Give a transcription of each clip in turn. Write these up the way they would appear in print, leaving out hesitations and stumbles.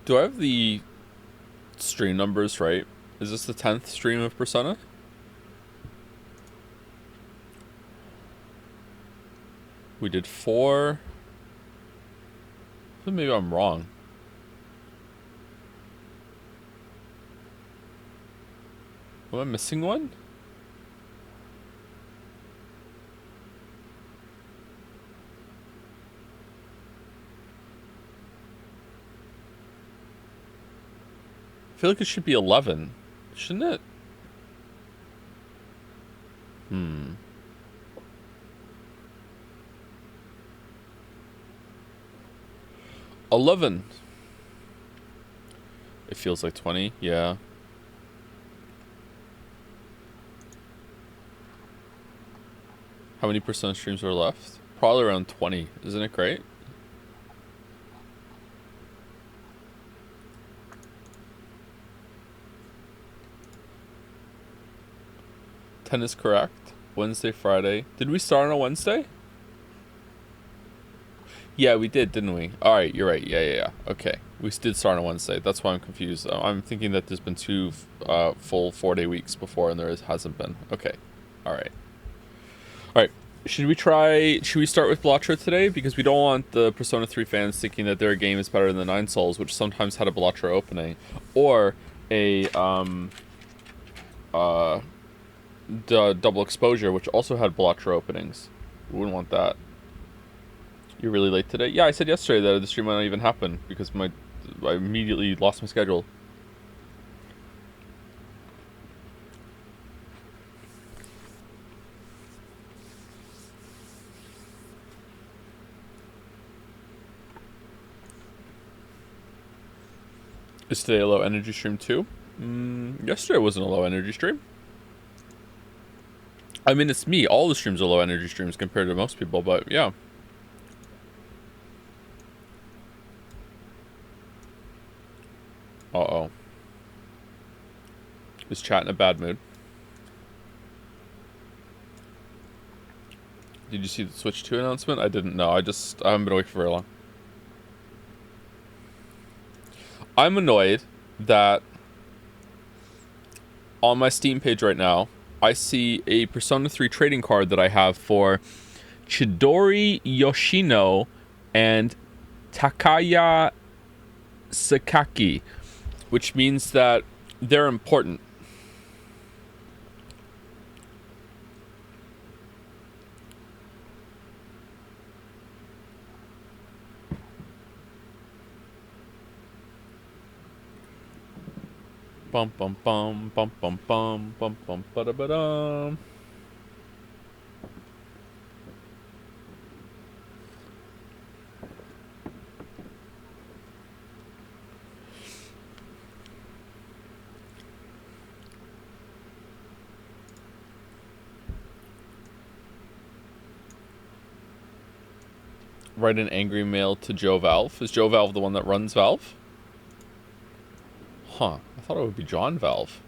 Do I have the stream numbers right? Is this the 10th stream of Persona? We did 4. Maybe I'm wrong. Am I missing one? I feel like it should be 11. Shouldn't it? 11. It feels like 20, yeah. How many percent streams are left? Probably around 20. Isn't it great? Ten is correct. Wednesday, Friday. Did we start on a Wednesday? Yeah, we did, didn't we? Alright, you're right. Yeah. Okay. We did start on Wednesday. That's why I'm confused. I'm thinking that there's been 2 full 4-day weeks before and hasn't been. Okay. Alright. Should we start with Bellatra today? Because we don't want the Persona 3 fans thinking that their game is better than the Nine Souls, which sometimes had a Bellatra opening. Or a, the Double Exposure, which also had Bellatra openings. We wouldn't want that. You're really late today? Yeah, I said yesterday that the stream might not even happen because I immediately lost my schedule. Is today a low energy stream too? Yesterday wasn't a low energy stream. I mean, it's me. All the streams are low energy streams compared to most people, but yeah. Uh-oh. Is chat in a bad mood? Did you see the Switch 2 announcement? I didn't know. I haven't been awake for very long. I'm annoyed that on my Steam page right now, I see a Persona 3 trading card that I have for Chidori Yoshino and Takaya Sakaki, which means that they're important. Bum bum bum bum bum bum bum bum ba da ba dum. Write an angry mail to Joe Valve. Is Joe Valve the one that runs Valve? Huh. I thought it would be John Valve.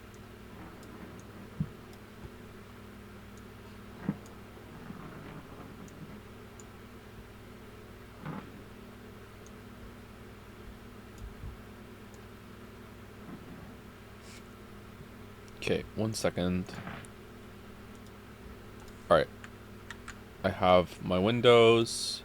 Okay, 1 second. Alright. I have my Windows.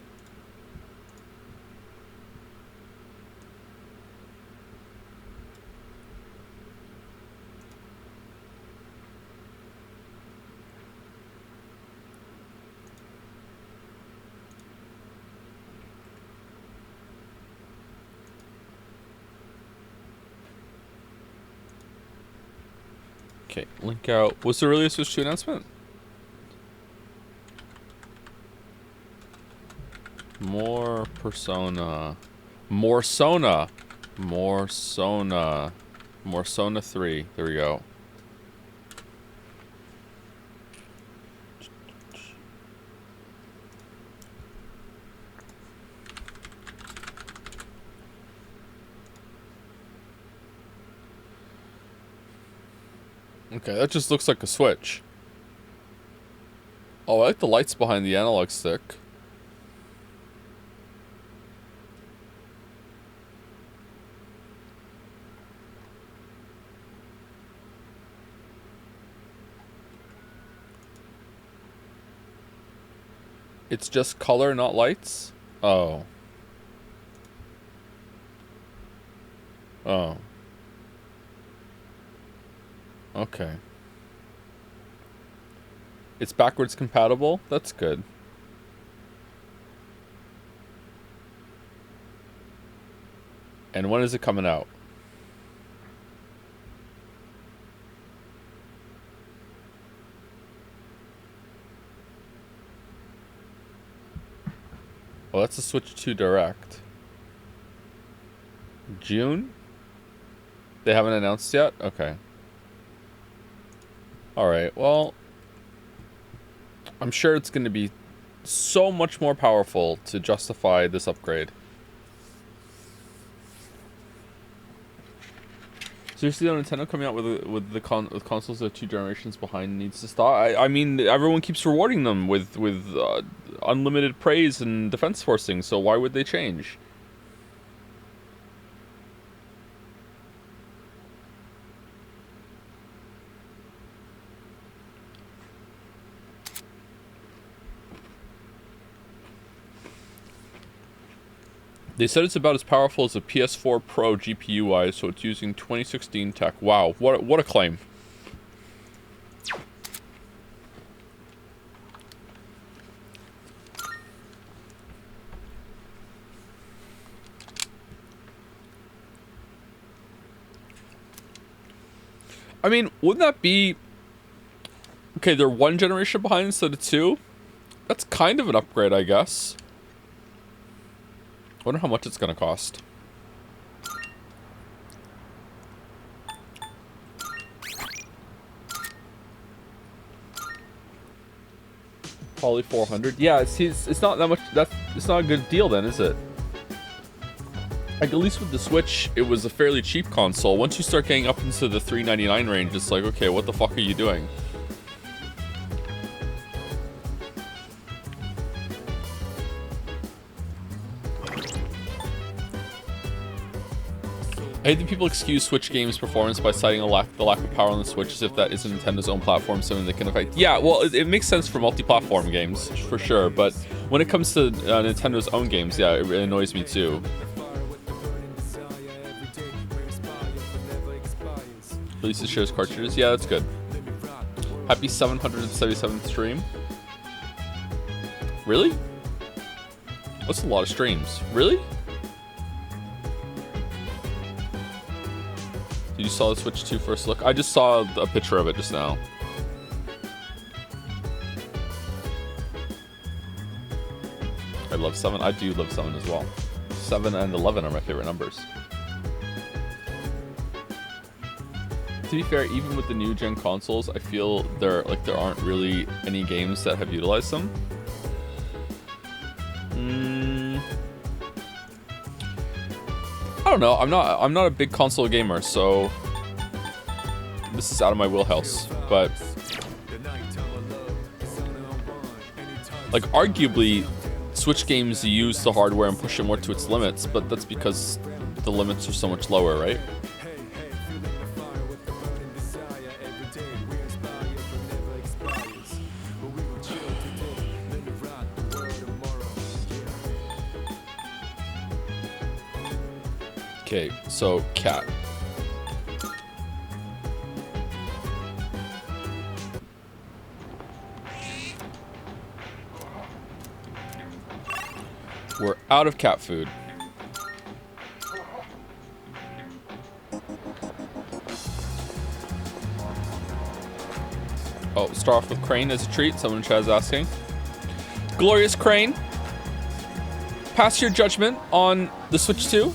Okay, link out. What's the earliest Switch 2 announcement? More Persona. More Sona. More Sona. More Sona 3. There we go. Okay, that just looks like a Switch. Oh, I like the lights behind the analog stick. It's just color, not lights? Oh. Oh. Okay. It's backwards compatible? That's good. And when is it coming out? Oh, that's a Switch 2 Direct. June? They haven't announced yet? Okay. Alright, well... I'm sure it's going to be so much more powerful to justify this upgrade. Seriously, though, Nintendo coming out with consoles that are 2 generations behind needs to stop. I mean, everyone keeps rewarding them with unlimited praise and defense forcing, so why would they change? They said it's about as powerful as a PS4 Pro GPU-wise, so it's using 2016 tech. Wow, what a claim. I mean, wouldn't that be... Okay, they're 1 generation behind instead of 2? That's kind of an upgrade, I guess. I wonder how much it's going to cost. Probably 400. Yeah, it's not that much. It's not a good deal then, is it? Like, at least with the Switch, it was a fairly cheap console. Once you start getting up into the $399 range, it's like, okay, what the fuck are you doing? I hate that people excuse Switch games' performance by citing the lack of power on the Switch as if that isn't Nintendo's own platform, something that can affect... Yeah, well, it makes sense for multi-platform games, for sure, but when it comes to Nintendo's own games, yeah, it annoys me too. Releases shares cartridges? Yeah, that's good. Happy 777th stream. Really? That's a lot of streams. Really? Did you saw the Switch 2 first look? I just saw a picture of it just now. I love 7. I do love 7 as well. 7 and 11 are my favorite numbers. To be fair, even with the new gen consoles, I feel there aren't really any games that have utilized them. I don't know. I'm not a big console gamer, so this is out of my wheelhouse. But like, arguably, Switch games use the hardware and push it more to its limits, but that's because the limits are so much lower, right? Okay, so cat. We're out of cat food. Oh, start off with Crane as a treat. Someone in chat is asking. Glorious Crane, pass your judgment on the Switch 2.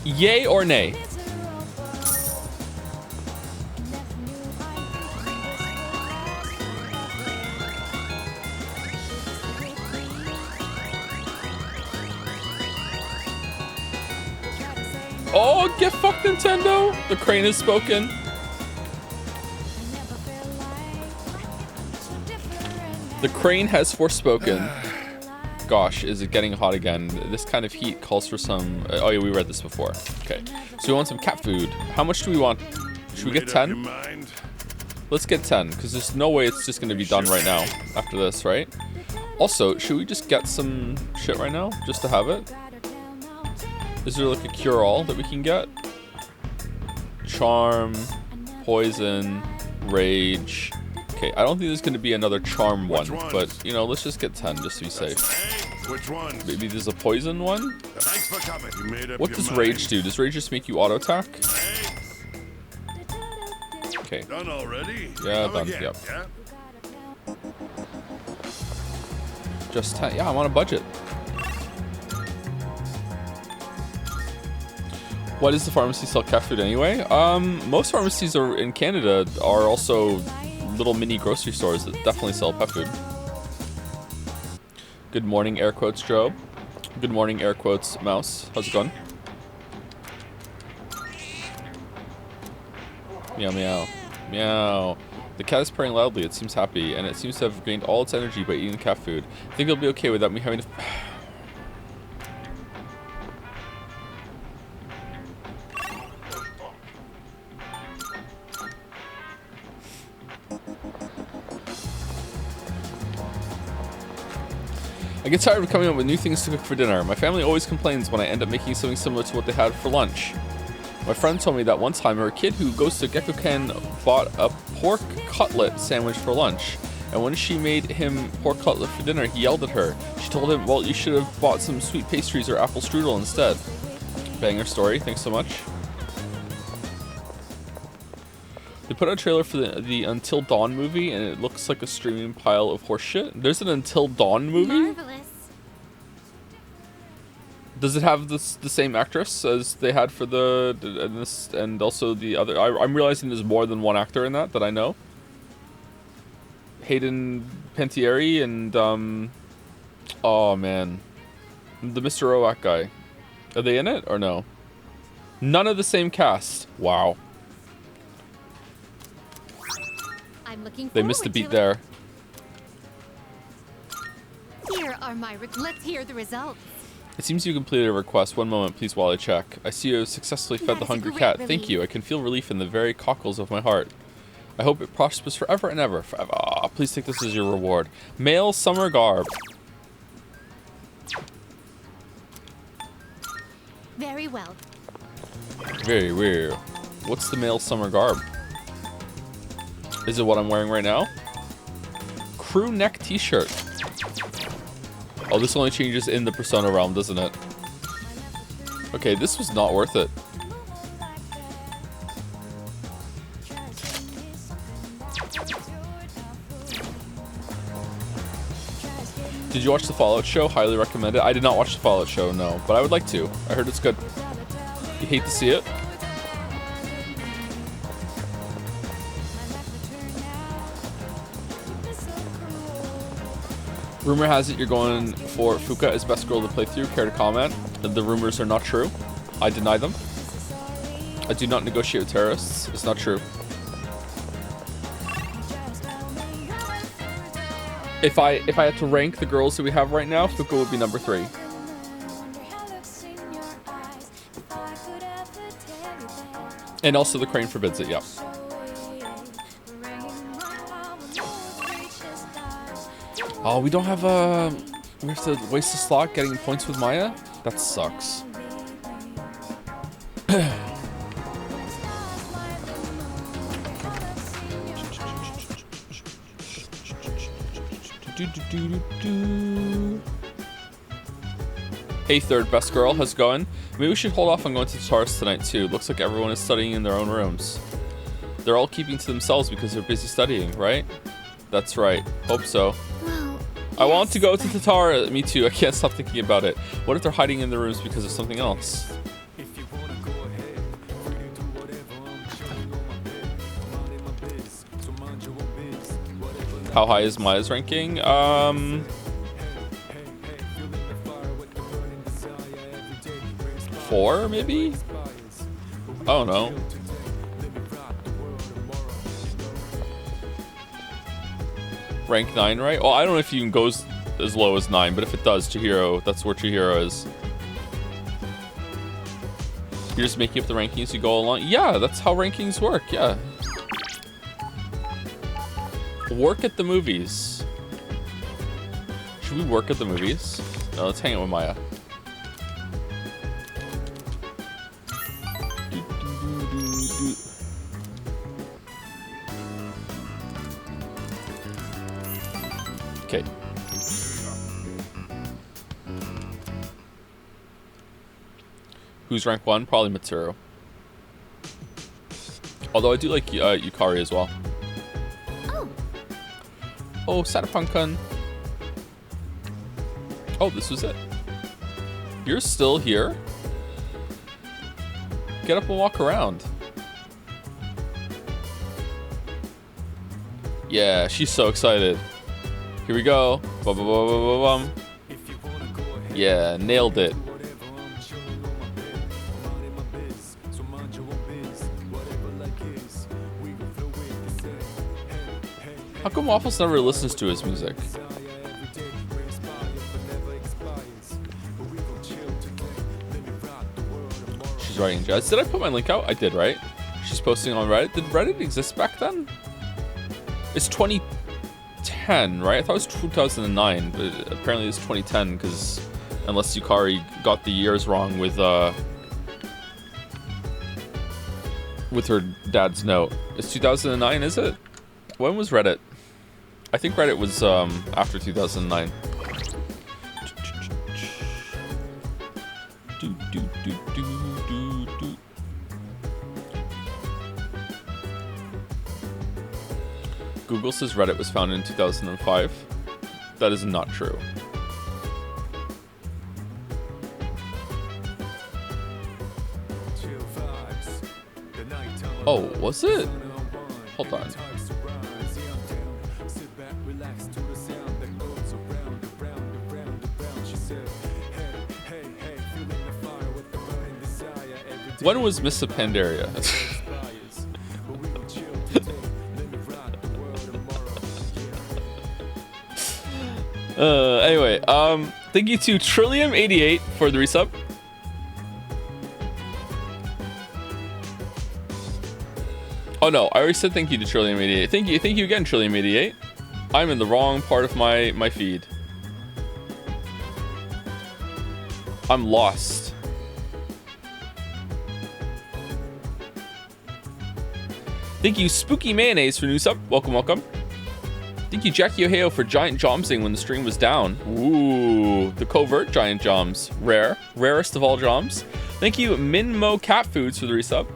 Yay or nay? Oh, get fucked, Nintendo! The crane has spoken. The crane has forespoken. Gosh, is it getting hot again? This kind of heat calls for some... oh yeah, we read this before. Okay, so we want some cat food. How much do we want? Should we get 10? Let's get 10, because there's no way it's just going to be done right now after this, right? Also, should we just get some shit right now, just to have it? Is there like a cure-all that we can get? Charm, poison, rage. Okay, I don't think there's going to be another charm one, but, you know, let's just get 10 just to be safe. Which one? Maybe there's a poison one? Thanks for coming. You made up What your does mind. rage do? Does rage just make you auto-attack? Okay. Done already? Yeah, Come done, again, yep. Yeah? Just 10. Yeah, I'm on a budget. Why does the pharmacy sell cat food anyway? Most pharmacies in Canada are also little mini grocery stores that definitely sell pet food. Good morning, air quotes, Joe. Good morning, air quotes, Mouse. How's it going? Meow, meow. Meow. The cat is purring loudly. It seems happy, and it seems to have gained all its energy by eating cat food. I think it'll be okay without me having to... I get tired of coming up with new things to cook for dinner. My family always complains when I end up making something similar to what they had for lunch. My friend told me that one time her kid who goes to Gekkoken bought a pork cutlet sandwich for lunch. And when she made him pork cutlet for dinner, he yelled at her. She told him, well, you should have bought some sweet pastries or apple strudel instead. Banger story. Thanks so much. They put out a trailer for the Until Dawn movie, and it looks like a streaming pile of horseshit. There's an Until Dawn movie? Marvelous. Does it have the same actress as they had for and also the other? I'm realizing there's more than one actor in that I know. Hayden Panettiere and oh man, the Mr. Roak guy. Are they in it or no? None of the same cast. Wow. I'm looking They missed a beat it. there. Here are my let's hear the results. It seems you completed a request. One moment, please, while I check. I see you have successfully fed That the is a hungry great cat. relief. Thank you. I can feel relief in the very cockles of my heart. I hope it prospers forever and ever. Forever. Ah, please take this as your reward. Male summer garb. Very well. Very weird. What's the male summer garb? Is it what I'm wearing right now? Crew neck t-shirt. Oh, this only changes in the Persona realm, doesn't it? Okay, this was not worth it. Did you watch the Fallout show? Highly recommend it. I did not watch the Fallout show, no, but I would like to. I heard it's good. You hate to see it? Rumor has it you're going for Fuka as best girl to play through. Care to comment? The rumors are not true. I deny them. I do not negotiate with terrorists. It's not true. If I had to rank the girls that we have right now, Fuka would be number 3. And also the crane forbids it, yep. Oh, we don't have a... We have to waste a slot getting points with Maya? That sucks. Hey, third best girl, how's it going? Maybe we should hold off on going to the Taurus tonight too. Looks like everyone is studying in their own rooms. They're all keeping to themselves because they're busy studying, right? That's right. Hope so. Well, I want to go to Tatara. Me too. I can't stop thinking about it. What if they're hiding in their rooms because of something else? How high is Maya's ranking? Four, maybe? I don't know. Rank 9, right? Well, I don't know if you can go as low as 9, but if it does, Chihiro, that's where Chihiro is. You're just making up the rankings as you go along? Yeah, that's how rankings work, yeah. Work at the movies. Should we work at the movies? No, let's hang out with Maya. Okay. Who's rank 1? Probably Mitsuru. Although I do like Yukari as well. Oh, Satapunk-kun. Oh, this was it. You're still here? Get up and walk around. Yeah, she's so excited. Here we go. Bum. Yeah, nailed it. How come Waffles never listens to his music? She's writing jazz. Did I put my link out? I did, right? She's posting on Reddit. Did Reddit exist back then? It's 2010, right? I thought it was 2009, but apparently it's 2010 because unless Yukari got the years wrong with her dad's note. It's 2009, is it? When was Reddit? I think Reddit was after 2009. Google says Reddit was founded in 2005. That is not true. Oh, was it? Hold on. When was Miss Pandaria? Anyway, thank you to Trillium88 for the resub. Oh no, I already said thank you to Trillium88. Thank you again, Trillium88. I'm in the wrong part of my feed. I'm lost. Thank you, Spooky Mayonnaise, for new sub. Welcome. Thank you, Jackie Ohio, for giant jomsing when the stream was down. Ooh, the covert giant joms. Rarest of all joms. Thank you, Minmo Cat Foods, for the resub.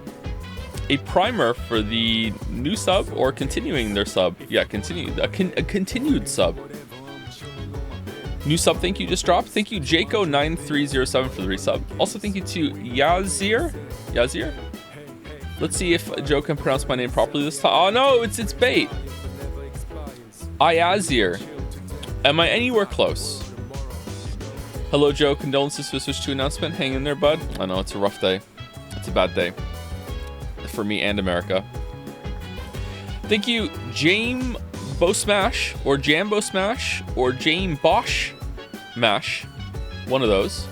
A primer for the new sub or continuing their sub. Yeah, a continued sub. New sub, thank you, just dropped. Thank you, Jaco9307, for the resub. Also, thank you to Yazir. Let's see if Joe can pronounce my name properly this time. Oh no, it's bait. Ayazir. Am I anywhere close? Hello, Joe. Condolences for the Switch 2 announcement. Hang in there, bud. I know, it's a rough day. It's a bad day. For me and America. Thank you, Jambo Smash, or Jambo Smash, or Jame Bosch Mash. One of those.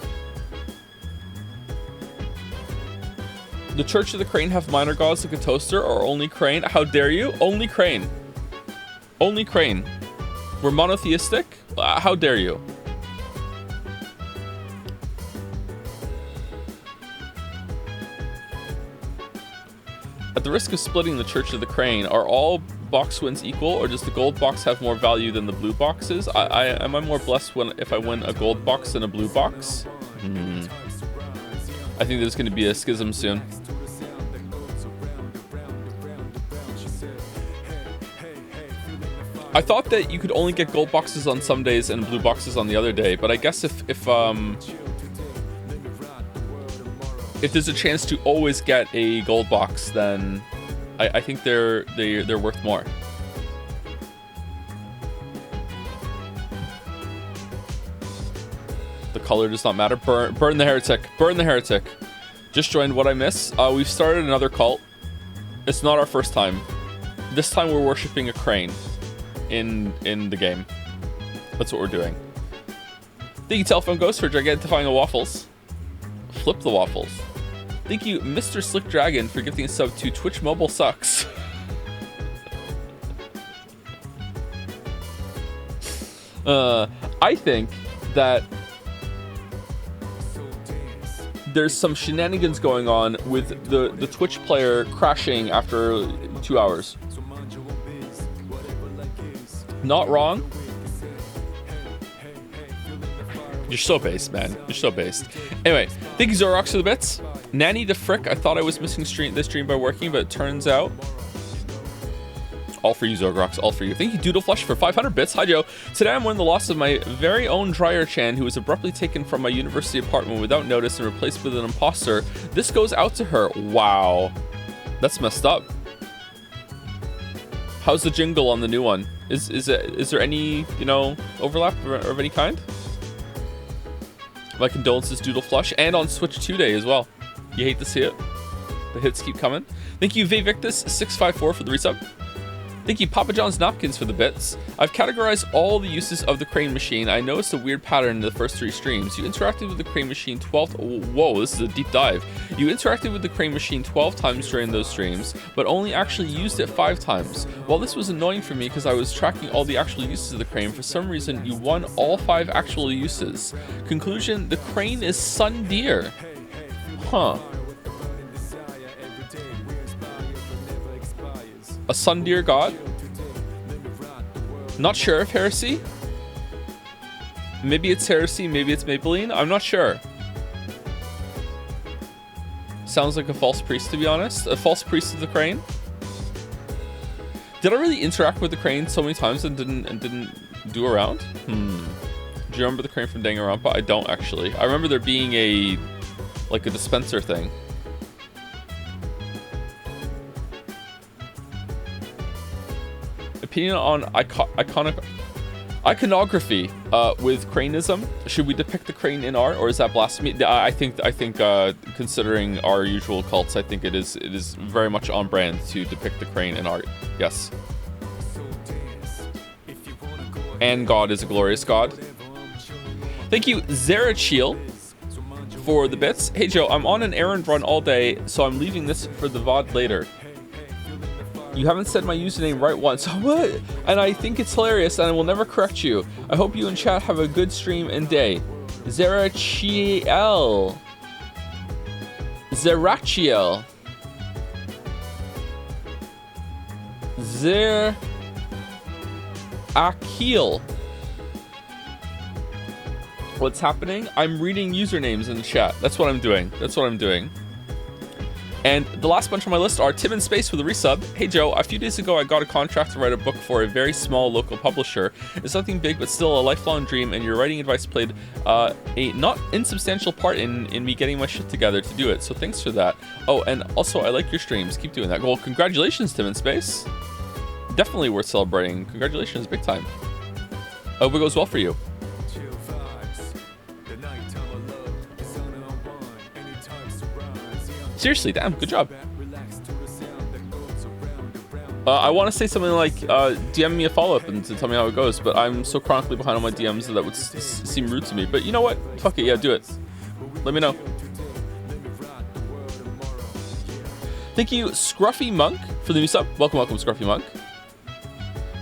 The Church of the Crane have minor gods like a toaster, or only Crane? How dare you? Only Crane. Only Crane. We're monotheistic? How dare you? At the risk of splitting the Church of the Crane, are all box wins equal, or does the gold box have more value than the blue boxes? Am I more blessed if I win a gold box than a blue box? I think there's going to be a schism soon. I thought that you could only get gold boxes on some days and blue boxes on the other day, but I guess if there's a chance to always get a gold box, then I think they're worth more. color does not matter. Burn the heretic. Burn the heretic. Just joined. What I miss? We've started another cult. It's not our first time. This time we're worshipping a crane in the game. That's what we're doing. Thank you, Telephone Ghost, for gigantifying a Waffles. Flip the Waffles. Thank you, Mr. Slick Dragon, for gifting a sub to Twitch Mobile Sucks. I think that there's some shenanigans going on with the Twitch player crashing after 2 hours. Not wrong. You're so based, man. You're so based. Anyway, thank you, Zorox, for the bits. Nanny the frick. I thought I was missing this stream by working, but it turns out all for you, Zorox. All for you. Thank you, Doodleflush, for 500 bits. Hi, Joe. Today I'm mourning the loss of my very own Dryer-chan, who was abruptly taken from my university apartment without notice and replaced with an imposter. This goes out to her. Wow. That's messed up. How's the jingle on the new one? Is there any, you know, overlap of any kind? My condolences, Doodleflush, and on Switch 2 Day as well. You hate to see it. The hits keep coming. Thank you, Vivictus654, for the resub. Thank you, Papa John's Napkins, for the bits. I've categorized all the uses of the crane machine. I noticed a weird pattern in the first 3 streams. You interacted with the crane machine 12... Whoa, this is a deep dive. You interacted with the crane machine 12 times during those streams, but only actually used it 5 times. While this was annoying for me because I was tracking all the actual uses of the crane, for some reason you won all 5 actual uses. Conclusion, the crane is Sun Deer. Huh. A Sun Deer god? Not sure if Heresy. Maybe it's Heresy, maybe it's Maybelline. I'm not sure. Sounds like a false priest, to be honest. A false priest of the crane. Did I really interact with the crane so many times and didn't do around? Do you remember the crane from Danganronpa? I don't actually. I remember there being a dispenser thing. Opinion on iconography with craneism. Should we depict the crane in art, or is that blasphemy? I think considering our usual cults, I think it is very much on brand to depict the crane in art. Yes. And God is a glorious God. Thank you, Zerachiel, for the bits. Hey Joe, I'm on an errand run all day, so I'm leaving this for the VOD later. You haven't said my username right once. What? And I think it's hilarious, and I will never correct you. I hope you and chat have a good stream and day. Zerachiel. Zerachiel. Zerachiel. What's happening? I'm reading usernames in the chat. That's what I'm doing. And the last bunch on my list are Tim in Space for the resub. Hey Joe, a few days ago I got a contract to write a book for a very small local publisher. It's nothing big, but still a lifelong dream, and your writing advice played a not insubstantial part in me getting my shit together to do it. So thanks for that. Oh, and also I like your streams. Keep doing that. Well, congratulations, Tim in Space. Definitely worth celebrating. Congratulations, big time. I hope it goes well for you. Seriously, damn, good job. I want to say something like DM me a follow-up and to tell me how it goes, but I'm so chronically behind on my DMs that would seem rude to me. But you know what? Fuck it, yeah, do it. Let me know. Thank you, Scruffy Monk, for the new sub. Welcome, Scruffy Monk.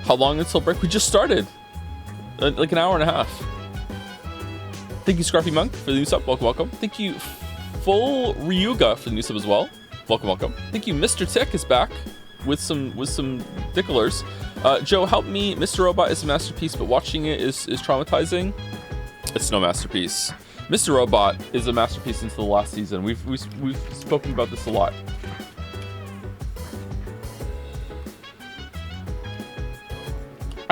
How long until break? We just started. Like an hour and a half. Thank you, Scruffy Monk, for the new sub. Welcome. Thank you, Full Ryuga, for the new sub as well. Welcome. Thank you, Mr. Tick is back with some dicklers. Joe, help me. Mr. Robot is a masterpiece, but watching it is traumatizing. It's no masterpiece. Mr. Robot is a masterpiece into the last season. We've spoken about this a lot.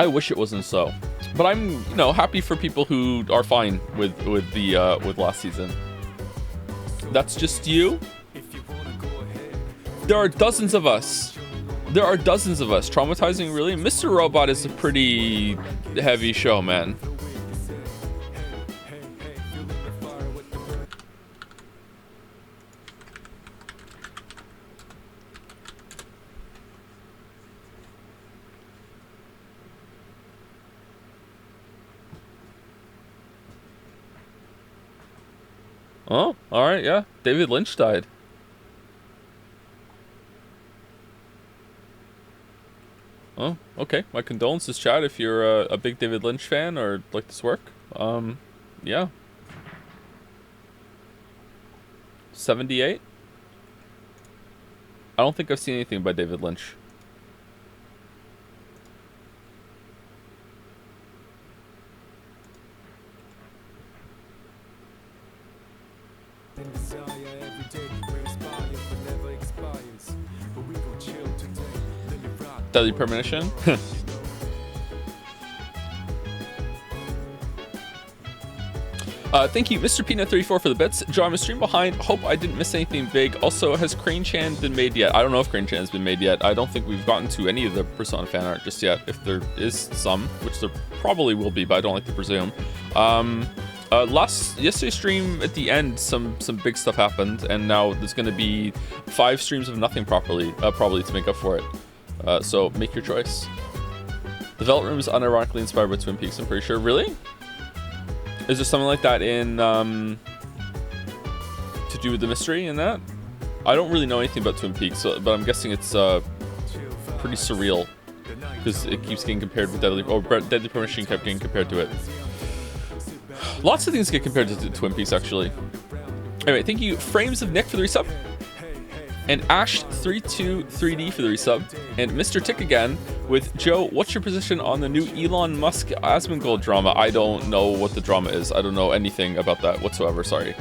I wish it wasn't so, but I'm happy for people who are fine with last season. That's just you. There are dozens of us. Traumatizing, really? Mr. Robot is a pretty heavy show, man. Oh, all right, yeah. David Lynch died. Oh, okay. My condolences, Chad, if you're a big David Lynch fan or like this work. Yeah. 78? I don't think I've seen anything by David Lynch. Deadly Premonition? Thank you, Mr. Peanut34 for the bits. Joe, I'm a stream behind. Hope I didn't miss anything big. Also, has Crane Chan been made yet? I don't know if Crane Chan has been made yet. I don't think we've gotten to any of the Persona fan art just yet. If there is some, which there probably will be, but I don't like to presume. Yesterday's stream at the end, some big stuff happened, and now there's going to be 5 streams of nothing probably to make up for it. So make your choice. The Velvet Room is unironically inspired by Twin Peaks, I'm pretty sure. Really? Is there something like that in to do with the mystery in that? I don't really know anything about Twin Peaks, but I'm guessing it's pretty surreal because it keeps getting compared with Deadly Premonition kept getting compared to it. Lots of things get compared to Twin Peaks, actually. Anyway, thank you, Frames of Nick, for the resub. And Ash323D for the resub. And Mr. Tick again with Joe, what's your position on the new Elon Musk Asmongold drama? I don't know what the drama is. I don't know anything about that whatsoever, sorry.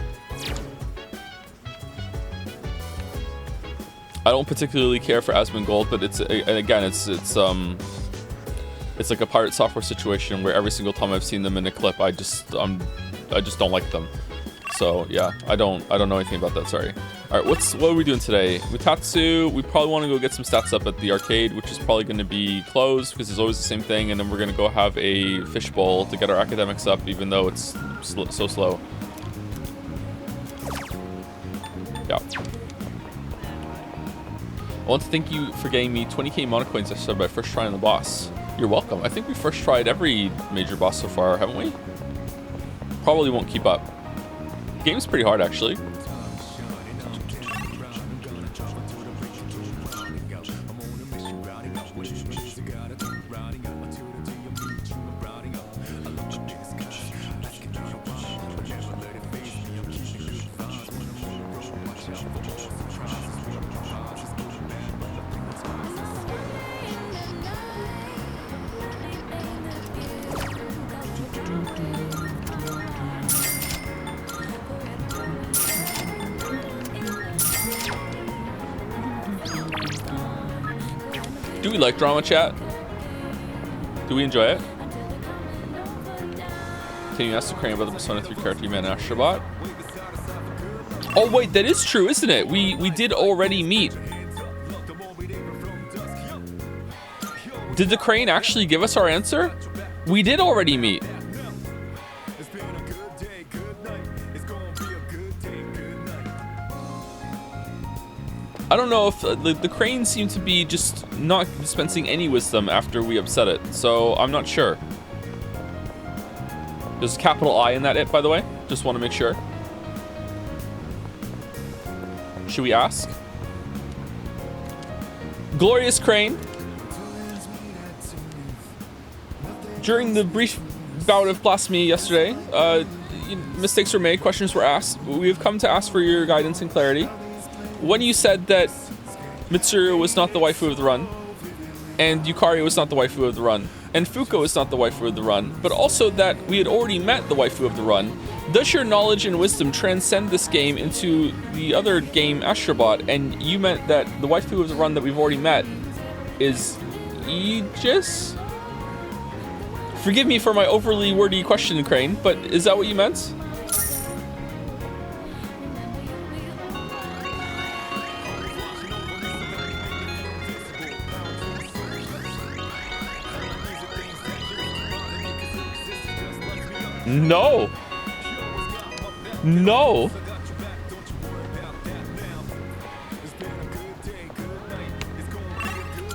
I don't particularly care for Asmongold, but it's like a pirate software situation where every single time I've seen them in a clip, I just don't like them. So yeah, I don't know anything about that. Sorry. All right, what are we doing today? Mutatsu. We probably want to go get some stats up at the arcade, which is probably going to be closed because it's always the same thing. And then we're going to go have a fishbowl to get our academics up, even though it's so slow. Yeah. I want to thank you for getting me 20k mana coins I started by first trying the boss. You're welcome. I think we first tried every major boss so far, haven't we? Probably won't keep up. The game's pretty hard, actually. Do we like drama, chat? Do we enjoy it? Can you ask the Crane about the Persona 3 character you met in Astrobot? Oh wait, that is true, isn't it? We did already meet. Did the Crane actually give us our answer? We did already meet. I don't know if the Crane seemed to be just not dispensing any wisdom after we upset it, so I'm not sure. There's a capital I in that it, by the way. Just want to make sure. Should we ask? Glorious Crane. During the brief bout of blasphemy yesterday, mistakes were made, questions were asked. We have come to ask for your guidance and clarity. When you said that Mitsuru was not the waifu of the run, and Yukari was not the waifu of the run, and Fuko is not the waifu of the run, but also that we had already met the waifu of the run, does your knowledge and wisdom transcend this game into the other game, Astrobot, and you meant that the waifu of the run that we've already met is Aegis? Forgive me for my overly wordy question, Crane, but is that what you meant? No. No.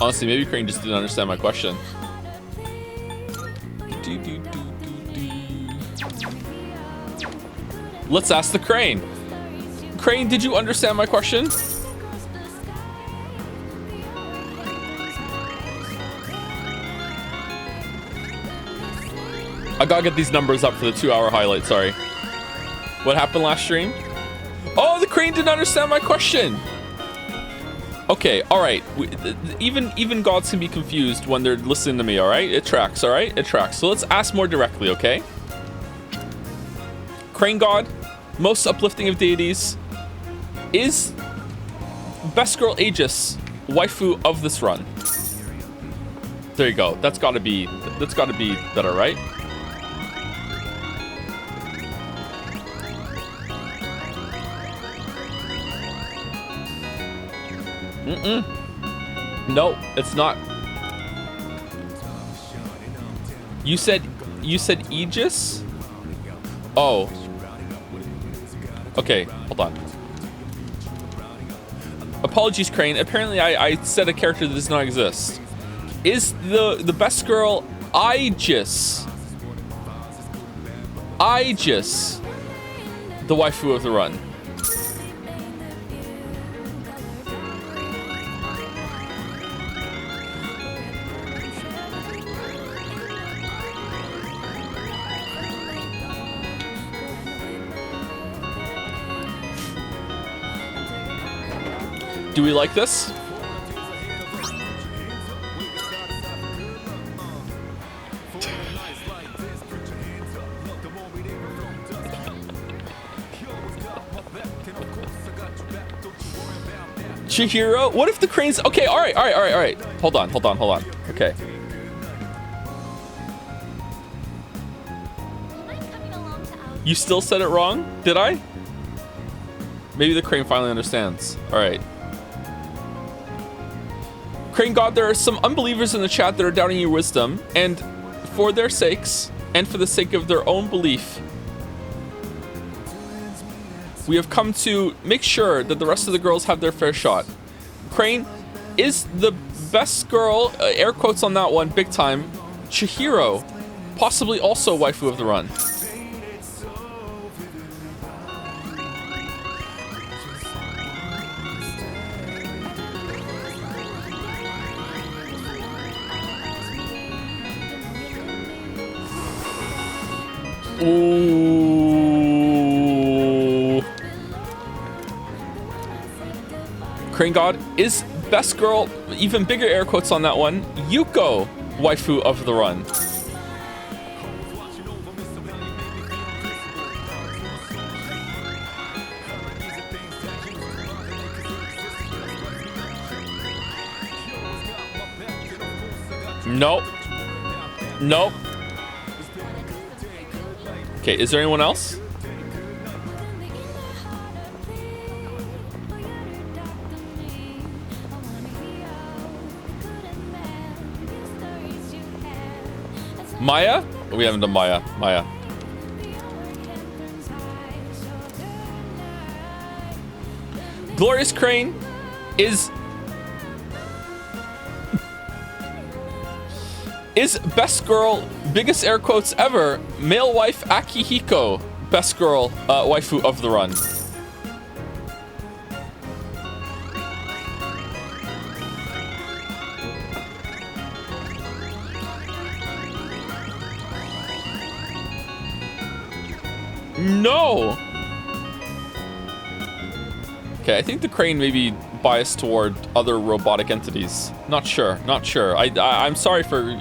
Honestly, maybe Crane just didn't understand my question. Let's ask the Crane. Crane, did you understand my question? I gotta get these numbers up for the 2-hour highlight, sorry. What happened last stream? Oh, the Crane didn't understand my question. Okay, all right. Even gods can be confused when they're listening to me, all right? It tracks, all right? It tracks. So let's ask more directly, okay? Crane god, most uplifting of deities, is best girl Aegis waifu of this run? There you go. That's gotta be better, right? No, it's not. You said Aegis? Oh. Okay, hold on. Apologies, Crane. Apparently I said a character that does not exist. Is the best girl Aegis the waifu of the run? Do we like this? Chihiro? What if the Crane's... Okay, all right. Hold on. Okay. You still said it wrong? Did I? Maybe the Crane finally understands. All right. Crane God, there are some unbelievers in the chat that are doubting your wisdom, and for their sakes, and for the sake of their own belief, we have come to make sure that the rest of the girls have their fair shot. Crane, is the best girl, air quotes on that one, big time, Chihiro, possibly also waifu of the run? Ooh. Crane God, is best girl, even bigger air quotes on that one, Yuko waifu of the run? Nope. Okay, is there anyone else? Maya? We haven't done Maya. Glorious Crane is best girl, biggest air quotes ever, male wife Akihiko, best girl waifu of the run. No. Okay, I think the Crane may be biased toward other robotic entities. Not sure. I'm sorry for,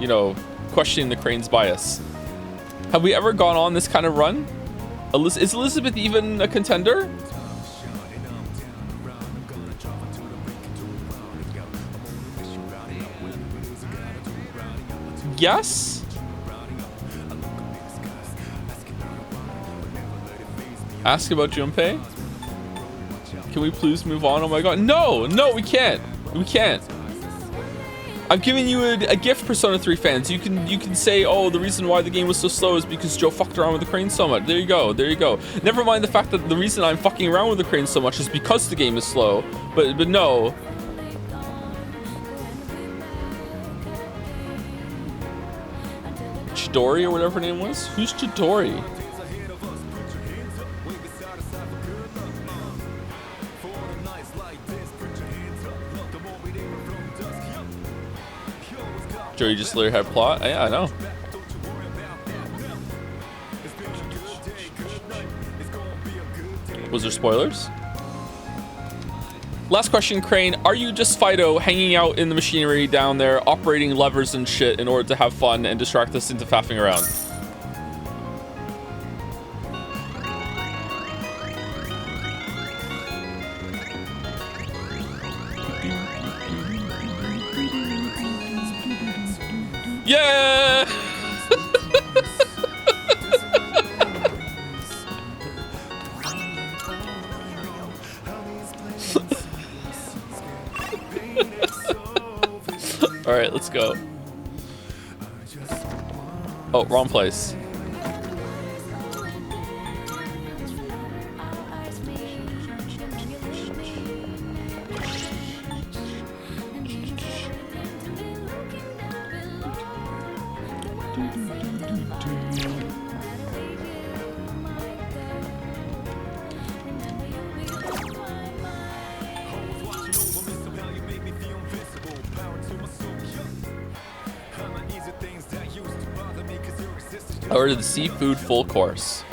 questioning the Crane's bias. Have we ever gone on this kind of run? Is Elizabeth even a contender? Yes? Ask about Junpei? Can we please move on? Oh my god. No, we can't. I'm giving you a gift, Persona 3 fans. You can say, oh, the reason why the game was so slow is because Joe fucked around with the Crane so much. There you go. Never mind the fact that the reason I'm fucking around with the Crane so much is because the game is slow. But no. Chidori or whatever her name was? Who's Chidori? Joey just literally had plot. Yeah, I know. Was there spoilers? Last question, Crane. Are you just Fido hanging out in the machinery down there, operating levers and shit in order to have fun and distract us into faffing around? Yeah! All right, let's go. Oh, wrong place. I ordered the seafood full course.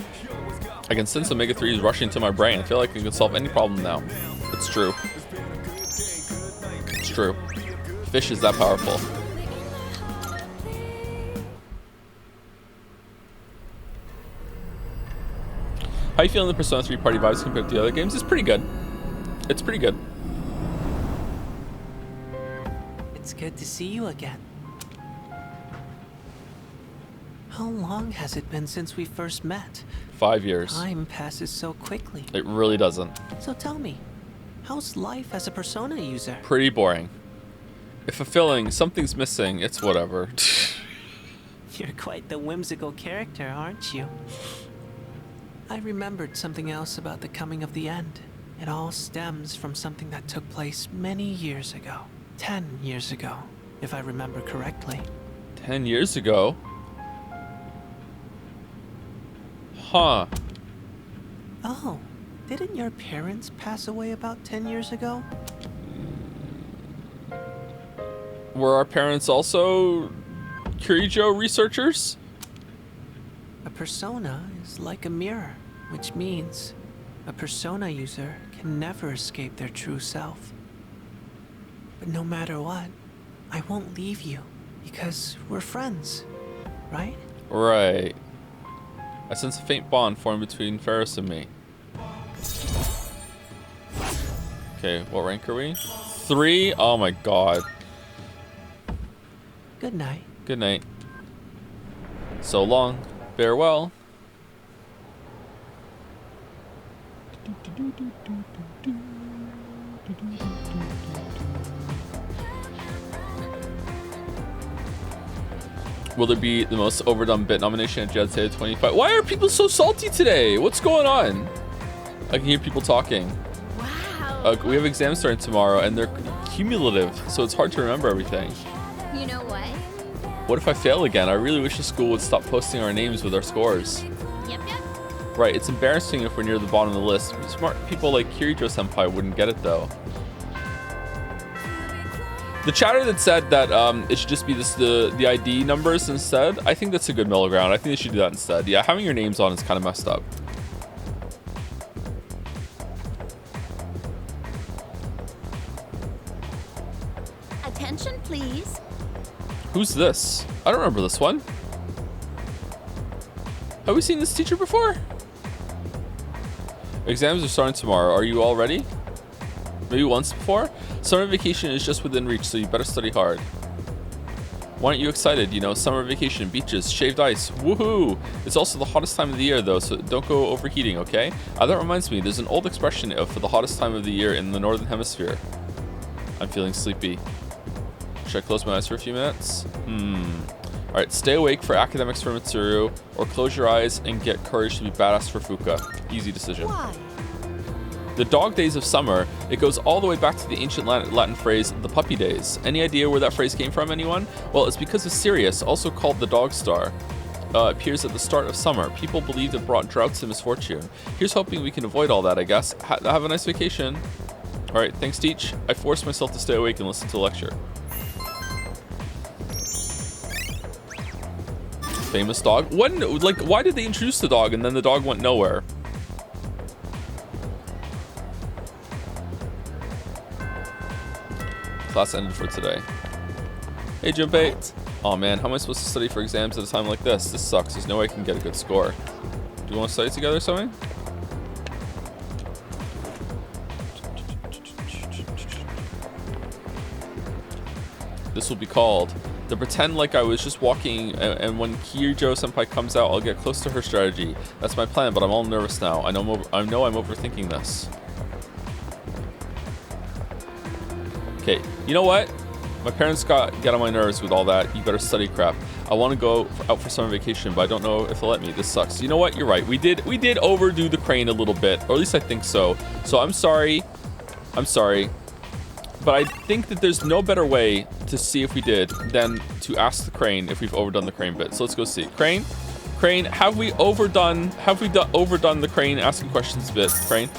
I can sense omega-3s rushing to my brain. I feel like I can solve any problem now. It's true. It's true. Fish is that powerful. How you feeling the Persona 3 party vibes compared to the other games? It's pretty good. It's pretty good. It's good to see you again. How long has it been since we first met? 5 years. Time passes so quickly. It really doesn't. So tell me, how's life as a Persona user? Pretty boring. If fulfilling, something's missing, it's whatever. You're quite the whimsical character, aren't you? I remembered something else about the coming of the end. It all stems from something that took place many years ago. 10 years ago, if I remember correctly. 10 years ago? Huh. Oh, didn't your parents pass away about 10 years ago? Were our parents also Kirijo researchers? A persona is like a mirror, which means a persona user can never escape their true self. But no matter what, I won't leave you because we're friends, right? Right. I sense a faint bond formed between Ferris and me. Okay, what rank are we? 3? Oh my god. Good night. Good night. So long. Farewell. Will there be the most overdone bit nomination at Jedi 25? Why are people so salty today? What's going on? I can hear people talking. Wow. We have exams starting tomorrow, and they're cumulative, so it's hard to remember everything. You know what? What if I fail again? I really wish the school would stop posting our names with our scores. Yep, yep. Right, it's embarrassing if we're near the bottom of the list. Smart people like Kirijo-senpai wouldn't get it, though. The chatter that said that it should just be the ID numbers instead, I think that's a good middle ground. I think they should do that instead. Yeah, having your names on is kind of messed up. Attention, please. Who's this? I don't remember this one. Have we seen this teacher before? Exams are starting tomorrow. Are you all ready? Maybe once before? Summer vacation is just within reach, so you better study hard. Why aren't you excited? You know, summer vacation, beaches, shaved ice, woohoo! It's also the hottest time of the year though, so don't go overheating, okay? That reminds me, there's an old expression for the hottest time of the year in the northern hemisphere. I'm feeling sleepy. Should I close my eyes for a few minutes? Alright, stay awake for academics for Mitsuru, or close your eyes and get courage to be badass for Fuka. Easy decision. Why? The dog days of summer, it goes all the way back to the ancient Latin phrase, the puppy days. Any idea where that phrase came from, anyone? Well, it's because of Sirius, also called the dog star. Appears at the start of summer. People believed it brought droughts and misfortune. Here's hoping we can avoid all that, I guess. Have a nice vacation. Alright, thanks, Teach. I forced myself to stay awake and listen to the lecture. famous dog. When, like, why did they introduce the dog and then the dog went nowhere? Class ended for today. Hey, Junpei. Oh man, how am I supposed to study for exams at a time like this? This sucks. There's no way I can get a good score. Do you want to study together or something? This will be called to pretend like I was just walking, and when Kirijo Senpai comes out, I'll get close to her strategy. That's my plan, but I'm all nervous now. I know I'm overthinking this. Okay, you know what? My parents get on my nerves with all that. You better study crap. I want to go out for summer vacation, but I don't know if they'll let me. This sucks. You know what? You're right. We did overdo the crane a little bit, or at least I think so. So I'm sorry. I'm sorry. But I think that there's no better way to see if we did than to ask the crane if we've overdone the crane bit. So let's go see. Crane, have we overdone the crane asking questions bit? Crane.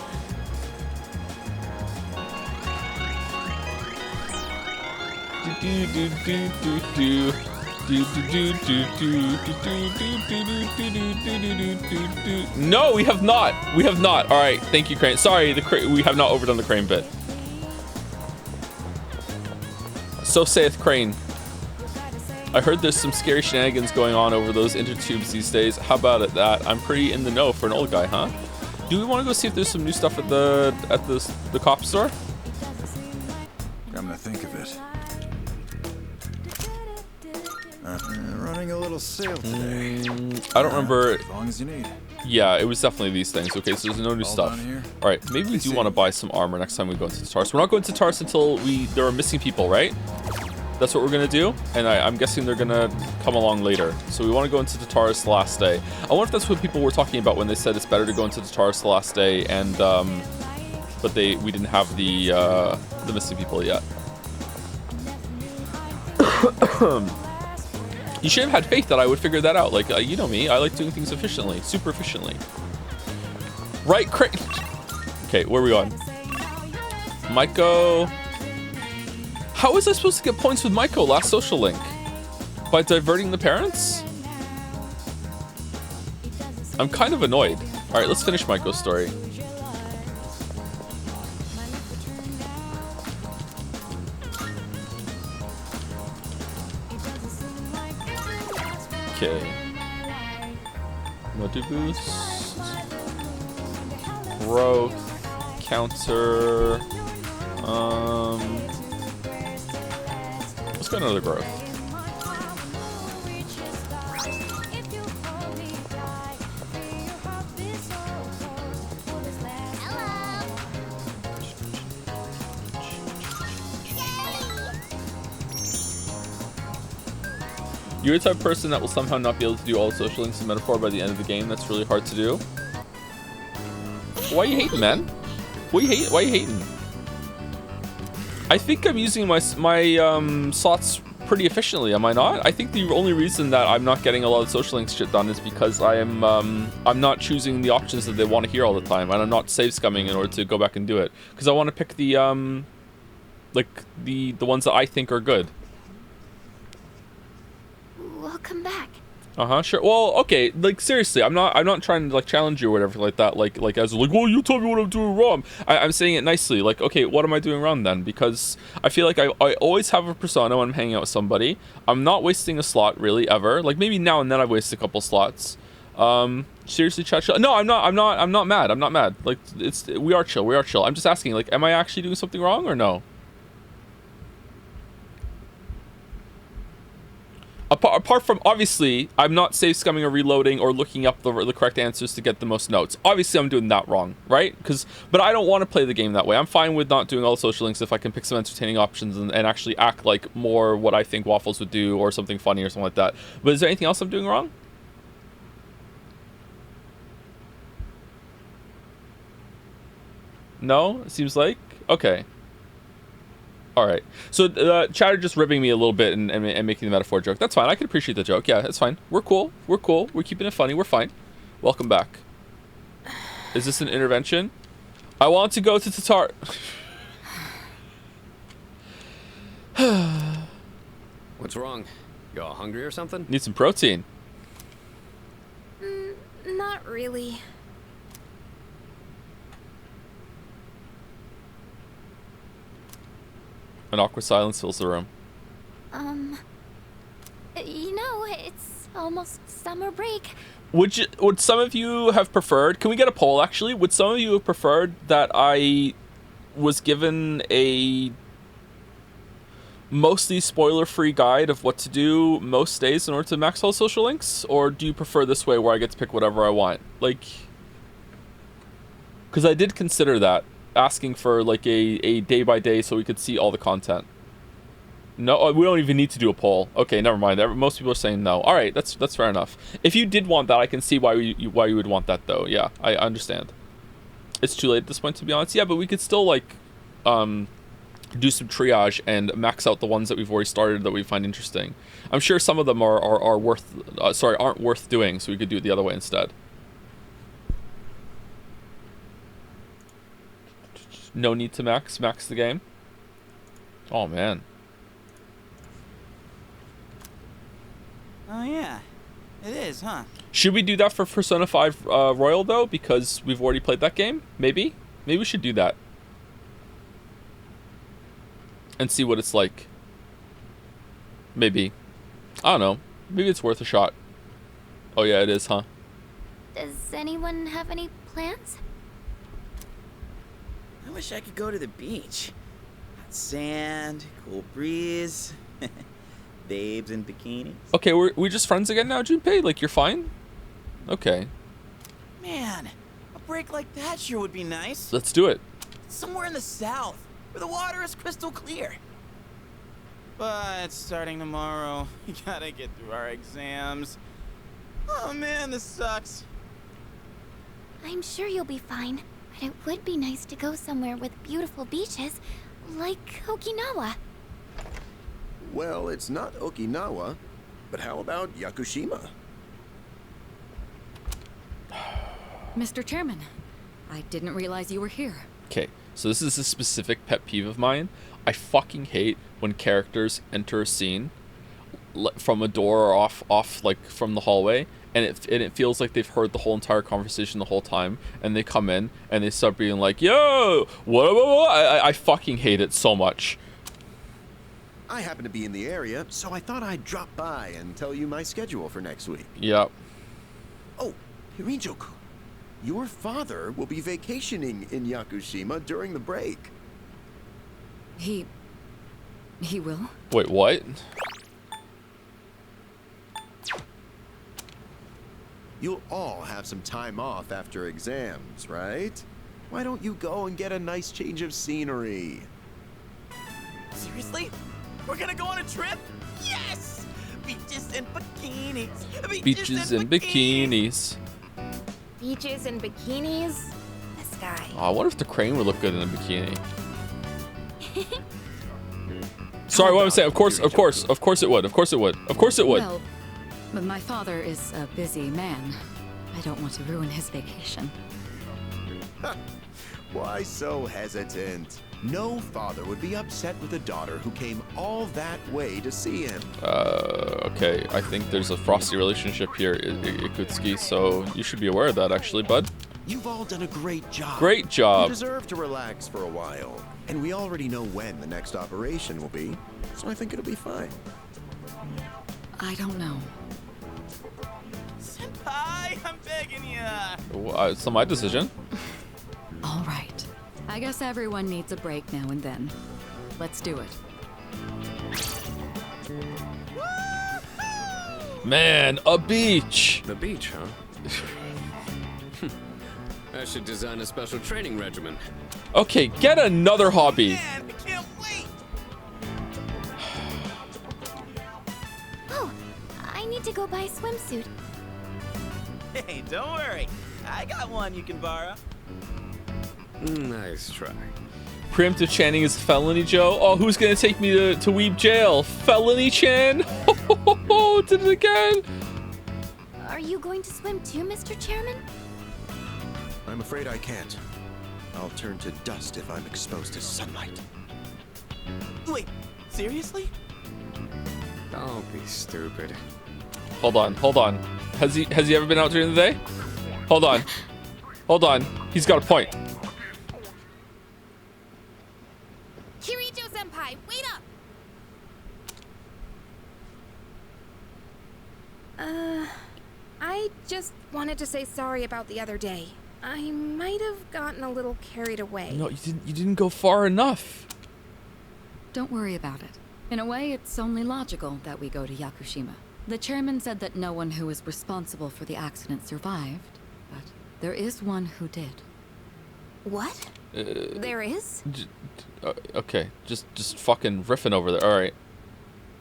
No, we have not. We have not. All right, thank you, Crane. Sorry, we have not overdone the crane bit. So saith Crane. I heard there's some scary shenanigans going on over those intertubes these days. How about it that I'm pretty in the know for an old guy, huh? Do we want to go see if there's some new stuff at the cop store? Come to think of it. Running a little sale today. I don't remember. As long as you need. Yeah, it was definitely these things. Okay, so there's no new stuff. All right, maybe we do want to buy some armor next time we go into Tartarus. We're not going to Tartarus until there are missing people, right? That's what we're gonna do, and I'm guessing they're gonna come along later. So we want to go into Tartarus the last day. I wonder if that's what people were talking about when they said it's better to go into Tartarus the last day, and but we didn't have the missing people yet. You should have had faith that I would figure that out. Like, you know me, I like doing things efficiently, super efficiently. Right, okay, where are we on? Maiko. How was I supposed to get points with Maiko last social link? By diverting the parents? I'm kind of annoyed. All right, let's finish Maiko's story. Okay. Modu boost. Growth. Counter. Let's go another growth. You're the type of person that will somehow not be able to do all the social links in Metaphor by the end of the game. That's really hard to do. Why are you hating, man? Why are you hating? I think I'm using my slots pretty efficiently, am I not? I think the only reason that I'm not getting a lot of social links shit done is because I'm not choosing the options that they want to hear all the time, and I'm not save scumming in order to go back and do it. Because I want to pick the the ones that I think are good. Welcome back. Sure. Well, okay. Like seriously, I'm not trying to like challenge you or whatever like that. Like as like, well, you told me what I'm doing wrong. I'm saying it nicely. Like, okay, what am I doing wrong then? Because I feel like I always have a persona when I'm hanging out with somebody. I'm not wasting a slot really ever. Like maybe now and then I waste a couple slots. Seriously, chat. No, I'm not mad. I'm not mad. Like we are chill. I'm just asking. Like, am I actually doing something wrong or no? Apart from, obviously, I'm not save scumming or reloading or looking up the correct answers to get the most notes. Obviously, I'm doing that wrong, right? But I don't want to play the game that way. I'm fine with not doing all the social links if I can pick some entertaining options and actually act like more what I think Waffles would do or something funny or something like that. But is there anything else I'm doing wrong? No? It seems like? Okay. All right. So chatter just ribbing me a little bit and making the metaphor joke. That's fine. I can appreciate the joke. Yeah, that's fine. We're cool. We're keeping it funny. We're fine. Welcome back. Is this an intervention? I want to go to Tatar. What's wrong? You all hungry or something? Need some protein. Not really. An awkward silence fills the room. You know, it's almost summer break. Would some of you have preferred? Can we get a poll? Actually, would some of you have preferred that I was given a mostly spoiler-free guide of what to do most days in order to max all social links, or do you prefer this way where I get to pick whatever I want? Like, because I did consider that, asking for like a day by day so we could see all the content. No, we don't even need to do a poll. Okay, never mind. Most people are saying no. All right, that's fair enough. If you did want that, I can see why you would want that though. Yeah, I understand. It's too late at this point, to be honest. Yeah, but we could still like do some triage and max out the ones that we've already started that we find interesting. I'm sure some of them are worth aren't worth doing, so we could do it the other way instead. No need to max the game. Oh man. Oh yeah, it is, huh? Should we do that for Persona 5 Royal though, because we've already played that game? Maybe we should do that and see what it's like. Maybe, I don't know, maybe it's worth a shot. Oh yeah, it is, huh? Does anyone have any plans? I wish I could go to the beach. Hot sand, cool breeze, babes in bikinis. Okay, we're just friends again now, Junpei? Like, you're fine? Okay. Man, a break like that sure would be nice. Let's do it. Somewhere in the south, where the water is crystal clear. But starting tomorrow, we gotta get through our exams. Oh man, this sucks. I'm sure you'll be fine, but it would be nice to go somewhere with beautiful beaches, like Okinawa. Well, it's not Okinawa, but how about Yakushima? Mr. Chairman, I didn't realize you were here. Okay, so this is a specific pet peeve of mine. I fucking hate when characters enter a scene from a door or off like from the hallway, and it feels like they've heard the whole entire conversation the whole time, and they come in and they start being like, "Yo, what?" I fucking hate it so much. I happen to be in the area, so I thought I'd drop by and tell you my schedule for next week. Yep. Oh, Hirinjoku, your father will be vacationing in Yakushima during the break. He will? Wait, what? You'll all have some time off after exams, right? Why don't you go and get a nice change of scenery? Seriously? We're gonna go on a trip? Yes! Beaches and bikinis. Beaches and bikinis. Beaches and bikinis? This guy. Oh, I wonder if the crane would look good in a bikini. Sorry, what I'm saying. Of course it would. Of course it would. Of course it would. Well, but my father is a busy man. I don't want to ruin his vacation. Why so hesitant? No father would be upset with a daughter who came all that way to see him. Okay, I think there's a frosty relationship here, Ikutsuki, so you should be aware of that, actually, bud. You've all done a great job. Great job. You deserve to relax for a while. And we already know when the next operation will be, so I think it'll be fine. I don't know. Senpai, I'm begging ya. It's not my decision. All right. I guess everyone needs a break now and then. Let's do it. Man, a beach. The beach, huh? I should design a special training regimen. Okay, get another hobby. Man, I can't wait. Oh, I need to go buy a swimsuit. Hey, don't worry. I got one you can borrow. Nice try. Preemptive chanting is felony, Joe. Oh, who's gonna take me to Weeb jail? Felony Chan? Did it again. Are you going to swim too, Mr. Chairman? I'm afraid I can't. I'll turn to dust if I'm exposed to sunlight. Wait, seriously? Don't be stupid. Hold on. Has he ever been out during the day? Hold on. Hold on. He's got a point. Kirijo-senpai, wait up! I just wanted to say sorry about the other day. I might have gotten a little carried away. No, you didn't go far enough. Don't worry about it. In a way, it's only logical that we go to Yakushima. The chairman said that no one who was responsible for the accident survived, but there is one who did. What? There is? Okay, just fucking riffing over there. All right.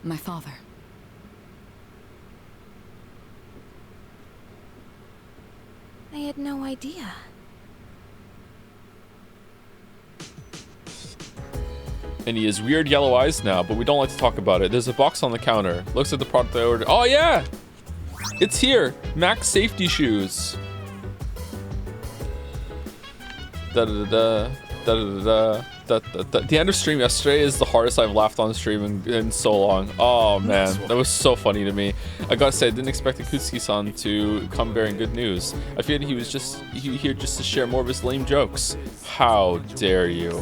My father. I had no idea. And he has weird yellow eyes now, but we don't like to talk about it. There's a box on the counter. Looks like the product I ordered. Oh yeah! It's here! Max safety shoes. Da-da-da-da. Da-da-da-da. The end of stream yesterday is the hardest I've laughed on stream in so long. Oh man, that was so funny to me. I gotta say, I didn't expect Akutsuki-san to come bearing good news. I figured he was just here just to share more of his lame jokes. How dare you?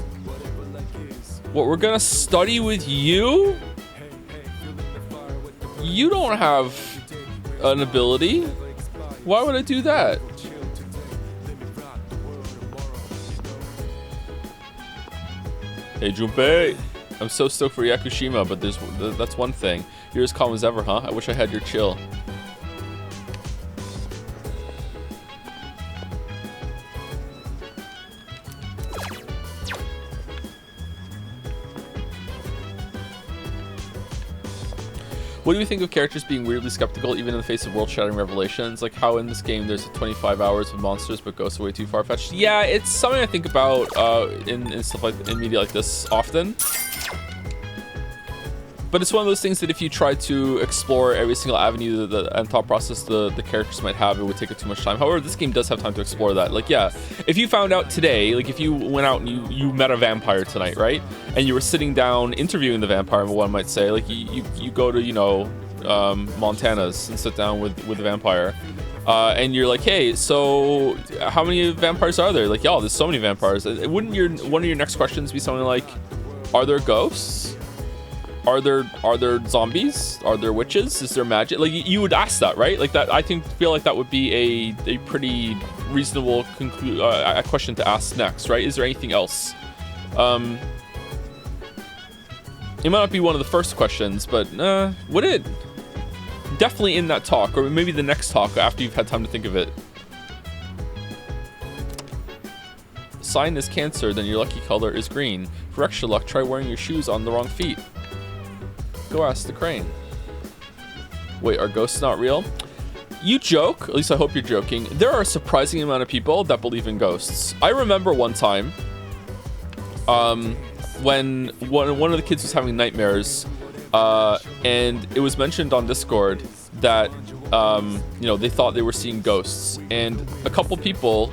What, we're gonna study with you? You don't have an ability. Why would I do that? Hey Junpei, I'm so stoked for Yakushima, but that's one thing. You're as calm as ever, huh? I wish I had your chill. What do you think of characters being weirdly skeptical even in the face of world-shattering revelations? Like how in this game there's 25 hours of monsters but ghosts are way too far-fetched? Yeah, it's something I think about in stuff like in media like this often. But it's one of those things that if you try to explore every single avenue and thought process the characters might have, it would take up too much time. However, this game does have time to explore that. Like, yeah, if you found out today, like if you went out and you met a vampire tonight, right? And you were sitting down interviewing the vampire, one might say, like you go to, you know, Montana's and sit down with the vampire. And you're like, hey, so how many vampires are there? Like, yeah, there's so many vampires. Wouldn't one of your next questions be something like, are there ghosts? Are there zombies? Are there witches? Is there magic? Like you would ask that, right? Like that. I feel like that would be a pretty reasonable question to ask next, right? Is there anything else? It might not be one of the first questions, but would it? Definitely in that talk, or maybe the next talk after you've had time to think of it. Sign is Cancer, then your lucky color is green. For extra luck, try wearing your shoes on the wrong feet. Go ask the crane. Wait, are ghosts not real? You joke, at least I hope you're joking. There are a surprising amount of people that believe in ghosts. I remember one time when one of the kids was having nightmares, and it was mentioned on Discord that you know, they thought they were seeing ghosts, and a couple people,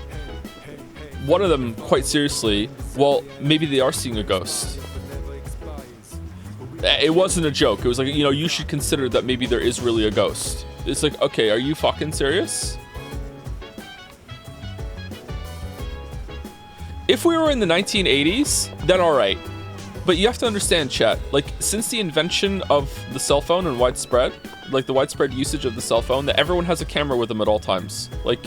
one of them quite seriously, well, maybe they are seeing a ghost. It wasn't a joke. It was like, you know, you should consider that maybe there is really a ghost. It's like, okay, are you fucking serious? If we were in the 1980s, then all right. But you have to understand, chat, like since the invention of the cell phone and widespread, like the widespread usage of the cell phone, that everyone has a camera with them at all times. Like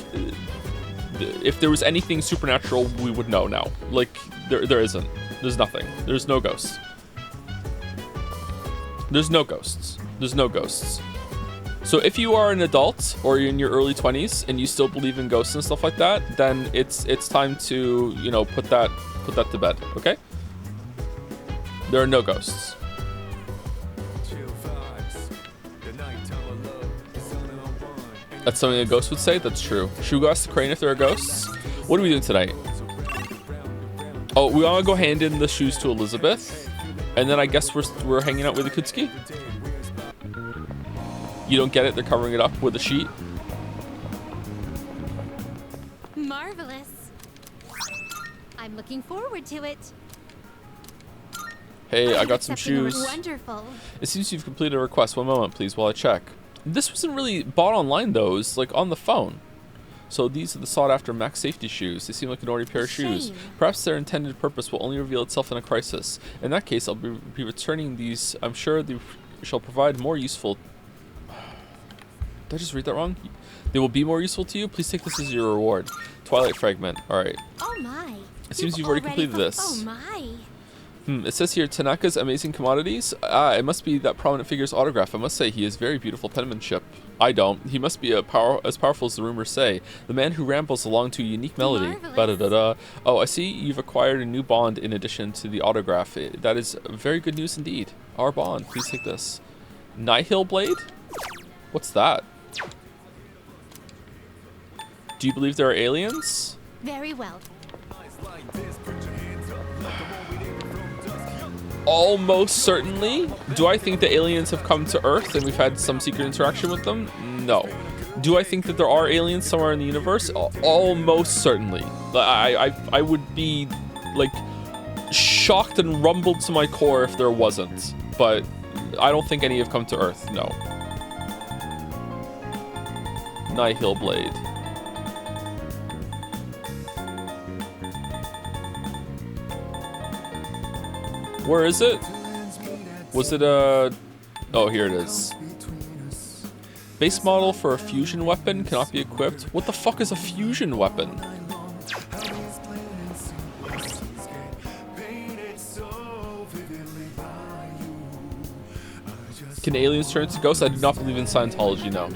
if there was anything supernatural, we would know now. Like there isn't. There's nothing. There's no ghosts. There's no ghosts. There's no ghosts. So if you are an adult or you're in your early 20s and you still believe in ghosts and stuff like that, then it's time to, you know, put that to bed, okay? There are no ghosts. That's something a ghost would say? That's true. Should we go ask the crane if there are ghosts? What are we doing tonight? Oh, we want to go hand in the shoes to Elizabeth. And then I guess we're hanging out with Akutsuki. You don't get it? They're covering it up with a sheet. Marvelous. I'm looking forward to it. Hey, I got some shoes. Wonderful. It seems you've completed a request. One moment, please, while I check. This wasn't really bought online, though. It was like on the phone. So these are the sought-after max safety shoes. They seem like an ordinary pair of shoes. Shame. Perhaps their intended purpose will only reveal itself in a crisis. In that case, I'll be returning these. I'm sure they shall provide more useful... Did I just read that wrong? They will be more useful to you. Please take this as your reward. Twilight Fragment. Alright. Oh my. It seems you've already completed this. Oh my. It says here, Tanaka's Amazing Commodities. It must be that prominent figure's autograph. I must say, he has very beautiful penmanship. I don't. He must be as powerful as the rumors say. The man who rambles along to a unique melody. Ba-da-da-da. Oh, I see you've acquired a new bond in addition to the autograph. That is very good news indeed. Our bond. Please take this. Nihil Blade? What's that? Do you believe there are aliens? Very well. Almost certainly. Do I think the aliens have come to Earth and we've had some secret interaction with them? No. Do I think that there are aliens somewhere in the universe? Almost certainly. I would be like shocked and rumbled to my core if there wasn't. But I don't think any have come to Earth. No. Nihil Blade. Where is it? Was it a... Oh, here it is. Base model for a fusion weapon cannot be equipped. What the fuck is a fusion weapon? Can aliens turn into ghosts? I do not believe in Scientology, no.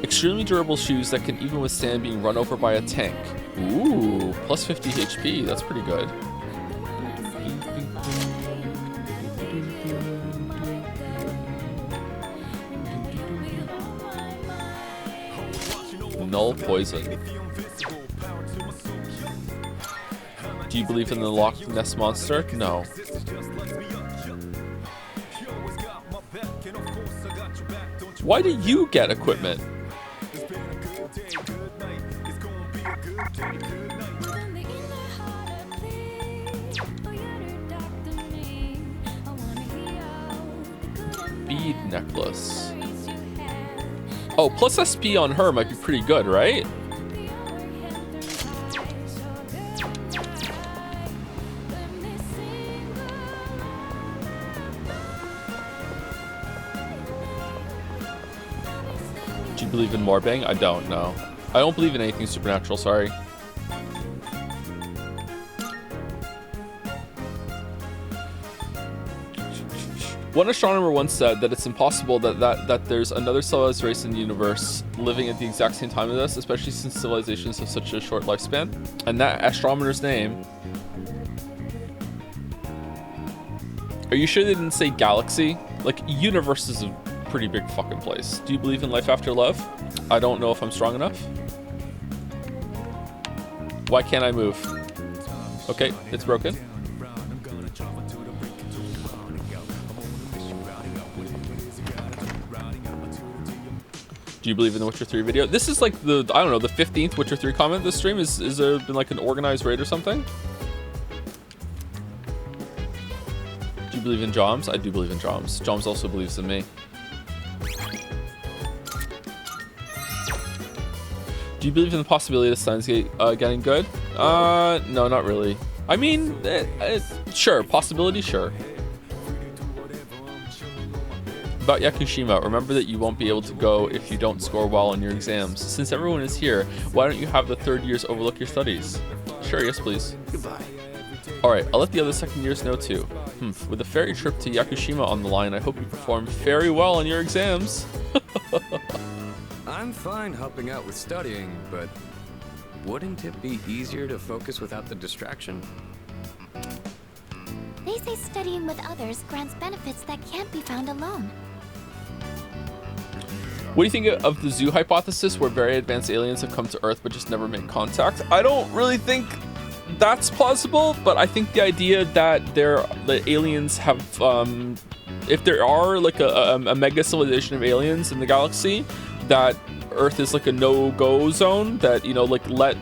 Extremely durable shoes that can even withstand being run over by a tank. Ooh, plus 50 HP. That's pretty good. Null poison. Do you believe in the Loch Ness Monster? No. Why do you get equipment? Bead necklace. Oh, plus SP on her might be pretty good, right? Do you believe in Morbang? I don't know. I don't believe in anything supernatural, sorry. One astronomer once said that it's impossible that there's another civilized race in the universe living at the exact same time as us, especially since civilizations have such a short lifespan. And that astronomer's name... Are you sure they didn't say galaxy? Like, universe is a pretty big fucking place. Do you believe in life after love? I don't know if I'm strong enough. Why can't I move? Okay, it's broken. Do you believe in the Witcher 3 video? This is like the, I don't know, the 15th Witcher 3 comment this stream. Is there been like an organized raid or something? Do you believe in Joms? I do believe in Joms. Joms also believes in me. Do you believe in the possibility of Steins Gate getting good? No, not really. I mean, sure, possibility, sure. About Yakushima, remember that you won't be able to go if you don't score well on your exams. Since everyone is here, why don't you have the third years overlook your studies? Sure, yes please. Goodbye. Alright, I'll let the other second years know too. With a ferry trip to Yakushima on the line, I hope you perform very well on your exams. I'm fine helping out with studying, but wouldn't it be easier to focus without the distraction? They say studying with others grants benefits that can't be found alone. What do you think of the zoo hypothesis where very advanced aliens have come to Earth but just never made contact? I don't really think that's plausible, but I think the idea that the aliens have, if there are like a mega civilization of aliens in the galaxy, that Earth is like a no-go zone, that, you know, like let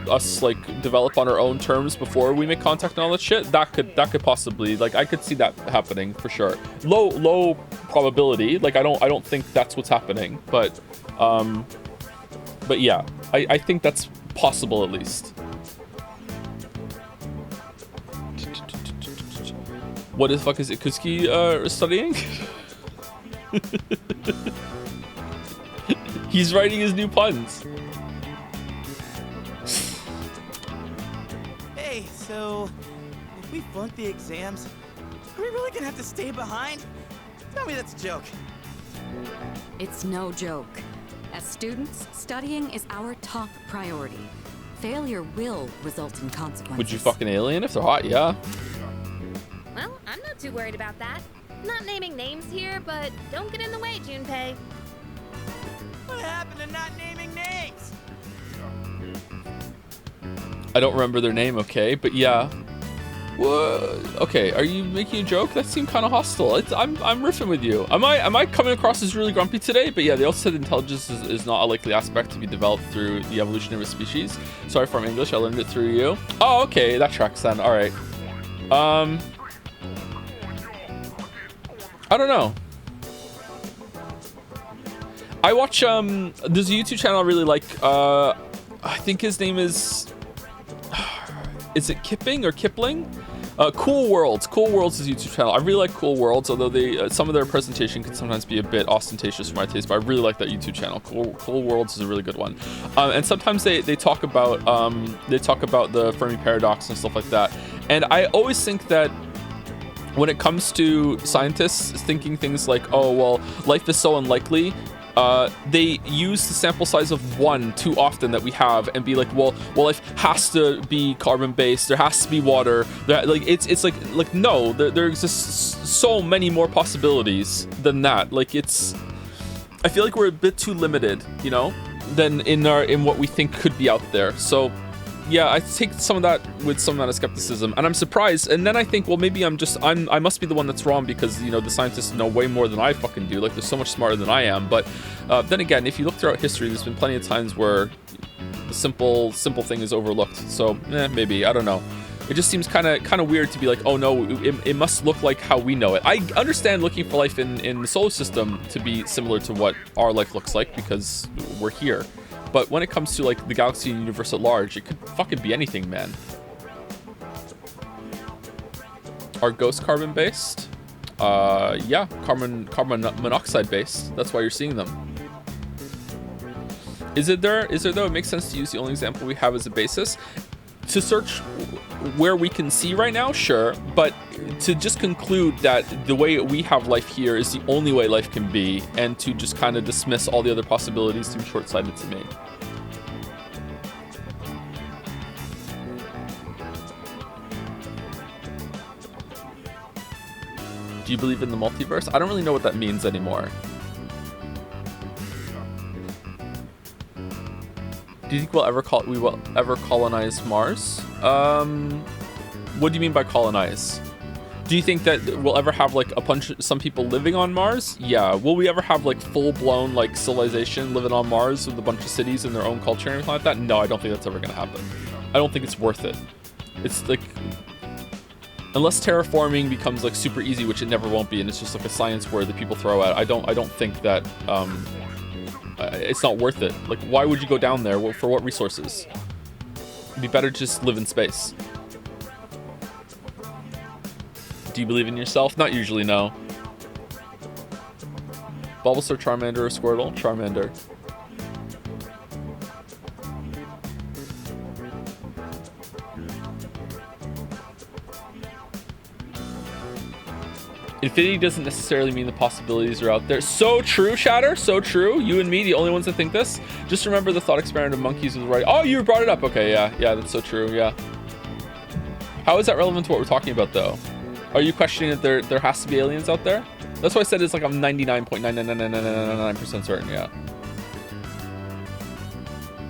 us like develop on our own terms before we make contact and all that shit, that could possibly, like, I could see that happening for sure. Low probability. Like, I don't think that's what's happening, but yeah, I think that's possible at least. What the fuck is it Kuski studying? He's writing his new puns. Hey, so if we flunk the exams, are we really gonna have to stay behind? Tell me that's a joke. It's no joke. As students, studying is our top priority. Failure will result in consequences. Would you fucking alien if they're hot? Yeah. Well, I'm not too worried about that. Not naming names here, but don't get in the way, Junpei. What happened to not naming names? I don't remember their name, okay, but yeah. What? Okay, are you making a joke? That seemed kind of hostile. I'm riffing with you. Am I coming across as really grumpy today? But yeah, they also said intelligence is not a likely aspect to be developed through the evolution of a species. Sorry for my English, I learned it through you. Oh, okay, that tracks then. All right. I don't know. I watch there's a YouTube channel I really like. I think his name is it Kipping or Kipling? Cool Worlds. Cool Worlds is a YouTube channel. I really like Cool Worlds, although they some of their presentation can sometimes be a bit ostentatious for my taste, but I really like that YouTube channel. Cool Worlds is a really good one. And sometimes they talk about the Fermi paradox and stuff like that. And I always think that when it comes to scientists thinking things like, oh, well, life is so unlikely, they use the sample size of 1 too often that we have and be like, well, life has to be carbon-based, there has to be water. Like, it's like no, there exists so many more possibilities than that. Like, I feel like we're a bit too limited, you know, than in what we think could be out there. So yeah, I take some of that with some amount of skepticism, and I'm surprised. And then I think, well, maybe I must be the one that's wrong because, you know, the scientists know way more than I fucking do. Like, they're so much smarter than I am. But then again, if you look throughout history, there's been plenty of times where the simple thing is overlooked. So maybe, I don't know. It just seems kind of weird to be like, oh no, it must look like how we know it. I understand looking for life in the solar system to be similar to what our life looks like because we're here. But when it comes to like the galaxy and universe at large, it could fucking be anything, man. Are ghosts carbon based? Yeah, carbon monoxide based. That's why you're seeing them. Is it there though? It makes sense to use the only example we have as a basis. To search where we can see right now, sure, but to just conclude that the way we have life here is the only way life can be, and to just kind of dismiss all the other possibilities seems short-sighted to me. Do you believe in the multiverse? I don't really know what that means anymore. Do you think we will ever colonize Mars? What do you mean by colonize? Do you think that we'll ever have like some people living on Mars? Yeah. Will we ever have like full-blown like civilization living on Mars with a bunch of cities and their own culture and everything like that? No, I don't think that's ever gonna happen. I don't think it's worth it. It's like, unless terraforming becomes like super easy, which it never won't be, and it's just like a science word that people throw out. I don't think that it's not worth it. Like, why would you go down there? For what resources? It'd be better to just live in space. Do you believe in yourself? Not usually, no. Bulbasaur, Charmander, or Squirtle? Charmander. Infinity doesn't necessarily mean the possibilities are out there. So true, Shatter. So true. You and me, the only ones that think this. Just remember the thought experiment of monkeys was right. Oh, you brought it up. Okay, yeah, that's so true. Yeah. How is that relevant to what we're talking about, though? Are you questioning that there has to be aliens out there? That's why I said it's like I'm 99.99999% certain. Yeah.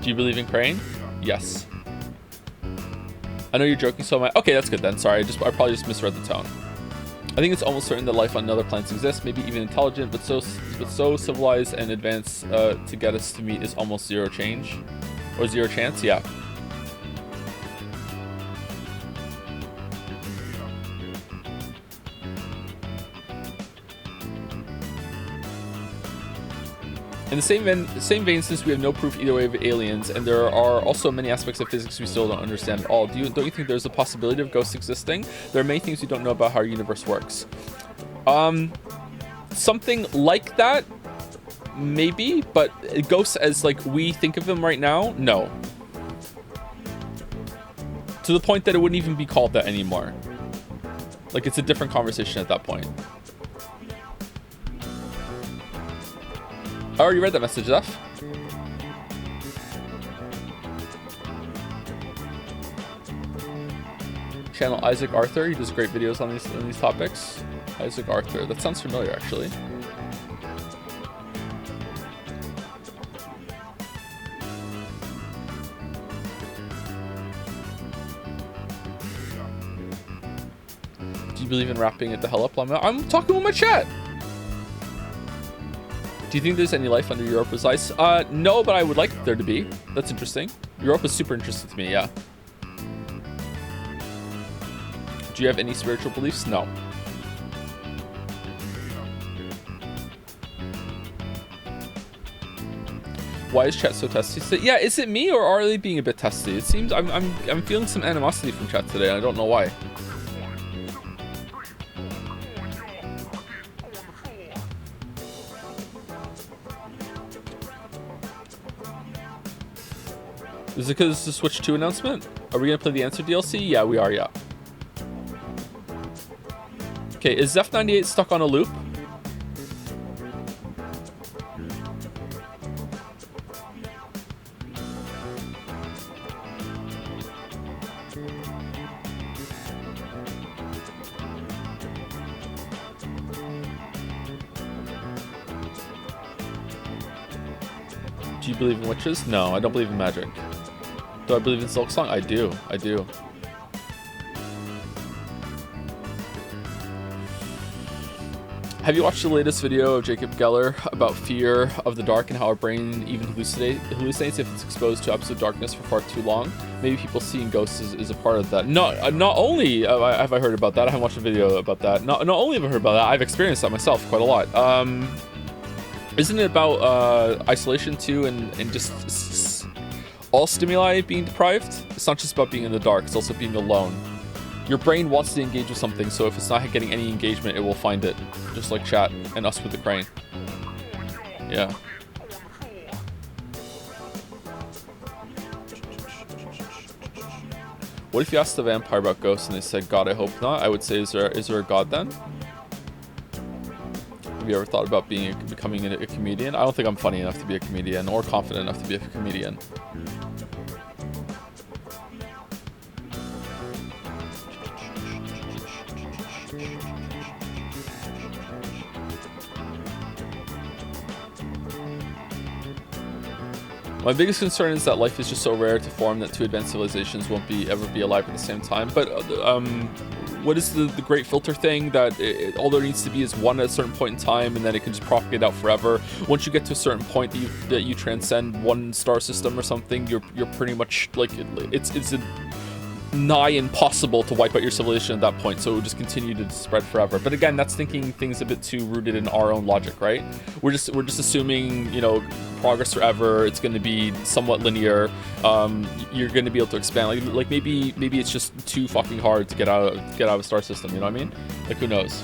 Do you believe in Crane? Yes. I know you're joking, so am I. Okay, that's good then. Sorry, I probably just misread the tone. I think it's almost certain that life on other planets exists, maybe even intelligent, but so civilized and advanced to get us to meet is almost zero chance. Yeah. In the same vein, since we have no proof either way of aliens, and there are also many aspects of physics we still don't understand at all, don't you think there's a possibility of ghosts existing? There are many things we don't know about how our universe works. Something like that, maybe, but ghosts as like we think of them right now, no. To the point that it wouldn't even be called that anymore. Like, it's a different conversation at that point. I already read that message, Zeph. Channel Isaac Arthur. He does great videos on these topics. Isaac Arthur. That sounds familiar, actually. Do you believe in wrapping it the hell up? I'm talking with my chat. Do you think there's any life under Europa's ice? No, but I would like there to be. That's interesting. Europa's super interesting to me, yeah. Do you have any spiritual beliefs? No. Why is chat so testy? Yeah, is it me or are they being a bit testy? It seems I'm feeling some animosity from chat today. I don't know why. Is it because it's the Switch 2 announcement? Are we gonna play the Answer DLC? Yeah, we are, yeah. Okay, is Zeph98 stuck on a loop? Do you believe in witches? No, I don't believe in magic. Do I believe in Silksong? I do. I do. Have you watched the latest video of Jacob Geller about fear of the dark and how our brain even hallucinates if it's exposed to absolute darkness for far too long? Maybe people seeing ghosts is a part of that. Not only have I heard about that, I haven't watched a video about that. Not only have I heard about that, I've experienced that myself quite a lot. Isn't it about isolation too, and just all stimuli being deprived? It's not just about being in the dark, it's also being alone. Your brain wants to engage with something, so if it's not getting any engagement, it will find it. Just like chat and us with the crane. Yeah. What if you asked the vampire about ghosts and they said, God, I hope not? I would say, is there a God then? Have you ever thought about becoming a comedian? I don't think I'm funny enough to be a comedian or confident enough to be a comedian. My biggest concern is that life is just so rare to form that two advanced civilizations won't ever be alive at the same time. But what is the great filter thing that all there needs to be is one at a certain point in time, and then it can just propagate out forever. Once you get to a certain point that you transcend one star system or something, you're pretty much like it's nigh impossible to wipe out your civilization at that point, so it would just continue to spread forever. But again, that's thinking things a bit too rooted in our own logic, right? We're just assuming, you know, progress forever. It's going to be somewhat linear. You're going to be able to expand. Like maybe it's just too fucking hard to get out of a star system. You know what I mean? Like, who knows?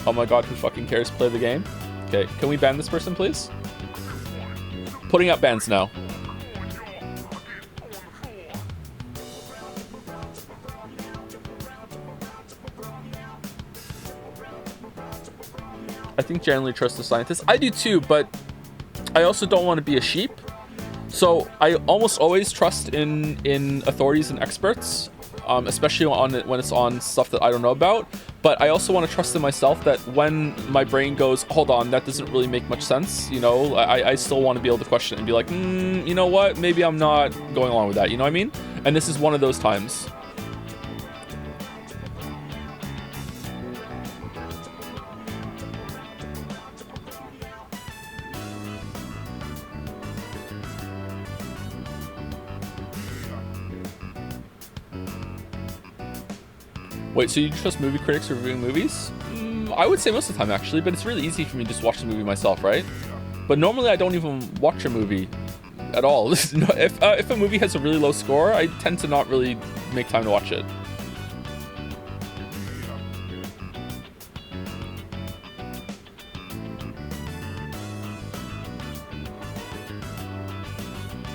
Oh my god, who fucking cares? Play the game. Okay, can we ban this person, please? Putting up bans now. I think generally trust the scientists. I do too, but I also don't want to be a sheep. So I almost always trust in authorities and experts, especially when it's on stuff that I don't know about. But I also want to trust in myself that when my brain goes, hold on, that doesn't really make much sense, you know, I still want to be able to question it and be like, you know what, maybe I'm not going along with that, you know what I mean? And this is one of those times. Wait, so you trust movie critics reviewing movies? I would say most of the time, actually, but it's really easy for me to just watch the movie myself, right? But normally I don't even watch a movie at all. If a movie has a really low score, I tend to not really make time to watch it.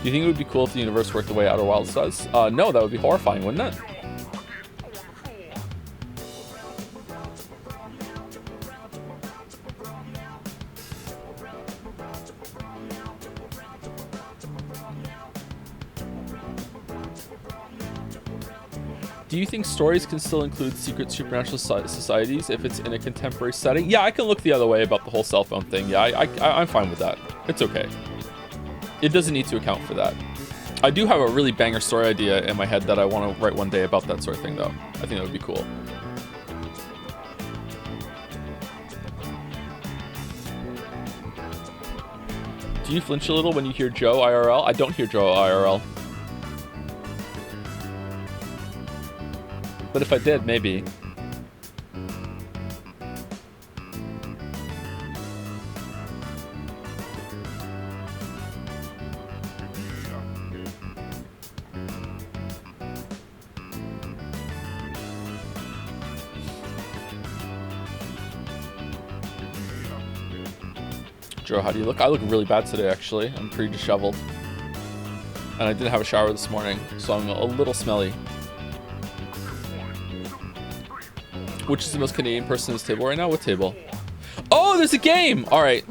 Do you think it would be cool if the universe worked the way Outer Wilds does? No, that would be horrifying, wouldn't it? Do you think stories can still include secret supernatural societies if it's in a contemporary setting? Yeah, I can look the other way about the whole cell phone thing. Yeah, I'm fine with that. It's okay. It doesn't need to account for that. I do have a really banger story idea in my head that I want to write one day about that sort of thing, though. I think that would be cool. Do you flinch a little when you hear Joe IRL? I don't hear Joe IRL. But if I did, maybe. Joe, how do you look? I look really bad today, actually. I'm pretty disheveled. And I didn't have a shower this morning, so I'm a little smelly. Which is the most Canadian person at this table right now? What table? Oh, there's a game! Alright.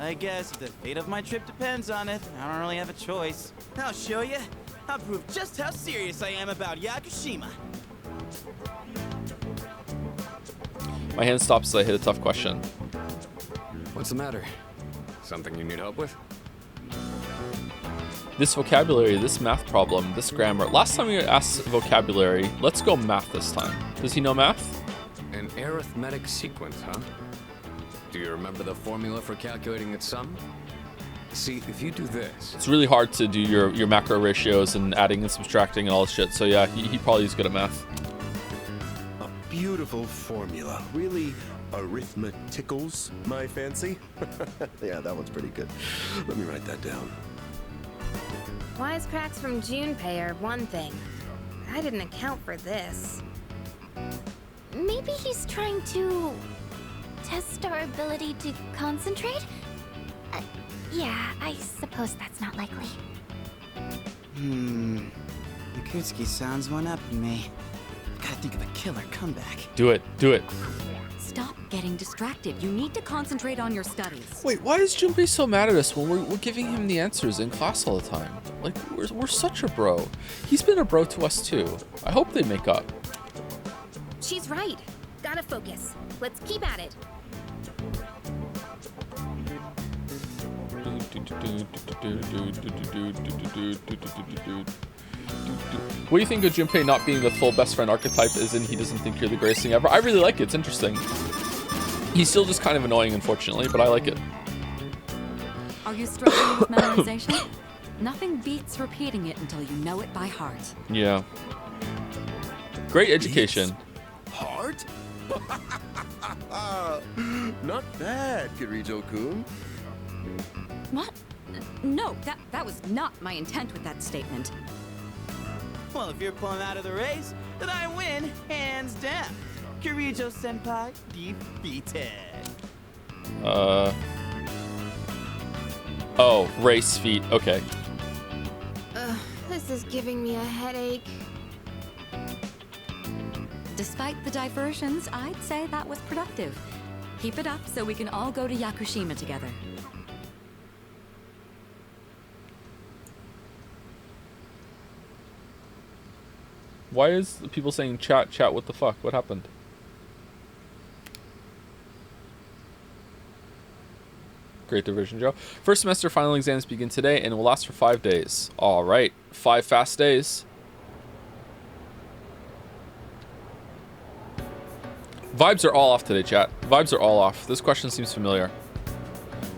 I guess the fate of my trip depends on it. I don't really have a choice. I'll show you. I'll prove just how serious I am about Yakushima. My hand stops as I hit a tough question. What's the matter? Something you need help with? This vocabulary, this math problem, this grammar. Last time we asked vocabulary, let's go math this time. Does he know math? An arithmetic sequence, huh? Do you remember the formula for calculating its sum? See, if you do this... It's really hard to do your macro ratios and adding and subtracting and all this shit. So yeah, he probably is good at math. A beautiful formula. Really arithmeticals my fancy. Yeah, that one's pretty good. Let me write that down. Wisecracks from Junpei are one thing. I didn't account for this. Maybe he's trying to test our ability to concentrate? Yeah, I suppose that's not likely. Yakutsuki sounds one up in me. I gotta think of a killer comeback. Do it. Do it. Stop getting distracted. You need to concentrate on your studies. Wait, why is Junpei so mad at us when we're giving him the answers in class all the time? Like, we're such a bro. He's been a bro to us too. I hope they make up. She's right. Gotta focus. Let's keep at it. What do you think of Junpei not being the full best friend archetype, as in he doesn't think you're the greatest thing ever? I really like it. It's interesting. He's still just kind of annoying, unfortunately, but I like it. Are you struggling with memorization? Nothing beats repeating it until you know it by heart. Yeah. Great education. Heart? Not bad, Kirijo-kun. What? No, that was not my intent with that statement. Well, if you're pulling out of the race, then I win, hands down. Kirijo-senpai defeated. Oh, race feet. Okay. This is giving me a headache. Despite the diversions, I'd say that was productive. Keep it up so we can all go to Yakushima together. Why is people saying chat, what the fuck? What happened? Great division, Joe. First semester final exams begin today and will last for 5 days. All right, 5 fast days. Vibes are all off today, chat. Vibes are all off. This question seems familiar.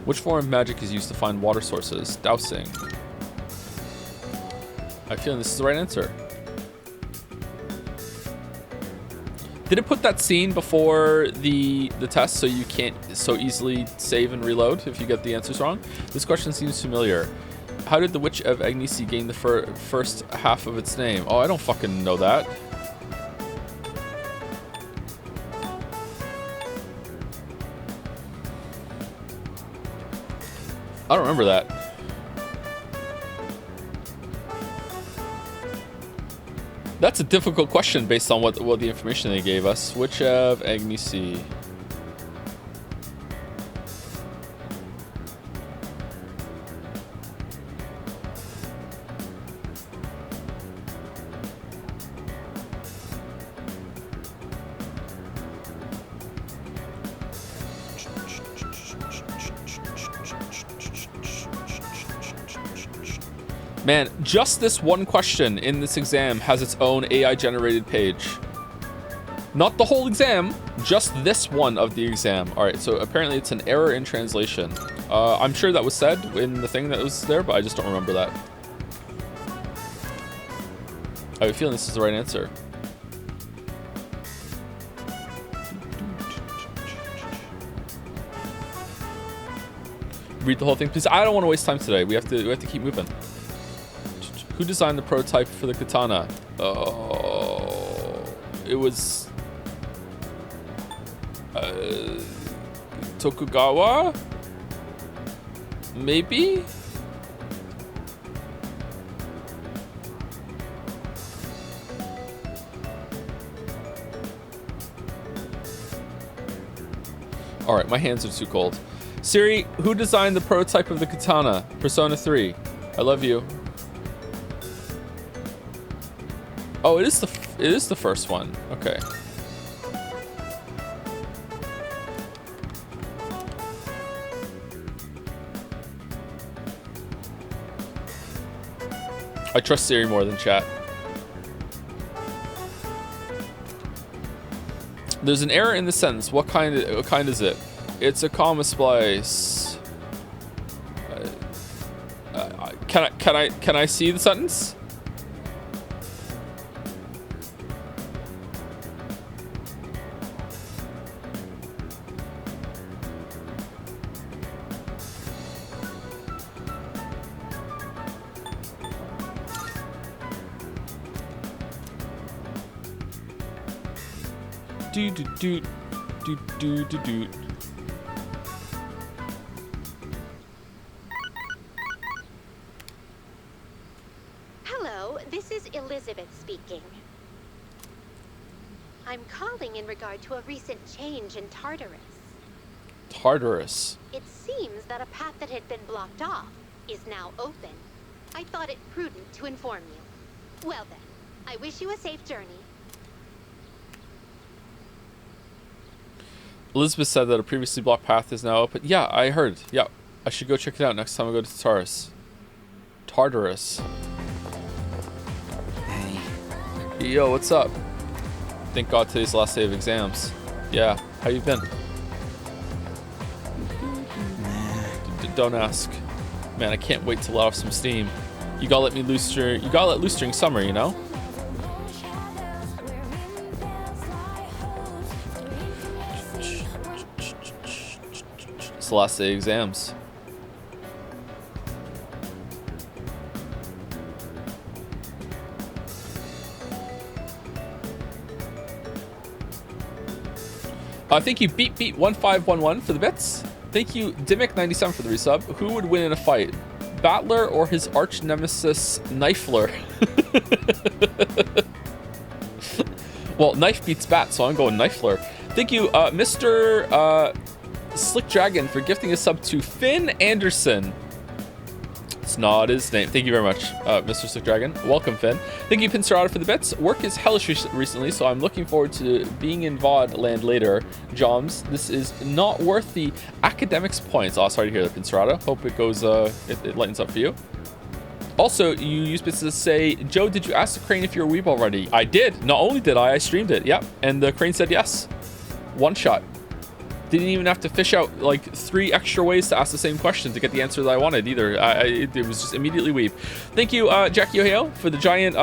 Which form of magic is used to find water sources? Dowsing. I feel this is the right answer. Did it put that scene before the test so you can't so easily save and reload if you get the answers wrong? This question seems familiar. How did the Witch of Agnesi gain the first half of its name? Oh, I don't fucking know that. I don't remember that. That's a difficult question based on what the information they gave us. Witch of Agnesi. Man, just this one question in this exam has its own AI-generated page. Not the whole exam, just this one of the exam. All right, so apparently it's an error in translation. I'm sure that was said in the thing that was there, but I just don't remember that. I have a feeling this is the right answer. Read the whole thing, please. I don't want to waste time today. We have to keep moving. Who designed the prototype for the katana? Oh, it was Tokugawa? Maybe? All right, my hands are too cold. Siri, who designed the prototype of the katana? Persona 3. I love you. Oh, it is the first one. Okay. I trust Siri more than chat. There's an error in the sentence. What kind is it? It's a comma splice. Can I see the sentence? Do. Hello, this is Elizabeth speaking. I'm calling in regard to a recent change in Tartarus. Tartarus. It seems that a path that had been blocked off is now open. I thought it prudent to inform you. Well then, I wish you a safe journey. Elizabeth said that a previously blocked path is now open. Yeah, I heard. Yeah, I should go check it out next time I go to Tartarus. Tartarus. Hey. Yo, what's up? Thank God today's the last day of exams. Yeah, how you been? Don't ask. Man, I can't wait to let off some steam. You gotta let loose during summer, you know? It's the last day of exams. Thank you, Beat1511 for the bits. Thank you, Dimmick97 for the resub. Who would win in a fight? Battler or his arch nemesis, Knifler? Well, knife beats bat, so I'm going Knifler. Thank you, Mr. Slick Dragon for gifting a sub to Finn Anderson. It's not his name. Thank you very much, Mr. Slick Dragon. Welcome, Finn. Thank you, Pincerata, for the bits. Work is hellish recently, so I'm looking forward to being in VOD land later. Joms, this is not worth the academics points. Oh, sorry to hear that, Pincerata. Hope it goes, it lightens up for you. Also, you used bits to say, Joe, did you ask the crane if you're a weeb already? I did. Not only did I streamed it. Yep. And the crane said yes. One shot. Didn't even have to fish out like 3 extra ways to ask the same question to get the answer that I wanted either. It was just immediately weep. Thank you, Jackie Ohio, for the giant,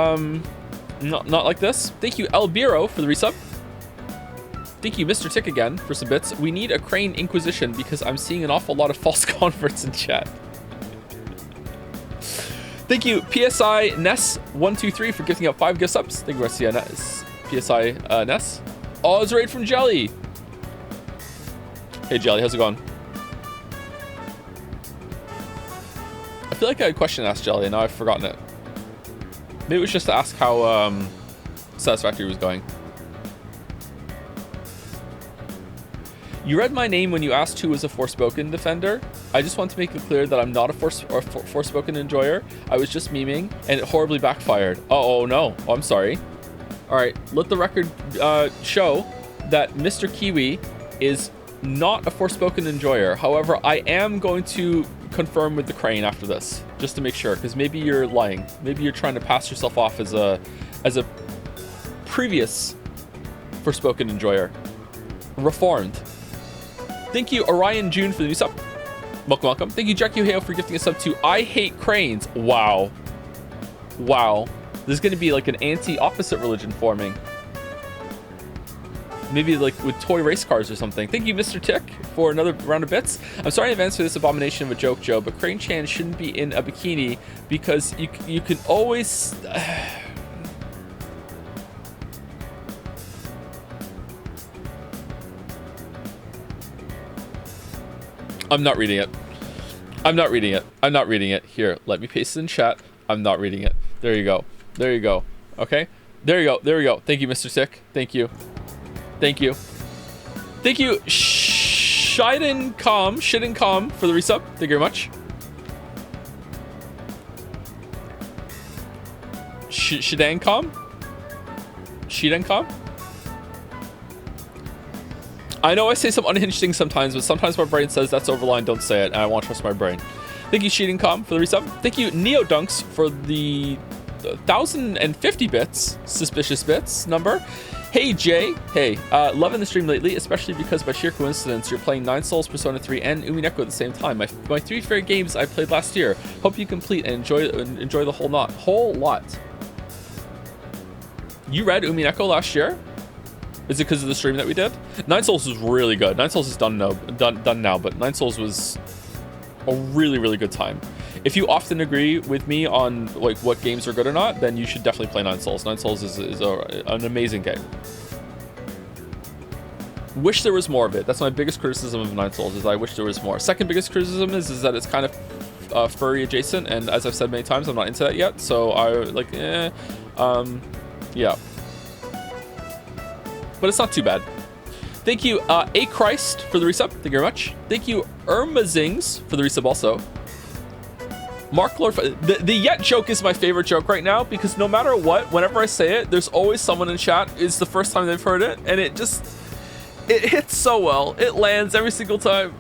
not like this. Thank you, El Biro, for the resub. Thank you, Mr. Tick, again, for some bits. We need a Crane Inquisition because I'm seeing an awful lot of false converts in chat. Thank you, PSI Ness123, for gifting out 5 gift subs. Thank you, Rusty PSI Ness. Oh, it's a raid from Jelly. Hey, Jelly, how's it going? I feel like I had a question to ask Jelly, and now I've forgotten it. Maybe it was just to ask how Satisfactory was going. You read my name when you asked who was a Forspoken defender. I just want to make it clear that I'm not a Forspoken enjoyer. I was just memeing, and it horribly backfired. Oh no. Oh, I'm sorry. All right, let the record show that Mr. Kiwi is not a Forspoken enjoyer. However, I am going to confirm with the Crane after this, just to make sure, because maybe you're lying. Maybe you're trying to pass yourself off as a previous Forspoken enjoyer. Reformed. Thank you, Orion June, for the new sub. Welcome, welcome. Thank you, Jackie Hale, for gifting a sub to I Hate Cranes. Wow. Wow. There's going to be like an anti-opposite religion forming. Maybe like with toy race cars or something. Thank you, Mr. Tick, for another round of bits. I'm sorry in advance for this abomination of a joke, Joe, but Crane Chan shouldn't be in a bikini because you can always... I'm not reading it. I'm not reading it. I'm not reading it. Here, let me paste it in chat. I'm not reading it. There you go. There you go. Okay? There you go. There we go. Thank you, Mr. Sick. Thank you. Thank you. Thank you, Shiden Com, for the resub. Thank you very much. Shidancom? I know I say some unhinged things sometimes, but sometimes my brain says that's overline, don't say it, and I won't trust my brain. Thank you, Shidancom, for the resub. Thank you, Neo Dunks, for the 1,050 bits, suspicious bits number. Hey, Jay. Hey, loving the stream lately, especially because by sheer coincidence, you're playing 9 Souls, Persona 3, and Umineko at the same time. My 3 favorite games I played last year. Hope you complete and enjoy the whole lot. You read Umineko last year? Is it because of the stream that we did? 9 Souls was really good. 9 Souls is done now, but 9 Souls was a really, really good time. If you often agree with me on like what games are good or not, then you should definitely play 9 Souls. 9 Souls is an amazing game. Wish there was more of it. That's my biggest criticism of 9 Souls, is I wish there was more. Second biggest criticism is that it's kind of furry adjacent, and as I've said many times, I'm not into that yet. So I like, yeah. But it's not too bad. Thank you, A Christ, for the resub. Thank you very much. Thank you, Irmazings, for the resub also. Mark Lord, the yet joke is my favorite joke right now, because no matter what, whenever I say it, there's always someone in chat, it's the first time they've heard it, and it hits so well. It lands every single time.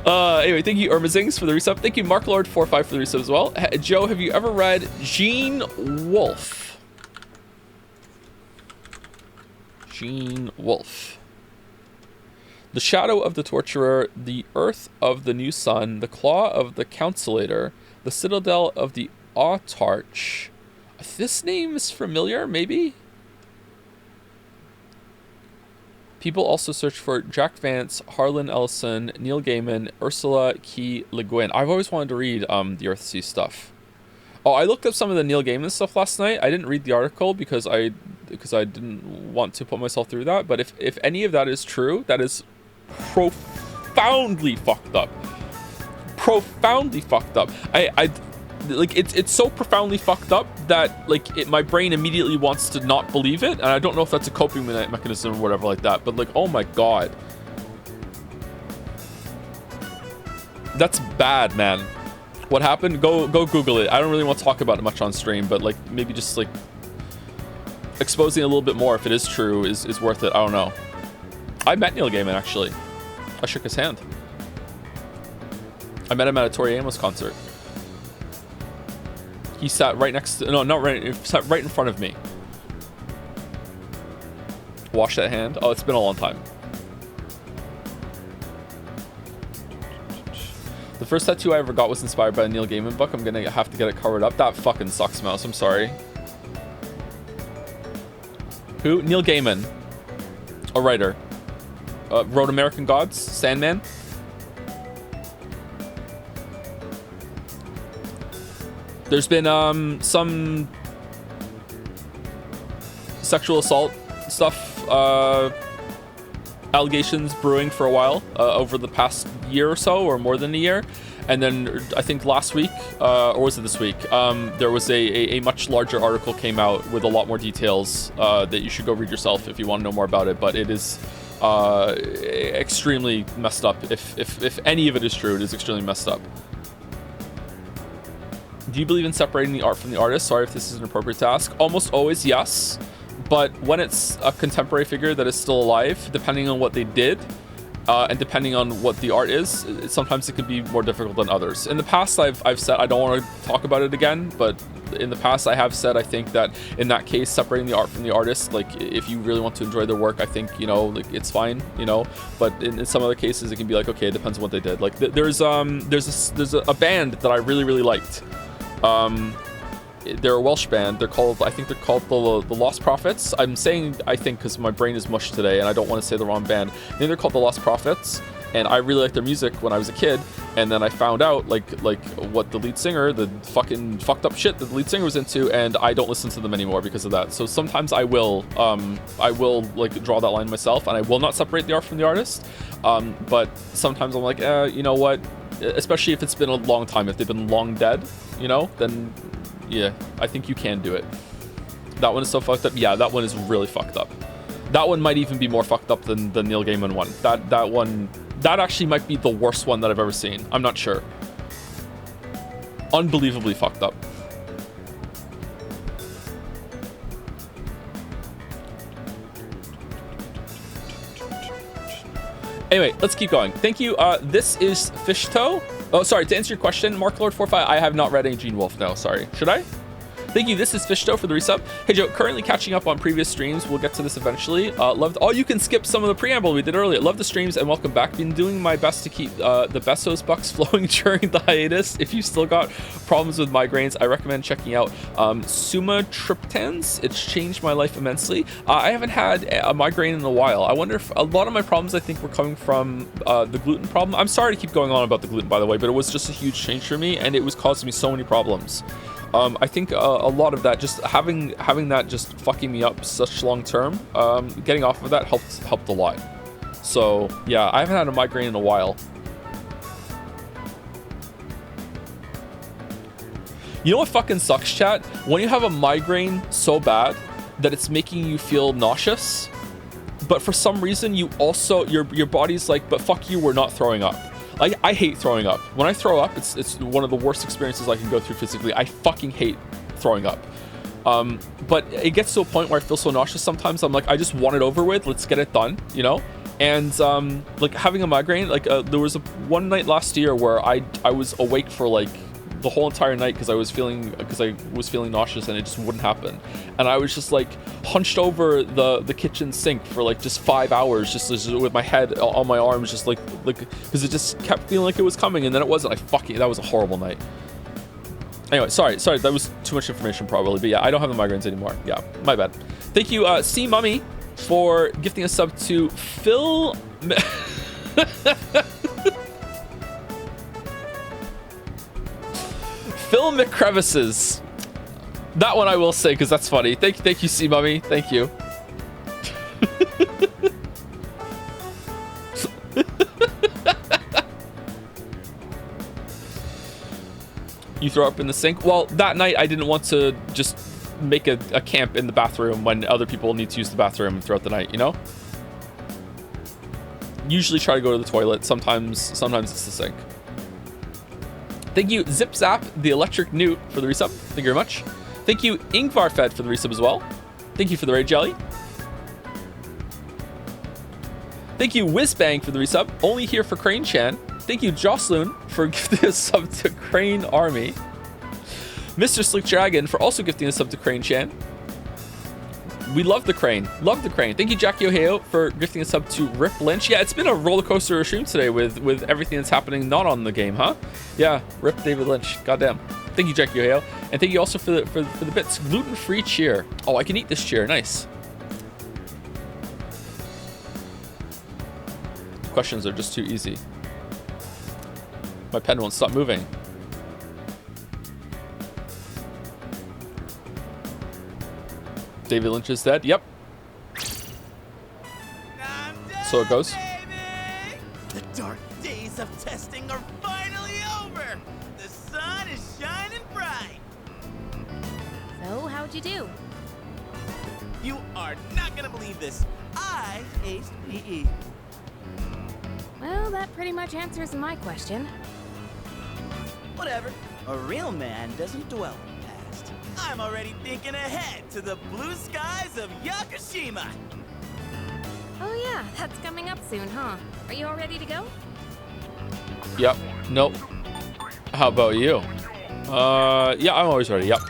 Anyway, thank you, Irmazings, for the resub. Thank you, Mark Lord 45 for the resub as well. Joe, have you ever read Gene Wolfe? Gene Wolfe. The shadow of the torturer, the earth of the new sun, the claw of the counselator, the citadel of the autarch. This name is familiar, maybe? People also search for Jack Vance, Harlan Ellison, Neil Gaiman, Ursula K. Le Guin. I've always wanted to read the Earthsea stuff. Oh, I looked up some of the Neil Gaiman stuff last night. I didn't read the article because I didn't want to put myself through that. But if any of that is true, that is profoundly fucked up. Profoundly fucked up. I like it's so profoundly fucked up that like my brain immediately wants to not believe it, and I don't know if that's a coping mechanism or whatever like that. But like, oh my god, that's bad, man. What happened? Go Google it. I don't really want to talk about it much on stream, but like maybe just like exposing a little bit more if it is true is worth it. I don't know. I met Neil Gaiman actually. I shook his hand. I met him at a Tori Amos concert. He sat right next to, no, not right, he sat right in front of me. Wash that hand. Oh, it's been a long time. The The first tattoo I ever got was inspired by a Neil Gaiman book. I'm gonna have to get it covered up. That fucking sucks, Mouse. I'm sorry. Who? Neil Gaiman. A writer. Wrote American Gods, Sandman. There's been some sexual assault stuff, allegations brewing for a while, over the past year or so, or more than a year. And then I think last week, or was it this week, there was a much larger article came out with a lot more details that you should go read yourself if you want to know more about it. But it is extremely messed up. If any of it is true, it is extremely messed up. Do you believe in separating the art from the artist? Sorry if this is inappropriate to ask. Almost always, yes. But when it's a contemporary figure that is still alive, depending on what they did, and depending on what the art is, sometimes it can be more difficult than others. In the past, I've said, I don't want to talk about it again, but in the past I have said, I think that in that case, separating the art from the artist, like if you really want to enjoy their work, I think, you know, like it's fine, you know, but in some other cases it can be like, okay, it depends on what they did. Like there's a band that I really liked. They're a Welsh band. I think they're called the Lost Prophets. I'm saying I think because my brain is mush today and I don't want to say the wrong band. I think they're called the Lost Prophets, and I really liked their music when I was a kid. And then I found out like what the lead singer, the fucking fucked up shit that the lead singer was into, and I don't listen to them anymore because of that. So sometimes I will like draw that line myself, and I will not separate the art from the artist. But sometimes I'm like, you know what? Especially if it's been a long time, if they've been long dead, you know, then yeah, I think you can do it. That one is so fucked up. Yeah, that one is really fucked up. That one might even be more fucked up than the Neil Gaiman one. That one, that actually might be the worst one that I've ever seen. I'm not sure. Unbelievably fucked up. Anyway, let's keep going. Thank you. This is Fishtoe. Oh, sorry. To answer your question, Mark Lord 45. I have not read any Gene Wolfe. No, sorry. Should I? Thank you. This is Fishtoe for the resub. Hey Joe, currently catching up on previous streams. We'll get to this eventually. Loved. Oh, you can skip some of the preamble we did earlier. Love the streams and welcome back. Been doing my best to keep the Bestos bucks flowing during the hiatus. If you still got problems with migraines, I recommend checking out sumatriptans. It's changed my life immensely. I haven't had a migraine in a while. I wonder if a lot of my problems, I think, were coming from the gluten problem. I'm sorry to keep going on about the gluten, by the way, but it was just a huge change for me, and it was causing me so many problems. I think a lot of that, just having that just fucking me up such long term, getting off of that helped a lot. So yeah, I haven't had a migraine in a while. You know what fucking sucks, chat? When you have a migraine so bad that it's making you feel nauseous, but for some reason you also your body's like, but fuck you, we're not throwing up. I hate throwing up. When I throw up, it's one of the worst experiences I can go through physically. I fucking hate throwing up. But it gets to a point where I feel so nauseous sometimes. I'm like, I just want it over with. Let's get it done, you know? And like having a migraine, like there was one night last year where I was awake for like the whole entire night because I was feeling nauseous and it just wouldn't happen. And I was just like hunched over the kitchen sink for like just 5 hours, just with my head on my arms, just like because it just kept feeling like it was coming, and then it wasn't. That was a horrible night. Anyway, sorry, that was too much information probably, but yeah, I don't have the migraines anymore. Yeah, my bad. Thank you, C Mummy, for gifting a sub to Phil. Phil McCrevices. That one I will say because that's funny. Thank you, C Mummy. Thank you. You throw up in the sink? Well, that night I didn't want to just make a camp in the bathroom when other people need to use the bathroom throughout the night, you know? Usually try to go to the toilet. Sometimes it's the sink. Thank you, Zip Zap, the Electric Newt, for the resub. Thank you very much. Thank you, Ingvarfed, for the resub as well. Thank you for the raid jelly. Thank you, Whizbang, for the resub. Only here for Crane Chan. Thank you, Jocelyn, for gifting a sub to Crane Army. Mr. Slick Dragon for also gifting a sub to Crane Chan. We love the crane. Love the crane. Thank you, Jackie O'Hale, for gifting us up to Rip Lynch. Yeah, it's been a roller coaster stream today with everything that's happening not on the game, huh? Yeah, Rip David Lynch. Goddamn. Thank you, Jackie O'Hale. And thank you also for the bits. Gluten-free cheer. Oh, I can eat this cheer. Nice. Questions are just too easy. My pen won't stop moving. David Lynch is dead. Yep. So it goes. Baby! The dark days of testing are finally over. The sun is shining bright. So, how'd you do? You are not gonna believe this. I aced PE. Well, that pretty much answers my question. Whatever. A real man doesn't dwell in the past. I'm already thinking ahead to the blue skies of Yakushima. Oh yeah, that's coming up soon, huh? Are you all ready to go? Yep. Nope. How about you? Yeah, I'm always ready. Yep.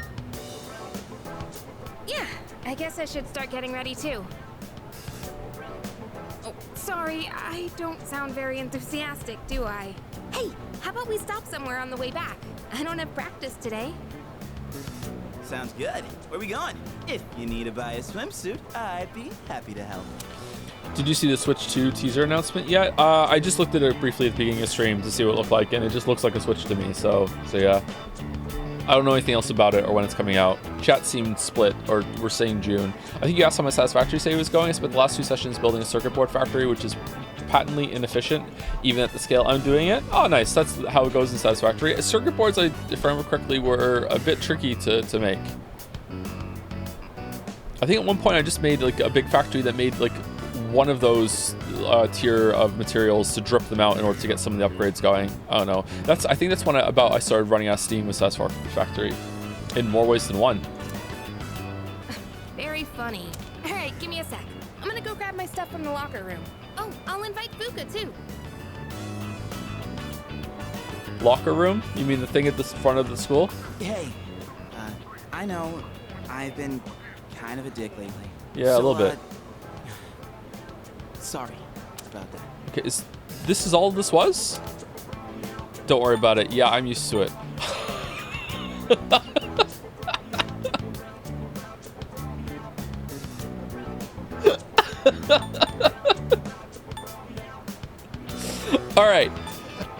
Yeah, I guess I should start getting ready too. Oh, sorry, I don't sound very enthusiastic, do I? Hey, how about we stop somewhere on the way back? I don't have practice today. Sounds good. Where we going? If you need to buy a swimsuit, I'd be happy to help. Did you see the Switch 2 teaser announcement yet? I just looked at it briefly at the beginning of stream to see what it looked like, and it just looks like a Switch to me. So yeah. I don't know anything else about it or when it's coming out. Chat seemed split, or we're saying June. I think you asked how my Satisfactory say it was going. I spent the last 2 sessions building a circuit board factory, which is patently inefficient, even at the scale I'm doing it. Oh, nice. That's how it goes in Satisfactory. Circuit boards, if I remember correctly, were a bit tricky to make. I think at one point I just made like a big factory that made like one of those tier of materials to drip them out in order to get some of the upgrades going. I don't know. I think that's when I started running out of steam with Satisfactory in more ways than one. Very funny. All right, give me a sec. I'm gonna go grab my stuff from the locker room. Oh, I'll invite Fuka too. Locker room? You mean the thing at the front of the school? Hey, I know I've been kind of a dick lately. Yeah, a little bit. Sorry about that. Okay, this is all this was? Don't worry about it. Yeah, I'm used to it. All right.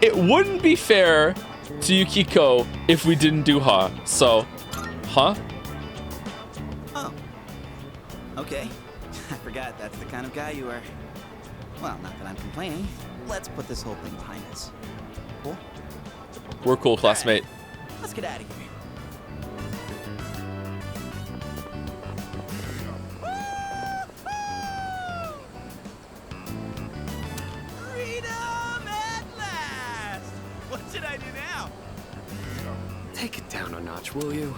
It wouldn't be fair to Yukiko if we didn't do Ha. So, huh? Oh. Okay. I forgot that's the kind of guy you are. Well, not that I'm complaining. Let's put this whole thing behind us. Cool? We're cool, classmate. Right. Let's get out of here. Freedom at last! What should I do now? Take it down a notch, will you?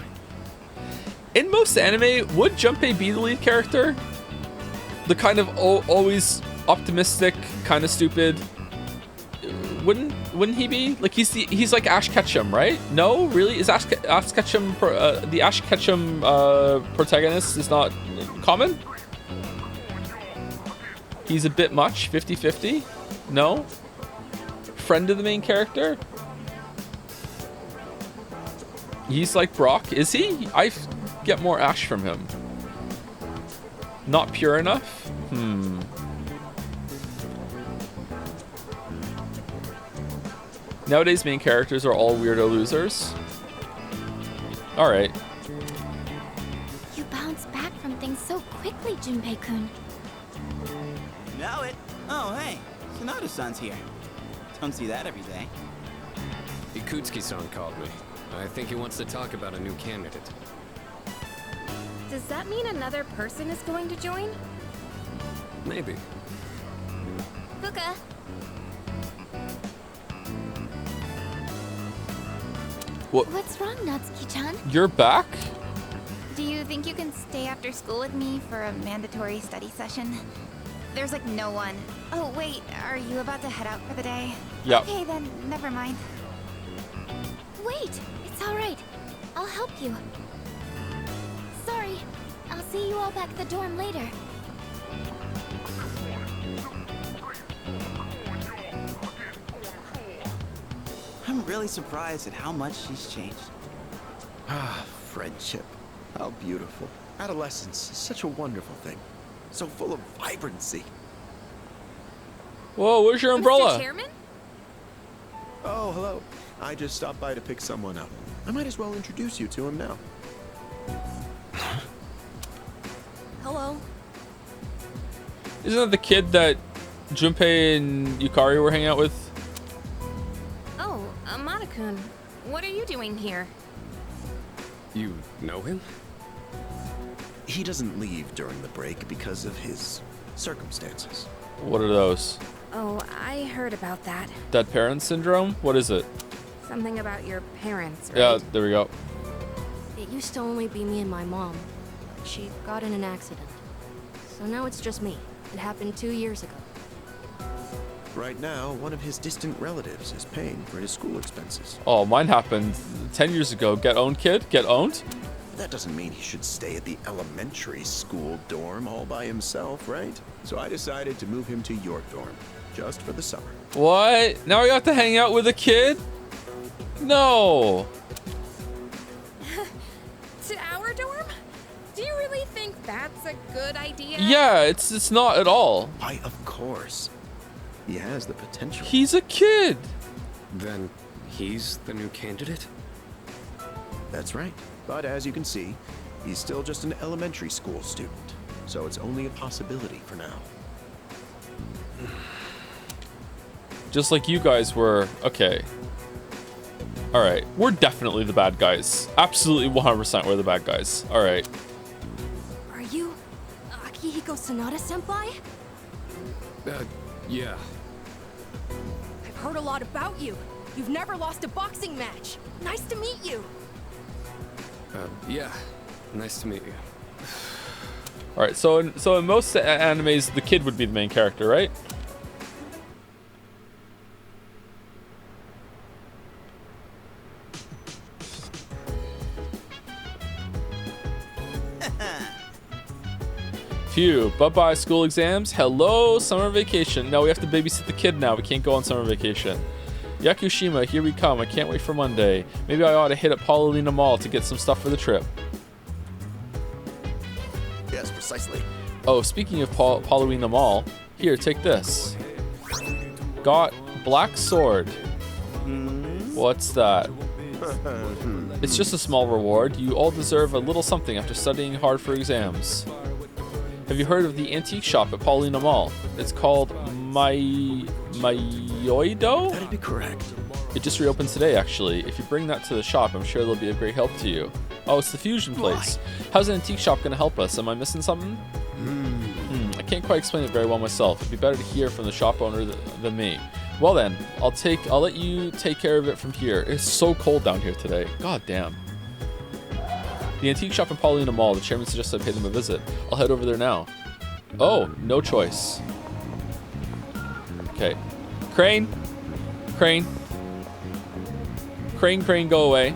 In most anime, would Junpei be the lead character? The kind of always optimistic, kind of stupid. Wouldn't he be? Like he's like Ash Ketchum, right? No, really? Is Ash Ketchum the Ash Ketchum protagonist is not common? He's a bit much, 50-50? No? Friend of the main character? He's like Brock, is he? I get more Ash from him. Not pure enough? Nowadays, main characters are all weirdo losers. Alright. You bounce back from things so quickly, Junpei-kun. Know it. Oh, hey. Sonata-san's here. Don't see that every day. Ikutsuki-san called me. I think he wants to talk about a new candidate. Does that mean another person is going to join? Maybe. Fuka. What's wrong, Natsuki-chan? You're back? Do you think you can stay after school with me for a mandatory study session? There's like no one. Oh, wait, are you about to head out for the day? Yep. Okay, then, never mind. Wait, it's alright. I'll help you. Sorry, I'll see you all back at the dorm later. I'm really surprised at how much she's changed. Ah, friendship. How beautiful. Adolescence is such a wonderful thing. So full of vibrancy. Whoa, where's your umbrella? Mr. Chairman? Oh, hello. I just stopped by to pick someone up. I might as well introduce you to him now. Hello. Isn't that the kid that Junpei and Yukari were hanging out with? Oh, Amada-kun. What are you doing here? You know him? He doesn't leave during the break because of his circumstances. What are those? Oh, I heard about that. Dead parent syndrome? What is it? Something about your parents, right? Yeah, there we go. It used to only be me and my mom. She got in an accident. So now it's just me. It happened 2 years ago. Right now, one of his distant relatives is paying for his school expenses. Oh, mine happened 10 years ago. Get owned, kid? Get owned? That doesn't mean he should stay at the elementary school dorm all by himself, right? So I decided to move him to your dorm, just for the summer. What? Now I got to hang out with a kid? No. To our dorm? Do you really think that's a good idea? Yeah, it's not at all. Why, of course. He has the potential. He's a kid. Then he's the new candidate? That's right. But as you can see, he's still just an elementary school student. So it's only a possibility for now. Just like you guys were. Okay. All right. We're definitely the bad guys. Absolutely 100% we're the bad guys. All right. Are you Akihiko Sanada-senpai? Yeah. I've heard a lot about you. You've never lost a boxing match. Nice to meet you. Yeah. Nice to meet you. All right. So in most animes, the kid would be the main character, right? Phew, bye-bye school exams. Hello, summer vacation. No, we have to babysit the kid now. We can't go on summer vacation. Yakushima, here we come. I can't wait for Monday. Maybe I ought to hit up Paulina Mall to get some stuff for the trip. Yes, precisely. Oh, speaking of Paulina Mall, here, take this. Got black sword. What's that? It's just a small reward. You all deserve a little something after studying hard for exams. Have you heard of the antique shop at Paulina Mall? It's called Mayoido? That'd be correct. It just reopened today, actually. If you bring that to the shop, I'm sure it'll be a great help to you. Oh, it's the fusion place. How's an antique shop going to help us? Am I missing something? I can't quite explain it very well myself. It'd be better to hear from the shop owner than me. Well then, I'll let you take care of it from here. It's so cold down here today. God damn. The antique shop in Paulina Mall. The chairman suggested I pay them a visit. I'll head over there now. Oh, no choice. Okay. Crane. Crane. Crane, go away.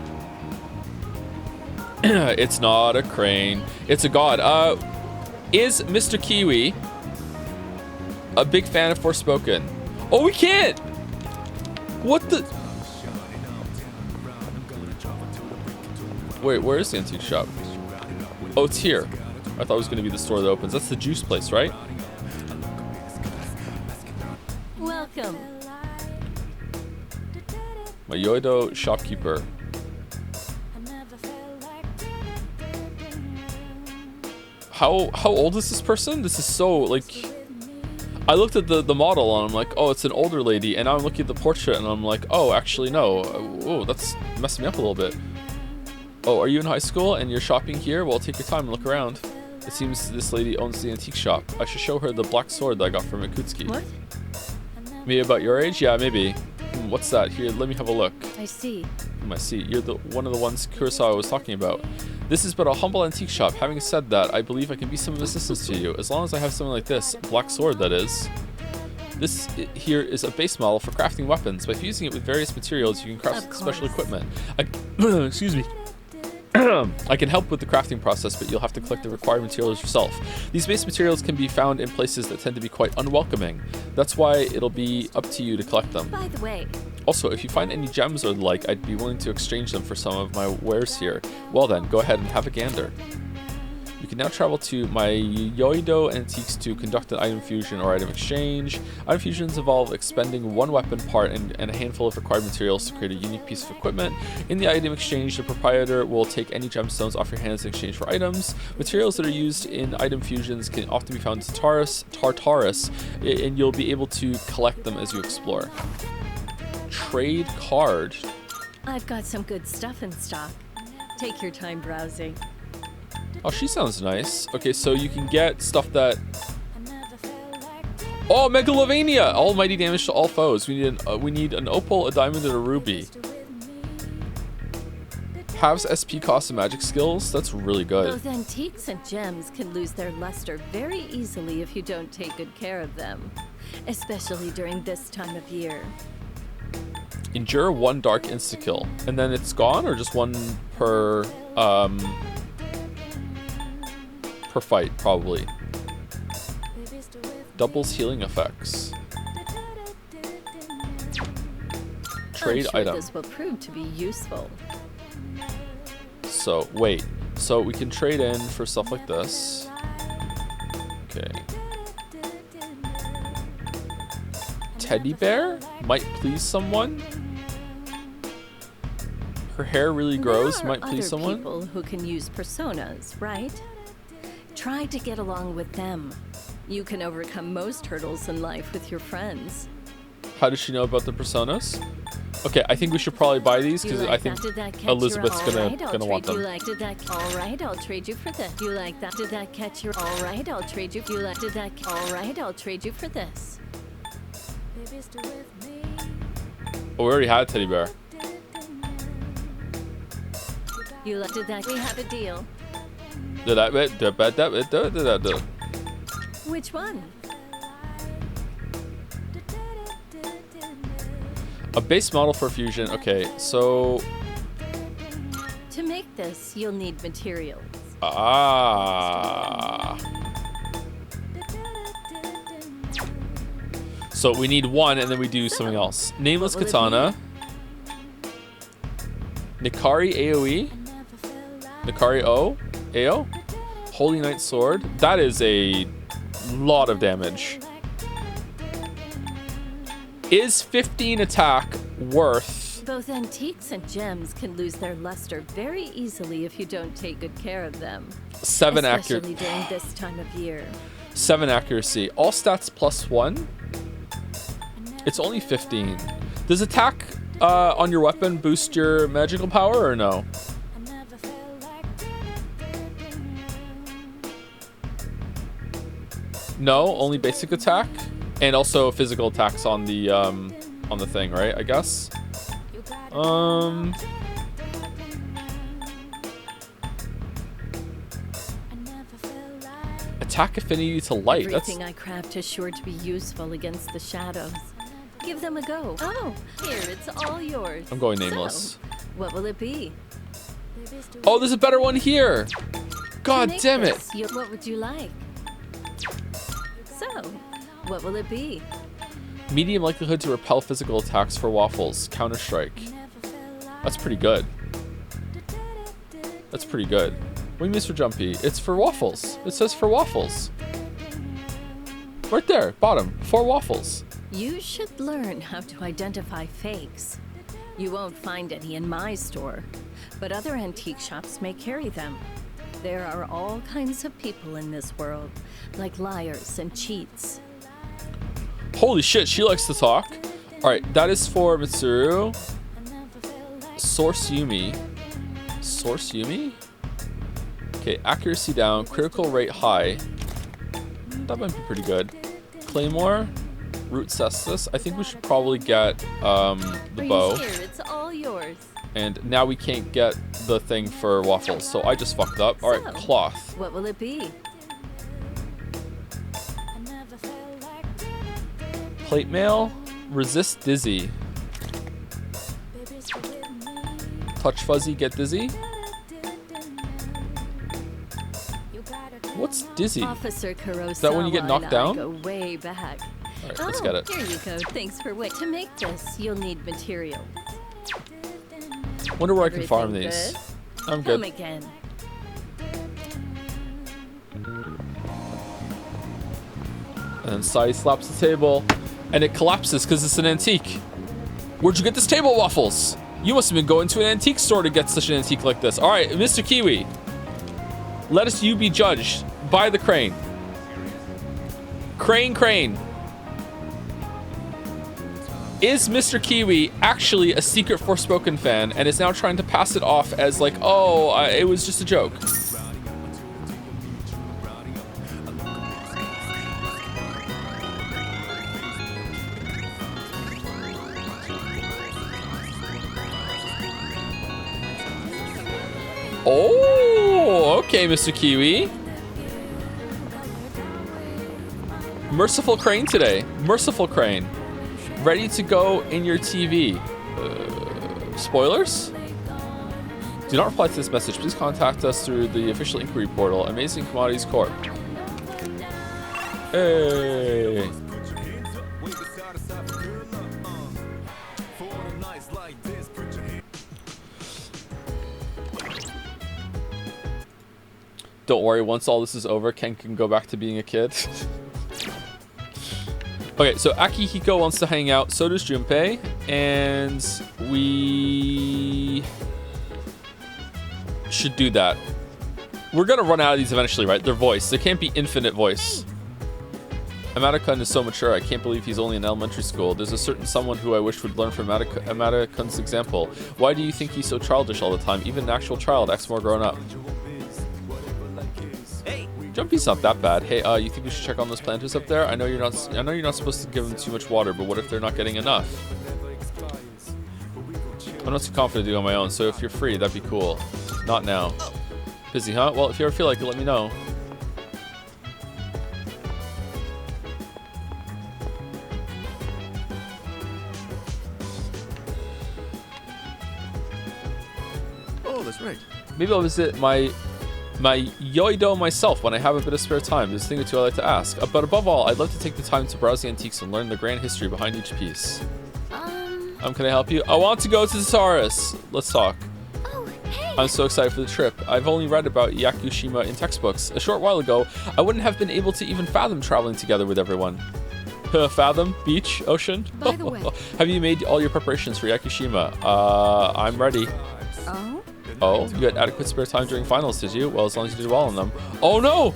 It's not a crane. It's a god. Is Mr. Kiwi a big fan of Forspoken? Oh, we can't! What the... Wait, where is the antique shop? Oh, it's here. I thought it was going to be the store that opens. That's the juice place, right? Welcome. My Yoido shopkeeper. How old is this person? This is so, like... I looked at the model and I'm like, oh, it's an older lady. And now I'm looking at the portrait and I'm like, oh, actually, no. Oh, that's messing me up a little bit. Oh, are you in high school and you're shopping here? Well, take your time and look around. It seems this lady owns the antique shop. I should show her the black sword that I got from Ikutsuki. What? Maybe about your age? Yeah, maybe. What's that? Here, let me have a look. I see. I see. You're one of the ones Kurosawa was talking about. This is but a humble antique shop. Having said that, I believe I can be some assistance to you. As long as I have something like this. Black sword, that is. This here is a base model for crafting weapons. By fusing it with various materials, you can craft special equipment. Excuse me. I can help with the crafting process, but you'll have to collect the required materials yourself. These base materials can be found in places that tend to be quite unwelcoming. That's why it'll be up to you to collect them. By the way, Also, if you find any gems or the like, I'd be willing to exchange them for some of my wares here. Well then, go ahead and have a gander. You can now travel to my Yoido Antiques to conduct an item fusion or item exchange. Item fusions involve expending one weapon part and a handful of required materials to create a unique piece of equipment. In the item exchange, the proprietor will take any gemstones off your hands in exchange for items. Materials that are used in item fusions can often be found in Tartarus, and you'll be able to collect them as you explore. Trade card. I've got some good stuff in stock. Take your time browsing. Oh, she sounds nice. Okay, so you can get stuff that... Oh, Megalovania! Almighty damage to all foes. We need an opal, a diamond, and a ruby. Halves SP cost and magic skills. That's really good. Both antiques and gems can lose their luster very easily if you don't take good care of them, especially during this time of year. Endure 1 dark insta-kill. And then it's gone, or just 1 per fight, probably. Doubles healing effects. Trade I'm sure item. this will prove to be useful. So, wait. So we can trade in for stuff like this. Okay. Teddy bear? Might please someone? Her hair really grows. Might please someone? There are other people who can use personas, right? Try to get along with them. You can overcome most hurdles in life with your friends. How does she know about the personas? Okay, I think we should probably buy these because I think Elizabeth's gonna want them. You like did that? All right, I'll trade you for this. You like that? Did that catch your? All right, I'll trade you. You like did that? All right, I'll trade you for this. Oh, we already had a teddy bear. You like did that? We have a deal. Which one? A base model for fusion. Okay, so... To make this, you'll need materials. Ah. So we need 1 and then we do something else. Nameless Katana. Nikari AoE. Nikari O. AO. Holy Knight Sword. That is a lot of damage. Is 15 attack worth... Both antiques and gems can lose their luster very easily if you don't take good care of them. 7 accuracy. Especially during this time of year. 7 accuracy. All stats +1. It's only 15. Does attack on your weapon boost your magical power or no? No, only basic attack, and also physical attacks on the thing, right? I guess. Attack affinity to light. Everything I craft is sure to be useful against the shadows. Give them a go. Oh, here, it's all yours. I'm going nameless. So, what will it be? Oh, there's a better one here. God damn it. What would you like? So, what will it be? Medium likelihood to repel physical attacks for Waffles. Counter-strike. That's pretty good. That's pretty good. What do you mean, Mr. Jumpy? It's for Waffles. It says for Waffles. Right there, bottom. For Waffles. You should learn how to identify fakes. You won't find any in my store, but other antique shops may carry them. There are all kinds of people in this world, like liars and cheats. Holy shit, she likes to talk. Alright, that is for Mitsuru. Source Yumi. Source Yumi? Okay, accuracy down, critical rate high. That might be pretty good. Claymore, Root Cestus. I think we should probably get the bow. Here, it's all yours. And now we can't get the thing for Waffles, so I just fucked up. Alright, cloth. What will it be? Plate mail, resist dizzy. Touch fuzzy, get dizzy. What's dizzy? Officer Kurosawa Is that when you get knocked and I down? go way back. All right, let's get it. Here you go. Thanks for waiting. To make this, you'll need materials. Wonder where I can farm Everything these. good? I'm Come good. again. And then Sai slaps the table, and it collapses because it's an antique. Where'd you get this table, Waffles? You must have been going to an antique store to get such an antique like this. All right, Mr. Kiwi, let you be judged by the crane. Crane. Is Mr. Kiwi actually a secret Forspoken fan and is now trying to pass it off as like, oh, it was just a joke? Oh, okay, Mr. Kiwi. Merciful Crane today. Merciful Crane. Ready to go in your TV. Spoilers? Do not reply to this message. Please contact us through the official inquiry portal, Amazing Commodities Corp. Hey. Don't worry, once all this is over, Ken can go back to being a kid. Okay, so Akihiko wants to hang out, so does Junpei, and we should do that. We're gonna run out of these eventually, right? Their voice. There can't be infinite voice. Amada-kun is so mature, I can't believe he's only in elementary school. There's a certain someone who I wish would learn from Amada-kun's example. Why do you think he's so childish all the time? Even an actual child acts more grown up. Jumpy's not that bad. Hey, you think we should check on those planters up there? I know you're not supposed to give them too much water, but what if they're not getting enough? I'm not too confident to do it on my own, so if you're free, that'd be cool. Not now. Busy, huh? Well, if you ever feel like it, let me know. Oh, that's right. Maybe I'll visit my Yoido myself when I have a bit of spare time. There's a thing or two I like to ask. But above all, I'd love to take the time to browse the antiques and learn the grand history behind each piece. Can I help you? I want to go to Thesaurus. Let's talk. Oh, hey. I'm so excited for the trip. I've only read about Yakushima in textbooks. A short while ago, I wouldn't have been able to even fathom traveling together with everyone. Fathom? Beach? Ocean? By the way. Have you made all your preparations for Yakushima? I'm ready. Oh? Oh, you had adequate spare time during finals, did you? Well, as long as you did well on them. Oh no!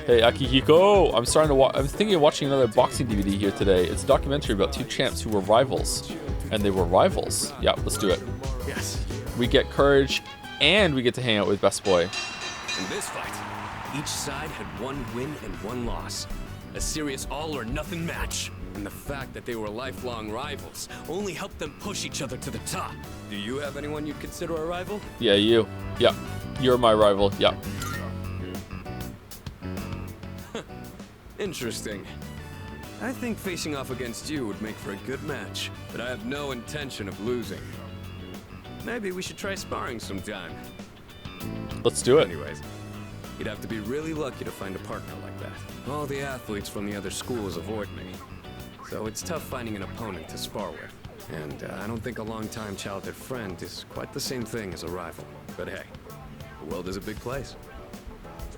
Hey, Akihiko! I'm thinking of watching another boxing DVD here today. It's a documentary about two champs who were rivals. And they were rivals. Yeah, let's do it. Yes. We get courage, and we get to hang out with Best Boy. In this fight, each side had one win and one loss. A serious all-or-nothing match. And the fact that they were lifelong rivals only helped them push each other to the top. Do you have anyone you'd consider a rival? Yeah, you. Yeah. You're my rival. Yeah. Interesting. I think facing off against you would make for a good match, but I have no intention of losing. Maybe we should try sparring sometime. Let's do it. Anyways, you'd have to be really lucky to find a partner like that. All the athletes from the other schools avoid me, so it's tough finding an opponent to spar with. And I don't think a longtime childhood friend is quite the same thing as a rival. But hey, the world is a big place.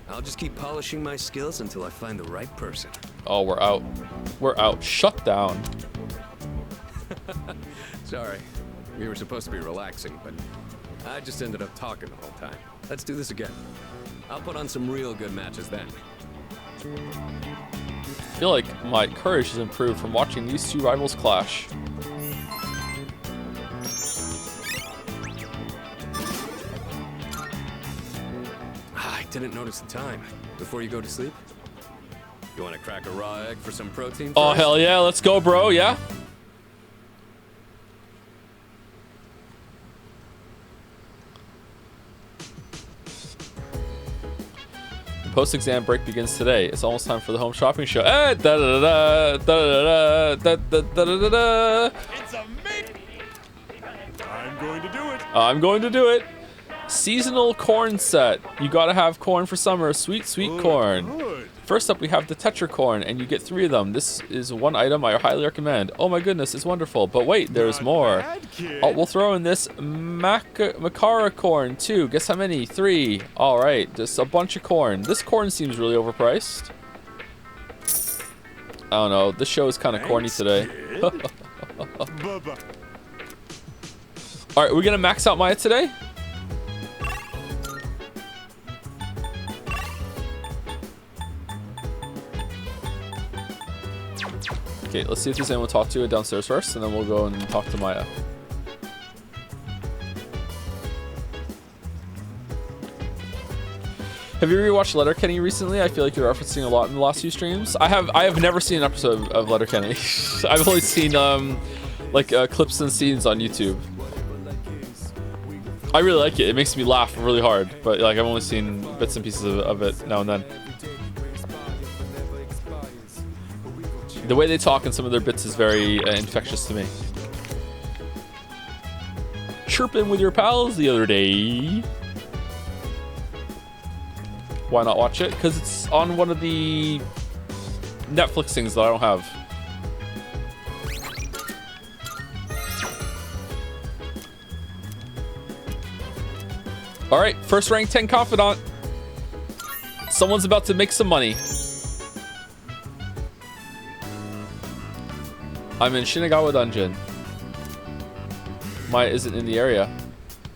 I'll just keep polishing my skills until I find the right person. Oh, we're out. We're out. Shut down. Sorry. We were supposed to be relaxing, but I just ended up talking the whole time. Let's do this again. I'll put on some real good matches then. I feel like my courage has improved from watching these two rivals clash. I didn't notice the time. Before you go to sleep? You want to crack a raw egg for some protein? Oh, first? hell yeah. Let's go, bro. Yeah? Post-exam break begins today. It's almost time for the home shopping show. Da da da da da da da da da da da. It's a me. I'm going to do I'm going to do it. Seasonal corn set. You gotta have corn for summer. Sweet, sweet corn. First up, we have the Tetracorn, and you get 3 of them. This is one item I highly recommend. Oh my goodness, it's wonderful. But wait, there's more. Oh, we'll throw in this Macara corn too. Guess how many? 3. All right, just a bunch of corn. This corn seems really overpriced. I don't know. This show is kind of corny today. All right, we're gonna max out Maya today. Okay, let's see if there's anyone to talk to downstairs first, and then we'll go and talk to Maya. Have you rewatched Letterkenny recently? I feel like you're referencing a lot in the last few streams. I have never seen an episode of Letterkenny. I've only seen clips and scenes on YouTube. I really like it. It makes me laugh really hard, but like I've only seen bits and pieces of it now and then. The way they talk in some of their bits is very infectious to me. Chirping with your pals the other day. Why not watch it? Because it's on one of the Netflix things that I don't have. Alright, first rank 10 confidant. Someone's about to make some money. I'm in Shinagawa Dungeon. Maya isn't in the area.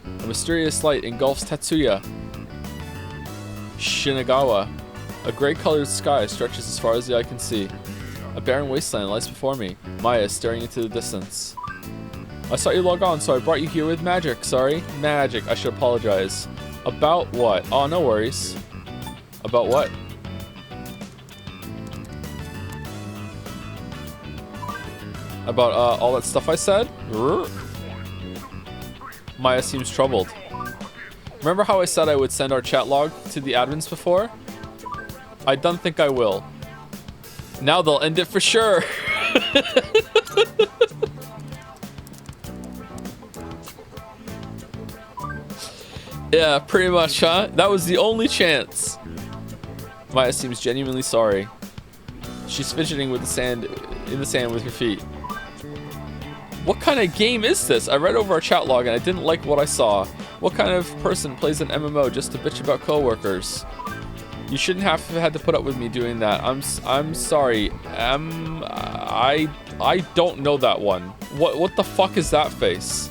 A mysterious light engulfs Tetsuya. Shinagawa. A gray-colored sky stretches as far as the eye can see. A barren wasteland lies before me. Maya is staring into the distance. I saw you log on, so I brought you here with magic. Sorry. Magic. I should apologize. About what? Oh, no worries. About what? About all that stuff I said? Maya seems troubled. Remember how I said I would send our chat log to the admins before? I don't think I will. Now they'll end it for sure. Yeah, pretty much, huh? That was the only chance. Maya seems genuinely sorry. She's fidgeting with the sand in the sand with her feet. What kind of game is this? I read over our chat log and I didn't like what I saw. What kind of person plays an MMO just to bitch about coworkers? You shouldn't have had to put up with me doing that. I'm sorry. I don't know that one. What the fuck is that face?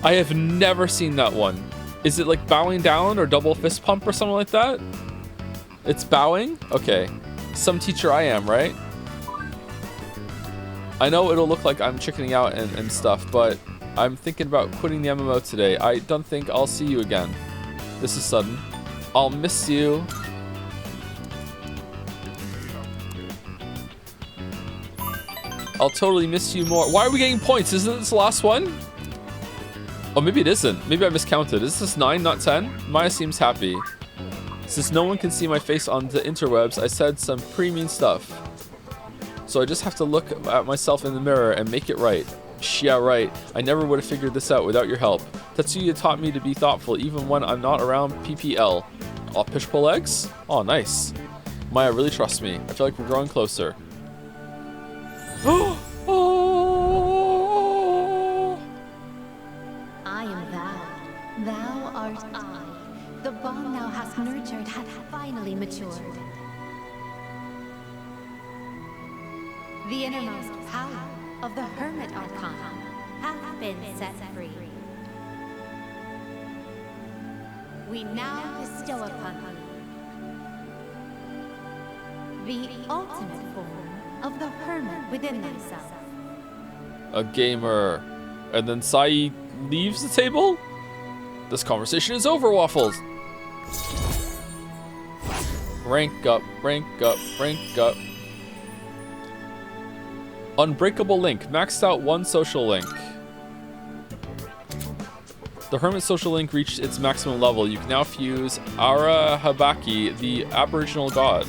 I have never seen that one. Is it like bowing down or double fist pump or something like that? It's bowing? Okay. Some teacher I am, right? I know it'll look like I'm chickening out and stuff, but I'm thinking about quitting the MMO today. I don't think I'll see you again. This is sudden. I'll miss you. I'll totally miss you more. Why are we getting points? Isn't this the last one? Oh, maybe it isn't. Maybe I miscounted. Is this 9, not 10? Maya seems happy. Since no one can see my face on the interwebs, I said some pretty mean stuff. So I just have to look at myself in the mirror and make it right. Yeah, right. I never would have figured this out without your help. Tetsuya taught me to be thoughtful even when I'm not around PPL. I'll push pull legs? Oh, nice. Maya really trusts me. I feel like we're growing closer. I am thou. Thou art I. The bond thou hast nurtured hath finally matured. The innermost power of the Hermit Archon hath been set free. We now bestow upon thee the ultimate form of the Hermit within thyself. A gamer. And then Sai leaves the table? This conversation is over, Waffles. Rank up, rank up, rank up. Unbreakable link. Maxed out 1 social link. The Hermit social link reached its maximum level. You can now fuse Arahabaki, the Aboriginal god.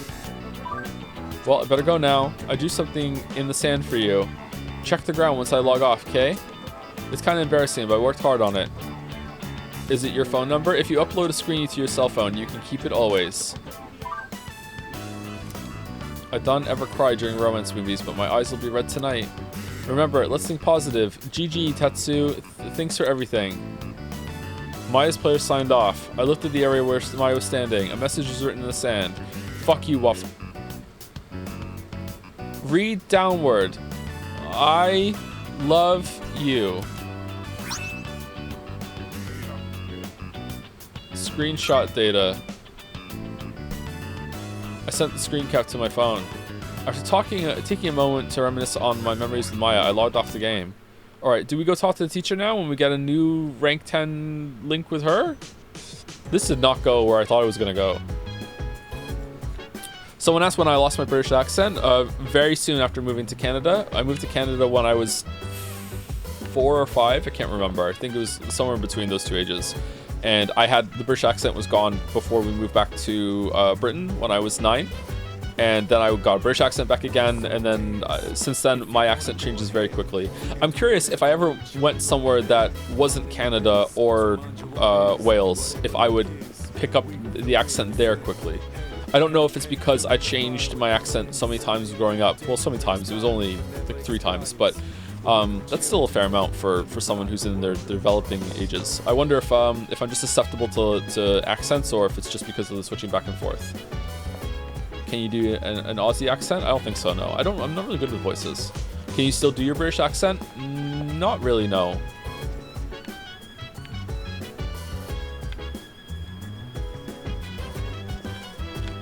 Well, I better go now. I do something in the sand for you. Check the ground once I log off, okay? It's kind of embarrassing, but I worked hard on it. Is it your phone number? If you upload a screen to your cell phone, you can keep it always. I don't ever cry during romance movies, but my eyes will be red tonight. Remember, let's think positive. GG, Tetsu. Thanks for everything. Maya's player signed off. I looked at the area where Maya was standing. A message was written in the sand. Fuck you, Waffles. Read downward. I love you. Screenshot data. I sent the screen cap to my phone. After taking a moment to reminisce on my memories with Maya, I logged off the game. Alright, do we go talk to the teacher now when we get a new rank 10 link with her? This did not go where I thought it was going to go. Someone asked when I lost my British accent. Very soon after moving to Canada. I moved to Canada when I was 4 or 5. I can't remember. I think it was somewhere between those two ages. And I had the British accent was gone before we moved back to Britain when I was 9. And then I got a British accent back again. And then since then, my accent changes very quickly. I'm curious if I ever went somewhere that wasn't Canada or Wales, if I would pick up the accent there quickly. I don't know if it's because I changed my accent so many times growing up. Well, so many times. It was only like 3 times. But that's still a fair amount for someone who's in their developing ages. I wonder if I'm just susceptible to accents or if it's just because of the switching back and forth. Can you do an Aussie accent? I don't think so, no. I'm not really good with voices. Can you still do your British accent? Not really, no.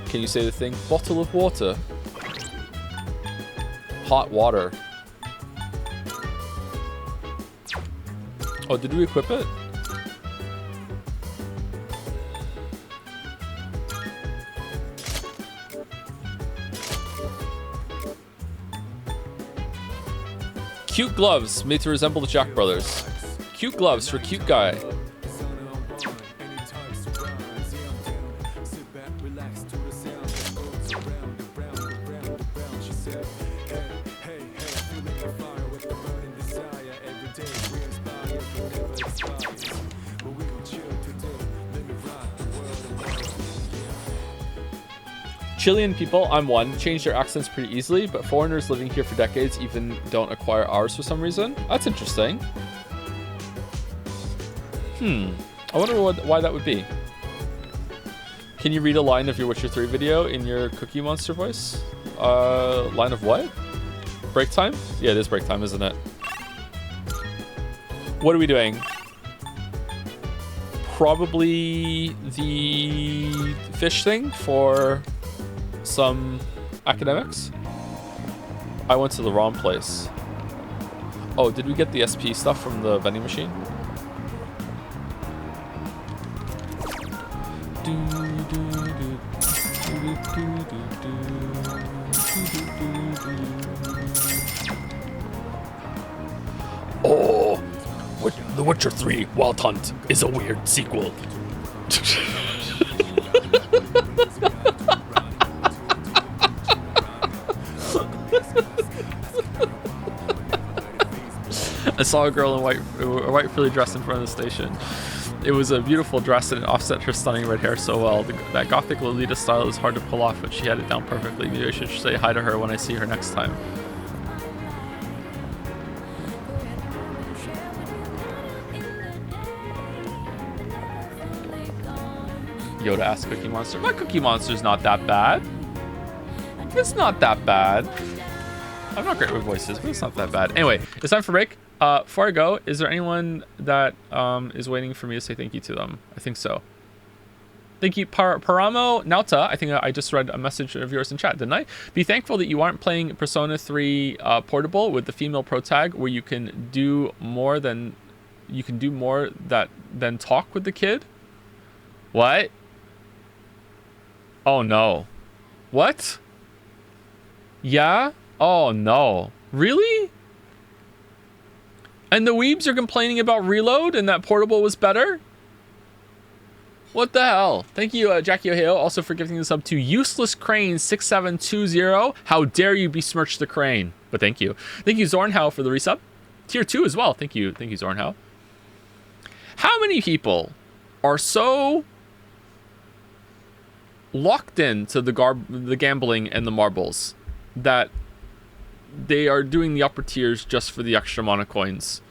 Can you say the thing? Bottle of water. Hot water. Oh, did we equip it? Cute gloves made to resemble the Jack Brothers. Cute gloves for cute guy. Chilean people, I'm one, change their accents pretty easily, but foreigners living here for decades even don't acquire ours for some reason. That's interesting. I wonder why that would be. Can you read a line of your Witcher 3 video in your Cookie Monster voice? Line of what? Break time? Yeah, it is break time, isn't it? What are we doing? Probably the fish thing for some academics. I went to the wrong place. Oh, did we get the SP stuff from the vending machine? Oh, The Witcher 3 Wild Hunt is a weird sequel. I saw a girl in white frilly dress in front of the station. It was a beautiful dress and it offset her stunning red hair so well. That gothic Lolita style is hard to pull off, but she had it down perfectly. Maybe I should say hi to her when I see her next time. Yoda asked Cookie Monster. My Cookie Monster's not that bad. It's not that bad. I'm not great with voices, but it's not that bad. Anyway, it's time for break. Before I go, is there anyone that is waiting for me to say thank you to them? I think so. Thank you, Paramo Nauta. I think I just read a message of yours in chat, didn't I? Be thankful that you aren't playing Persona 3 Portable with the female pro tag, where you can do more than talk with the kid. What? Oh no. What? Yeah? Oh no. Really? And the weebs are complaining about Reload and that Portable was better? What the hell? Thank you, Jackie O'Hale, also for giving this up to Useless Crane 6720. How dare you besmirch the crane? But thank you. Thank you, Zornhow, for the resub. Tier 2 as well. Thank you, Zornhow. How many people are so locked into the gambling and the marbles that they are doing the upper tiers just for the extra amount of coins.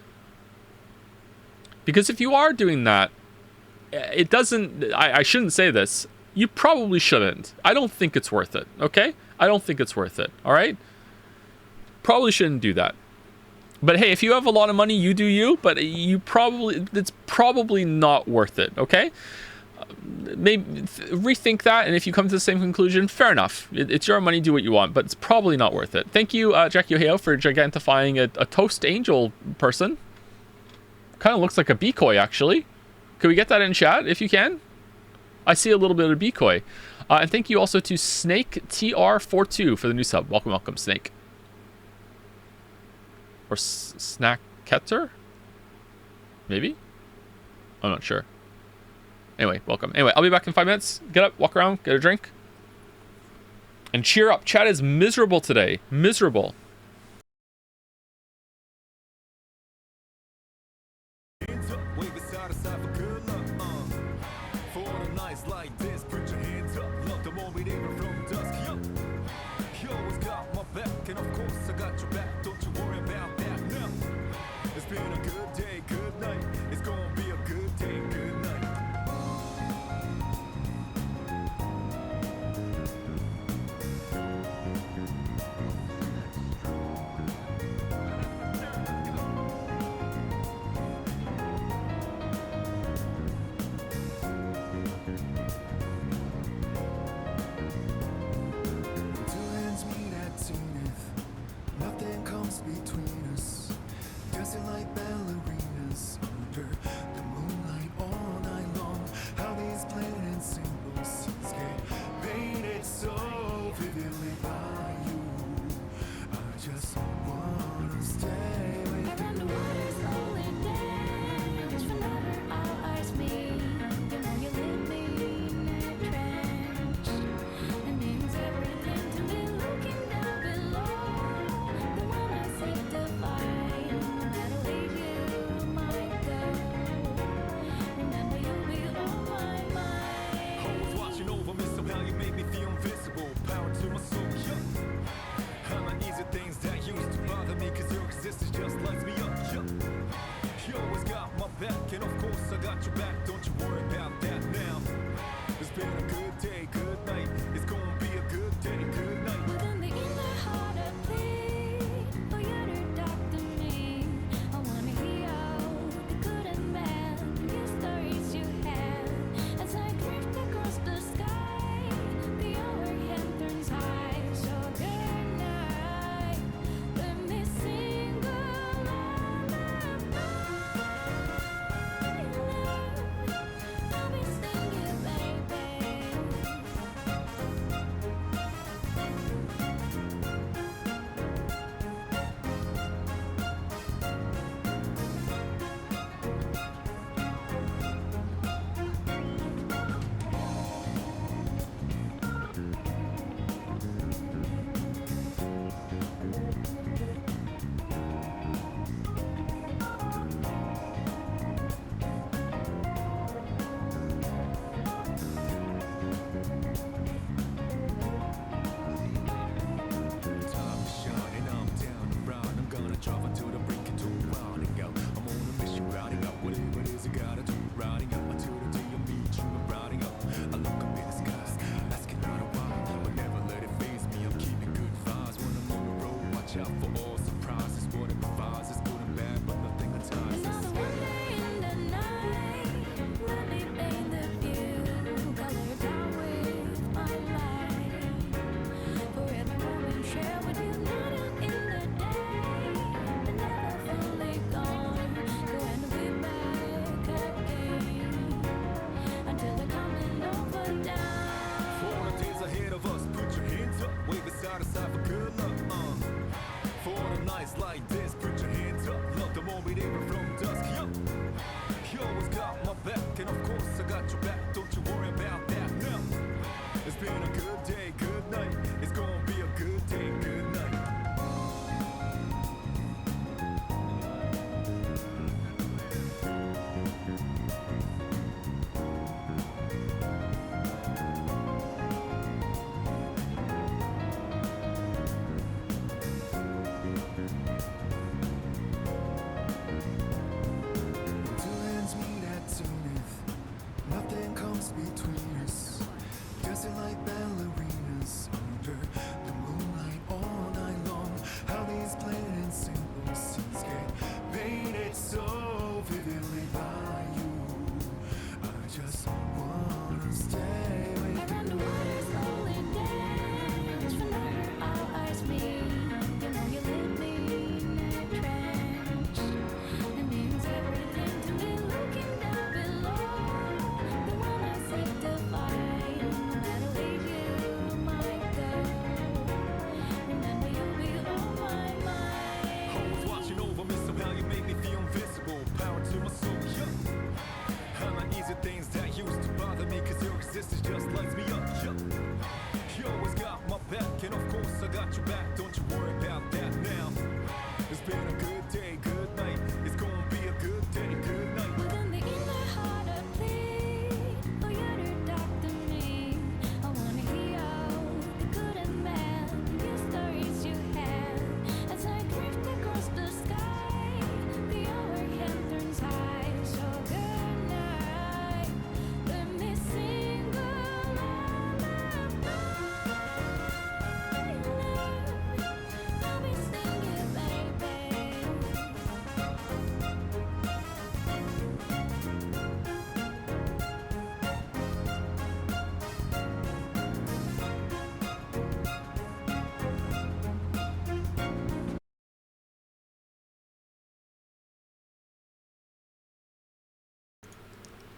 Because if you are doing that, it doesn't... I shouldn't say this. You probably shouldn't. I don't think it's worth it, okay? I don't think it's worth it, all right? Probably shouldn't do that. But hey, if you have a lot of money, you do you, but it's probably not worth it, okay? Maybe rethink that, and if you come to the same conclusion, fair enough. It's your money, do what you want, but it's probably not worth it. Thank you, Jackie Ohio, for gigantifying a toast angel person. Kind of looks like a decoy, actually. Can we get that in chat, if you can? I see a little bit of decoy. And thank you also to Snake TR42 for the new sub. Welcome, welcome, Snake. Or Snacketter? Maybe? I'm not sure. Anyway, welcome. Anyway, I'll be back in 5 minutes. Get up, walk around, get a drink. And cheer up. Chat is miserable today. Miserable.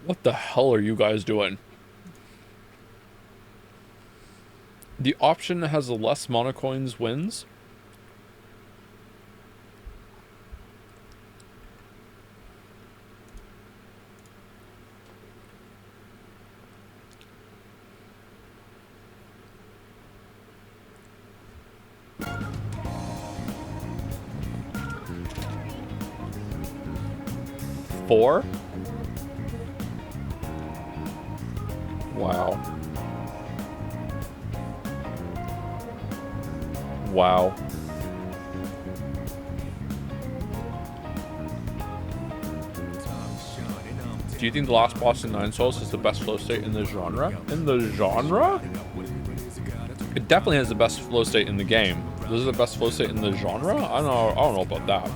What the hell are you guys doing? The option that has the less monocoins wins. Four? Wow. Wow. Do you think the last boss in Nine Souls is the best flow state in the genre? In the genre? It definitely has the best flow state in the game. This is the best flow state in the genre? I don't know about that.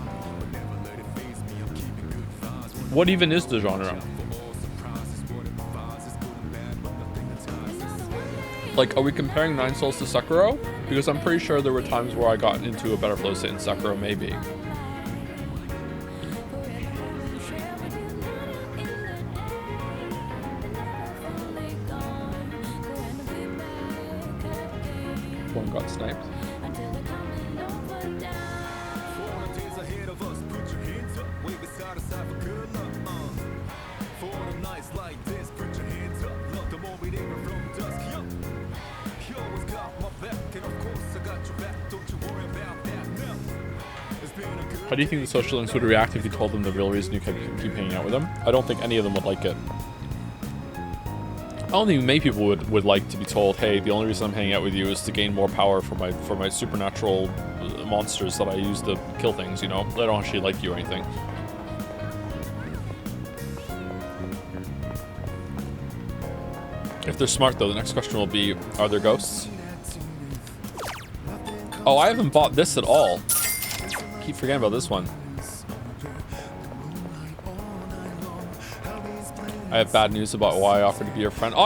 What even is the genre? Like, are we comparing Nine Souls to Sekiro? Because I'm pretty sure there were times where I got into a better flow state in Sekiro, maybe. One got sniped. How do you think the social links would react if you told them the real reason you keep hanging out with them? I don't think any of them would like it. I don't think many people would like to be told, hey, the only reason I'm hanging out with you is to gain more power for my supernatural monsters that I use to kill things, you know? They don't actually like you or anything. If they're smart, though, the next question will be, are there ghosts? Oh, I haven't bought this at all. Keep forgetting about this one. I have bad news about why I offered to be your friend. Oh,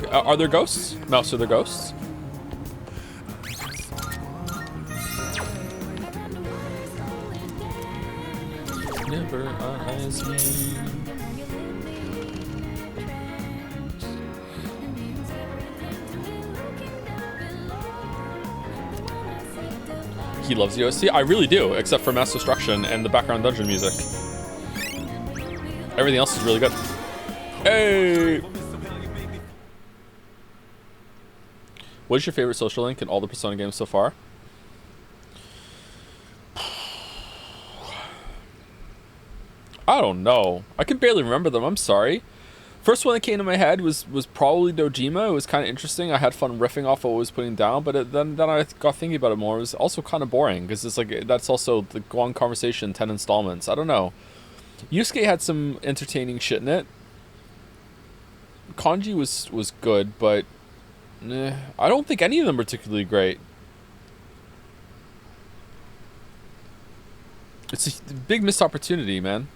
are there ghosts? Mouse, are there ghosts? Never eyes me. He loves OST. I really do, except for Mass Destruction and the background dungeon music. Everything else is really good. Hey! What is your favorite social link in all the Persona games so far? I don't know. I can barely remember them. I'm sorry. First one that came to my head was probably Dojima. It was kind of interesting. I had fun riffing off what I was putting down, but then I got thinking about it more. It was also kind of boring because it's like that's also the long conversation, 10 installments. I don't know. Yusuke had some entertaining shit in it. Kanji was good, but I don't think any of them were particularly great. It's a big missed opportunity, man.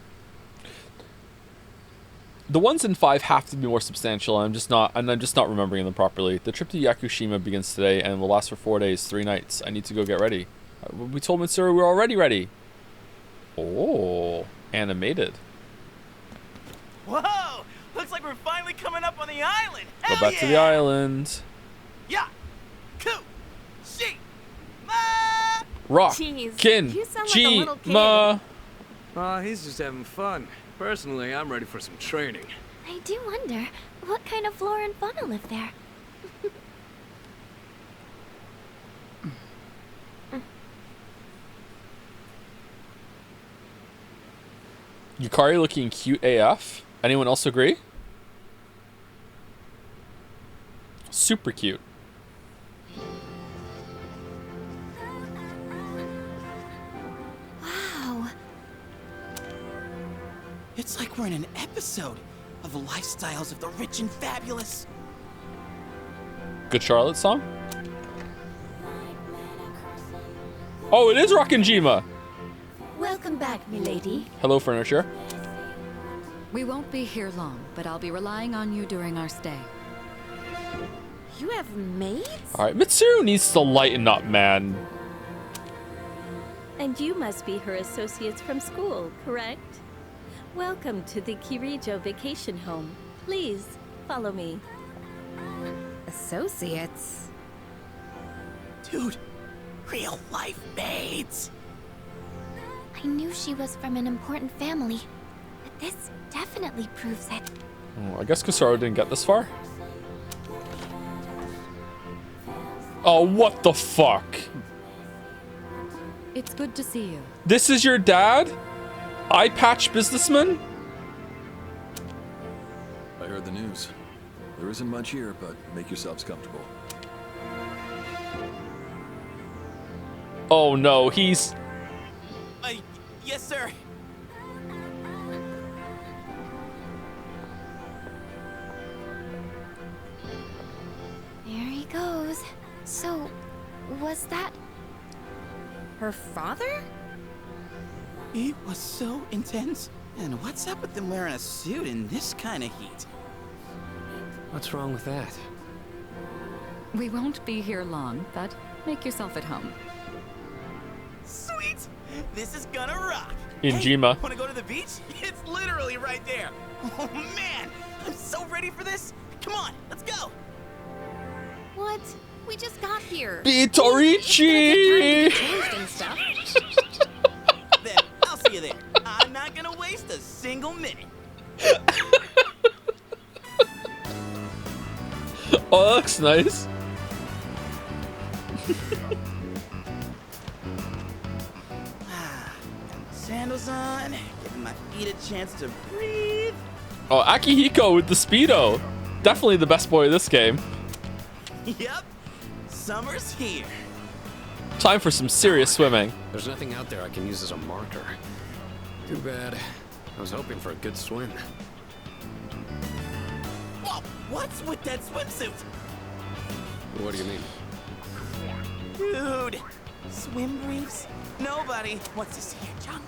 The ones in 5 have to be more substantial, and I'm just not remembering them properly. The trip to Yakushima begins today and will last for 4 days, 3 nights. I need to go get ready. We told Mitsuru we're already ready. Oh, animated. Whoa! Looks like we're finally coming up on the island. Go back to the island. Yeah. Ku. Shi. Ma. Rock. Jeez, Kin. you sound like a little kid. Ma. He's just having fun. Personally, I'm ready for some training. I do wonder, what kind of flora and fauna live there? Yukari looking cute AF. Anyone else agree? Super cute. Wow. It's like we're in an episode of the lifestyles of the rich and fabulous. Good Charlotte song? Oh, it is Rockin' Jima! Welcome back, milady. Hello, furniture. We won't be here long, but I'll be relying on you during our stay. You have maids? Alright, Mitsuru needs to lighten up, man. And you must be her associates from school, correct? Welcome to the Kirijo vacation home. Please, follow me. Associates? Dude, real life maids. I knew she was from an important family, but this definitely proves it. Oh, I guess Kusaro didn't get this far. Oh, what the fuck? It's good to see you. This is your dad? Eye patch businessman? I heard the news. There isn't much here, but make yourselves comfortable. Oh no, he's... Yes, sir. There he goes. So, was that... Her father? It was so intense. And what's up with them wearing a suit in this kind of heat? What's wrong with that? We won't be here long, but make yourself at home. Sweet! This is gonna rock! In Hey, Jima. wanna go to the beach? It's literally right there! Oh man! I'm so ready for this! Come on, let's go! What? We just got here. Bitorichi! Changed and stuff. Then, I'll see you there. I'm not gonna waste a single minute. Oh, that looks nice. Sandals on, giving my feet a chance to breathe. Oh, Akihiko with the Speedo. Definitely the best boy of this game. Yep, summer's here. Time for some serious swimming. There's nothing out there I can use as a marker. Too bad. I was hoping for a good swim. Whoa, what's with that swimsuit? What do you mean? Dude, swim briefs? Nobody wants to see your junk.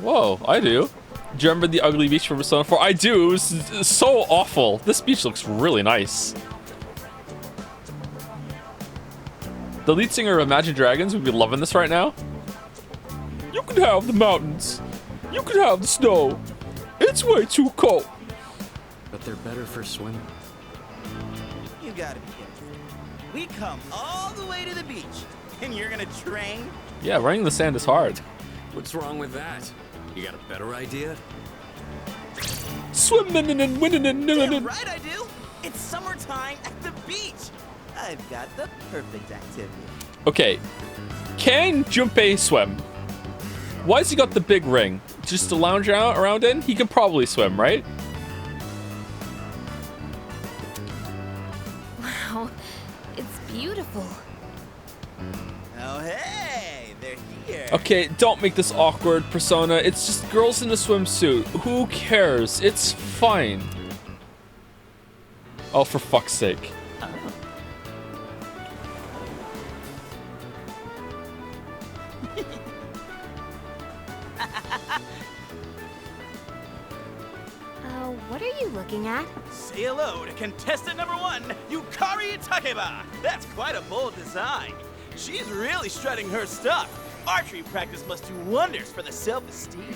Whoa, I do. Do you remember the ugly beach from Persona 4? I do. It was so awful. This beach looks really nice. The lead singer of Imagine Dragons would be loving this right now. You can have the mountains. You can have the snow. It's way too cold. But they're better for swimming. You gotta be kidding. We come all the way to the beach, and you're gonna train? Yeah, running in the sand is hard. What's wrong with that? You got a better idea? Swimming and winning and Damn right I do! It's summertime at the beach! I've got the perfect activity. Okay, can Junpei swim? Why has he got the big ring? Just to lounge around in? He could probably swim, right? Wow, it's beautiful. Oh, hey! They're here! Okay, don't make this awkward, Persona. It's just girls in a swimsuit. Who cares? It's fine. Oh, for fuck's sake. What are you looking at? Say hello to contestant number 1, Yukari Takeba! That's quite a bold design. She's really strutting her stuff. Archery practice must do wonders for the self-esteem.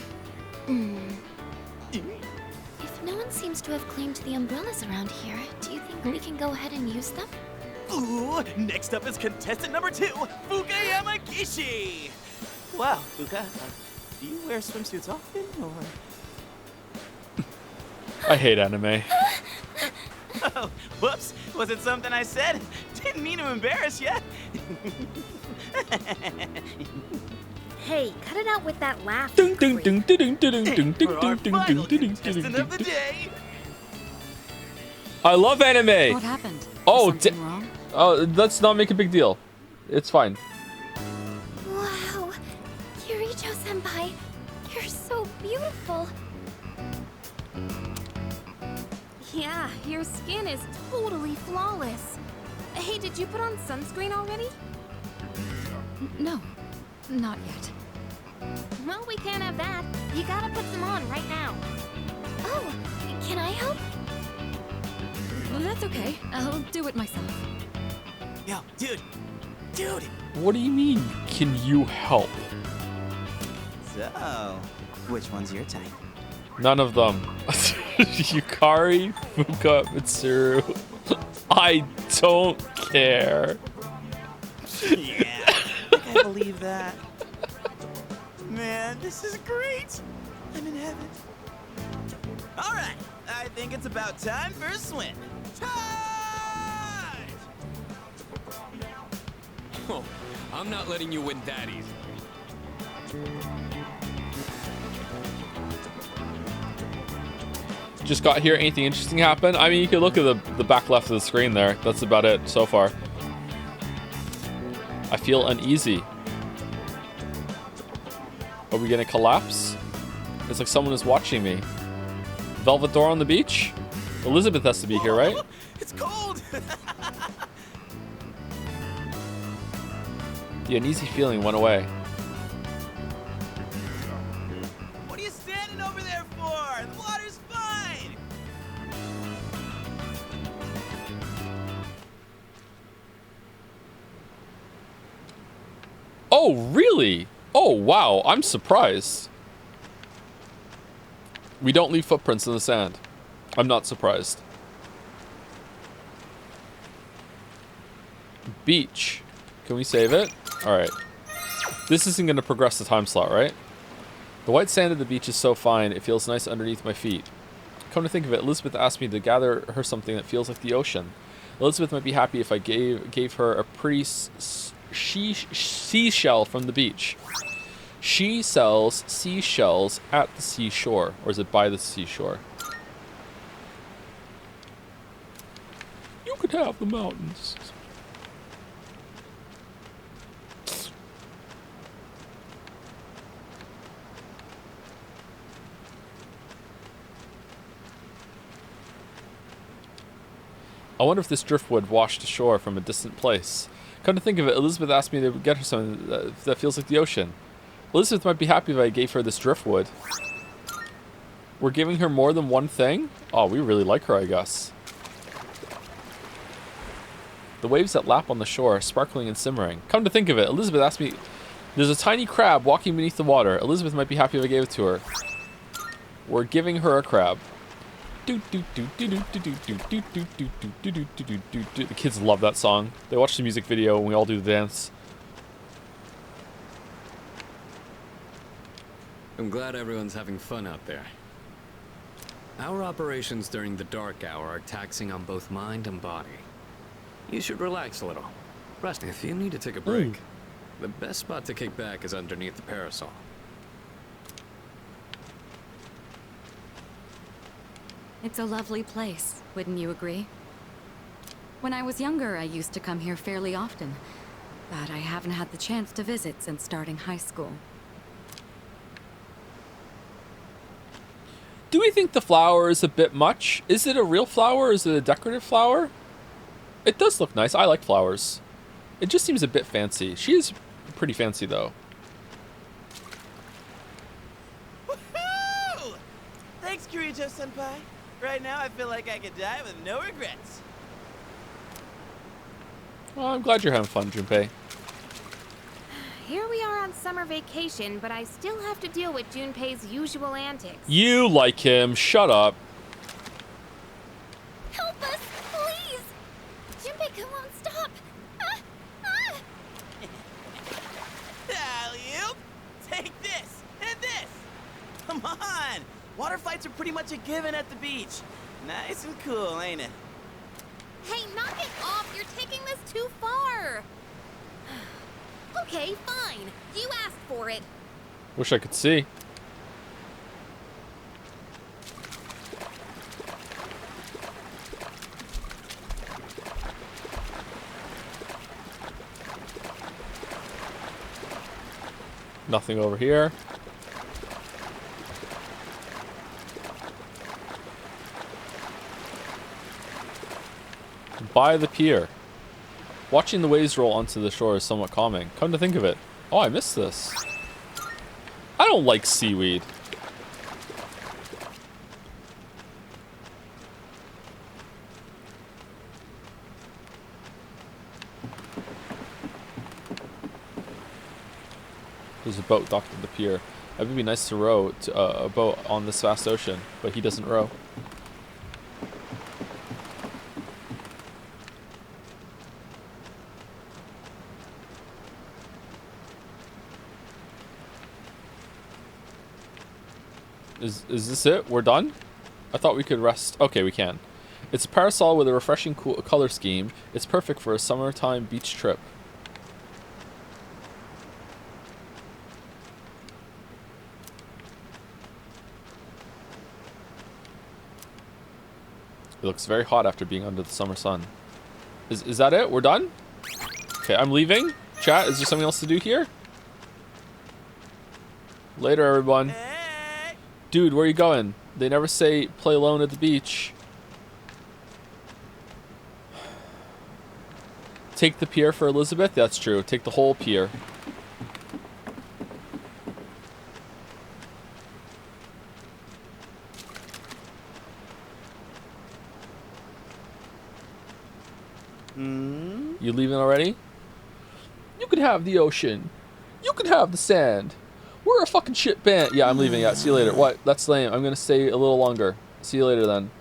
If no one seems to have claimed the umbrellas around here, do you think we can go ahead and use them? Ooh, next up is contestant number 2, Fuka Yamagishi! Wow, Fuka, do you wear swimsuits often, or...? I hate anime. Oh, whoops, was it something I said? Didn't mean to embarrass you. Hey, cut it out with that laugh. Ding ding ding ding ding ding ding For our ding final ding ding contestant of the ding. day. I love anime. What happened? Oh, Something wrong? oh, let's not make a big deal. It's fine. Wow, Kirijo-senpai, you're so beautiful. Yeah, your skin is totally flawless. Hey, did you put on sunscreen already? No, not yet. Well, we can't have that. You gotta put some on right now. Oh, can I help? Well, that's okay. I'll do it myself. Yo, dude. What do you mean, can you help? So, which one's your type? None of them. Yukari, Fuka, Mitsuru. I don't care. Yeah, I can't believe that. Man, this is great. I'm in heaven. All right, I think it's about time for a swim. Charge! Oh, I'm not letting you win that easy. Just got here. Anything interesting happen? I mean, you can look at the back left of the screen there. That's about it so far. I feel uneasy. Are we gonna collapse? It's like someone is watching me. Velvet door on the beach? Elizabeth has to be here, right? It's cold. The uneasy feeling went away. What are you standing over there for? The water's fine. Oh, really? Oh, wow. I'm surprised. We don't leave footprints in the sand. I'm not surprised. Beach. Can we save it? Alright. This isn't going to progress the time slot, right? The white sand of the beach is so fine, it feels nice underneath my feet. Come to think of it, Elizabeth asked me to gather her something that feels like the ocean. Elizabeth might be happy if I gave her a pretty seashell from the beach. She sells seashells at the seashore. Or is it by the seashore? You could have the mountains. I wonder if this driftwood washed ashore from a distant place. Come to think of it, Elizabeth asked me to get her something that feels like the ocean. Elizabeth might be happy if I gave her this driftwood. We're giving her more than one thing? Oh, we really like her, I guess. The waves that lap on the shore, sparkling and simmering. Come to think of it, Elizabeth asked me... There's a tiny crab walking beneath the water. Elizabeth might be happy if I gave it to her. We're giving her a crab. The kids love that song. They watch the music video and we all do the dance. I'm glad everyone's having fun out there. Our operations during the dark hour are taxing on both mind and body. You should relax a little. Rest. If you need to take a break, the best spot to kick back is underneath the parasol. It's a lovely place, wouldn't you agree? When I was younger, I used to come here fairly often, but I haven't had the chance to visit since starting high school. Do we think the flower is a bit much? Is it a real flower or is it a decorative flower? It does look nice. I like flowers. It just seems a bit fancy. She is pretty fancy though. Woohoo! Thanks, Kirito-senpai. Right now, I feel like I could die with no regrets. Well, I'm glad you're having fun, Junpei. Here we are on summer vacation, but I still have to deal with Junpei's usual antics. You like him. Shut up. Help us, please! Junpei won't stop! Alley-oop! Take this and this! Come on! Water fights are pretty much a given at the beach. Nice and cool, ain't it? Hey, knock it off! You're taking this too far! Okay, fine. You asked for it. Wish I could see. Nothing over here. By the pier. Watching the waves roll onto the shore is somewhat calming. Come to think of it. Oh, I missed this. I don't like seaweed. There's a boat docked at the pier. It would be nice to row a boat on this vast ocean, but he doesn't row. Is this it? We're done? I thought we could rest. Okay, we can. It's a parasol with a refreshing cool color scheme. It's perfect for a summertime beach trip. It looks very hot after being under the summer sun. Is that it? We're done? Okay, I'm leaving. Chat, is there something else to do here? Later, everyone. Dude, where are you going? They never say play alone at the beach. Take the pier for Elizabeth? That's true. Take the whole pier. You leaving already? You could have the ocean. You could have the sand. We're a fucking shit band. Yeah, I'm leaving. Yeah, see you later. What? That's lame. I'm gonna stay a little longer. See you later then.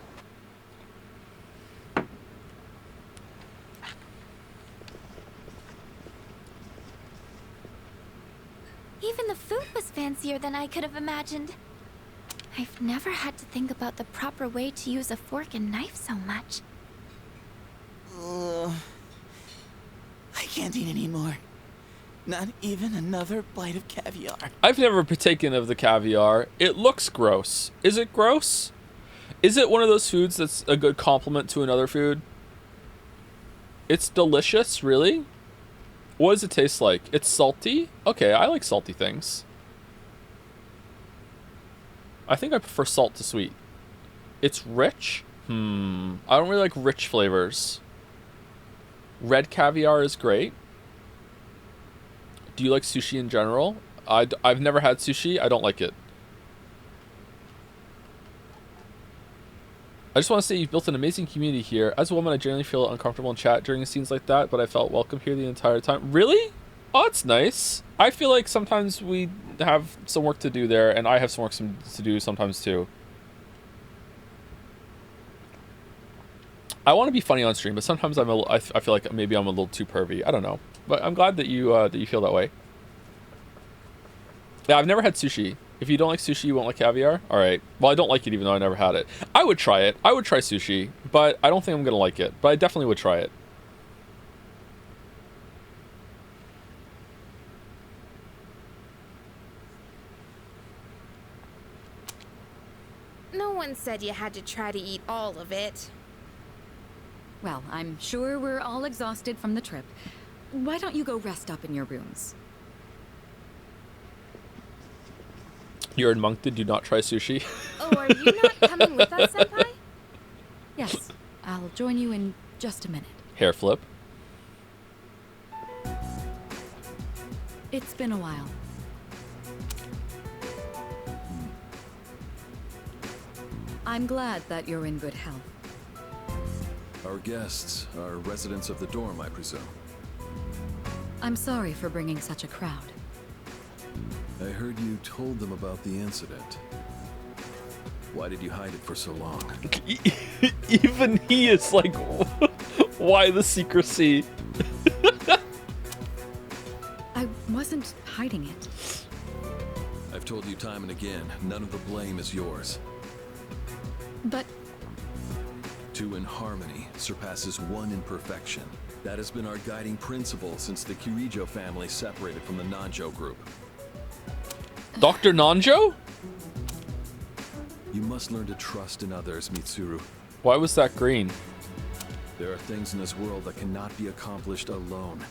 Even the food was fancier than I could have imagined. I've never had to think about the proper way to use a fork and knife so much. I can't eat anymore. Not even another bite of caviar. I've never partaken of the caviar. It looks gross. Is it gross? Is it one of those foods that's a good complement to another food? It's delicious, really? What does it taste like? It's salty? Okay, I like salty things. I think I prefer salt to sweet. It's rich? I don't really like rich flavors. Red caviar is great. Do you like sushi in general? I've never had sushi. I don't like it. I just want to say you've built an amazing community here. As a woman, I generally feel uncomfortable in chat during scenes like that, but I felt welcome here the entire time. Really? Oh, that's nice. I feel like sometimes we have some work to do there, and I have some work to do sometimes too. I want to be funny on stream, but sometimes I feel like maybe I'm a little too pervy. I don't know, but I'm glad that you feel that way. Yeah, I've never had sushi. If you don't like sushi, you won't like caviar? All right. Well, I don't like it even though I never had it. I would try it. I would try sushi, but I don't think I'm going to like it. But I definitely would try it. No one said you had to try to eat all of it. Well, I'm sure we're all exhausted from the trip. Why don't you go rest up in your rooms? You're in Moncton, do not try sushi. Oh, are you not coming with us, Senpai? Yes, I'll join you in just a minute. Hair flip. It's been a while. I'm glad that you're in good health. Our guests are residents of the dorm, I presume. I'm sorry for bringing such a crowd. I heard you told them about the incident. Why did you hide it for so long? Even he is like, why the secrecy? I wasn't hiding it. I've told you time and again, none of the blame is yours. But Two in harmony surpasses one in perfection. That has been our guiding principle since the Kirijo family separated from the Nanjo group. Dr. Nanjo? You must learn to trust in others, Mitsuru. Why was that green? There are things in this world that cannot be accomplished alone,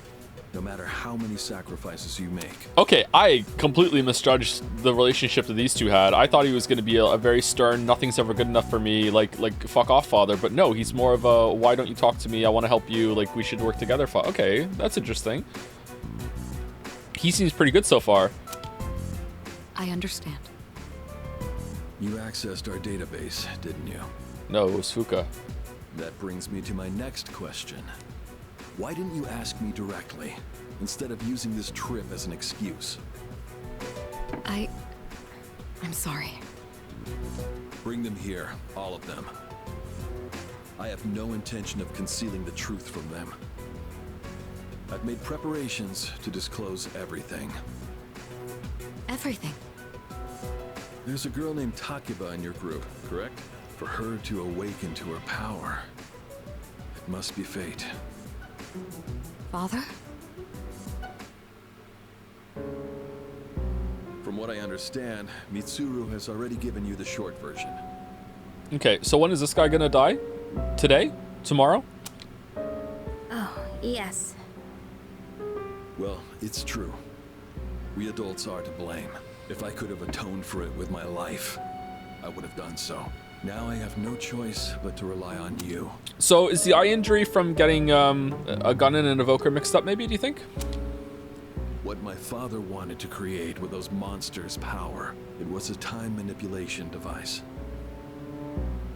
no matter how many sacrifices you make. Okay, I completely misjudged the relationship that these two had. I thought he was going to be a very stern, nothing's ever good enough for me, like fuck off father. But no, he's more of a, why don't you talk to me? I want to help you. Like, we should work together. Okay, that's interesting. He seems pretty good so far. I understand. You accessed our database, didn't you? No, it was Fuka. That brings me to my next question. Why didn't you ask me directly, instead of using this trip as an excuse? I'm sorry. Bring them here, all of them. I have no intention of concealing the truth from them. I've made preparations to disclose everything. Everything. There's a girl named Takiba in your group, correct? For her to awaken to her power, it must be fate. Father? From what I understand, Mitsuru has already given you the short version. Okay, so when is this guy gonna die? Today? Tomorrow? Oh, yes. Well, it's true. We adults are to blame. If I could have atoned for it with my life, I would have done so. Now I have no choice but to rely on you. So is the eye injury from getting a gun and an evoker mixed up, maybe, do you think? What my father wanted to create with those monsters' power, it was a time manipulation device.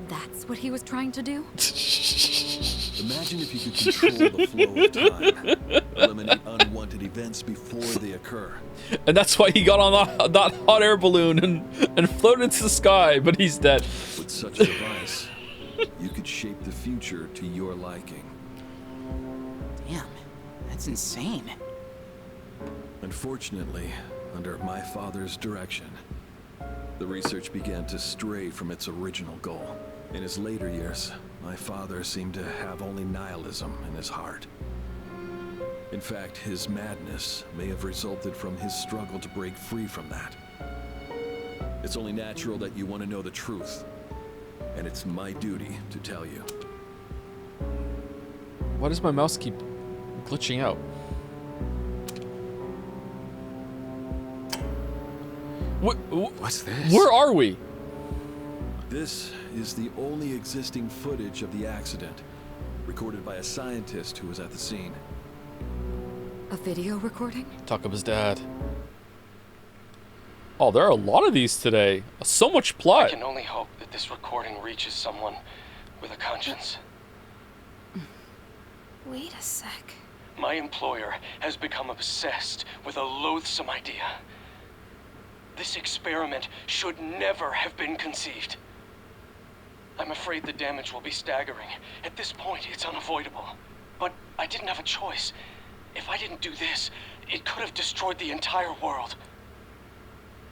That's what he was trying to do? Imagine if you could control the flow of time, eliminate unwanted events before they occur. And that's why he got on that hot air balloon and floated into the sky, but he's dead. With such a device, you could shape the future to your liking. Damn, that's insane. Unfortunately, under my father's direction, the research began to stray from its original goal. In his later years, my father seemed to have only nihilism in his heart. In fact, his madness may have resulted from his struggle to break free from that. It's only natural that you want to know the truth, and it's my duty to tell you. Why does my mouse keep glitching out? What's this? Where are we? This is the only existing footage of the accident, recorded by a scientist who was at the scene. A video recording? Takaba's dad. Oh, there are a lot of these today. So much plot. I can only hope that this recording reaches someone with a conscience. Wait a sec. My employer has become obsessed with a loathsome idea. This experiment should never have been conceived. I'm afraid the damage will be staggering. At this point, it's unavoidable. But I didn't have a choice. If I didn't do this, it could have destroyed the entire world.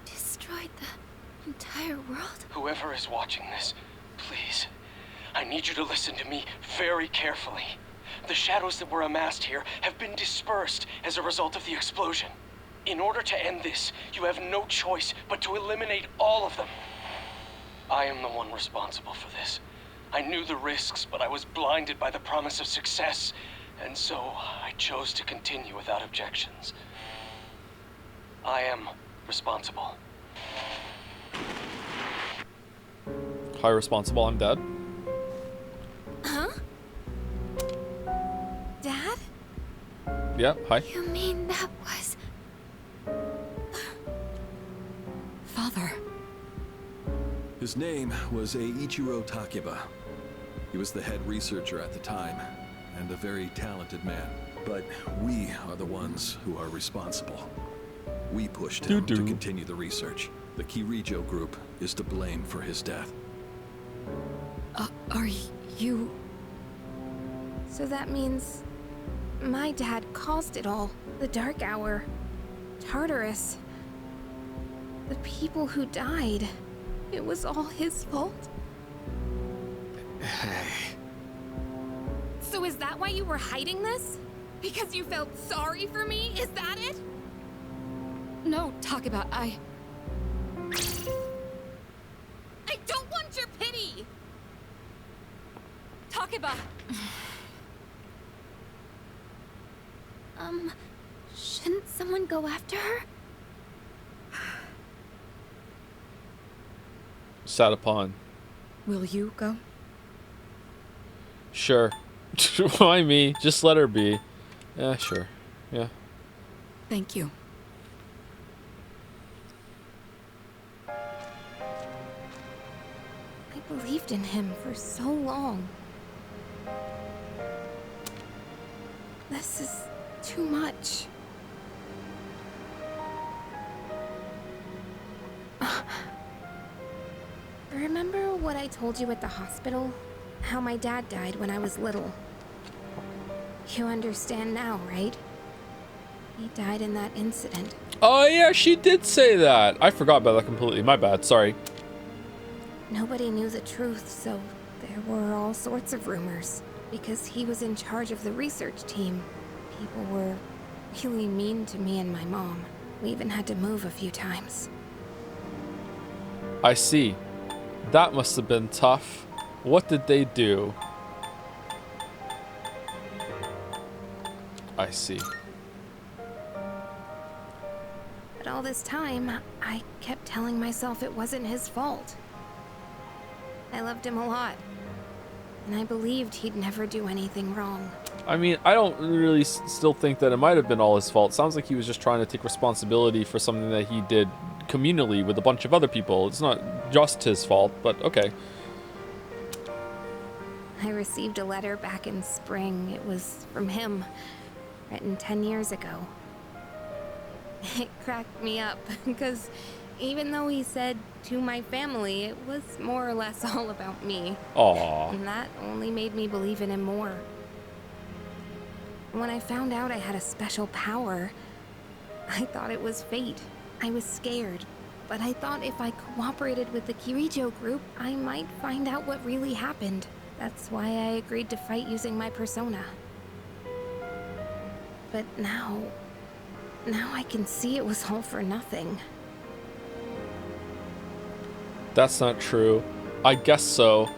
Destroyed the entire world? Whoever is watching this, please, I need you to listen to me very carefully. The shadows that were amassed here have been dispersed as a result of the explosion. In order to end this, you have no choice but to eliminate all of them. I am the one responsible for this. I knew the risks, but I was blinded by the promise of success, and so I chose to continue without objections. I am responsible. Hi, responsible. I'm dead. Huh? Dad? Yeah, hi. You mean that was... Father. His name was Eiichiro Takiba. He was the head researcher at the time, and a very talented man. But we are the ones who are responsible. We pushed him to continue the research. The Kirijo group is to blame for his death. Are you... So that means my dad caused it all. The Dark Hour. Tartarus. The people who died. It was all his fault? Hey. So is that why you were hiding this? Because you felt sorry for me? Is that it? No, talk about I don't want your pity! Talk about... Shouldn't someone go after her? Sat upon. Will you go? Sure. Why me? Just let her be. Yeah, sure. Yeah. Thank you. I believed in him for so long. This is too much. Remember what I told you at the hospital? How my dad died when I was little. You understand now, right? He died in that incident. Oh yeah, she did say that. I forgot about that completely. My bad, sorry. Nobody knew the truth, so there were all sorts of rumors. Because he was in charge of the research team, people were really mean to me and my mom. We even had to move a few times. I see. That must have been tough. What did they do? I see. But all this time, I kept telling myself it wasn't his fault. I loved him a lot. And I believed he'd never do anything wrong. I mean, I don't really still think that it might have been all his fault. Sounds like he was just trying to take responsibility for something that he did communally with a bunch of other people. It's not just his fault, but okay. I received a letter back in spring. It was from him, written 10 years ago. It cracked me up, because even though he said to my family, it was more or less all about me. Aww. And that only made me believe in him more. When I found out I had a special power, I thought it was fate. I was scared, but I thought if I cooperated with the Kirijo group, I might find out what really happened. That's why I agreed to fight using my persona. But now I can see it was all for nothing. That's not true. I guess so.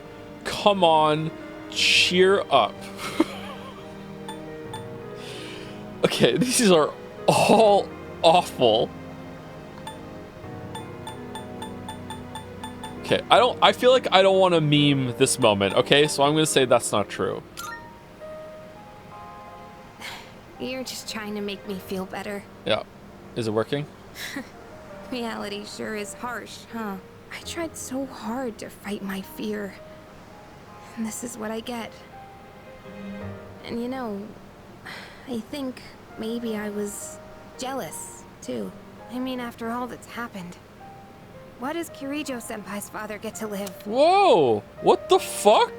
Come on, cheer up. Okay, these are all awful. Okay, I feel like I don't want to meme this moment, okay? So I'm gonna say that's not true. You're just trying to make me feel better. Yeah. Is it working? Reality sure is harsh, huh? I tried so hard to fight my fear. And this is what I get. And you know, I think maybe I was jealous, too. I mean, after all that's happened. Why does Kirijo-senpai's father get to live? Whoa! What the fuck?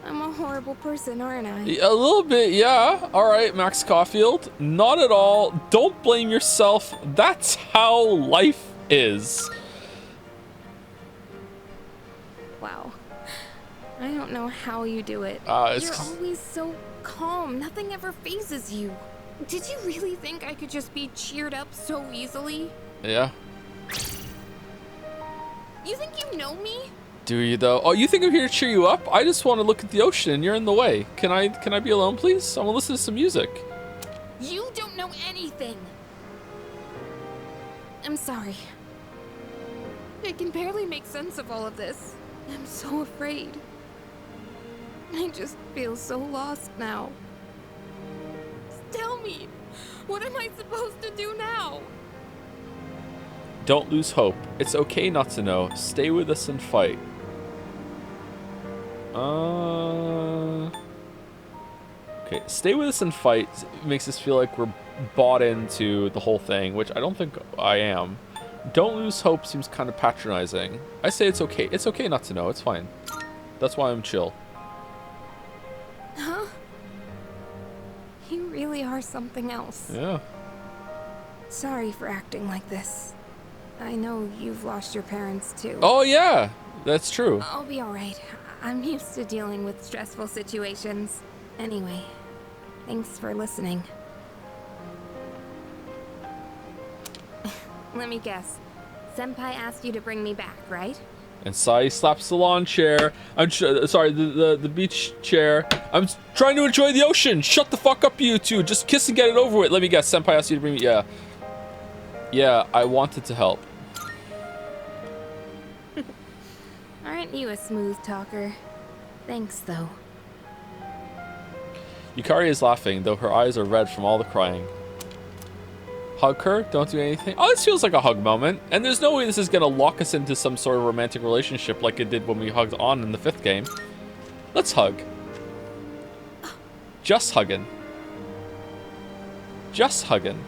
I'm a horrible person, aren't I? A little bit, yeah. Alright, Max Caulfield. Not at all. Don't blame yourself. That's how life is. Wow. I don't know how you do it. You're always so calm. Nothing ever phases you. Did you really think I could just be cheered up so easily? Yeah. You think you know me? Do you though? Oh, you think I'm here to cheer you up? I just want to look at the ocean and you're in the way. Can I be alone, please? I want to listen to some music. You don't know anything. I'm sorry. I can barely make sense of all of this. I'm so afraid. I just feel so lost now. Tell me, what am I supposed to do now? Don't lose hope. It's okay not to know. Stay with us and fight. Okay, stay with us and fight makes us feel like we're bought into the whole thing, which I don't think I am. Don't lose hope seems kind of patronizing. I say it's okay. It's okay not to know. It's fine. That's why I'm chill. Huh? You really are something else. Yeah. Sorry for acting like this. I know you've lost your parents too. Oh yeah, that's true. I'll be alright. I'm used to dealing with stressful situations. Anyway, thanks for listening. Let me guess. Senpai asked you to bring me back, right? And Sai slaps the lawn chair. I'm sorry, the beach chair. I'm trying to enjoy the ocean. Shut the fuck up, you two. Just kiss and get it over with. Let me guess. Senpai asked you to bring me. Yeah. Yeah, I wanted to help. Aren't you a smooth talker? Thanks, though. Yukari is laughing, though her eyes are red from all the crying. Hug her? Don't do anything? Oh, this feels like a hug moment. And there's no way this is going to lock us into some sort of romantic relationship like it did when we hugged on in the 5th game. Let's hug. Just hugging. Just hugging.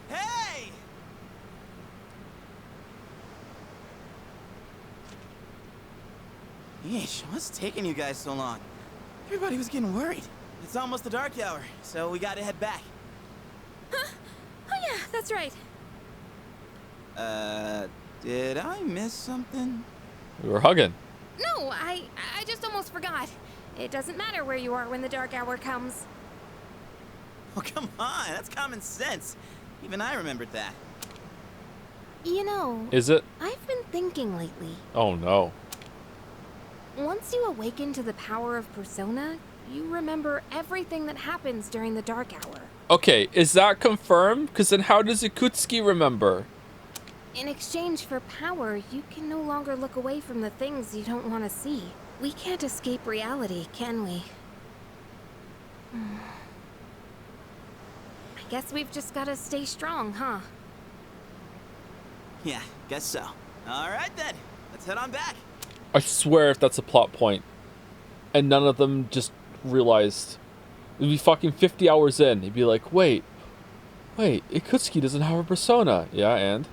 Hey! Sheesh, what's taking you guys so long? Everybody was getting worried. It's almost the dark hour, so we gotta head back. Huh? Oh yeah, that's right. Did I miss something? We were hugging. No, I just almost forgot. It doesn't matter where you are when the dark hour comes. Oh, come on, that's common sense. Even I remembered that. You know, Is it? I've been thinking lately. Oh no. Once you awaken to the power of Persona, you remember everything that happens during the dark hour. Okay, is that confirmed? Because then how does Ikutsuki remember? In exchange for power, you can no longer look away from the things you don't want to see. We can't escape reality, can we? I guess we've just gotta stay strong, huh? Yeah, guess so. All right then, let's head on back. I swear if that's a plot point, and none of them just realized, it'd be fucking 50 hours in. He'd be like, wait, Ikutsuki doesn't have a persona. Yeah, and?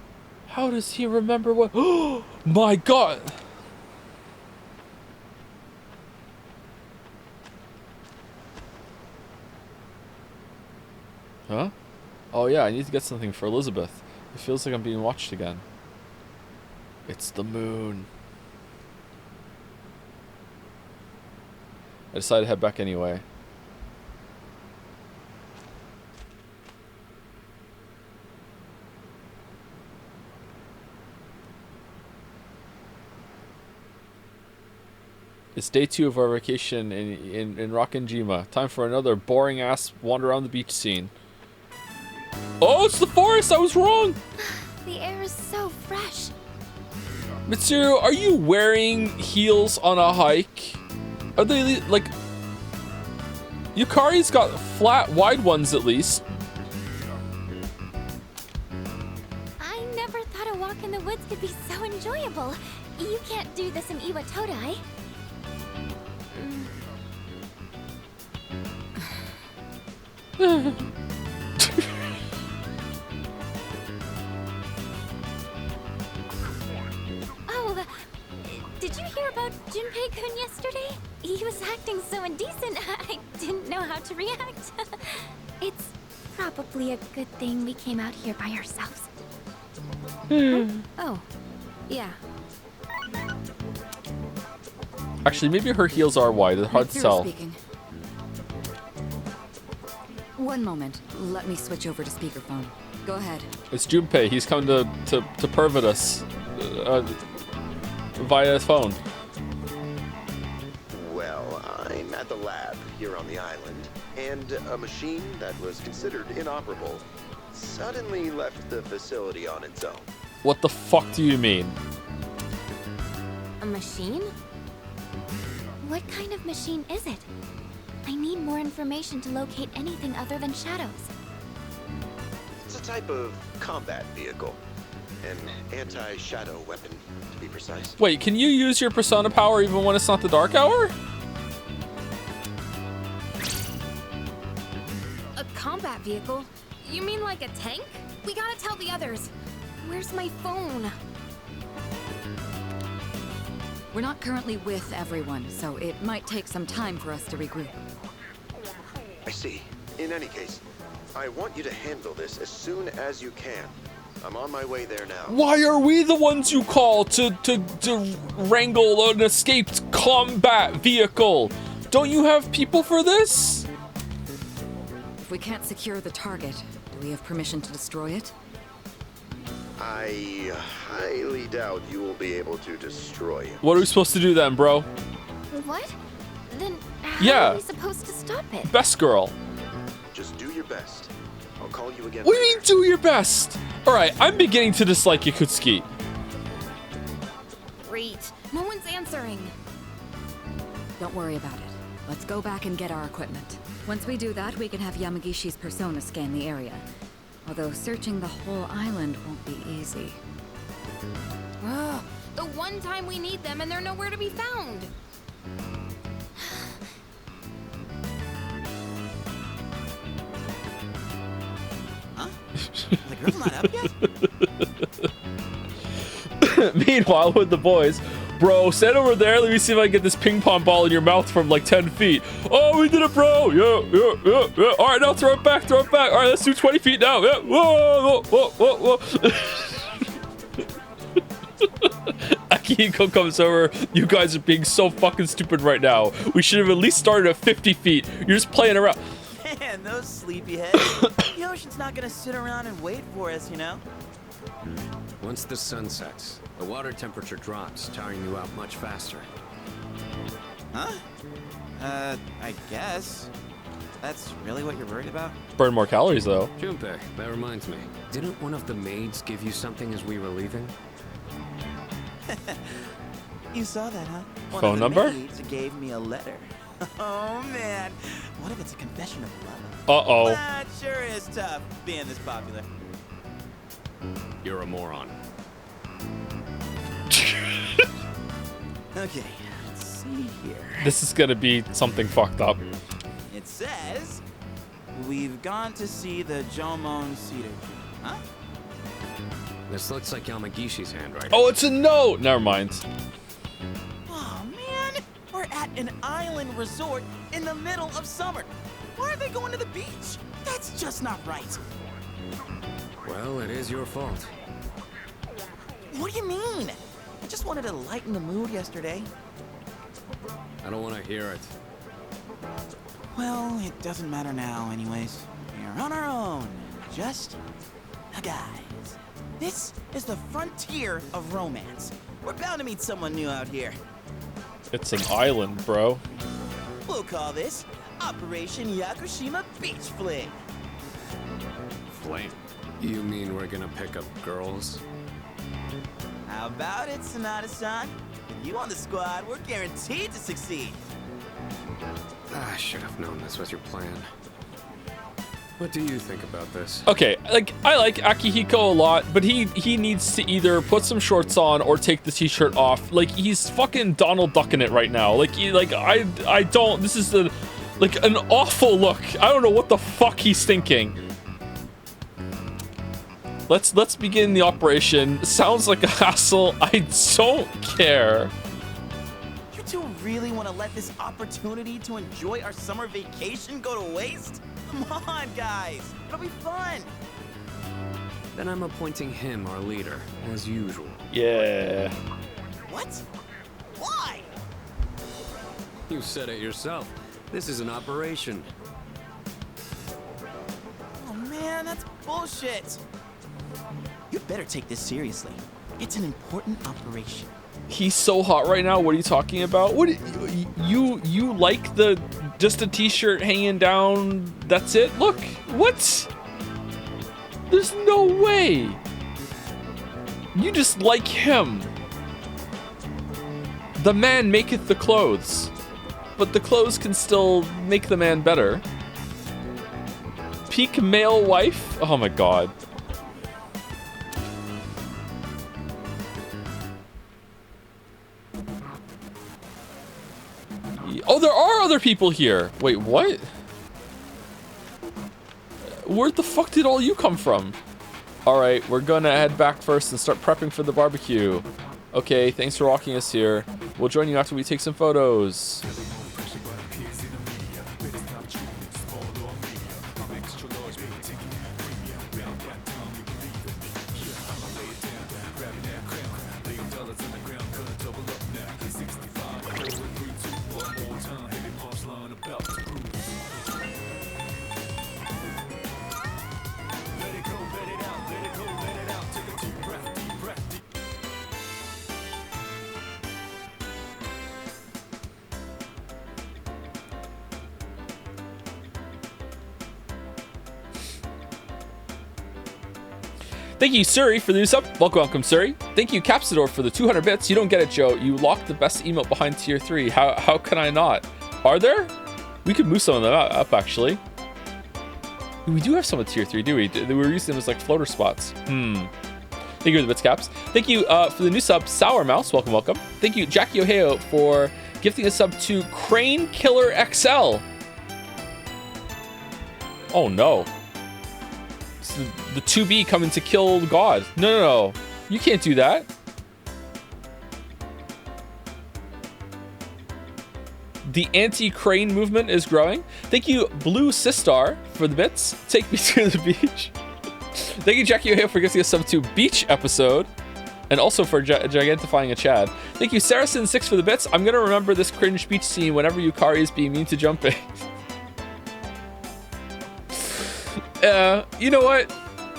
How does he remember what? Oh my god! Huh? Oh yeah, I need to get something for Elizabeth. It feels like I'm being watched again. It's the moon. I decided to head back anyway. It's day 2 of our vacation in Rockinjima. Time for another boring ass wander around the beach scene. Oh, it's the forest! I was wrong! The air is so fresh. Mitsuru, are you wearing heels on a hike? Are they like... Yukari's got flat, wide ones at least. I never thought a walk in the woods could be so enjoyable. You can't do this in Iwatodai. Oh, did you hear about Junpei-kun yesterday? He was acting so indecent, I didn't know how to react. It's probably a good thing we came out here by ourselves. Oh, yeah. Actually, maybe her heels are wide. It's hard to Mitsuru tell. speaking. One moment. Let me switch over to speakerphone. Go ahead. It's Junpei. He's come to pervert us via phone. Well, I'm at the lab here on the island, and a machine that was considered inoperable suddenly left the facility on its own. What the fuck do you mean? A machine? What kind of machine is it? I need more information to locate anything other than shadows. It's a type of combat vehicle. An anti-shadow weapon, to be precise. Wait, can you use your persona power even when it's not the dark hour? A combat vehicle? You mean like a tank? We gotta tell the others. Where's my phone? We're not currently with everyone, so it might take some time for us to regroup. I see. In any case, I want you to handle this as soon as you can. I'm on my way there now. Why are we the ones you call to wrangle an escaped combat vehicle? Don't you have people for this? If we can't secure the target, do we have permission to destroy it? I highly doubt you will be able to destroy it. What are we supposed to do then, bro? What? Then how Yeah. are we supposed to stop it? Best girl. Just do your best. I'll call you again. What do you mean, do your best? Alright, I'm beginning to dislike Yakutsuki. Great. No one's answering. Don't worry about it. Let's go back and get our equipment. Once we do that, we can have Yamagishi's persona scan the area. Although searching the whole island won't be easy. Ugh, the one time we need them and they're nowhere to be found. Huh? The girl's not up yet? Meanwhile, with the boys, Bro, stand over there. Let me see if I can get this ping pong ball in your mouth from like 10 feet. Oh, we did it, bro. Yeah. All right, now throw it back. All right, let's do 20 feet now. Yeah. Whoa. Akihiko comes over. You guys are being so fucking stupid right now. We should have at least started at 50 feet. You're just playing around. Man, those sleepyheads. The ocean's not gonna sit around and wait for us, you know? Once the sun sets, the water temperature drops, tiring you out much faster. Huh? I guess. That's really what you're worried about? Burn more calories, though. Junpei, that reminds me. Didn't one of the maids give you something as we were leaving? You saw that, huh? Phone number? One of the maids gave me a letter. Oh, man. What if it's a confession of love? Uh-oh. That sure is tough, being this popular. You're a moron. Okay, let's see here. This is gonna be something fucked up. It says, we've gone to see the Jomon Cedar Tree. Huh? This looks like Yamagishi's handwriting. Oh, it's a note! Never mind. Oh, man. We're at an island resort in the middle of summer. Why are they going to the beach? That's just not right. Well, it is your fault. What do you mean? I just wanted to lighten the mood yesterday. I don't want to hear it. Well, it doesn't matter now anyways. We're on our own. Just a guys. This is the frontier of romance. We're bound to meet someone new out here. It's an island, bro. We'll call this Operation Yakushima Beach Fling. Flame? You mean we're gonna pick up girls? How about it, Sonata-san? With you on the squad, we're guaranteed to succeed. I should have known this was your plan. What do you think about this? Okay, like I like Akihiko a lot, but he needs to either put some shorts on or take the t-shirt off. Like he's fucking Donald Ducking it right now. I don't. This is like an awful look. I don't know what the fuck he's thinking. Let's begin the operation. Sounds like a hassle. I don't care. You two really want to let this opportunity to enjoy our summer vacation go to waste? Come on, guys. It'll be fun. Then I'm appointing him our leader, as usual. Yeah. What? Why? You said it yourself. This is an operation. Oh, man, that's bullshit. You better take this seriously. It's an important operation. He's so hot right now. What are you talking about? What you like the just a t-shirt hanging down? That's it. Look, what? There's no way. You just like him. The man maketh the clothes, but the clothes can still make the man better. Peak male wife. Oh my god. Oh, there are other people here. Wait, what? Where the fuck did all you come from? All right, we're gonna head back first and start prepping for the barbecue. Okay, thanks for walking us here. We'll join you after we take some photos. Thank you, Suri, for the new sub. Welcome, Suri. Thank you, Capsador, for the 200 bits. You don't get it, Joe. You locked the best emote behind tier 3. How can I not? Are there? We could move some of them up, actually. We do have some of tier 3, do we? We were using them as like floater spots. Thank you for the bits, Caps. Thank you for the new sub, Sour Mouse. Welcome. Thank you, Jackie Ohio, for gifting a sub to Crane Killer XL. Oh, no. The 2B coming to kill God. No. You can't do that. The anti-crane movement is growing. Thank you, Blue Sistar, for the bits. Take me to the beach. Thank you, Jackie O'Hare, for giving us sub to beach episode. And also for gigantifying a Chad. Thank you, Saracen6, for the bits. I'm going to remember this cringe beach scene whenever Yukari is being mean to Junpei. You know what?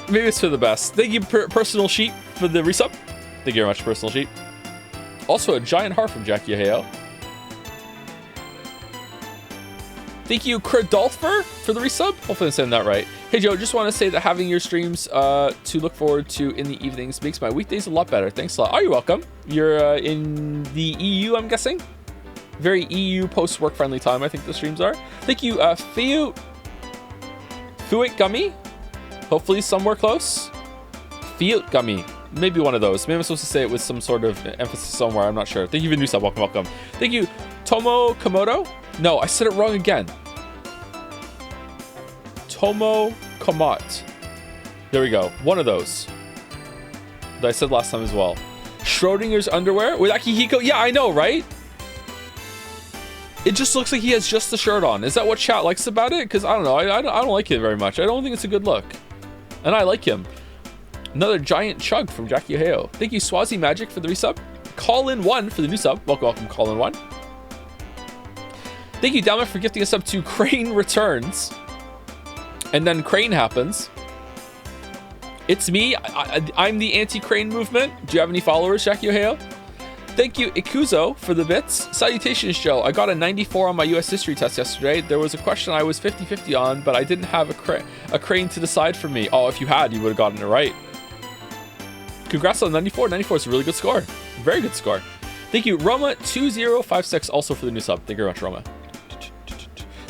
Maybe it's for the best. Thank you, Personal Sheep, for the resub. Thank you very much, Personal Sheep. Also, a giant heart from Jackie Ohio. Thank you, Cradolfer, for the resub. Hopefully I'm saying that right. Hey, Joe, just want to say that having your streams to look forward to in the evenings makes my weekdays a lot better. Thanks a lot. Oh, you're welcome. You're in the EU, I'm guessing? Very EU post-work friendly time, I think the streams are. Thank you, Fuit Gummy. Hopefully somewhere close. Fiat Gummy. Maybe one of those. Maybe I'm supposed to say it with some sort of emphasis somewhere. I'm not sure. Thank you for the new sub. Welcome, welcome. Thank you, Tomo Komodo. No, I said it wrong again. Tomo Komot. There we go. One of those. That I said last time as well. Schrodinger's underwear with Akihiko. Yeah, I know, right? It just looks like he has just the shirt on. Is that what chat likes about it? Because I don't know. I don't like it very much. I don't think it's a good look. And I like him. Another giant chug from Jackie Ohio. Thank you, Swazi Magic, for the resub. Call-in1 for the new sub. Welcome, welcome, Call-in1. Thank you, Dalma, for gifting us up to Crane Returns. And then Crane happens. It's me. I'm the anti-Crane movement. Do you have any followers, Jackie Ohio? Thank you, Ikuzo, for the bits. Salutations, Joe. I got a 94 on my US history test yesterday. There was a question I was 50-50 on, but I didn't have a crane to decide for me. Oh, if you had, you would have gotten it right. Congrats on 94. 94 is a really good score. Very good score. Thank you, Roma2056, also for the new sub. Thank you very much, Roma.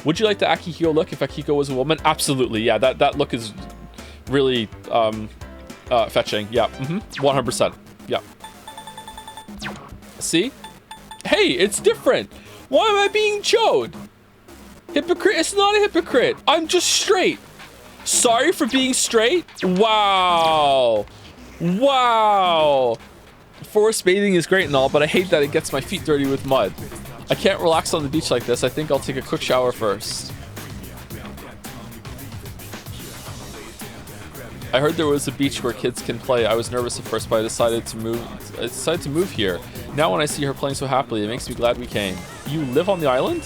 Would you like the Akihiko look if Akihiko was a woman? Absolutely. Yeah, that look is really fetching. Yeah, 100%. Yeah. See? Hey, it's different. Why am I being chode? Hypocrite? It's not a hypocrite. I'm just straight. Sorry for being straight? Wow. Wow. Forest bathing is great and all, but I hate that it gets my feet dirty with mud. I can't relax on the beach like this. I think I'll take a quick shower first. I heard there was a beach where kids can play. I was nervous at first, but I decided to move here. Now when I see her playing so happily, it makes me glad we came. You live on the island?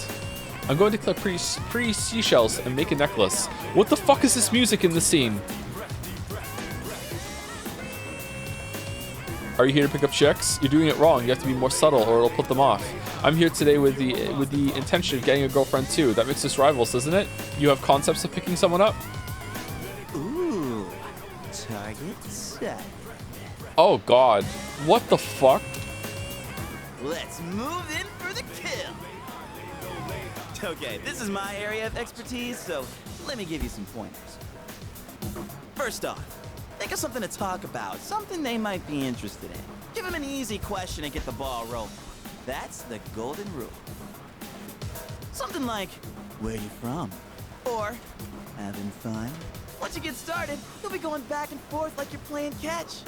I'm going to collect pretty seashells and make a necklace. What the fuck is this music in the scene? Are you here to pick up chicks? You're doing it wrong. You have to be more subtle or it'll put them off. I'm here today with the intention of getting a girlfriend too. That makes us rivals, doesn't it? You have concepts of picking someone up? Ooh. Target set. Oh god. What the fuck? Let's move in for the kill. Okay, this is my area of expertise, so let me give you some pointers. First off, think of something to talk about, something they might be interested in. Give them an easy question and get the ball rolling. That's the golden rule. Something like, where you from? Or, having fun? Once you get started, you'll be going back and forth like you're playing catch.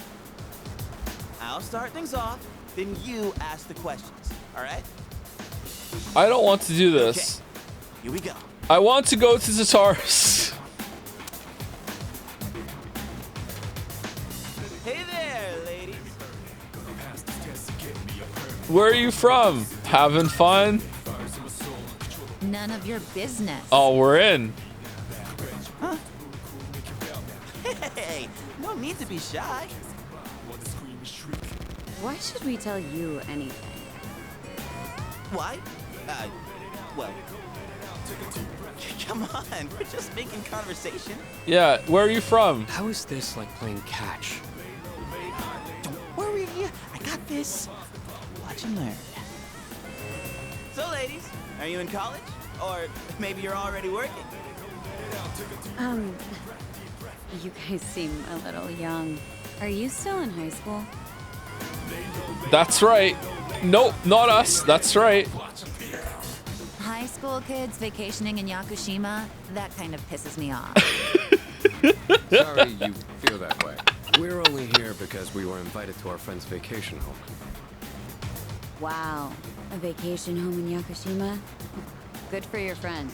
I'll start things off, then you ask the questions, all right? I don't want to do this. Okay, here we go. I want to go to Zataris. Hey there, ladies. Where are you from? Having fun? None of your business. Oh, we're in. Huh? Hey, no need to be shy. Why should we tell you anything? Why? Well, come on, we're just making conversation. Yeah, where are you from? How is this like playing catch? Don't worry, I got this. Watch and learn. So, ladies, are you in college? Or maybe you're already working? You guys seem a little young. Are you still in high school? That's right. Nope, not us. That's right. High school kids vacationing in Yakushima? That kind of pisses me off. Sorry you feel that way. We're only here because we were invited to our friend's vacation home. Wow, a vacation home in Yakushima? Good for your friend.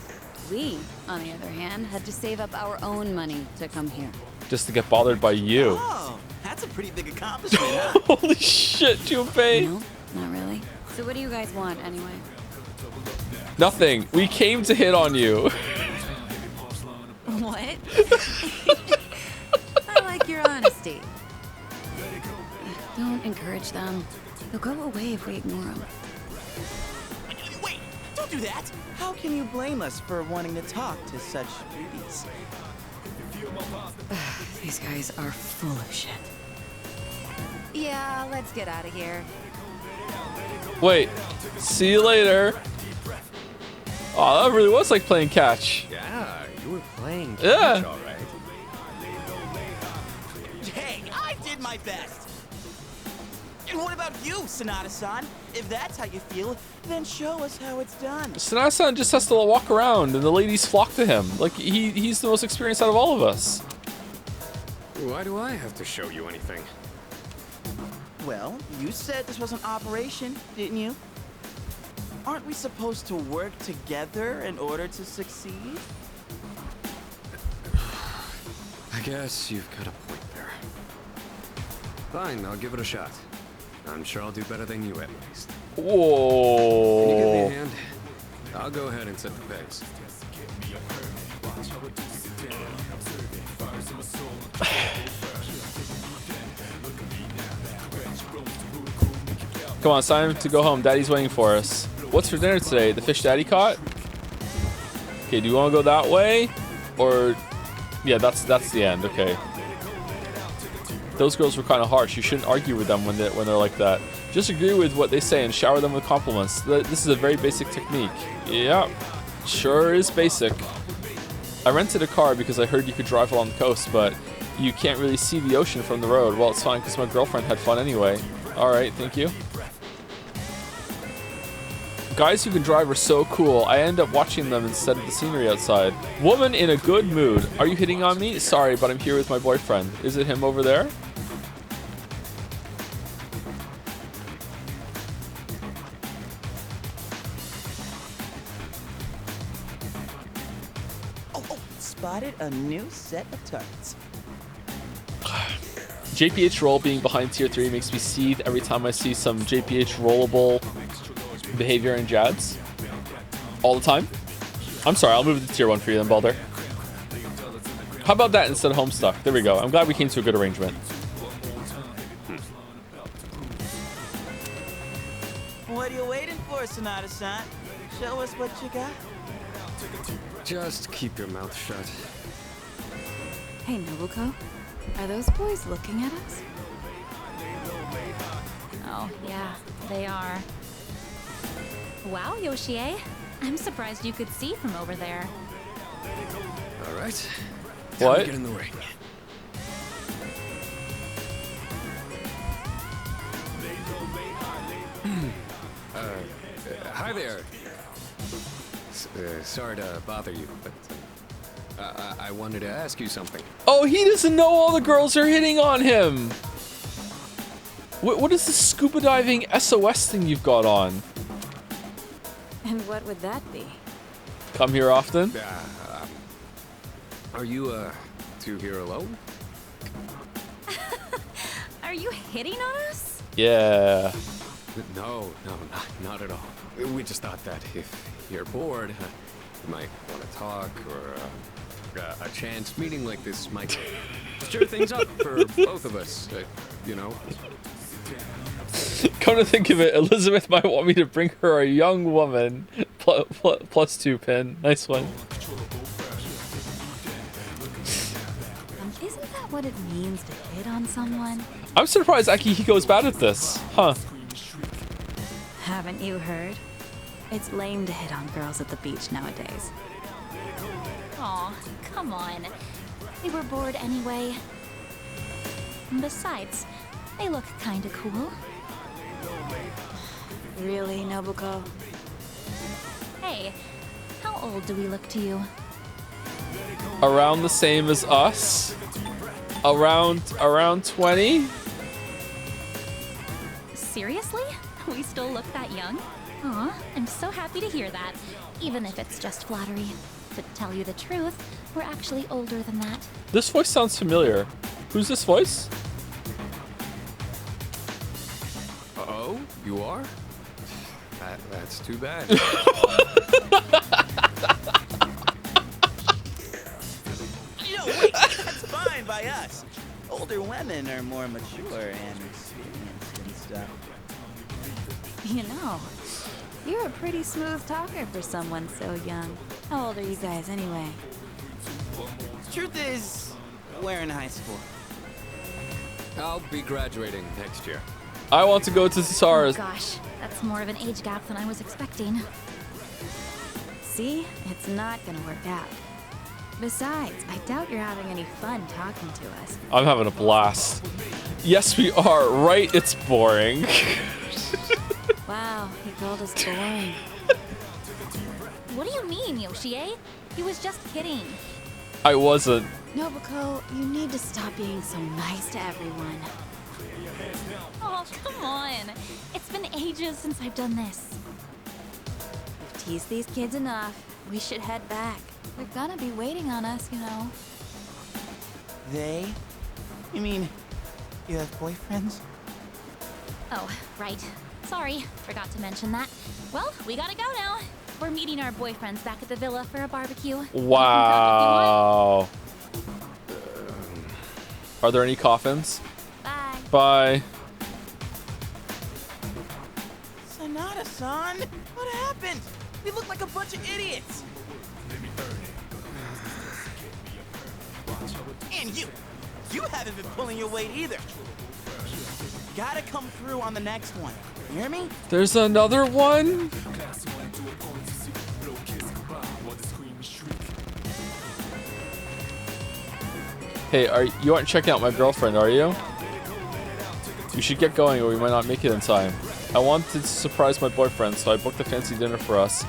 We, on the other hand, had to save up our own money to come here. Just to get bothered by you. Oh, that's a pretty big accomplishment, huh? Holy shit, Junpei. No, not really. So what do you guys want, anyway? Nothing. We came to hit on you. What? I like your honesty. Don't encourage them. They'll go away if we ignore them. Wait, don't do that. How can you blame us for wanting to talk to such beauties? These guys are full of shit. Yeah, let's get out of here. Wait. See you later. Oh, that really was like playing catch. Yeah, you were playing catch, Yeah. all right. Hey, I did my best. And what about you, Sonata-san? If that's how you feel, then show us how it's done. Sonata-san just has to walk around and the ladies flock to him. Like, he's the most experienced out of all of us. Why do I have to show you anything? Well, you said this was an operation, didn't you? Aren't we supposed to work together in order to succeed? I guess you've got a point there. Fine, I'll give it a shot. I'm sure I'll do better than you at least. Whoa. Can you give me a hand? I'll go ahead and set the pace. Come on, it's time to go home. Daddy's waiting for us. What's for dinner today? The fish Daddy caught? Okay, do you want to go that way? Or... Yeah, that's the end. Okay. Those girls were kind of harsh. You shouldn't argue with them when they're like that. Just agree with what they say and shower them with compliments. This is a very basic technique. Yeah, sure is basic. I rented a car because I heard you could drive along the coast, but you can't really see the ocean from the road. Well, it's fine because my girlfriend had fun anyway. Alright, thank you. Guys who can drive are so cool. I end up watching them instead of the scenery outside. Woman in a good mood. Are you hitting on me? Sorry, but I'm here with my boyfriend. Is it him over there? Oh, spotted a new set of targets. JPH roll being behind tier 3 makes me seethe every time I see some JPH rollable behavior in Jads. All the time. I'm sorry, I'll move to tier 1 for you then, Balder. How about that instead of Homestuck? There we go. I'm glad we came to a good arrangement. What are you waiting for, Sonata-san? Show us what you got. Just keep your mouth shut. Hey, Nobuko. Are those boys looking at us? Oh, yeah, they are. Wow, Yoshie. I'm surprised you could see from over there. All right. What? Time to get in the ring. Hi there. Sorry to bother you, but I wanted to ask you something. Oh, he doesn't know all the girls are hitting on him. What is this scuba diving SOS thing you've got on? And what would that be? Come here often? Are you, two here alone? Are you hitting on us? Yeah. No, not at all. We just thought that if you're bored, you might want to talk, or a chance meeting like this might stir things up for both of us, you know? Come to think of it, Elizabeth might want me to bring her a young woman. Plus 2 pin. Nice one. Isn't that what it means to hit on someone? I'm surprised Akihiko's bad at this. Huh. Haven't you heard? It's lame to hit on girls at the beach nowadays. Aw, come on. We were bored anyway. Besides, they look kinda cool. Really, Nobuko? Hey, how old do we look to you? Around the same as us? Around 20? Seriously? We still look that young? Aw, I'm so happy to hear that. Even if it's just flattery. To tell you the truth, we're actually older than that. This voice sounds familiar. Who's this voice? Oh, you are? That's too bad. No, wait, that's fine by us. Older women are more mature and experienced and stuff. You know, you're a pretty smooth talker for someone so young. How old are you guys anyway? Truth is, we're in high school. I'll be graduating next year. I want to go to Tsara's. Oh gosh, that's more of an age gap than I was expecting. See? It's not gonna work out. Besides, I doubt you're having any fun talking to us. I'm having a blast. Yes, we are. Right? It's boring. Wow, he called us boring. What do you mean, Yoshie? He was just kidding. I wasn't. Nobuko, you need to stop being so nice to everyone. Oh, come on. It's been ages since I've done this. We've teased these kids enough. We should head back. They're gonna be waiting on us, you know. They? You mean, you have boyfriends? Oh, right. Sorry, forgot to mention that. Well, we gotta go now. We're meeting our boyfriends back at the villa for a barbecue. Wow. Are there any coffins? Bye. Bye. Sanada-san, what happened? We look like a bunch of idiots. And you haven't been pulling your weight either. Gotta come through on the next one. You hear me? There's another one? Hey, you aren't checking out my girlfriend, are you? You should get going or we might not make it in time. I wanted to surprise my boyfriend, so I booked a fancy dinner for us.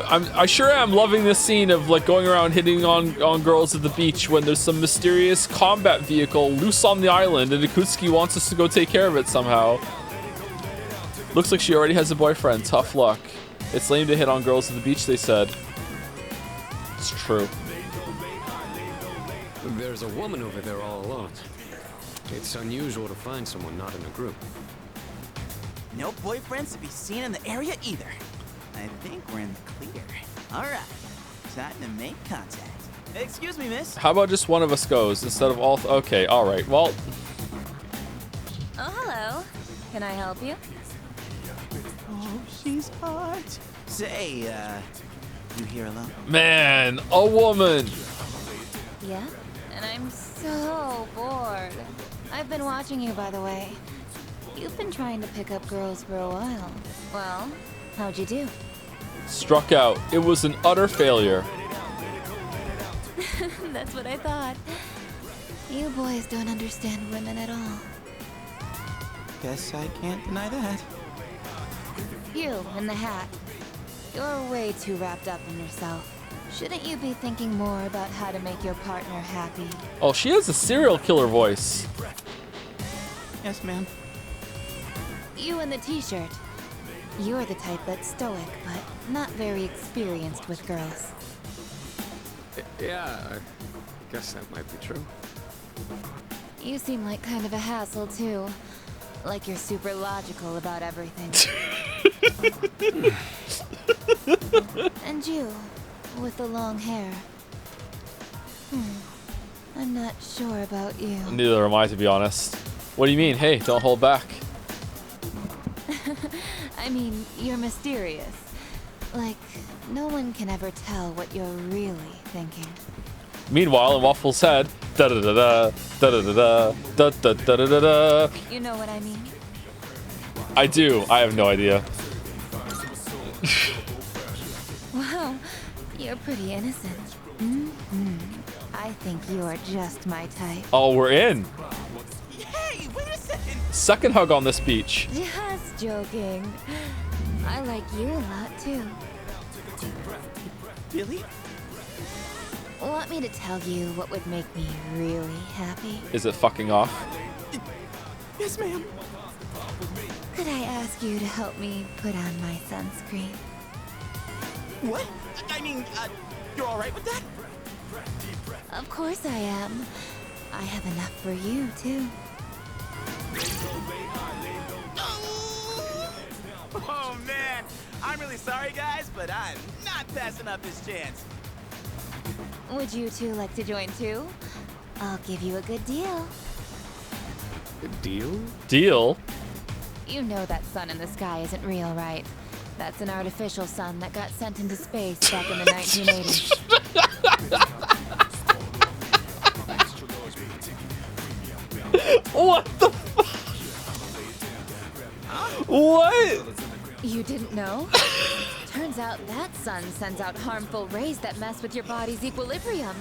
I sure am loving this scene of like going around hitting on girls at the beach when there's some mysterious combat vehicle loose on the island and Akutsuki wants us to go take care of it somehow. Looks like she already has a boyfriend. Tough luck. It's lame to hit on girls at the beach, they said. It's true. There's a woman over there all alone. It's unusual to find someone not in a group. No boyfriends to be seen in the area either. I think we're in the clear. All right, time to make contact. Excuse me, miss. How about just one of us goes instead of all? Okay, all right. Well. Oh, hello. Can I help you? Oh, she's hot. Say, you here alone? Man, a woman. Yeah? And I'm so bored. I've been watching you, by the way. You've been trying to pick up girls for a while. Well, how'd you do? Struck out. It was an utter failure. That's what I thought. You boys don't understand women at all. Guess I can't deny that. You, in the hat. You're way too wrapped up in yourself. Shouldn't you be thinking more about how to make your partner happy? Oh, she has a serial killer voice. Yes, ma'am. You in the t-shirt. You're the type that's stoic, but not very experienced with girls. Yeah, I guess that might be true. You seem like kind of a hassle, too. Like you're super logical about everything. And you, with the long hair. I'm not sure about you. Neither am I, to be honest. What do you mean? Hey, don't hold back. I mean, you're mysterious. Like, no one can ever tell what you're really thinking. Meanwhile, in Waffles' head, da da da da da da da da da da da da. You know what I mean? I do. I have no idea. Wow, you're pretty innocent. I think you are just my type. Oh, we're in. Hey, wait a second. Second hug on this beach. Just joking. I like you a lot too. Really? Want me to tell you what would make me really happy? Is it fucking off? Yes, ma'am. Could I ask you to help me put on my sunscreen? What? I mean, you're all right with that? Of course I am. I have enough for you, too. Oh, man. I'm really sorry, guys, but I'm not passing up this chance. Would you two like to join, too? I'll give you a good deal. Good deal? Deal? You know that sun in the sky isn't real, right? That's an artificial sun that got sent into space back in the 1980s. What the fuck? What? You didn't know? Turns out that sun sends out harmful rays that mess with your body's equilibrium.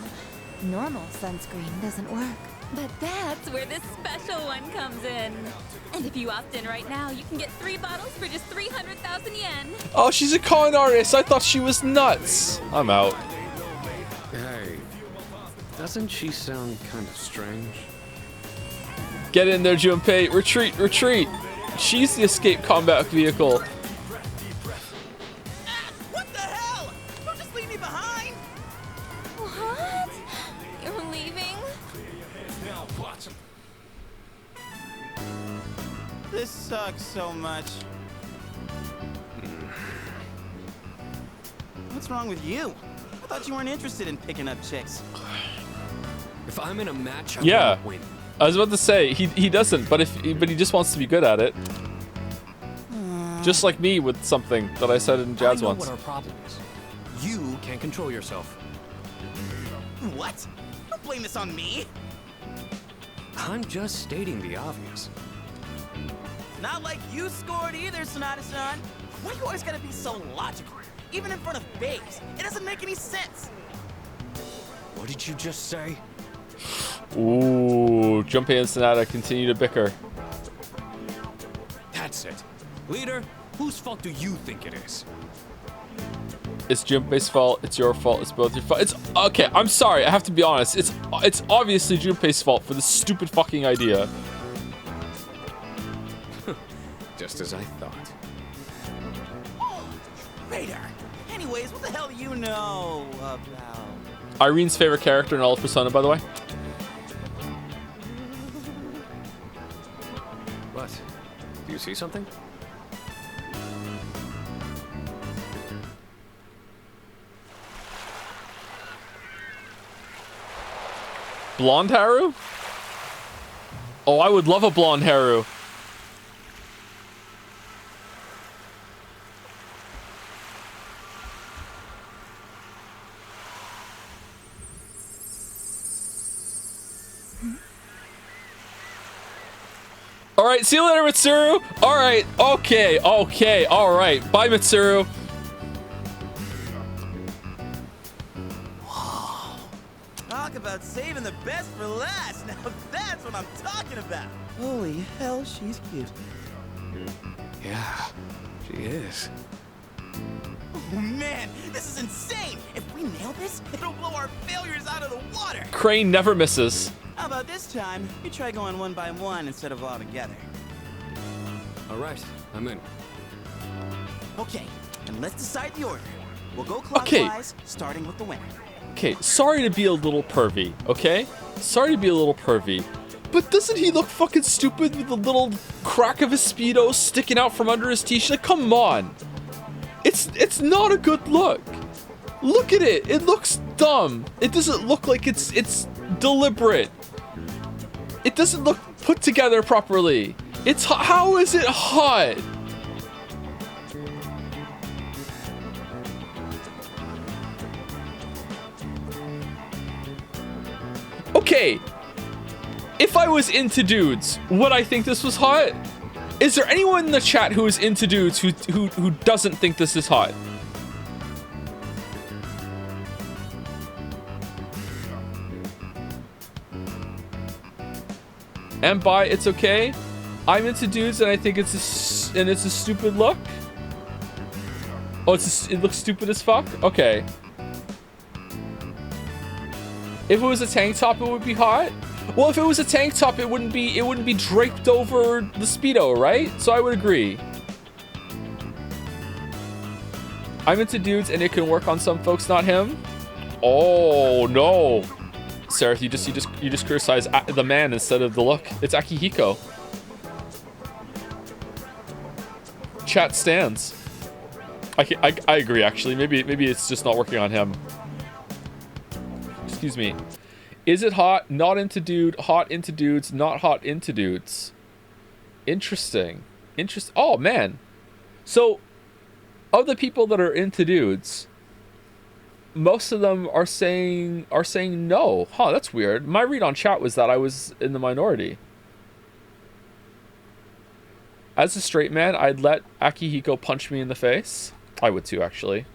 Normal sunscreen doesn't work. But that's where this special one comes in. And if you opt in right now, you can get 3 bottles for just 300,000 yen. Oh, she's a con artist. I thought she was nuts. I'm out. Hey, doesn't she sound kind of strange? Get in there, Junpei. Retreat, retreat. She's the escape combat vehicle. What the hell? Don't just leave me behind. What? You're leaving? This sucks so much. What's wrong with you? I thought you weren't interested in picking up chicks. If I'm in a match, I Yeah. won't win. I was about to say he doesn't, but he just wants to be good at it. Just like me with something that I said in Jazz I know once. what our problem is. You can't control yourself. What? Don't blame this on me. I'm just stating the obvious. Not like you scored either, Sonata-san. Why you always gotta be so logical? Even in front of babes. It doesn't make any sense. What did you just say? Ooh, Junpei and Sonata continue to bicker. That's it. Leader, whose fault do you think it is? It's Junpei's fault. It's your fault. It's both your fault. It's okay. I'm sorry. I have to be honest. It's obviously Junpei's fault for this stupid fucking idea. Just as I thought. Radar. Anyways, what the hell do you know about? Irene's favorite character in all of Persona, by the way. What? Do you see something? Blonde Haru? Oh, I would love a blonde Haru. All right, see you later, Mitsuru. All right, okay, all right. Bye, Mitsuru. Talk about saving the best for last. Now that's what I'm talking about. Holy hell, she's cute. Yeah, she is. Oh man, this is insane. If we nail this, it'll blow our failures out of the water. Crane never misses. How about this time? You try going one by one instead of all together. All right, I'm in. Okay, and let's decide the order. We'll go clockwise, starting with the winner. Okay, sorry to be a little pervy, okay? Sorry to be a little pervy. But doesn't he look fucking stupid with the little crack of his Speedo sticking out from under his t-shirt? Come on. It's not a good look. Look at it. It looks dumb. It doesn't look like it's deliberate. It doesn't look put together properly. How is it hot? Okay, if I was into dudes, would I think this was hot? Is there anyone in the chat who is into dudes who doesn't think this is hot? And by it's okay, I'm into dudes and I think it's a stupid look. Oh, it looks stupid as fuck. Okay. If it was a tank top, it would be hot. Well, if it was a tank top, it wouldn't be draped over the Speedo, right? So I would agree. I'm into dudes and it can work on some folks, not him. Oh no. Seraph, you just criticize the man instead of the look. It's Akihiko. Chat stands. I agree actually. Maybe it's just not working on him. Excuse me. Is it hot? Not into dude. Hot into dudes. Not hot into dudes. Interesting. Oh man. So, of the people that are into dudes, most of them are saying no. Huh, that's weird. My read on chat was that I was in the minority. As a straight man, I'd let Akihiko punch me in the face. I would too, actually.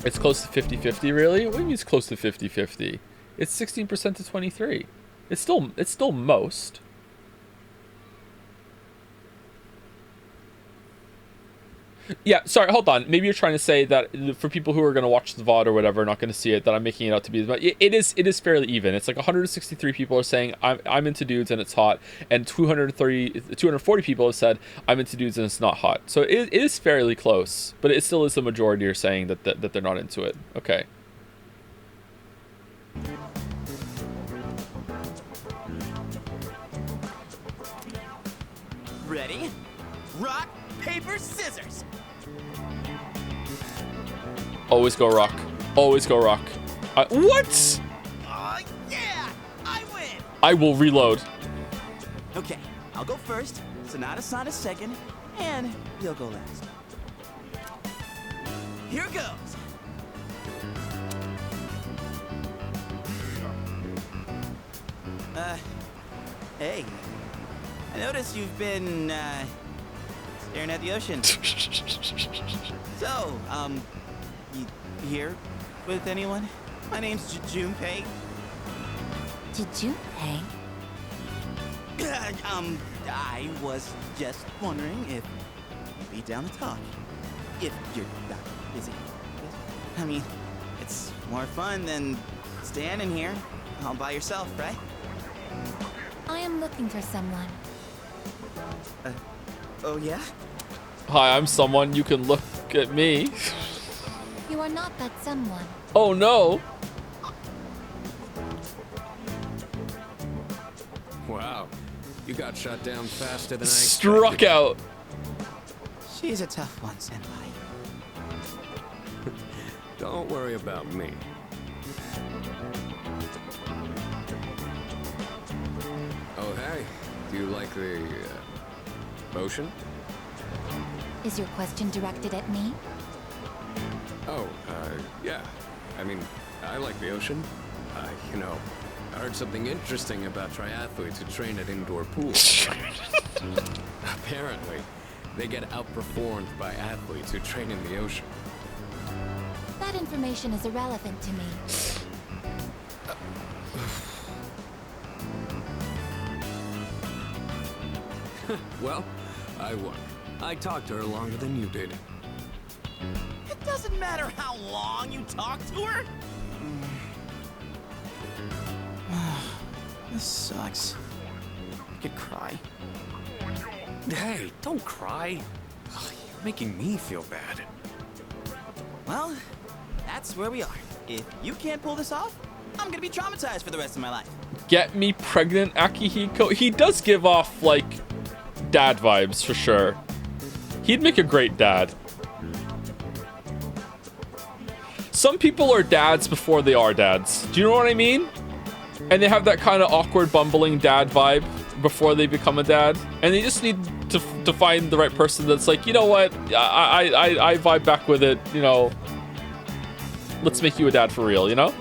It's close to 50-50, really? What do you mean it's close to 50-50? It's 16% to 23. It's still most. Yeah, sorry, hold on. Maybe you're trying to say that for people who are going to watch the VOD or whatever, not going to see it, that I'm making it out to be, but it is fairly even. It's like 163 people are saying I'm into dudes and it's hot, and 240 people have said I'm into dudes and it's not hot. So it is fairly close, but it still is the majority are saying that they're not into it. Okay. Ready? Rock, paper, scissors. Always go rock. Always go rock. What? Yeah! I win! I will reload. Okay, I'll go first, Sonata second, and you'll go last. Here goes! Hey. I noticed you've been, staring at the ocean. So, you here with anyone? My name's Junpei. Junpei? I was just wondering if you'd be down to talk. If you're not busy. I mean, it's more fun than standing here all by yourself, right? I am looking for someone. Oh yeah? Hi, I'm someone. You can look at me. You are not that someone. Oh no. Wow, you got shot down faster than I Struck expected. out. She's a tough one, Senpai. Don't worry about me. Oh, hey. Do you like the ocean? Is your question directed at me? Oh, yeah. I mean, I like the ocean. You know, I heard something interesting about triathletes who train at indoor pools. Apparently, they get outperformed by athletes who train in the ocean. That information is irrelevant to me. Well, I won. I talked to her longer than you did. It doesn't matter how long you talk to her. This sucks. I could cry. Hey, don't cry. Ugh, you're making me feel bad. Well, that's where we are. If you can't pull this off, I'm gonna be traumatized for the rest of my life. Get me pregnant, Akihiko. He does give off, like, dad vibes for sure. He'd make a great dad. Some people are dads before they are dads. Do you know what I mean? And they have that kind of awkward, bumbling dad vibe before they become a dad. And they just need to find the right person that's like, you know what? I vibe back with it, you know. Let's make you a dad for real, you know?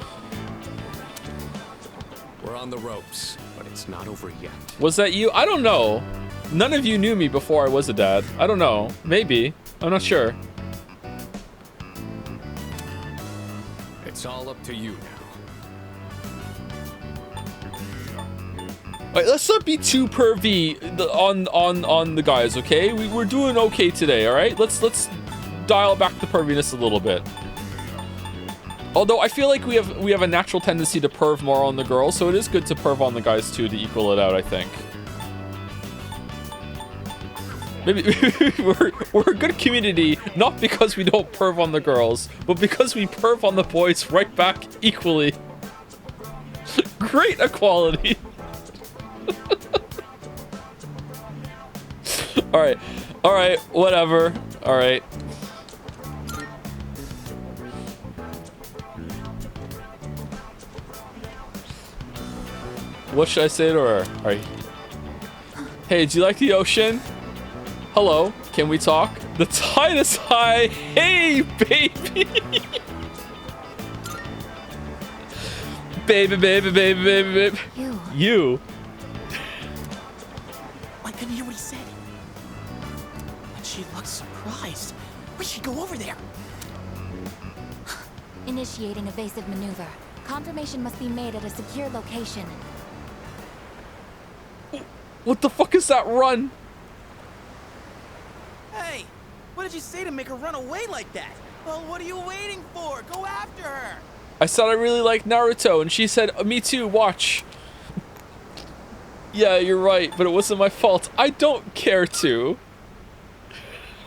We're on the ropes, but it's not over yet. Was that you? I don't know. None of you knew me before I was a dad. I don't know. Maybe. I'm not sure. It's all up to you now. Alright, let's not be too pervy on the guys, okay? We're doing okay today, alright? Let's dial back the perviness a little bit. Although I feel like we have a natural tendency to perv more on the girls, so it is good to perv on the guys too to equal it out, I think. Maybe we're a good community, not because we don't perv on the girls, but because we perv on the boys right back equally. Great equality. All right, whatever. All right. What should I say to her? All right. Hey, do you like the ocean? Hello, can we talk? The tide is high. Hey, baby. Baby, baby, baby, baby, baby. You. I couldn't hear what he said. But she looked surprised. We should go over there. Initiating evasive maneuver. Confirmation must be made at a secure location. What the fuck is that run? Hey, what did you say to make her run away like that? Well, what are you waiting for? Go after her. I said I really like Naruto, and she said, me too, watch. Yeah, you're right, but it wasn't my fault. I don't care to.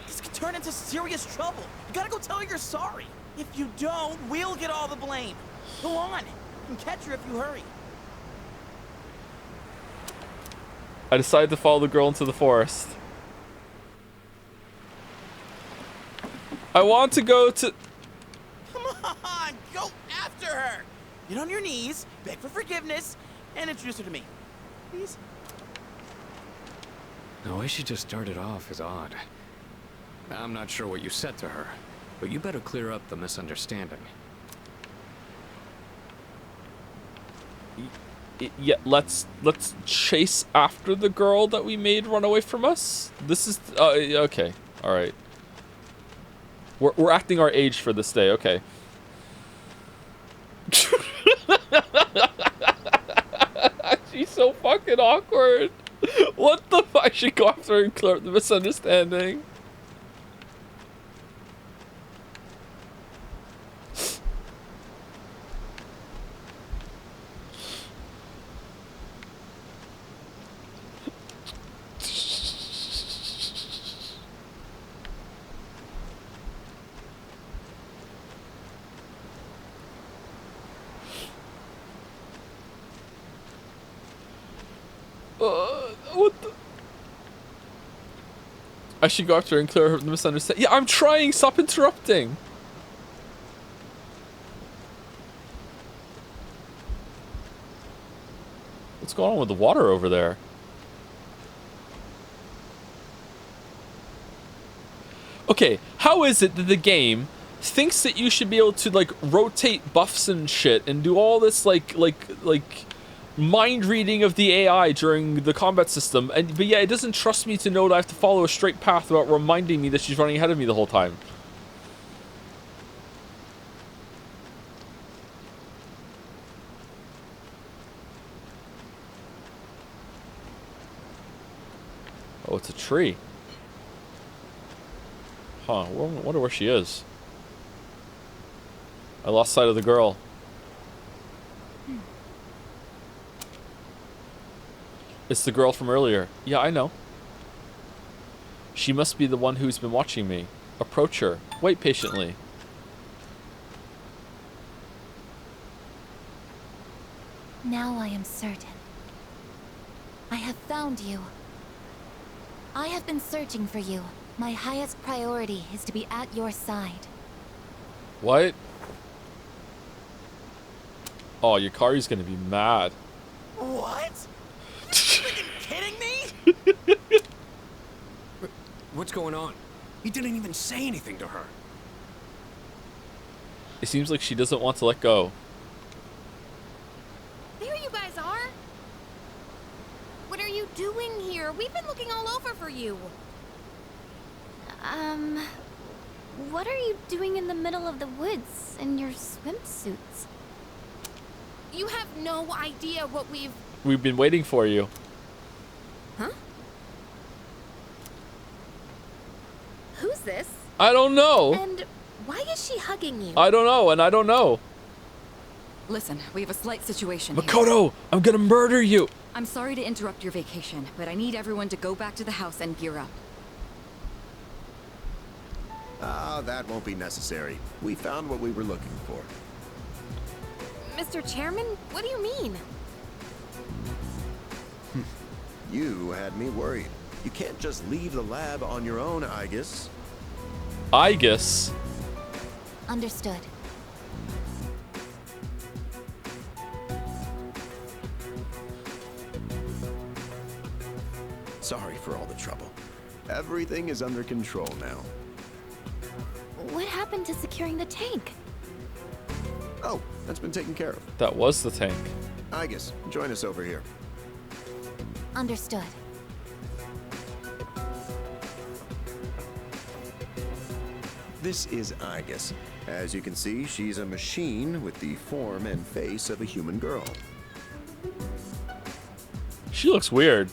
This could turn into serious trouble. You gotta go tell her you're sorry. If you don't, we'll get all the blame. Go on. You can catch her if you hurry. I decided to follow the girl into the forest. I want to go to... Come on, go after her. Get on your knees, beg for forgiveness, and introduce her to me. Please? The way she just started off is odd. I'm not sure what you said to her, but you better clear up the misunderstanding. Yeah, let's chase after the girl that we made run away from us. This is okay. All right. We're acting our age for this day. Okay. She's so fucking awkward. What the fuck? I should go after her and clear up the misunderstanding. What the? I should go after her and clear her the misunderstanding. Yeah, I'm trying. Stop interrupting. What's going on with the water over there? Okay, how is it that the game thinks that you should be able to like rotate buffs and shit and do all this like mind reading of the AI during the combat system, but yeah, it doesn't trust me to know that I have to follow a straight path without reminding me that she's running ahead of me the whole time. Oh, it's a tree. Huh, I wonder where she is. I lost sight of the girl. It's the girl from earlier. Yeah, I know. She must be the one who's been watching me. Approach her. Wait patiently. Now I am certain. I have found you. I have been searching for you. My highest priority is to be at your side. What? Oh, Yukari's gonna be mad. What? Are you freaking kidding me? What's going on? He didn't even say anything to her. It seems like she doesn't want to let go. There you guys are. What are you doing here? We've been looking all over for you. What are you doing in the middle of the woods in your swimsuits? You have no idea what We've been waiting for you. Huh? Who's this? I don't know. And why is she hugging you? I don't know, and I don't know. Listen, we have a slight situation here. Makoto, I'm gonna murder you. I'm sorry to interrupt your vacation, but I need everyone to go back to the house and gear up. Ah, that won't be necessary. We found what we were looking for. Mr. Chairman, what do you mean? You had me worried. You can't just leave the lab on your own, I guess. I guess. Understood. Sorry for all the trouble. Everything is under control now. What happened to securing the tank? Oh, that's been taken care of. That was the tank. I guess. Join us over here. Understood. This is Igus. As you can see, she's a machine with the form and face of a human girl. She looks weird.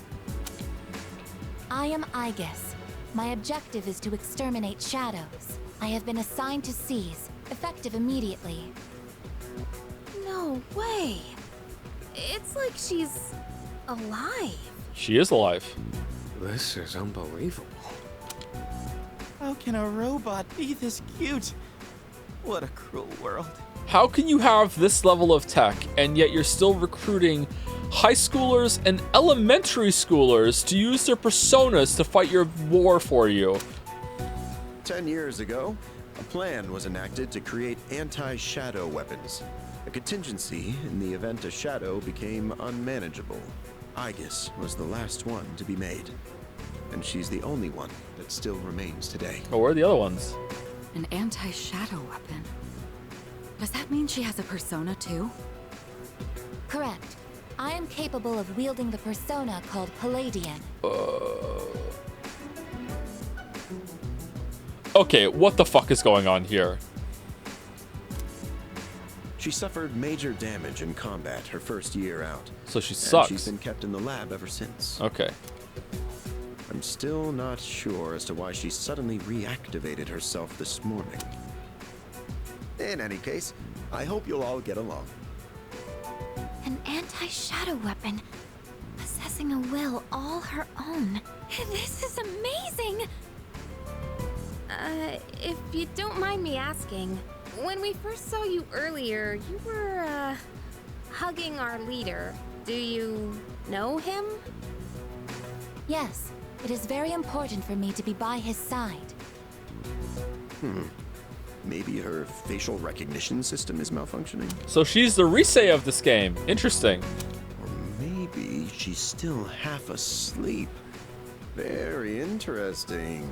I am Igus. My objective is to exterminate shadows. I have been assigned to seize, effective immediately. No way. It's like she's alive. She is alive. This is unbelievable. How can a robot be this cute? What a cruel world. How can you have this level of tech and yet you're still recruiting high schoolers and elementary schoolers to use their personas to fight your war for you? 10 years ago, a plan was enacted to create anti-shadow weapons. A contingency in the event a shadow became unmanageable. Igus was the last one to be made. And she's the only one that still remains today. Oh, where are the other ones? An anti-shadow weapon. Does that mean she has a persona too? Correct. I am capable of wielding the persona called Palladian. Okay, what the fuck is going on here? She suffered major damage in combat her first year out. So she and sucks. She's been kept in the lab ever since. Okay. I'm still not sure as to why she suddenly reactivated herself this morning. In any case, I hope you'll all get along. An anti-shadow weapon, possessing a will all her own. This is amazing! If you don't mind me asking, when we first saw you earlier, you were, hugging our leader. Do you know him? Yes, it is very important for me to be by his side. Maybe her facial recognition system is malfunctioning? So she's the Rise of this game. Interesting. Or maybe she's still half asleep. Very interesting.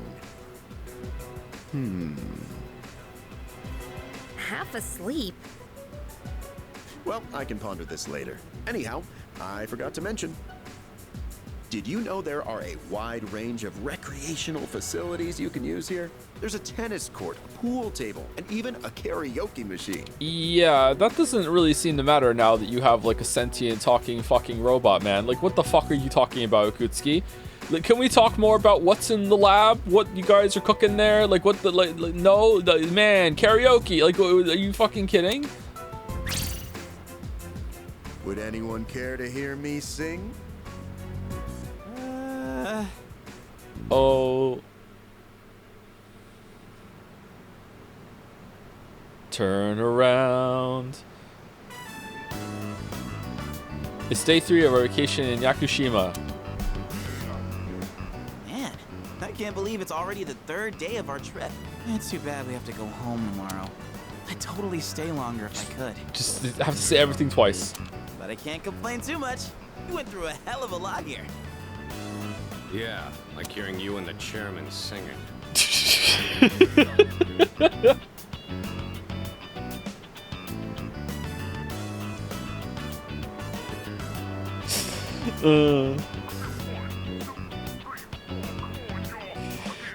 Half asleep? Well, I can ponder this later. Anyhow, I forgot to mention. Did you know there are a wide range of recreational facilities you can use here? There's a tennis court, a pool table, and even a karaoke machine. Yeah, that doesn't really seem to matter now that you have like a sentient talking fucking robot, man. Like, what the fuck are you talking about, Akutsuki? Like, can we talk more about what's in the lab? What you guys are cooking there? Like, what the, like no, man, karaoke. Like, are you fucking kidding? Would anyone care to hear me sing? Oh. Turn around. It's day 3 of our vacation in Yakushima. Man, I can't believe it's already the 3rd day of our trip. It's too bad we have to go home tomorrow. I'd totally stay longer if I could. Just have to say everything twice. But I can't complain too much. We went through a hell of a lot here. Yeah, like hearing you and the chairman singing.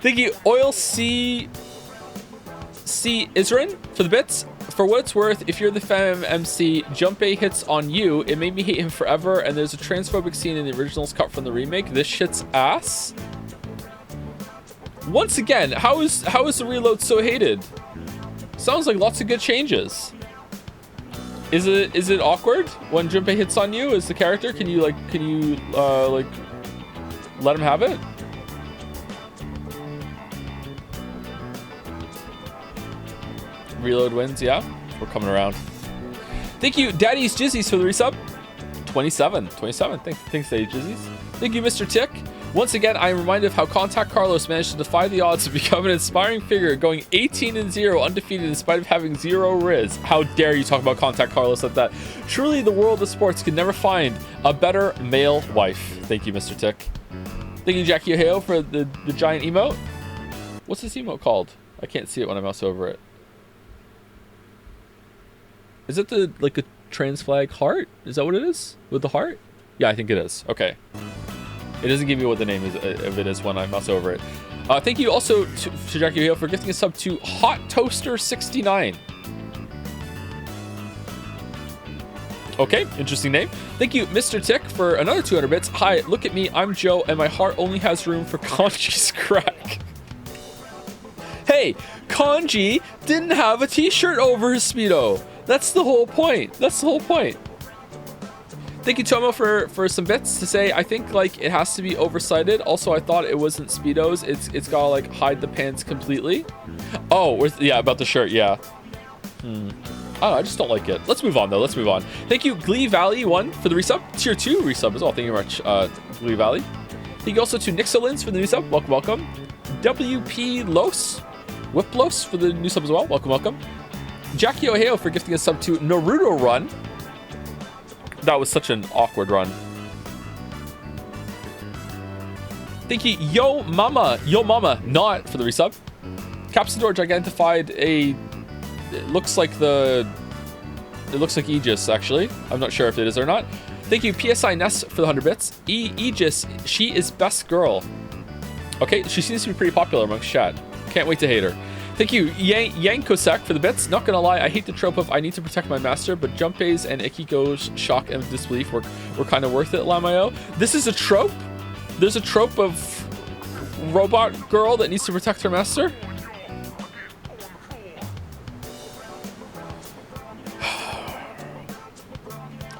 Thank you, Oil C Isrin, for the bits. For what it's worth, if you're the fan of MC, Junpei hits on you. It made me hate him forever, and there's a transphobic scene in the originals cut from the remake. This shit's ass. Once again, how is the reload so hated? Sounds like lots of good changes. Is it awkward when Junpei hits on you as the character? Can you like let him have it? Reload wins, yeah. We're coming around. Thank you, Daddy's Jizzies, for the resub. 27. Thanks, Daddy Jizzies. Thank you, Mr. Tick. Once again, I am reminded of how Contact Carlos managed to defy the odds to become an inspiring figure, going 18-0 undefeated in spite of having 0 Riz. How dare you talk about Contact Carlos like that? Truly, the world of sports can never find a better male wife. Thank you, Mr. Tick. Thank you, Jackie Ohio, for the giant emote. What's this emote called? I can't see it when I mouse over it. Is it the like a trans flag heart? Is that what it is? With the heart? Yeah, I think it is. Okay. It doesn't give me what the name is of it is when I mouse over it. Thank you also to Jackie Hill for gifting a sub to Hot Toaster 69. Okay, interesting name. Thank you, Mr. Tick, for another 200 bits. Hi, look at me. I'm Joe, and my heart only has room for Kanji's crack. Hey, Kanji didn't have a t-shirt over his Speedo. That's the whole point. That's the whole point. Thank you, Tomo, for some bits to say. I think like it has to be oversighted. Also, I thought it wasn't Speedos. It's gotta like hide the pants completely. Oh, yeah, about the shirt. Yeah. I just don't like it. Let's move on though. Let's move on. Thank you, Glee Valley 1 for the resub. Tier 2 resub as well. Thank you very much, Glee Valley. Thank you also to Nixolins for the new sub. Welcome, welcome. WP Los, Whiplos for the new sub as well. Welcome, welcome. Jackie Ohio for gifting a sub to Naruto Run. That was such an awkward run. Thank you, Yo Mama, not for the resub. Capsador Gigentified it looks like Aegis actually. I'm not sure if it is or not. Thank you, PSI Ness for the 100 bits. Aegis, she is best girl. Okay, she seems to be pretty popular amongst chat. Can't wait to hate her. Thank you, Yankosek for the bits. Not gonna lie, I hate the trope of I need to protect my master, but Junpei's and Ikiko's shock and disbelief were kind of worth it, Lamayo. This is a trope? There's a trope of robot girl that needs to protect her master?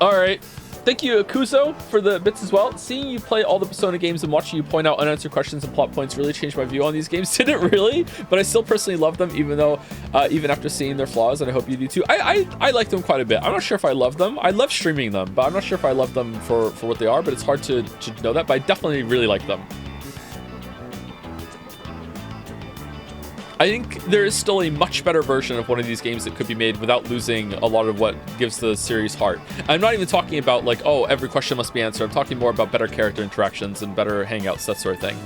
Alright. Thank you, Akuzo, for the bits as well. Seeing you play all the Persona games and watching you point out unanswered questions and plot points really changed my view on these games. Didn't really, but I still personally love them, even after seeing their flaws, and I hope you do too. I like them quite a bit. I'm not sure if I love them. I love streaming them, but I'm not sure if I love them for what they are, but it's hard to know that, but I definitely really like them. I think there is still a much better version of one of these games that could be made without losing a lot of what gives the series heart. I'm not even talking about like, oh, every question must be answered. I'm talking more about better character interactions and better hangouts, that sort of thing.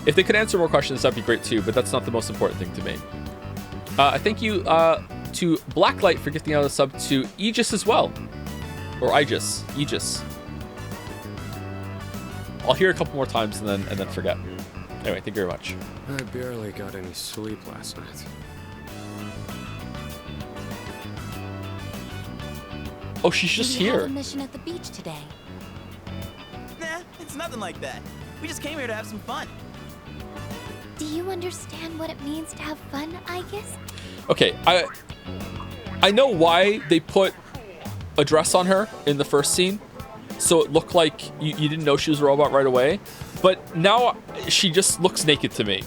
If they could answer more questions, that'd be great too, but that's not the most important thing to me. Thank you to Blacklight for gifting out a sub to Aegis as well. Or Aegis. I'll hear it a couple more times and then forget. Anyway, thank you very much. I barely got any sleep last night. Oh, she's just We have here. a mission at the beach today. Nah, it's nothing like that. We just came here to have some fun. Do you understand what it means to have fun, I guess? Okay, I know why they put a dress on her in the first scene, so it looked like you didn't know she was a robot right away. But now she just looks naked to me.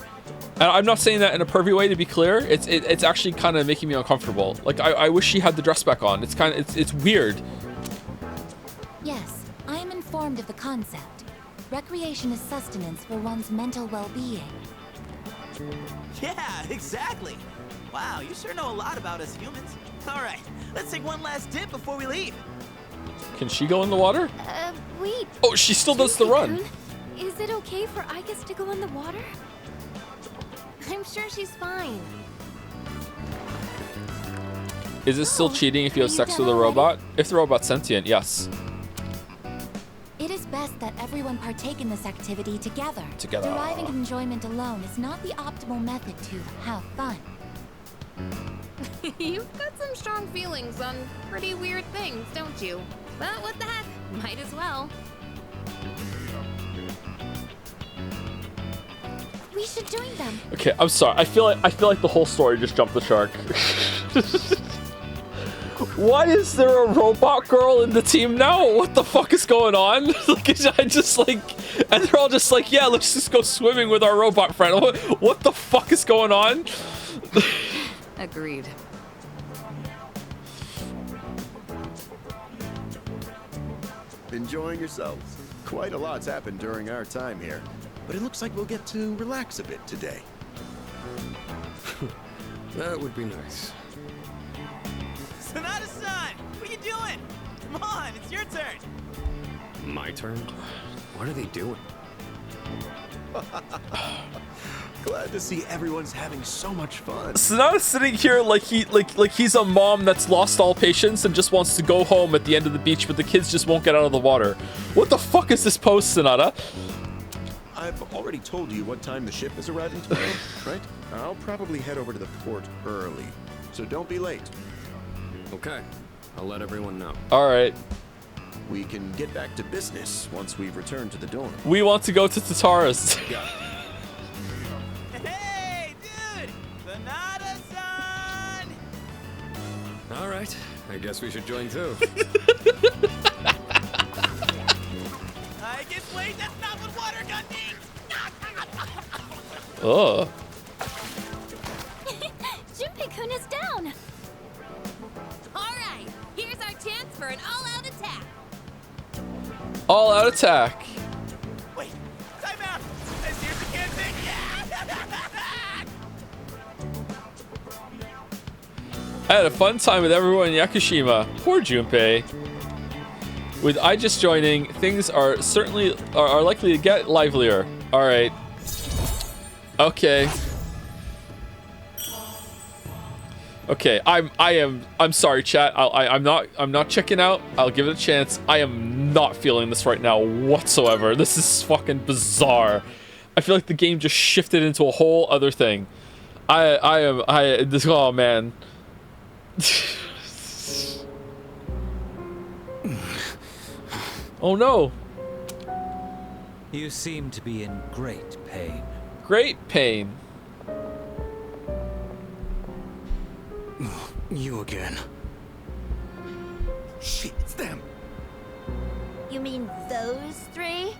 And I'm not saying that in a pervy way, to be clear. It's actually kind of making me uncomfortable. Like I wish she had the dress back on. It's weird. Yes, I am informed of the concept. Recreation is sustenance for one's mental well-being. Yeah, exactly. Wow, you sure know a lot about us humans. All right, let's take one last dip before we leave. Can she go in the water? Wait. Oh, she still does the run. Is it okay for Aigis to go in the water? I'm sure she's fine. Is it still cheating if you have sex with a robot? If the robot's sentient, yes. It is best that everyone partake in this activity together. Deriving enjoyment alone is not the optimal method to have fun. You've got some strong feelings on pretty weird things, don't you? But what the heck, might as well. We should join them. Okay, I'm sorry. I feel like the whole story just jumped the shark. Why is there a robot girl in the team now? What the fuck is going on? Like, I just like, and they're all just like, yeah, let's just go swimming with our robot friend. What the fuck is going on? Agreed. Enjoying yourselves? Quite a lot's happened during our time here, but it looks like we'll get to relax a bit today. That would be nice. Sonata-san! What are you doing? Come on, it's your turn! My turn? What are they doing? Glad to see everyone's having so much fun. Sonata's sitting here like he's a mom that's lost all patience and just wants to go home at the end of the beach, but the kids just won't get out of the water. What the fuck is this pose, Sonata? I've already told you what time the ship is arriving tomorrow, right? I'll probably head over to the port early, so don't be late. Okay, I'll let everyone know. All right. We can get back to business once we've returned to the dorm. We want to go to Tatara's. Hey, dude! Sonata-san! All right, I guess we should join too. I guess wait, that's not what water gun means! Oh. Junpei-kun is down. Alright, here's our chance for an all-out attack. All out attack. Wait, time out! Here's the kid thing! I had a fun time with everyone in Yakushima. Poor Junpei. With I just joining, things are certainly are likely to get livelier. All right. Okay. Okay. I'm sorry, chat. I'm not checking out. I'll give it a chance. I am not feeling this right now whatsoever. This is fucking bizarre. I feel like the game just shifted into a whole other thing. Oh man. Oh no. You seem to be in great pain. Great pain. You again. Shit, it's them. You mean those three?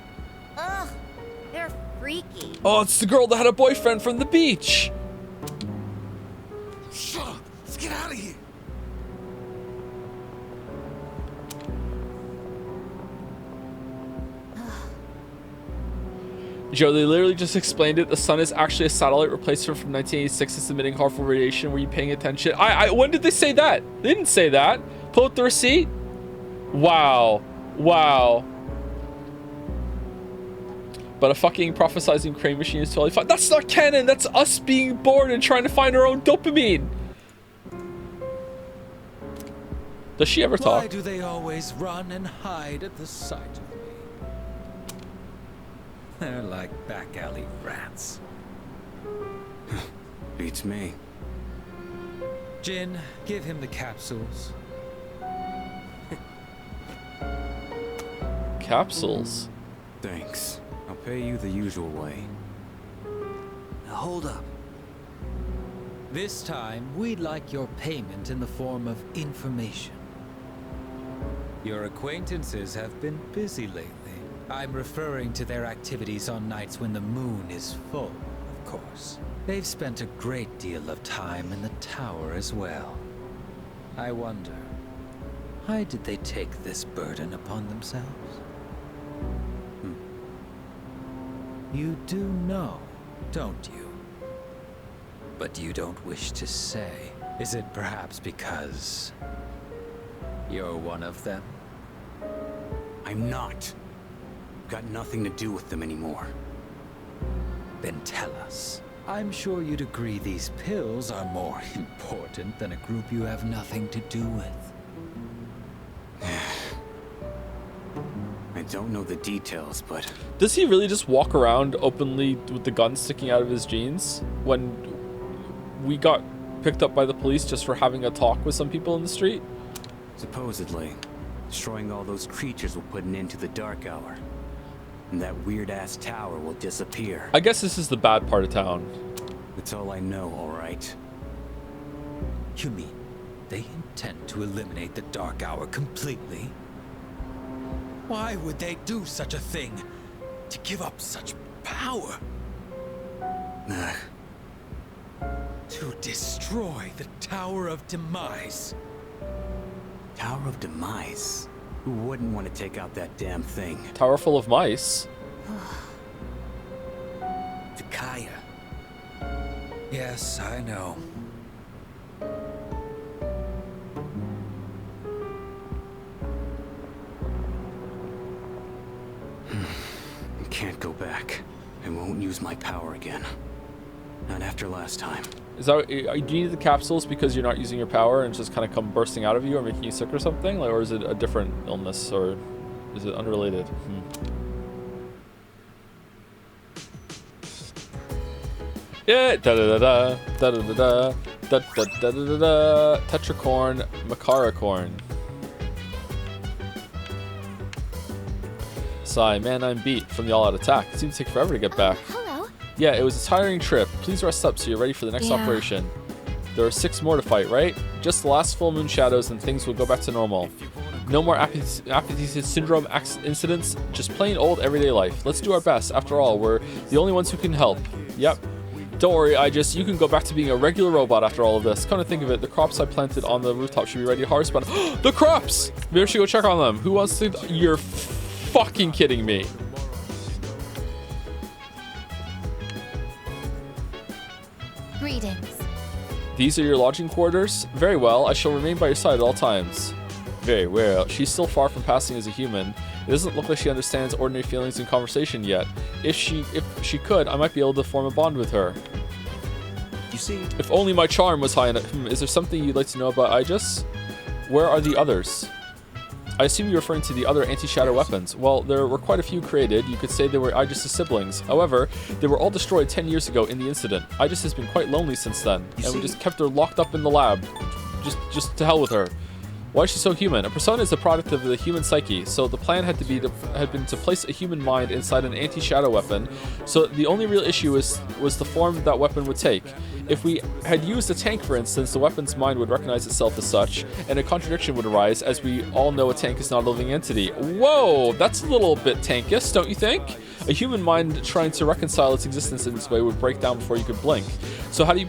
Ugh, they're freaky. Oh, it's the girl that had a boyfriend from the beach. Shut up! Let's get out of here! Joe, they literally just explained it. The sun is actually a satellite replacement from 1986 that's emitting harmful radiation. Were you paying attention? When did they say that? They didn't say that. Pull up the receipt. Wow. Wow. But a fucking prophesizing crane machine is totally fine. That's not canon. That's us being bored and trying to find our own dopamine. Does she ever talk? Why do they always run and hide at the sight of me? They're like back alley rats. Beats me. Jin, give him the capsules. Capsules? Thanks. I'll pay you the usual way. Now hold up. This time, we'd like your payment in the form of information. Your acquaintances have been busy lately. I'm referring to their activities on nights when the moon is full, of course. They've spent a great deal of time in the tower as well. I wonder, why did they take this burden upon themselves? You do know, don't you? But you don't wish to say. Is it perhaps because you're one of them? I'm not. Got nothing to do with them anymore. Then tell us. I'm sure you'd agree these pills are more important than a group you have nothing to do with. I don't know the details, but... Does he really just walk around openly with the gun sticking out of his jeans? When we got picked up by the police just for having a talk with some people in the street? Supposedly, destroying all those creatures will put an end to the dark hour. And that weird-ass tower will disappear. I guess this is the bad part of town. That's all I know, all right? You mean They intend to eliminate the Dark Hour completely. Why would they do such a thing? To give up such power? To destroy the Tower of Demise. Tower of Demise? Who wouldn't want to take out that damn thing? Tower full of mice. Takaya. Yes, I know. I can't go back. I won't use my power again. Not after last time. Is that, do you need the capsules because you're not using your power and it's just kind of come bursting out of you or making you sick or something? Like, or is it a different illness, or is it unrelated? Yeah, da da da da da da da da da da da da. Tetracorn, Macaracorn. Sigh, man, I'm beat from the all-out attack. It seemed to take forever to get back. Hello. Yeah, it was a tiring trip. Please rest up so you're ready for the next operation. There are 6 more to fight, right? Just the last full moon shadows and things will go back to normal. No more apathy syndrome incidents, just plain old everyday life. Let's do our best. After all, we're the only ones who can help. Yep. Don't worry, you can go back to being a regular robot after all of this. Come to think of it, the crops I planted on the rooftop should be ready to harvest, but the crops! Maybe I should go check on them. Who wants to? You're fucking kidding me. Greetings. These are your lodging quarters? Very well, I shall remain by your side at all times. Very well. She's still far from passing as a human. It doesn't look like she understands ordinary feelings in conversation yet. If she could, I might be able to form a bond with her. You see, if only my charm was high enough. Is there something you'd like to know about Aegis? Where are the others? I assume you're referring to the other anti-shadow weapons. Well, there were quite a few created. You could say they were Aegis' siblings. However, they were all destroyed 10 years ago in the incident. Aegis has been quite lonely since then, and we just kept her locked up in the lab. Just to hell with her. Why is she so human? A persona is a product of the human psyche, so the plan had been to place a human mind inside an anti-shadow weapon, so the only real issue was the form that weapon would take. If we had used a tank, for instance, the weapon's mind would recognize itself as such, and a contradiction would arise, as we all know a tank is not a living entity. Whoa, that's a little bit tankish, don't you think? A human mind trying to reconcile its existence in this way would break down before you could blink. So how do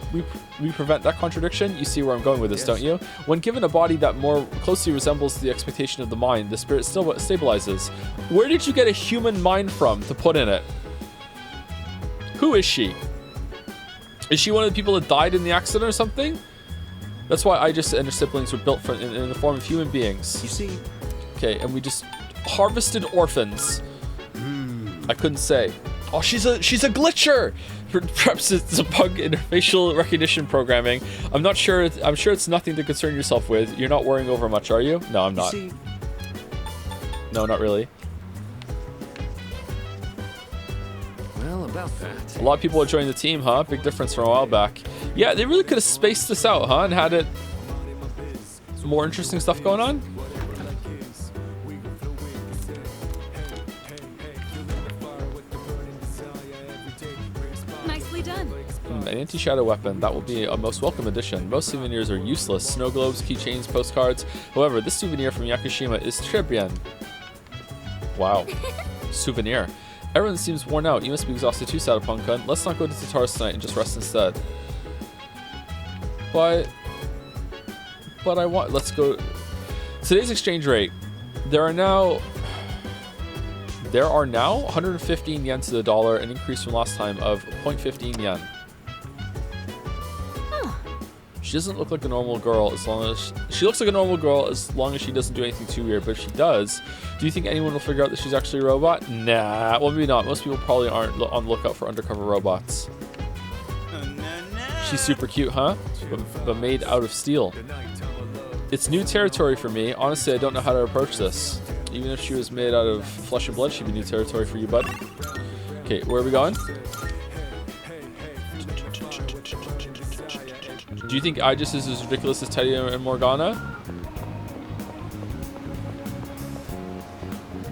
we prevent that contradiction? You see where I'm going with this, don't you? When given a body that more closely resembles the expectation of the mind, the spirit still stabilizes. Where did you get a human mind from to put in it? Who is she? Is she one of the people that died in the accident or something? That's why Aegis and her siblings were built in the form of human beings. You see? Okay, and we just harvested orphans. I couldn't say. Oh, she's a glitcher. Perhaps it's a bug in her facial recognition programming. I'm not sure. I'm sure it's nothing to concern yourself with. You're not worrying over much, are you? No, I'm not. No, not really. Well, about that. A lot of people are joining the team, huh? Big difference from a while back. Yeah, they really could have spaced this out, huh? And had it some more interesting stuff going on. Nicely done. An anti-shadow weapon. That will be a most welcome addition. Most souvenirs are useless. Snow globes, keychains, postcards. However, this souvenir from Yakushima is très bien. Wow. Souvenir. Everyone seems worn out. You must be exhausted too, Sadapunk-kun. Let's not go to Tataris tonight and just rest instead. But I want... Let's go... Today's exchange rate. There are now 115 yen to the dollar, an increase from last time of 0.15 yen. She doesn't look like a normal girl as long as... She looks like a normal girl as long as she doesn't do anything too weird, but if she does, do you think anyone will figure out that she's actually a robot? Nah, well, maybe not. Most people probably aren't on the lookout for undercover robots. She's super cute, huh? But made out of steel. It's new territory for me. Honestly, I don't know how to approach this. Even if she was made out of flesh and blood, she'd be new territory for you, bud. Okay, where are we going? Do you think Aegis is as ridiculous as Teddy and Morgana?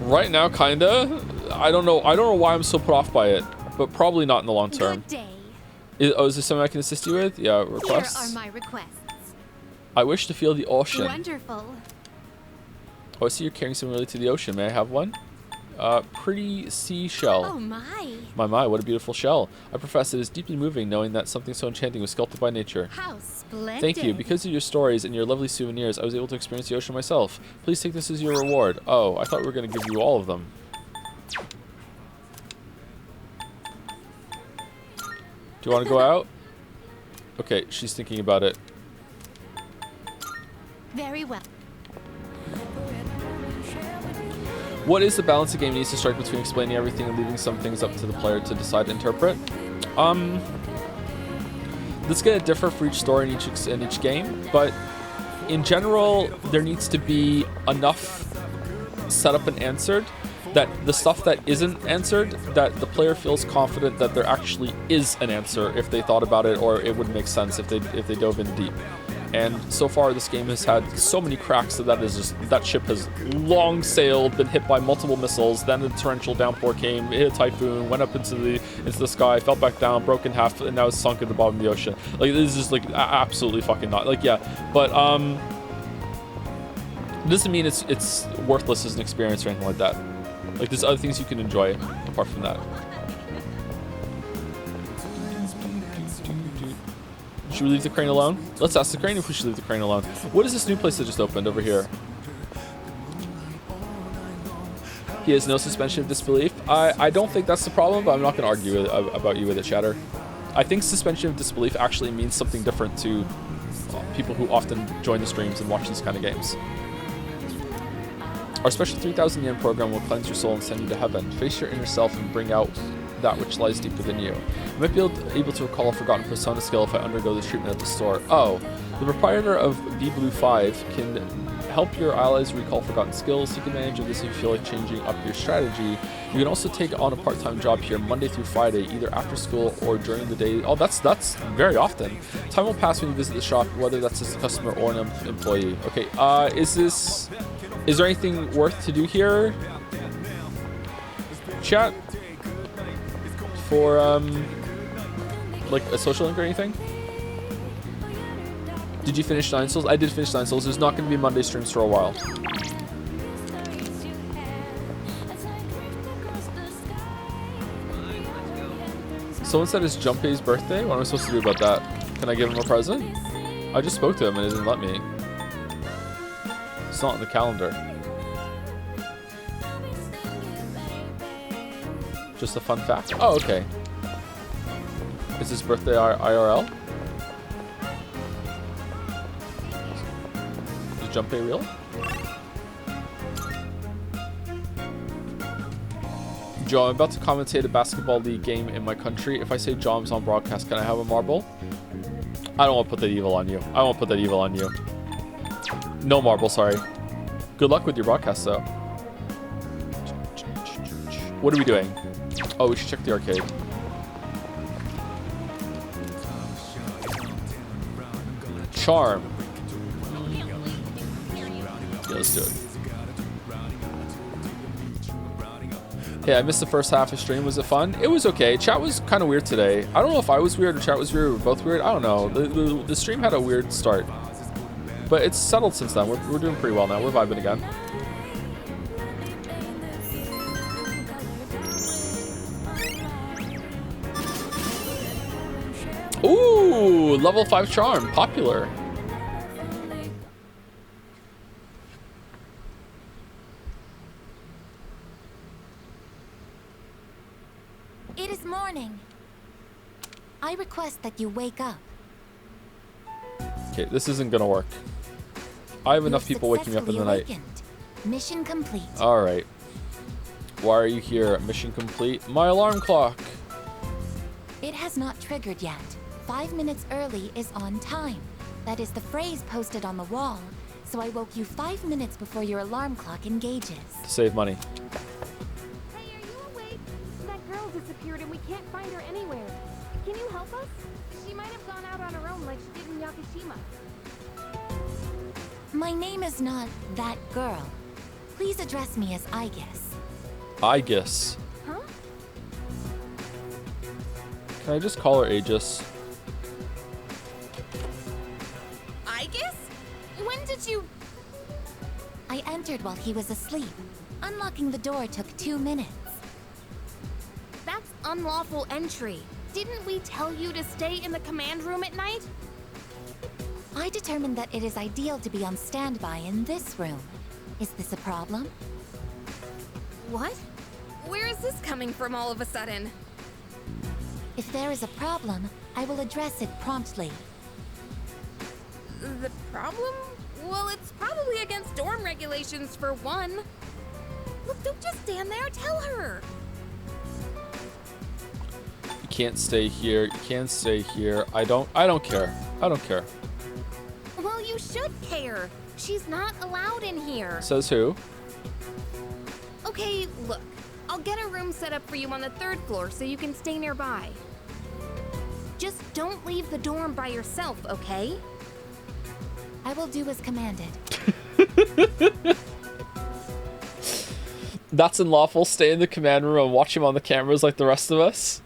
Right now, kinda. I don't know why I'm so put off by it, but probably not in the long term. Good day. Is there something I can assist you with? Yeah, requests. Here are my requests. I wish to feel the ocean. Wonderful. Oh, I see you're carrying something related to the ocean. May I have one? Pretty seashell. Oh my. My, what a beautiful shell. I profess it is deeply moving knowing that something so enchanting was sculpted by nature. How splendid. Thank you. Because of your stories and your lovely souvenirs, I was able to experience the ocean myself. Please take this as your reward. Oh, I thought we were going to give you all of them. Do you want to go out? Okay, she's thinking about it. Very well. What is the balance the game needs to strike between explaining everything and leaving some things up to the player to decide to interpret? This is going to differ for each story in each game, but in general, there needs to be enough set up and answered that the stuff that isn't answered, that the player feels confident that there actually is an answer if they thought about it, or it would make sense if they dove in deep. And so far, this game has had so many cracks that ship has long sailed, been hit by multiple missiles. Then a torrential downpour came, hit a typhoon, went up into the sky, fell back down, broke in half, and now it's sunk at the bottom of the ocean. Like, this is like absolutely fucking not. Like, yeah, but it doesn't mean it's worthless as an experience or anything like that. Like, there's other things you can enjoy apart from that. Should we leave the crane alone? Let's ask the crane if we should leave the crane alone. What is this new place that just opened over here? He has no suspension of disbelief. I don't think that's the problem, but I'm not going to argue about you with it, Shatter. I think suspension of disbelief actually means something different to people who often join the streams and watch these kind of games. Our special 3,000 yen program will cleanse your soul and send you to heaven. Face your inner self and bring out that which lies deep within you. I might be able to recall a forgotten persona skill if I undergo the treatment at the store. Oh, the proprietor of V-Blue 5 can help your allies recall forgotten skills. Take advantage of this if you feel like changing up your strategy. You can also take on a part-time job here Monday through Friday, either after school or during the day. Oh, that's very often. Time will pass when you visit the shop, whether that's as a customer or an employee. Okay, is there anything worth to do here? Chat? For like a social link or anything? Did you finish 9 Souls? I did finish 9 Souls. There's not going to be Monday streams for a while. Someone said it's Junpei's birthday. What am I supposed to do about that? Can I give him a present? I just spoke to him and he didn't let me. It's not in the calendar. Just a fun fact. Oh, okay. Is his birthday IRL? Is Junpei real? Joe, I'm about to commentate a basketball league game in my country. If I say Jom's on broadcast, can I have a marble? I don't want to put that evil on you. I won't put that evil on you. No marble, sorry. Good luck with your broadcast, though. What are we doing? Oh, we should check the arcade. Charm. Yeah, let's do it. Hey, I missed the first half of stream. Was it fun? It was okay. Chat was kind of weird today. I don't know if I was weird or chat was weird or both weird. I don't know. The stream had a weird start. But it's settled since then. We're doing pretty well now. We're vibing again. Ooh, level 5 charm, popular. It is morning. I request that you wake up. Okay, this isn't gonna work. I have enough people waking me up in the night. Mission complete. All right. Why are you here? Mission complete. My alarm clock. It has not triggered yet. 5 minutes early is on time. That is the phrase posted on the wall. So I woke you 5 minutes before your alarm clock engages. To save money. Hey, are you awake? That girl disappeared and we can't find her anywhere. Can you help us? She might have gone out on her own like she did in Yakushima. My name is not that girl. Please address me as Aegis. Aegis. Huh? Can I just call her Aegis? Aegis? entered while he was asleep. Unlocking the door took 2 minutes. That's unlawful entry. Didn't we tell you to stay in the command room at night? I determined that it is ideal to be on standby in this room. Is this a problem? What? Where is this coming from all of a sudden? If there is a problem, I will address it promptly. The problem? Well, it's probably against dorm regulations for one. Look, don't just stand there, tell her! You can't stay here. You can't stay here. I don't care. I don't care. Well, you should care. She's not allowed in here. Says who? Okay, look. I'll get a room set up for you on the 3rd floor so you can stay nearby. Just don't leave the dorm by yourself, okay? I will do as commanded. That's unlawful. Stay in the command room and watch him on the cameras like the rest of us.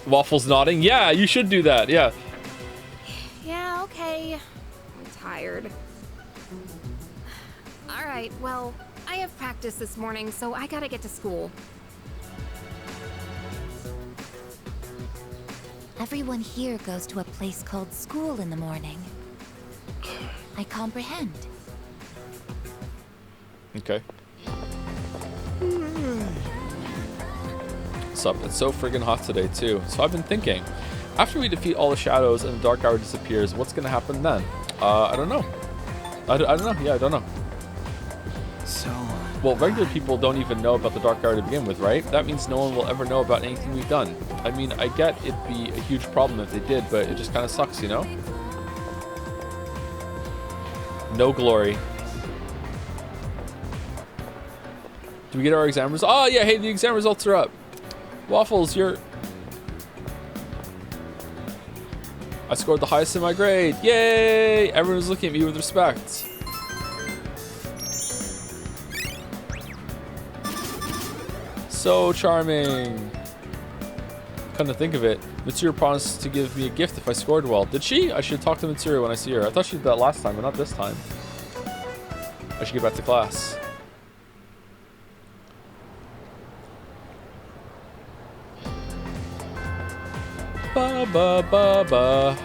Waffles nodding. Yeah, you should do that. Yeah. Yeah, okay. I'm tired. Alright, well, I have practice this morning, so I gotta get to school. Everyone here goes to a place called school in the morning. I comprehend. Okay. What's up? It's so friggin' hot today too. So I've been thinking, after we defeat all the shadows and the dark hour disappears, what's gonna happen then? I don't know. I don't know. Yeah, I don't know. So... Well, regular people don't even know about the dark hour to begin with, right? That means no one will ever know about anything we've done. I mean, I get it'd be a huge problem if they did, but it just kind of sucks, you know? No glory. Do we get our exam results? Oh, yeah, hey, the exam results are up. Waffles, you're... I scored the highest in my grade. Yay! Everyone's looking at me with respect. So charming. Come to think of it, Mitsuru promised to give me a gift if I scored well. Did she? I should talk to Mitsuru when I see her. I thought she did that last time, but not this time. I should get back to class. Ba ba ba ba.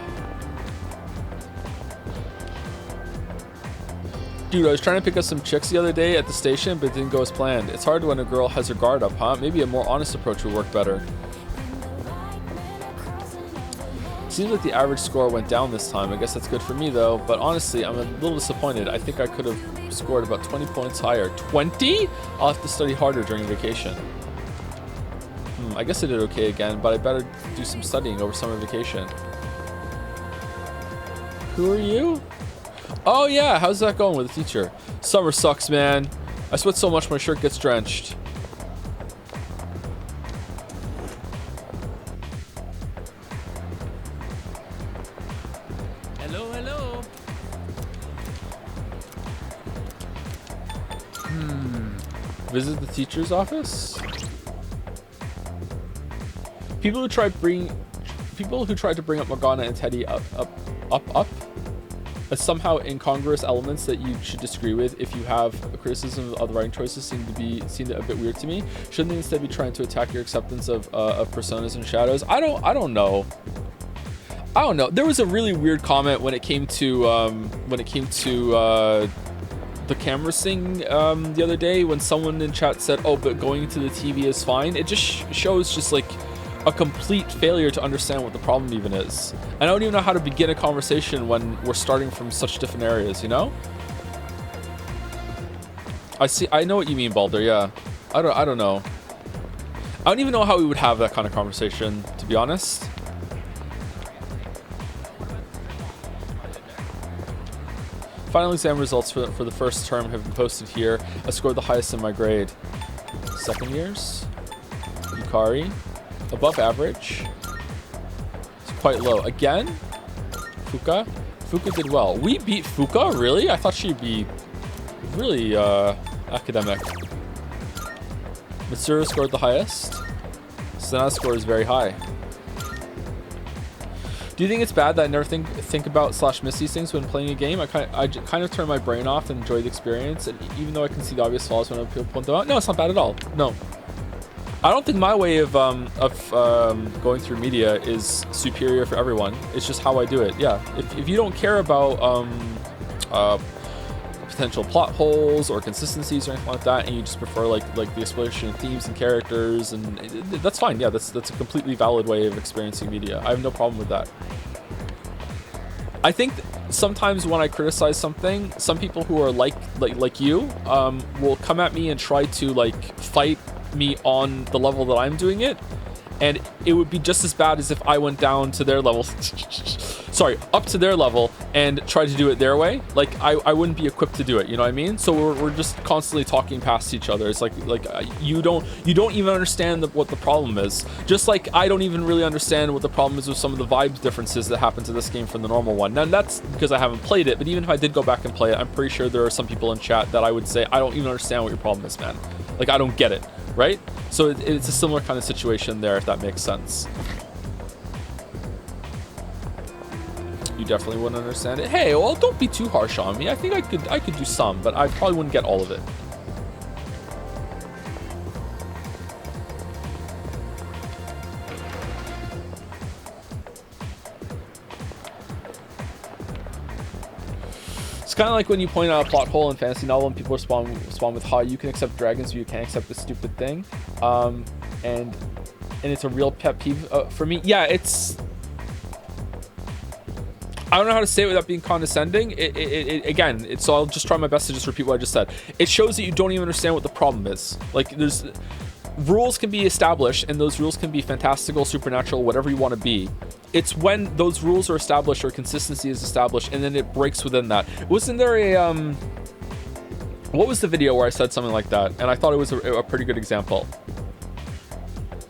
Dude, I was trying to pick up some chicks the other day at the station, but it didn't go as planned. It's hard when a girl has her guard up, huh? Maybe a more honest approach would work better. Seems like the average score went down this time. I guess that's good for me, though. But honestly, I'm a little disappointed. I think I could have scored about 20 points higher. 20? I'll have to study harder during vacation. I guess I did okay again, but I better do some studying over summer vacation. Who are you? Oh yeah, how's that going with the teacher? Summer sucks, man. I sweat so much my shirt gets drenched. Hello, hello. Visit the teacher's office? People who tried to bring up Morgana and Teddy up as somehow incongruous elements that you should disagree with if you have a criticism of the writing choices seem a bit weird to me. Shouldn't they instead be trying to attack your acceptance of personas and shadows? I don't know. There was a really weird comment when it came to the camera thing the other day when someone in chat said, "Oh, but going to the TV is fine." It just shows just like a complete failure to understand what the problem even is. I don't even know how to begin a conversation when we're starting from such different areas, you know? I know what you mean, Balder, yeah. I don't know. I don't even know how we would have that kind of conversation, to be honest. Final exam results for the first term have been posted here. I scored the highest in my grade. Second years? Yukari. Above average. It's quite low. Again? Fuka? Fuka did well. We beat Fuka? Really? I thought she'd be really academic. Mitsuru scored the highest. Sena's score is very high. Do you think it's bad that I never think about / miss these things when playing a game? I kind of turn my brain off and enjoy the experience, and even though I can see the obvious flaws when other people point them out, no, it's not bad at all. No, I don't think my way of going through media is superior for everyone. It's just how I do it. Yeah, if you don't care about potential plot holes or consistencies or anything like that, and you just prefer like the exploration of themes and characters, and that's fine. Yeah, that's a completely valid way of experiencing media. I have no problem with that. I think sometimes when I criticize something, some people who are like you will come at me and try to like fight me on the level that I'm doing it, and it would be just as bad as if I went down to their level sorry, up to their level and tried to do it their way. Like I wouldn't be equipped to do it, you know what I mean? So we're just constantly talking past each other. It's like you don't even understand what the problem is, just like I don't even really understand what the problem is with some of the vibe differences that happen to this game from the normal one. Now that's because I haven't played it, but even if I did go back and play it, I'm pretty sure there are some people in chat that I would say, I don't even understand what your problem is, man. Like I don't get it, right? So it's a similar kind of situation there, if that makes sense. You definitely wouldn't understand it. Hey, well, don't be too harsh on me. I think I could do some, but I probably wouldn't get all of it. It's kind of like when you point out a plot hole in fantasy novel and people respond with, "Ha, you can accept dragons, but you can't accept this stupid thing," and it's a real pet peeve for me. Yeah, it's. I don't know how to say it without being condescending. So I'll just try my best to just repeat what I just said. It shows that you don't even understand what the problem is. Like there's rules can be established, and those rules can be fantastical, supernatural, whatever you want to be. It's when those rules are established or consistency is established, and then it breaks within that. Wasn't there a what was the video where I said something like that? And I thought it was a pretty good example.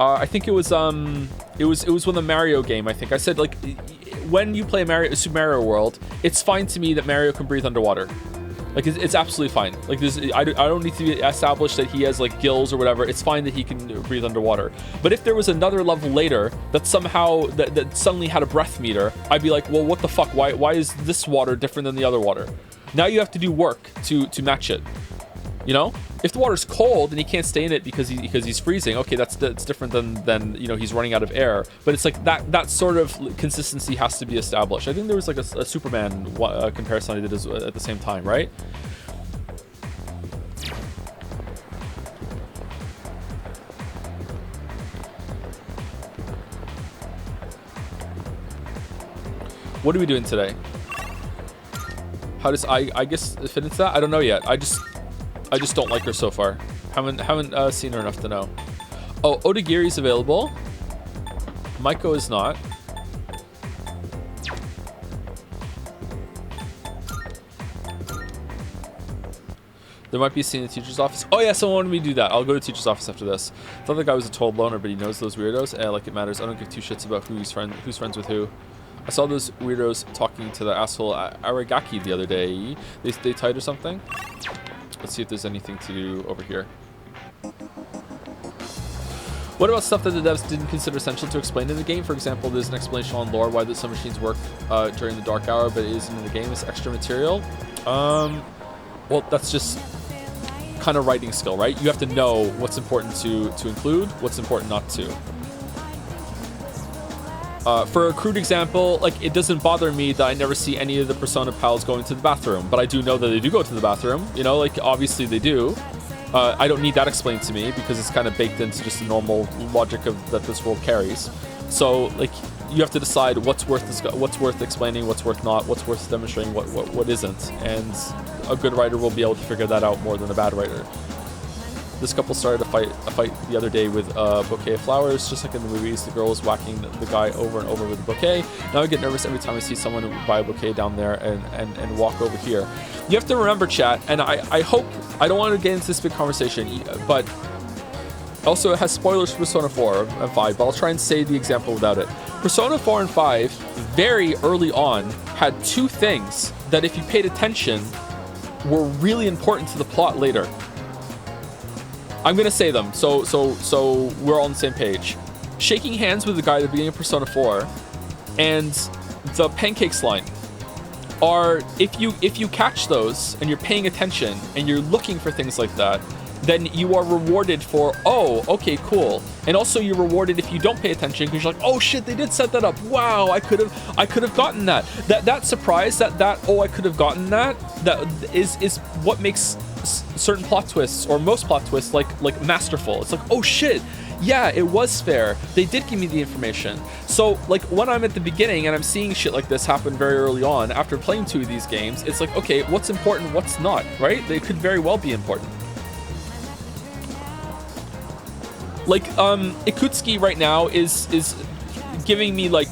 I think it was when the Mario game. I think I said like, when you play Super Mario World, it's fine to me that Mario can breathe underwater. Like it's absolutely fine. Like I don't need to be established that he has like gills or whatever. It's fine that he can breathe underwater. But if there was another level later that somehow that suddenly had a breath meter, I'd be like, well, what the fuck? Why is this water different than the other water? Now you have to do work to match it. You know, if the water's cold and he can't stay in it because he's freezing, okay, that's different than you know, he's running out of air. But it's like that sort of consistency has to be established. I think there was like a Superman comparison I did at the same time, right? What are we doing today? How does I guess fit into that? I don't know yet. I just don't like her so far. Haven't seen her enough to know. Oh, Odagiri's available. Maiko is not. There might be a scene in the teacher's office. Oh yeah, someone wanted me to do that. I'll go to the teacher's office after this. I thought the guy was a total loner, but he knows those weirdos. Like it matters. I don't give two shits about who's friends with who. I saw those weirdos talking to the asshole Aragaki the other day. They tied or something. Let's see if there's anything to do over here. What about stuff that the devs didn't consider essential to explain in the game? For example, there's an explanation on lore why some machines work during the dark hour, but it isn't in the game. It's extra material. Well, that's just kind of writing skill, right? You have to know what's important to include, what's important not to. For a crude example, like it doesn't bother me that I never see any of the Persona pals going to the bathroom, but I do know that they do go to the bathroom. You know, like obviously they do. I don't need that explained to me because it's kind of baked into just the normal logic that this world carries. So like you have to decide what's worth explaining, what's worth not, what's worth demonstrating, what isn't, and a good writer will be able to figure that out more than a bad writer. This couple started a fight the other day with a bouquet of flowers, just like in the movies. The girl was whacking the guy over and over with a bouquet. Now I get nervous every time I see someone buy a bouquet down there and walk over here. You have to remember, chat, and I hope, I don't want to get into this big conversation, but also it has spoilers for Persona 4 and 5, but I'll try and say the example without it. Persona 4 and 5, very early on, had two things that if you paid attention were really important to the plot later. I'm gonna say them, so we're all on the same page. Shaking hands with the guy at the beginning of Persona 4 and the pancakes line are, if you catch those and you're paying attention and you're looking for things like that, then you are rewarded for, oh, okay, cool. And also you're rewarded if you don't pay attention, because you're like, oh shit, they did set that up. Wow, I could have gotten that. That surprise, that oh, I could have gotten that is what makes certain plot twists, or most plot twists, like masterful. It's like, oh shit, yeah, it was fair. They did give me the information. So like when I'm at the beginning and I'm seeing shit like this happen very early on after playing 2 of these games, it's like, okay, what's important, what's not, right? They could very well be important. Like Ikutsuki right now is giving me like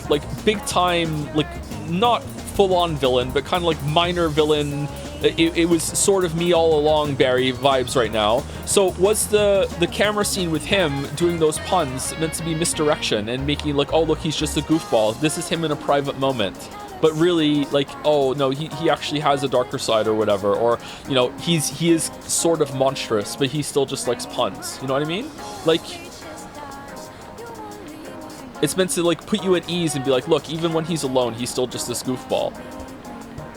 big time, like not full on villain, but kind of like minor villain. It was sort of me all along Barry vibes right now. So was the camera scene with him doing those puns meant to be misdirection and making like, oh look, he's just a goofball. This is him in a private moment. But really, like, oh no, he actually has a darker side or whatever, or you know, he is sort of monstrous, but he still just likes puns. You know what I mean? Like, it's meant to like put you at ease and be like, look, even when he's alone, he's still just this goofball.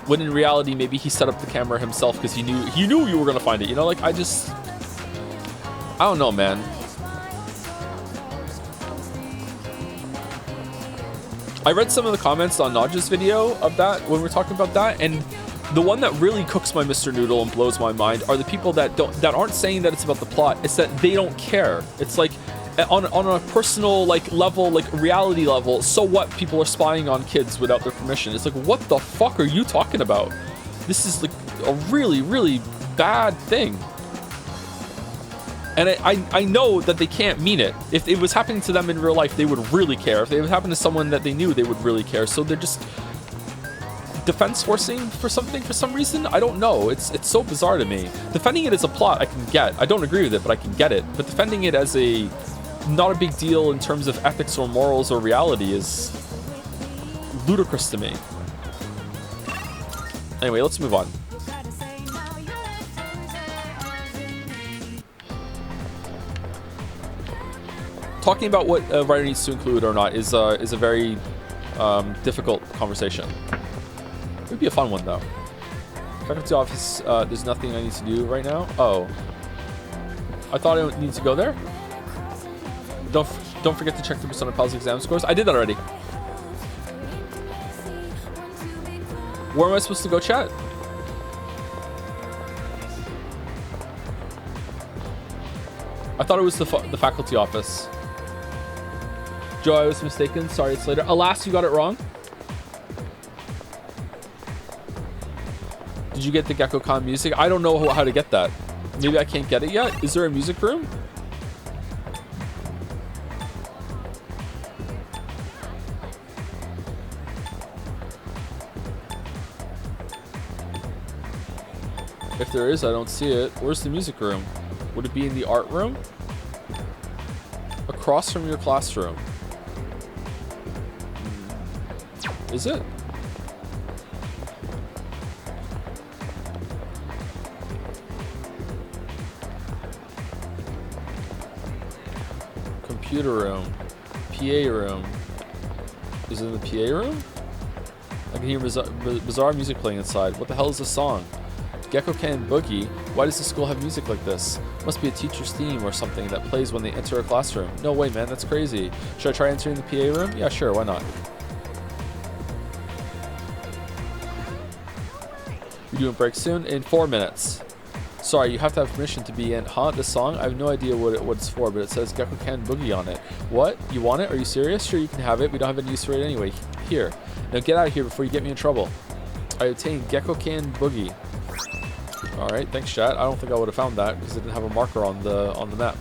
When in reality, maybe he set up the camera himself because he knew you were gonna find it. You know, like I don't know, man. I read some of the comments on Naj's video of that when we're talking about that, and the one that really cooks my Mr. Noodle and blows my mind are the people that aren't saying that it's about the plot. It's that they don't care. It's like on a personal like level, like reality level, so what, people are spying on kids without their permission. It's like, what the fuck are you talking about? This is like a really, really bad thing. And I know that they can't mean it. If it was happening to them in real life, they would really care. If it was happening to someone that they knew, they would really care. So they're just defense forcing for something for some reason. I don't know. It's so bizarre to me. Defending it as a plot, I can get. I don't agree with it, but I can get it. But defending it as a not a big deal in terms of ethics or morals or reality is ludicrous to me. Anyway, let's move on. Talking about what a writer needs to include or not is a very difficult conversation. It would be a fun one though. Back up to the office. There's nothing I need to do right now. Oh, I thought I need to go there. Don't forget to check the Persona Pals exam scores. I did that already. Where am I supposed to go, chat? I thought it was the faculty office. Joe, I was mistaken. Sorry, it's later. Alas, you got it wrong. Did you get the Gekko-kan music? I don't know how to get that. Maybe I can't get it yet. Is there a music room? If there is, I don't see it. Where's the music room? Would it be in the art room? Across from your classroom. Is it? Computer room. PA room. Is it in the PA room? I can hear bizarre music playing inside. What the hell is this song? Gekko-kan Boogie? Why does the school have music like this? Must be a teacher's theme or something that plays when they enter a classroom. No way, man, that's crazy. Should I try entering the PA room? Yeah, sure, why not? You're doing break soon? In 4 minutes. Sorry, you have to have permission to be in. Huh? This song? I have no idea what it's for, but it says Gekko-kan Boogie on it. What? You want it? Are you serious? Sure, you can have it. We don't have any use for it anyway. Here. Now get out of here before you get me in trouble. I obtained Gekko-kan Boogie. Alright, thanks chat. I don't think I would have found that because it didn't have a marker on the map.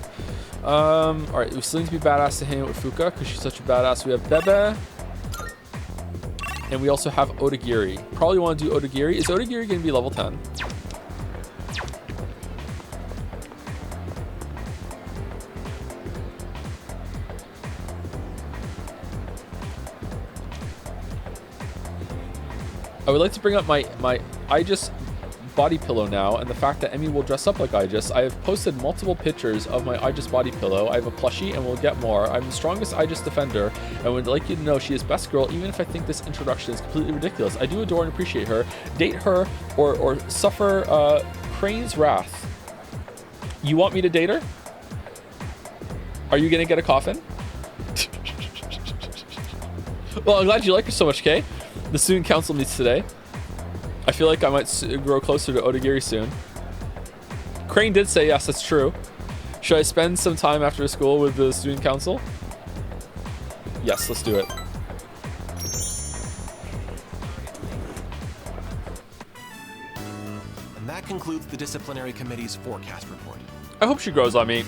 Alright, we still need to be badass to hang out with Fuka because she's such a badass. We have Bebe. And we also have Odagiri. Probably want to do Odagiri. Is Odagiri going to be level 10? I would like to bring up my I just body pillow now, and the fact that Emmy will dress up like Aegis. I have posted multiple pictures of my Aegis body pillow. I have a plushie and will get more. I'm the strongest Aegis defender, and would like you to know she is best girl, even if I think this introduction is completely ridiculous. I do adore and appreciate her. Date her or suffer Crane's wrath. You want me to date her? Are you gonna get a coffin? Well, I'm glad you like her so much, Kay. The student council meets today. I feel like I might grow closer to Odagiri soon. Crane did say yes, that's true. Should I spend some time after school with the student council? Yes, let's do it. And that concludes the disciplinary committee's forecast report. I hope she grows on me.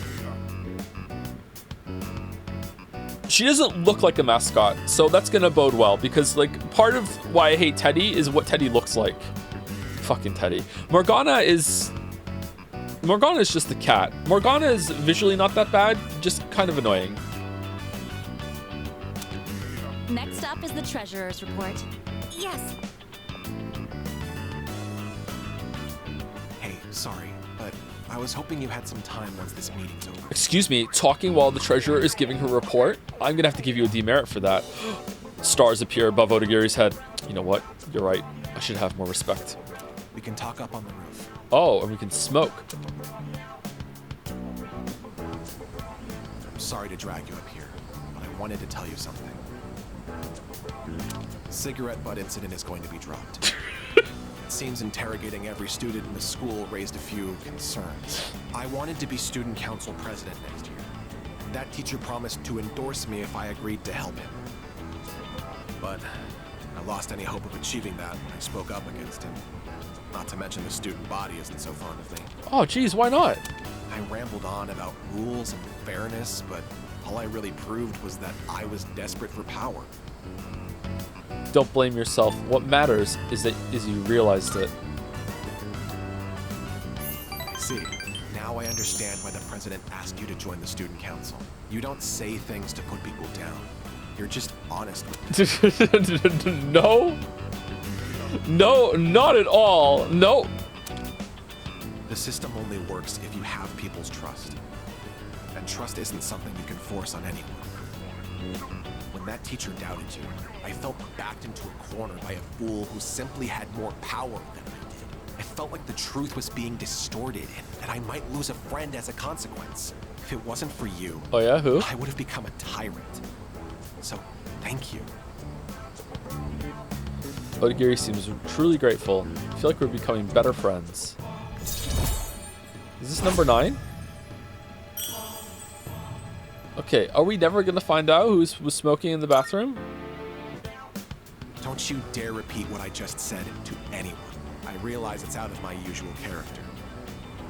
She doesn't look like a mascot, so that's gonna bode well, because like part of why I hate Teddy is what Teddy looks like. Fucking Teddy. Morgana is just a cat. Morgana is visually not that bad, just kind of annoying. Next up is the treasurer's report. Yes. Hey, sorry, but I was hoping you had some time once this meeting's over. Excuse me, talking while the treasurer is giving her report? I'm gonna have to give you a demerit for that. Stars appear above Odagiri's head. You know what? You're right. I should have more respect. We can talk up on the roof. Oh, and we can smoke. I'm sorry to drag you up here, but I wanted to tell you something. Cigarette butt incident is going to be dropped. It seems interrogating every student in the school raised a few concerns. I wanted to be student council president next year. That teacher promised to endorse me if I agreed to help him. But I lost any hope of achieving that when I spoke up against him. Not to mention the student body isn't so fond of me. Oh, geez, why not? I rambled on about rules and fairness, but all I really proved was that I was desperate for power. Don't blame yourself. What matters is you realized it. I see. Now I understand why the president asked you to join the student council. You don't say things to put people down. You're just honest with them. No. No, not at all. No. The system only works if you have people's trust. And trust isn't something you can force on anyone. When that teacher doubted you, I felt backed into a corner by a fool who simply had more power than I did. I felt like the truth was being distorted and that I might lose a friend as a consequence. If it wasn't for you, oh yeah, who? I would have become a tyrant. So, thank you. Odagiri seems truly grateful. I feel like we're becoming better friends. Is this number 9? Okay, are we never gonna find out who was smoking in the bathroom? Don't you dare repeat what I just said to anyone. I realize it's out of my usual character.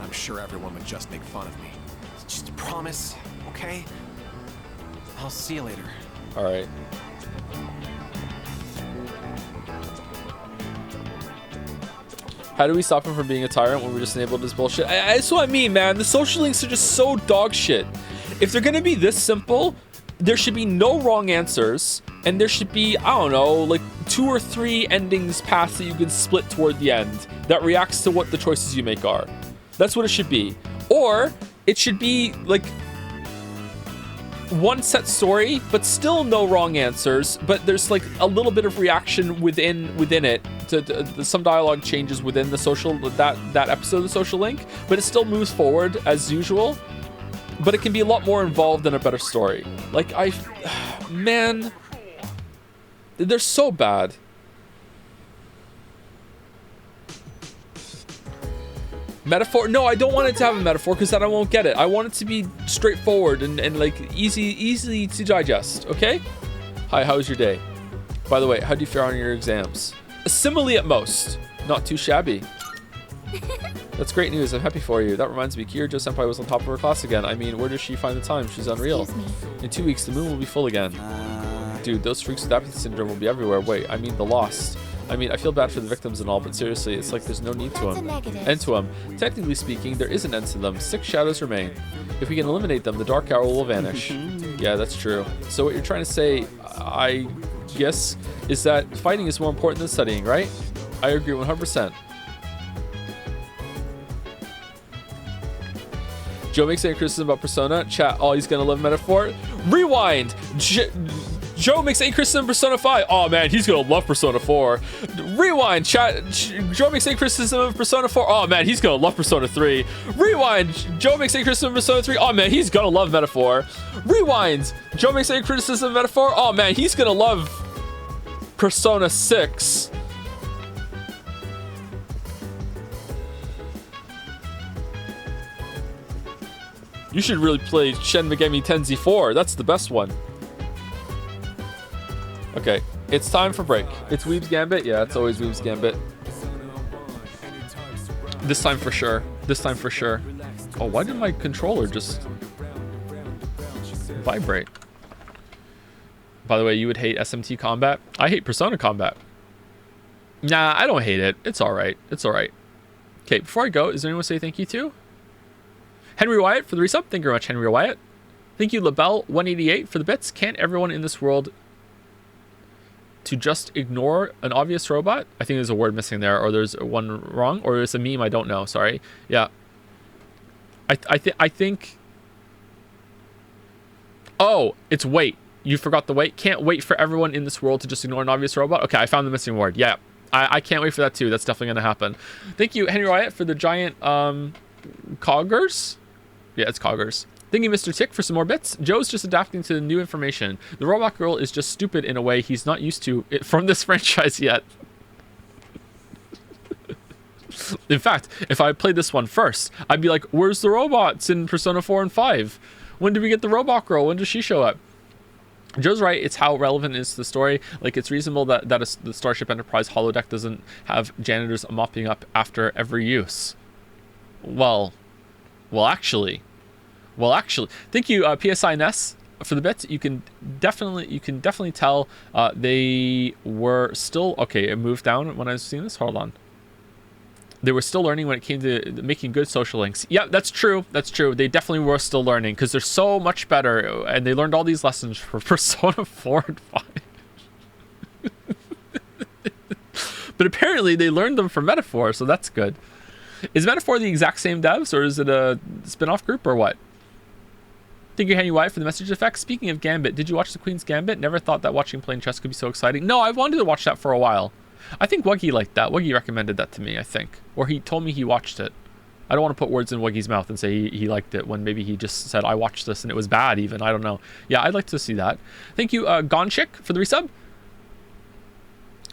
I'm sure everyone would just make fun of me. Just promise, okay? I'll see you later. All right. How do we stop him from being a tyrant when we just enabled this bullshit? That's what I mean, man. The social links are just so dog shit. If they're gonna be this simple, there should be no wrong answers, and there should be, I don't know, like 2 or 3 endings paths that you can split toward the end that reacts to what the choices you make are. That's what it should be. Or it should be like one set story, but still no wrong answers, but there's like a little bit of reaction within it to some dialogue changes within the social that episode of the social link, but it still moves forward as usual, but it can be a lot more involved in a better story. Like man, they're so bad. Metaphor? No, I don't want it to have a metaphor because then I won't get it. I want it to be straightforward and like easy to digest, okay? Hi, how was your day? By the way, how do you fare on your exams? A simile at most. Not too shabby. That's great news. I'm happy for you. That reminds me, Kirijo Senpai was on top of her class again. I mean, where does she find the time? She's unreal. In 2 weeks, the moon will be full again. Dude, those freaks with apathy syndrome will be everywhere. Wait, I mean the lost. I mean, I feel bad for the victims and all, but seriously, it's like there's no need to them. End to them. Technically speaking, there is an end to them. 6 shadows remain. If we can eliminate them, the dark hour will vanish. Yeah, that's true. So what you're trying to say, I guess, is that fighting is more important than studying, right? I agree 100%. Joe makes a criticism about Persona. Chat, oh, he's gonna love Metaphor. Rewind. Joe makes a criticism of Persona 5. Oh man, he's gonna love Persona 4. Rewind. Chat. Joe makes a criticism of Persona 4. Oh man, he's gonna love Persona 3. Rewind. Joe makes a criticism of Persona 3. Oh man, he's gonna love Metaphor. Rewind. Joe makes a criticism of Metaphor. Oh man, he's gonna love Persona 6. You should really play Shin Megami Tensei 4. That's the best one. Okay, it's time for break. It's Weeb's Gambit? Yeah, it's always Weeb's Gambit. This time for sure. This time for sure. Oh, why did my controller just vibrate? By the way, you would hate SMT combat? I hate Persona combat. Nah, I don't hate it. It's alright. It's alright. Okay, before I go, is there anyone to say thank you to? Henry Wyatt for the resub. Thank you very much, Henry Wyatt. Thank you, LaBelle188 for the bits. Can't everyone in this world to just ignore an obvious robot? I think there's a word missing there, or there's one wrong, or it's a meme. I don't know. Sorry. Yeah. I think. Oh, it's wait. You forgot the wait. Can't wait for everyone in this world to just ignore an obvious robot. Okay, I found the missing word. Yeah, I can't wait for that too. That's definitely gonna happen. Thank you, Henry Wyatt, for the giant coggers. Yeah, it's coggers. Thank you, Mr. Tick, for some more bits. Joe's just adapting to the new information. The robot girl is just stupid in a way he's not used to it from this franchise yet. In fact, if I played this one first, I'd be like, where's the robots in Persona 4 and 5? When do we get the robot girl? When does she show up? Joe's right. It's how relevant it is to the story. Like, it's reasonable that the Starship Enterprise holodeck doesn't have janitors mopping up after every use. Well, actually, thank you, PSI Ness, for the bits. You can definitely tell they were still okay. It moved down when I was seeing this. Hold on. They were still learning when it came to making good social links. Yeah, that's true. That's true. They definitely were still learning because they're so much better, and they learned all these lessons for Persona 4 and 5. But apparently they learned them from Metaphor, so that's good. Is Metaphor the exact same devs, or is it a spin-off group, or what? Thank you, Henry White, for the message effect. Speaking of Gambit, did you watch the Queen's Gambit? Never thought that watching playing chess could be so exciting. No, I wanted to watch that for a while. I think Wuggy liked that. Wuggy recommended that to me, I think. Or he told me he watched it. I don't want to put words in Wuggy's mouth and say he liked it when maybe he just said, I watched this and it was bad even. I don't know. Yeah, I'd like to see that. Thank you, Gonchik, for the resub.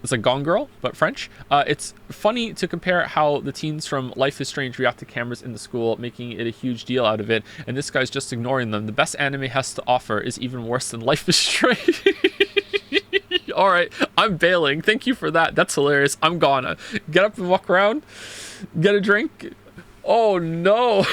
It's like Gone Girl, but French. It's funny to compare how the teens from Life is Strange react to cameras in the school, making it a huge deal out of it, and this guy's just ignoring them. The best anime has to offer is even worse than Life is Strange. All right, I'm bailing. Thank you for that. That's hilarious. I'm gonna get up and walk around, get a drink. Oh no.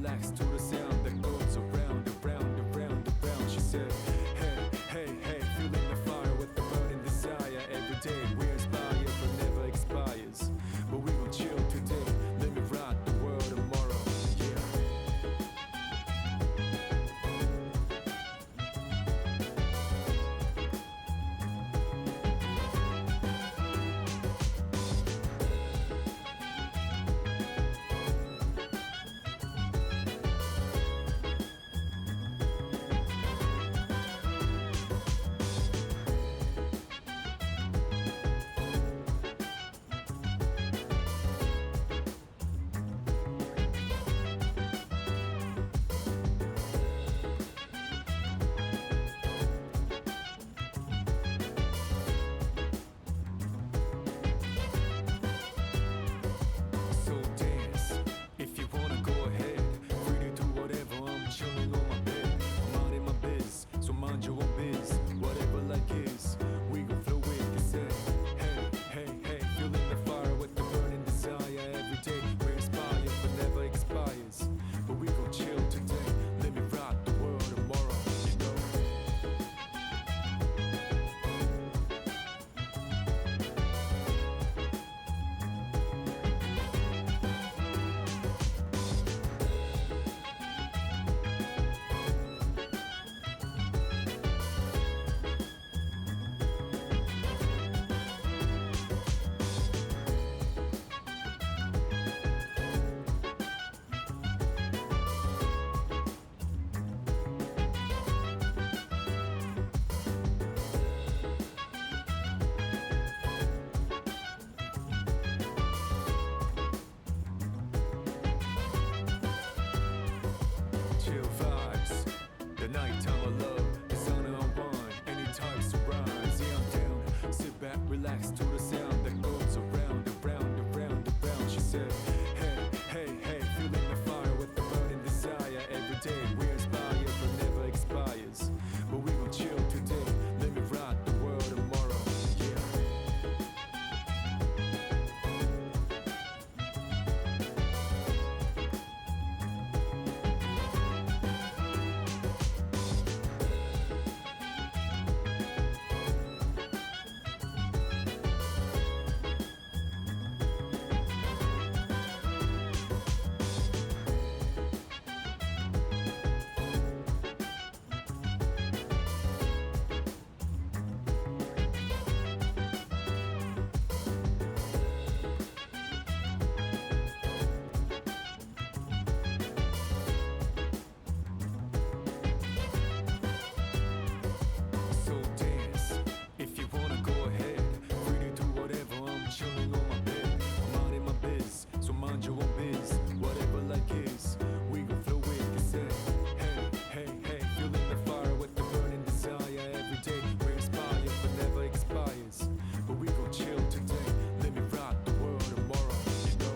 relax to the sound that goes around, around, around, around. She said, hey, hey, hey, feeling the fire with the burning desire. Every day we inspire, but never expires. But we gon' chill today, let me rock the world tomorrow. Yeah. So dance, if you wanna go ahead. Free to do whatever, I'm chilling on my bed. I'm out in my biz, so mind your own biz. Whatever like is, we gon' flow with the set. Hey, hey, hey, feeling the fire with the burning desire. Every day we inspire, but never expires. But we gon' chill today, let me rock the world tomorrow, you know. Chill vibes, the nighttime of love, the sun unwind, anytime surprise. Yeah, I'm down. Sit back, relax to the sound that goes around, around, around, around. She said, hey, hey, hey, feeling the fire with the burning desire. Every day we inspire, but never expires. But we gon' chill today, let me rock the world tomorrow. Yeah. So dance, if you wanna go ahead. Free to do whatever, I'm chilling on my bed. I'm out in my biz, so mind your own biz. Whatever like is, we gon' flow with the set. Hey, hey, hey, feeling the fire with the burning desire. Every day we inspire, but never expires. But we gon' chill today, let me rock the world tomorrow, you know.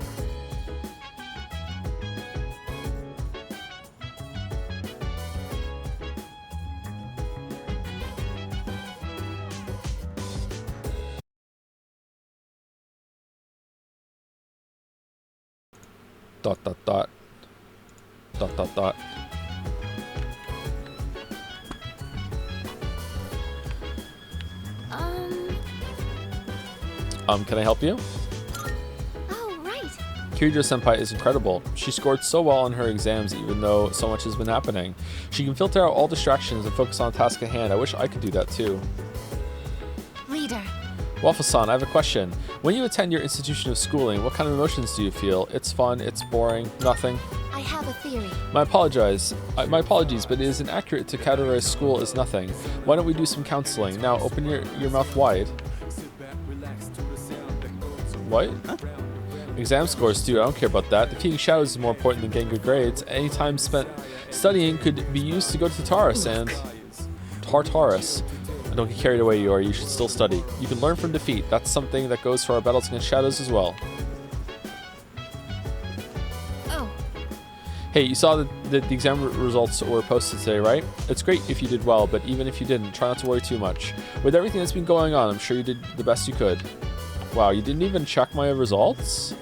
Dot dot dot. Dot dot dot. Can I help you? Oh, right. Kiryu-senpai is incredible. She scored so well on her exams even though so much has been happening. She can filter out all distractions and focus on the task at hand. I wish I could do that too. Leader. Waffles-san, I have a question. When you attend your institution of schooling, what kind of emotions do you feel? It's fun, it's boring, nothing? I have a theory. My apologies, but it is inaccurate to categorize school as nothing. Why don't we do some counseling? Now open your mouth wide. What? Huh? Exam scores, dude, I don't care about that. Defeating shadows is more important than getting good grades. Any time spent studying could be used to go to Tartarus and... Tartarus. Don't get carried away, Yori. You should still study. You can learn from defeat. That's something that goes for our battles against shadows as well. Oh. Hey, you saw that the exam results were posted today, right? It's great if you did well, but even if you didn't, try not to worry too much. With everything that's been going on, I'm sure you did the best you could. Wow, you didn't even check my results?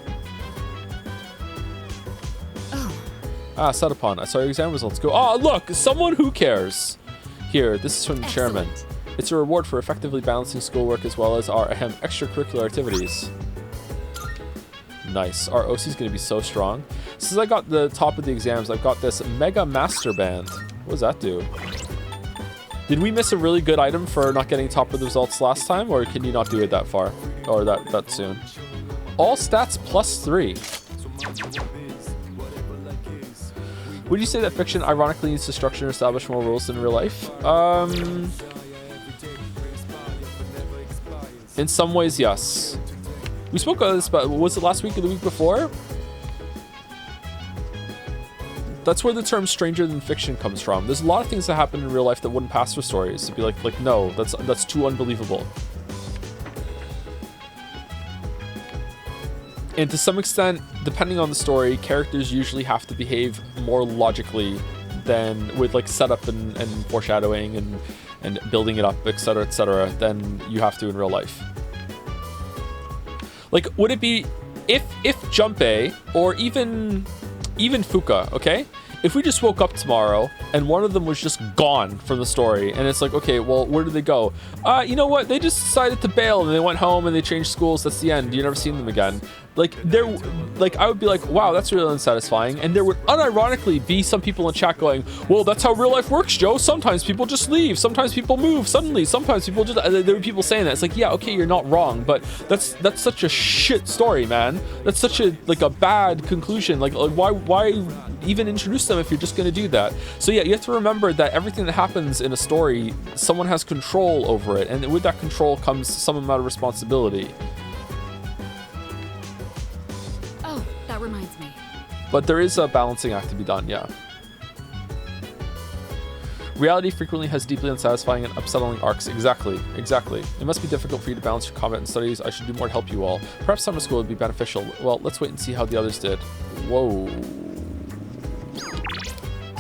Oh. Ah, set upon. I saw your exam results. Go. Oh, look! Someone who cares! Here, this is from the chairman. It's a reward for effectively balancing schoolwork as well as our extracurricular activities. Nice. Our OC is going to be so strong. Since I got the top of the exams, I've got this Mega Master Band. What does that do? Did we miss a really good item for not getting top of the results last time, or can you not do it that far? Or that soon? All stats +3. Would you say that fiction ironically needs to structure and establish more rules than real life? In some ways, yes. We spoke about this, but was it last week or the week before? That's where the term stranger than fiction comes from. There's a lot of things that happen in real life that wouldn't pass for stories. It'd be like no, that's too unbelievable. And to some extent, depending on the story, characters usually have to behave more logically than with like setup and foreshadowing and building it up, etc., than you have to in real life. Like, would it be if Junpei or even Fuka, okay? If we just woke up tomorrow and one of them was just gone from the story, and it's like, okay, well, where did they go? You know what? They just decided to bail and they went home and they changed schools. That's the end. You never seen them again. Like, I would be like, wow, that's really unsatisfying. And there would unironically be some people in chat going, well, that's how real life works, Joe. Sometimes people just leave. Sometimes people move suddenly. Sometimes people just, there were people saying that. It's like, yeah, okay, you're not wrong, but that's such a shit story, man. That's such a bad conclusion. Like why even introduce them if you're just going to do that? So yeah, you have to remember that everything that happens in a story, someone has control over it. And with that control comes some amount of responsibility. That reminds me. But there is a balancing act to be done, yeah. Reality frequently has deeply unsatisfying and upsetting arcs. Exactly. It must be difficult for you to balance your combat and studies. I should do more to help you all. Perhaps summer school would be beneficial. Well, let's wait and see how the others did. Whoa.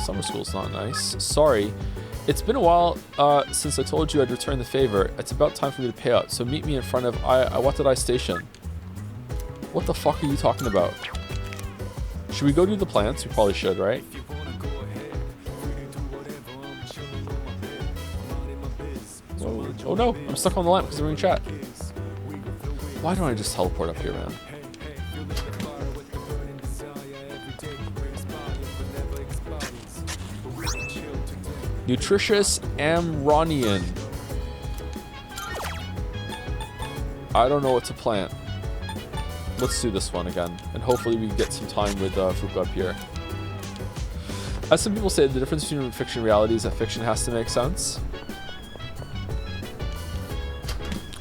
Summer school's not nice. Sorry. It's been a while since I told you I'd return the favor. It's about time for me to pay out, so meet me in front of Watadai Station. What the fuck are you talking about? Should we go do the plants? We probably should, right? Whoa. Oh no, I'm stuck on the lamp because we're in chat. Why don't I just teleport up here, man? Nutritious Amronian. I don't know what to plant. Let's do this one again, and hopefully we get some time with Fuka up here. As some people say, the difference between fiction and reality is that fiction has to make sense.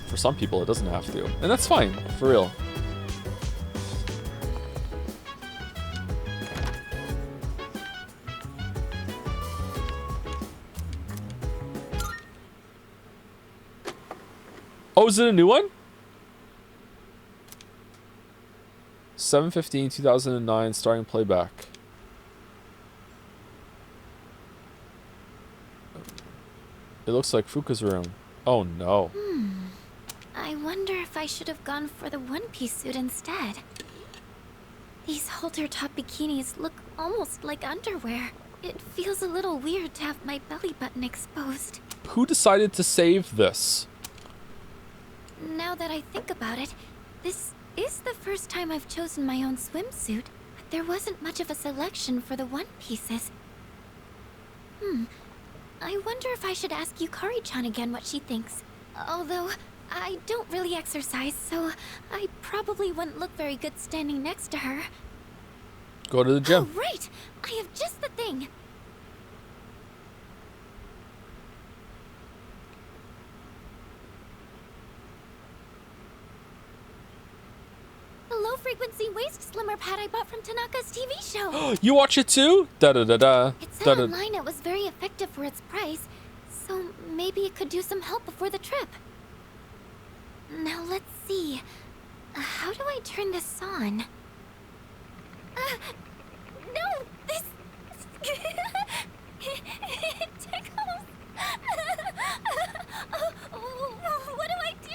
For some people, it doesn't have to, and that's fine, for real. Oh, is it a new one? 7/15/2009, starting playback. It looks like Fuka's room. Oh no. I wonder if I should have gone for the one-piece suit instead. These halter-top bikinis look almost like underwear. It feels a little weird to have my belly button exposed. Who decided to save this? Now that I think about it, this is the first time I've chosen my own swimsuit, but there wasn't much of a selection for the one-pieces. I wonder if I should ask Yukari-chan again what she thinks. Although, I don't really exercise, so I probably wouldn't look very good standing next to her. Go to the gym. Oh, right! I have just the thing! The low-frequency waist slimmer pad I bought from Tanaka's TV show! You watch it too? Da-da-da-da. It said online it was very effective for its price, so maybe it could do some help before the trip. Now let's see. How do I turn this on? No! This... it tickles! What do I do?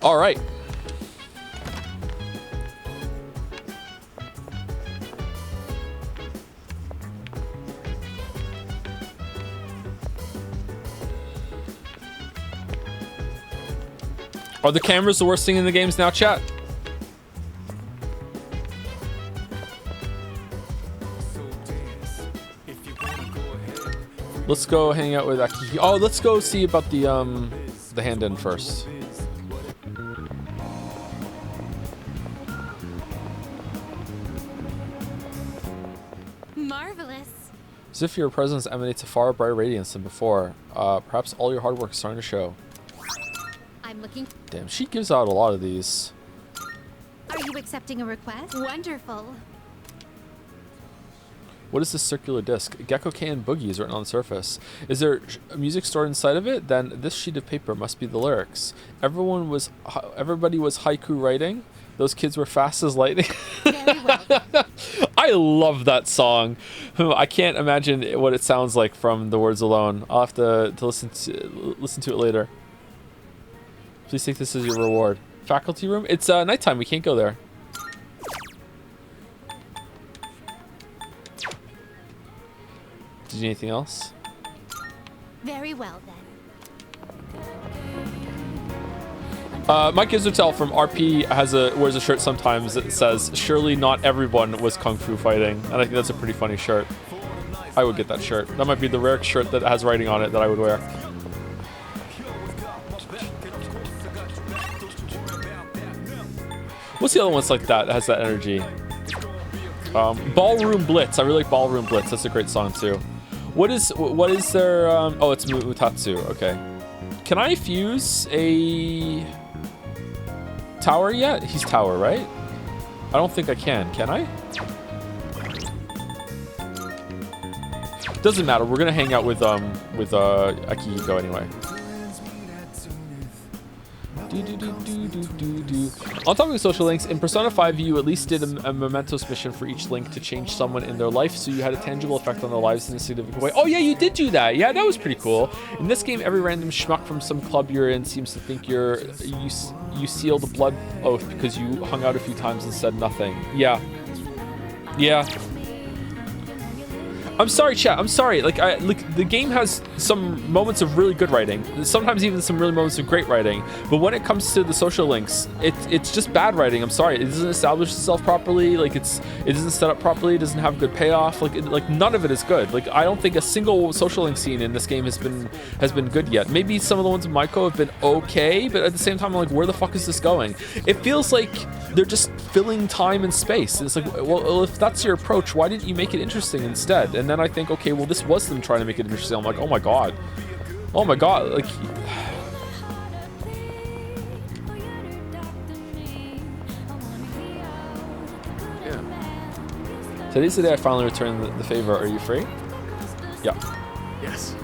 All right. Are the cameras the worst thing in the games now, chat? Let's go hang out with Aki. Oh, let's go see about the hand-in first. Marvelous. As if your presence emanates a far brighter radiance than before. Perhaps all your hard work is starting to show. I'm looking. Damn, she gives out a lot of these. Are you accepting a request? Wonderful. What is this circular disc? Gecko Can Boogie is written on the surface. Is there music stored inside of it? Then this sheet of paper must be the lyrics. Everybody was haiku writing. Those kids were fast as lightning. Very well. I love that song. I can't imagine what it sounds like from the words alone. I'll have to listen to it later. Please take this as your reward. Faculty room? It's nighttime. We can't go there. Did you need anything else? Very well then. Mike Gizotel from RP wears a shirt sometimes that says, "Surely not everyone was kung fu fighting," and I think that's a pretty funny shirt. I would get that shirt. That might be the rare shirt that has writing on it that I would wear. What's the other one's like that has that energy? Ballroom Blitz. I really like Ballroom Blitz. That's a great song too. What is their oh, it's Mutatsu. Okay. Can I fuse a tower yet? He's tower, right? I don't think I can I? Doesn't matter. We're gonna hang out with Akihiko anyway. On topic of social links, in Persona 5 you at least did a mementos mission for each link to change someone in their life, so you had a tangible effect on their lives in a significant way. Oh yeah, you did do that. Yeah, that was pretty cool. In this game, every random schmuck from some club you're in seems to think you sealed a blood oath because you hung out a few times and said nothing. Yeah. I'm sorry, chat. I'm sorry. Like the game has some moments of really good writing. Sometimes even some really moments of great writing. But when it comes to the social links, it's just bad writing. I'm sorry. It doesn't establish itself properly. Like it isn't set up properly. It doesn't have good payoff. Like none of it is good. Like I don't think a single social link scene in this game has been good yet. Maybe some of the ones in Maiko have been okay, but at the same time, I'm like, where the fuck is this going? It feels like they're just filling time and space. It's like, well, if that's your approach, why didn't you make it interesting instead? And then I think, okay, well, this was them trying to make it interesting. I'm like, oh my god, like. Yeah. Today's the day I finally returned the favor. Are you free? Yeah. Yes.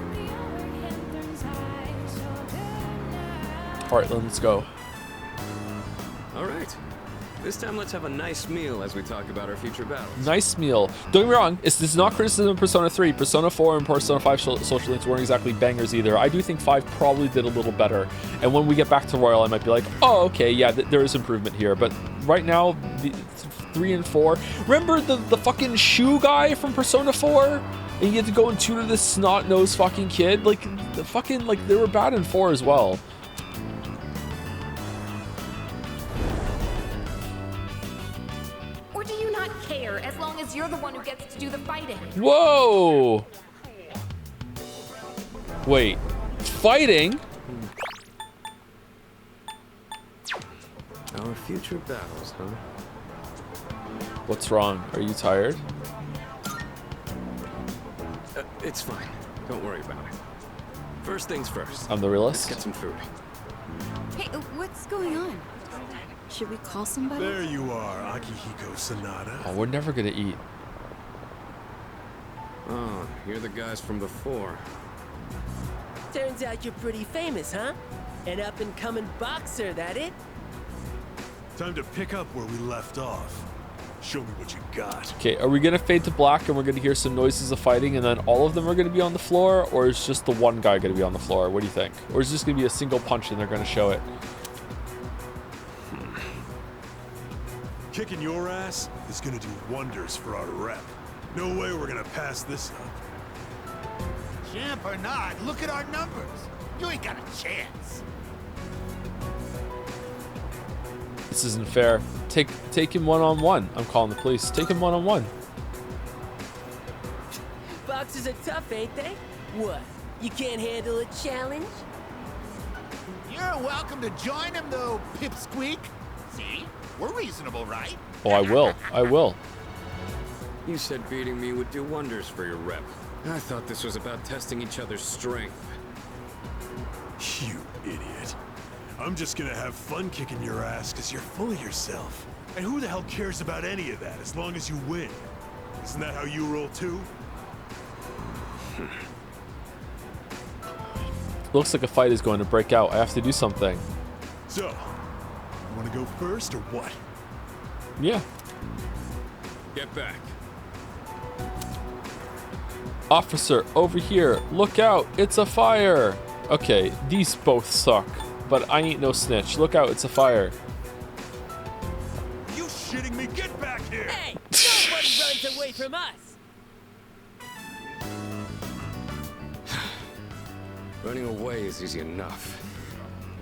All right, let's go. All right. This time, let's have a nice meal as we talk about our future battles. Nice meal. Don't get me wrong, this is not criticism of Persona 3. Persona 4 and Persona 5 social links weren't exactly bangers either. I do think 5 probably did a little better. And when we get back to Royal, I might be like, oh, okay, yeah, there is improvement here. But right now, the 3 and 4... Remember the fucking shoe guy from Persona 4? And you get to go and tutor this snot-nosed fucking kid? Like, the fucking, like, they were bad in 4 as well. As long as you're the one who gets to do the fighting. Whoa! Wait, fighting? Our future battles, huh? What's wrong? Are you tired? It's fine. Don't worry about it. First things first. I'm the realist. Let's get some food. Hey, what's going on? Should we call somebody? There you are, Akihiko Sanada. Oh, we're never gonna eat. Oh, you're the guys from before. Turns out you're pretty famous, huh? An up-and-coming boxer, that it? Time to pick up where we left off. Show me what you got. Okay, are we gonna fade to black and we're gonna hear some noises of fighting and then all of them are gonna be on the floor, or is just the one guy gonna be on the floor? What do you think? Or is this gonna be a single punch and they're gonna show it? Kicking your ass is gonna do wonders for our rep. No way we're gonna pass this up. Champ or not, look at our numbers. You ain't got a chance. This isn't fair. Take him one-on-one. I'm calling the police. Take him one-on-one. Boxers are tough, ain't they? What? You can't handle a challenge? You're welcome to join him, though, Pipsqueak. See? We're reasonable, right? Oh, I will. I will. You said beating me would do wonders for your rep. I thought this was about testing each other's strength. You idiot. I'm just gonna have fun kicking your ass because you're full of yourself. And who the hell cares about any of that as long as you win? Isn't that how you roll too? Looks like a fight is going to break out. I have to do something. So, you want to go first or what? Yeah. Get back. Officer, over here. Look out. It's a fire. Okay, these both suck. But I ain't no snitch. Look out, it's a fire. You shitting me? Get back here! Hey! Nobody runs away from us! Running away is easy enough.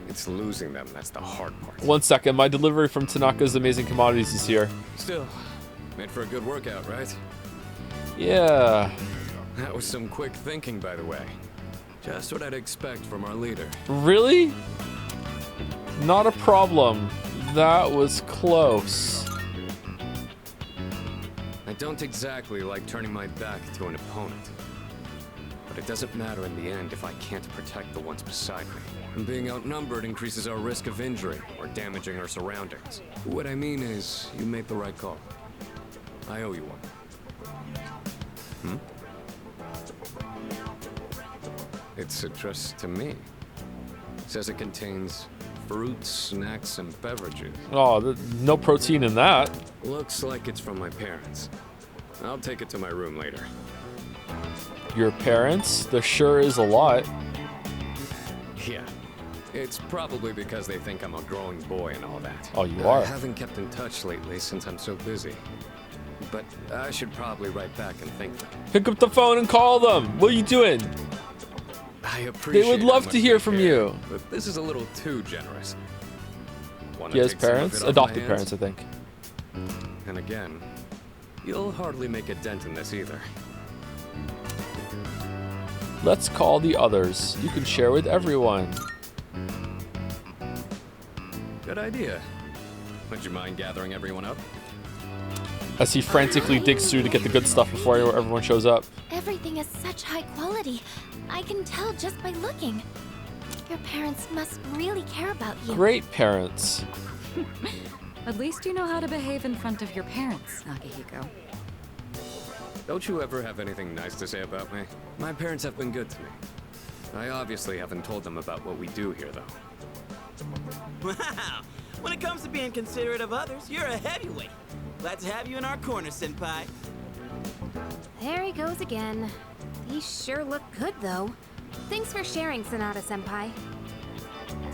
It's losing them that's the hard part. 1 second, my delivery from Tanaka's Amazing Commodities is here. Still, made for a good workout, right? Yeah. That was some quick thinking, by the way. Just what I'd expect from our leader. Really? Not a problem. That was close. I don't exactly like turning my back to an opponent. But it doesn't matter in the end if I can't protect the ones beside me. And being outnumbered increases our risk of injury or damaging our surroundings. What I mean is, you made the right call. I owe you one. It's addressed to me. It says it contains fruits, snacks, and beverages. Oh, no protein in that. Looks like it's from my parents. I'll take it to my room later. Your parents? There sure is a lot. Yeah. It's probably because they think I'm a growing boy and all that. Oh, you are? I haven't kept in touch lately since I'm so busy. But I should probably write back and thank them. Pick up the phone and call them. What are you doing? I appreciate They would love to hear from you. But this is a little too generous. He has parents? Adopted parents, I think. And again, you'll hardly make a dent in this either. Let's call the others. You can share with everyone. Good idea. Would you mind gathering everyone up? As he frantically digs through to get the good stuff before everyone shows up. Everything is such high quality. I can tell just by looking. Your parents must really care about you. Great parents. At least you know how to behave in front of your parents, Akihiko. Don't you ever have anything nice to say about me? My parents have been good to me. I obviously haven't told them about what we do here, though. Wow! When it comes to being considerate of others, you're a heavyweight. Glad to have you in our corner, Senpai. There he goes again. These sure look good, though. Thanks for sharing, Sonata-senpai.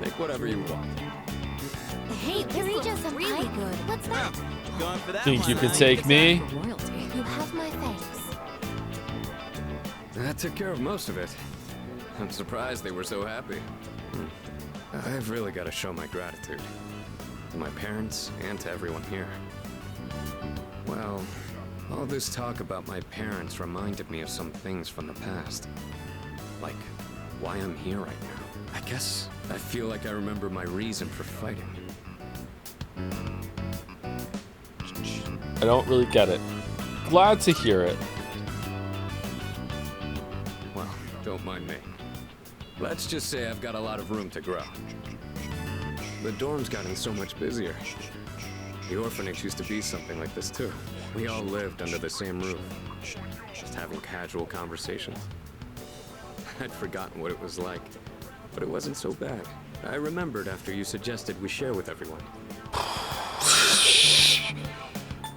Take whatever you want. Hey, Kirija-senpai. Really good. What's that? Going for that Think one, you can huh? take me? You have my thanks. That took care of most of it. I'm surprised they were so happy. I've really got to show my gratitude. To my parents and to everyone here. Well, all this talk about my parents reminded me of some things from the past. Like, why I'm here right now. I guess I feel like I remember my reason for fighting. I don't really get it. Glad to hear it. Well, don't mind me. Let's just say I've got a lot of room to grow. The dorm's gotten so much busier. The orphanage used to be something like this too. We all lived under the same roof, just having casual conversations. I'd forgotten what it was like, but it wasn't so bad. I remembered after you suggested we share with everyone.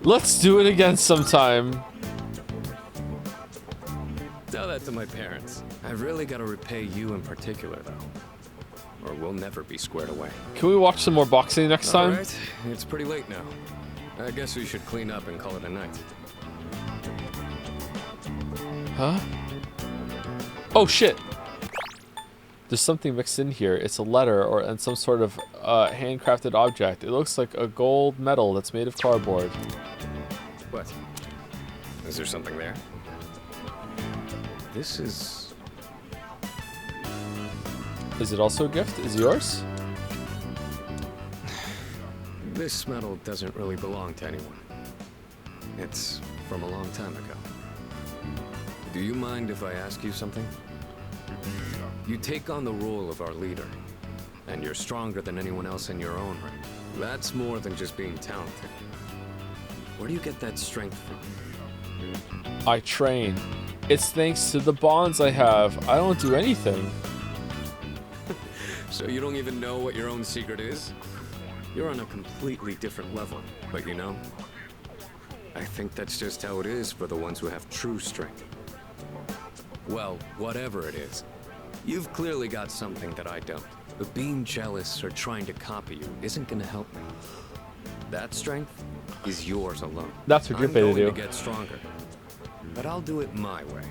Let's do it again sometime. Tell that to my parents. I've really got to repay you in particular, though. Or we'll never be squared away. Can we watch some more boxing next time? All right. It's pretty late now. I guess we should clean up and call it a night. Huh? Oh shit! There's something mixed in here. It's a letter and some sort of handcrafted object. It looks like a gold medal that's made of cardboard. What? Is there something there? This is... Is it also a gift? Is it yours? This medal doesn't really belong to anyone. It's from a long time ago. Do you mind if I ask you something? You take on the role of our leader, and you're stronger than anyone else in your own right. That's more than just being talented. Where do you get that strength from? I train. It's thanks to the bonds I have. I don't do anything. So you don't even know what your own secret is? You're on a completely different level, but you know, I think that's just how it is for the ones who have true strength. Well, whatever it is, you've clearly got something that I don't. But being jealous or trying to copy you isn't gonna help me. That strength is yours alone. That's what you're paid to do. I'm going to get stronger, but I'll do it my way.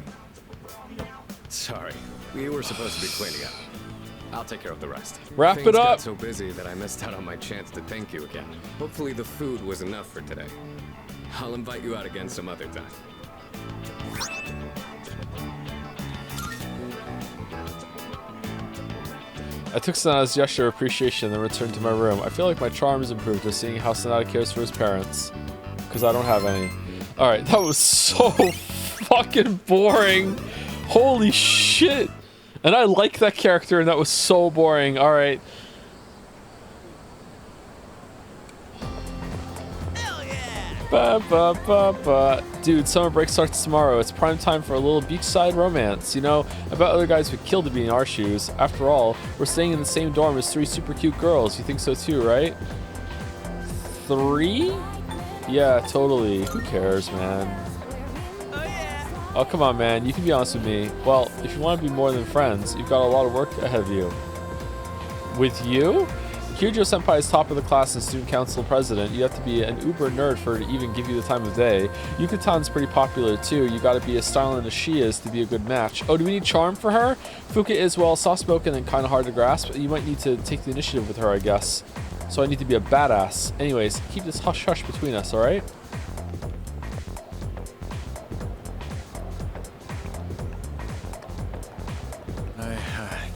Sorry, we were supposed to be cleaning up. I'll take care of the rest. Wrap Things it up. got so busy that I missed out on my chance to thank you again. Hopefully the food was enough for today. I'll invite you out again some other time. I took Sonata's gesture of appreciation and then returned to my room. I feel like my charm has improved just seeing how Sonata cares for his parents. Because I don't have any. Alright, that was so fucking boring. Holy shit. And I like that character and that was so boring. Alright. Ba, ba, ba, ba. Dude, summer break starts tomorrow. It's prime time for a little beachside romance. You know, I bet other guys would kill to be in our shoes. After all, we're staying in the same dorm as 3 super cute girls. You think so too, right? 3? Yeah, totally. Who cares, man? Oh, come on, man. You can be honest with me. Well, if you want to be more than friends, you've got a lot of work ahead of you. With you? Kyojo Senpai is top of the class and student council president. You have to be an uber nerd for her to even give you the time of day. Yukatan's pretty popular too. You gotta be as styling as she is to be a good match. Oh, do we need charm for her? Fuka is, well, soft-spoken and kind of hard to grasp. You might need to take the initiative with her, I guess. So I need to be a badass. Anyways, keep this hush-hush between us, alright?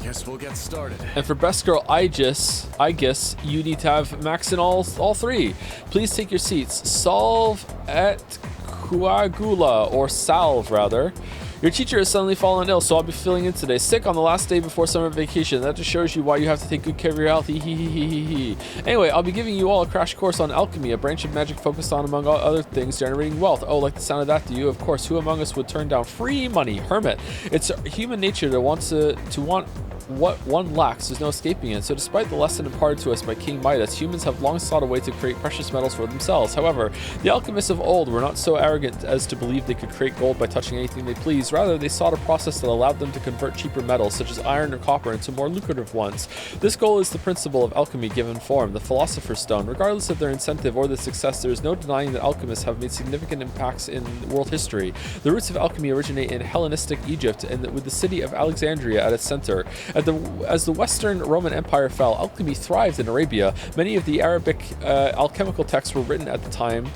Guess we'll get started. And for best girl, I guess you need to have max in all 3. Please take your seats. Solve et coagula, or salve rather. Your teacher has suddenly fallen ill, so I'll be filling in today. Sick on the last day before summer vacation. That just shows you why you have to take good care of your health. Anyway, I'll be giving you all a crash course on alchemy, a branch of magic focused on, among other things, generating wealth. Oh, like the sound of that, do you? Of course, who among us would turn down free money? Hermit. It's human nature to want what one lacks. There's no escaping it. So despite the lesson imparted to us by King Midas, humans have long sought a way to create precious metals for themselves. However, the alchemists of old were not so arrogant as to believe they could create gold by touching anything they pleased. Rather, they sought a process that allowed them to convert cheaper metals, such as iron or copper, into more lucrative ones. This goal is the principle of alchemy given form, the Philosopher's Stone. Regardless of their incentive or their success, there is no denying that alchemists have made significant impacts in world history. The roots of alchemy originate in Hellenistic Egypt, and with the city of Alexandria at its center. As the Western Roman Empire fell, alchemy thrived in Arabia. Many of the Arabic alchemical texts were written at the time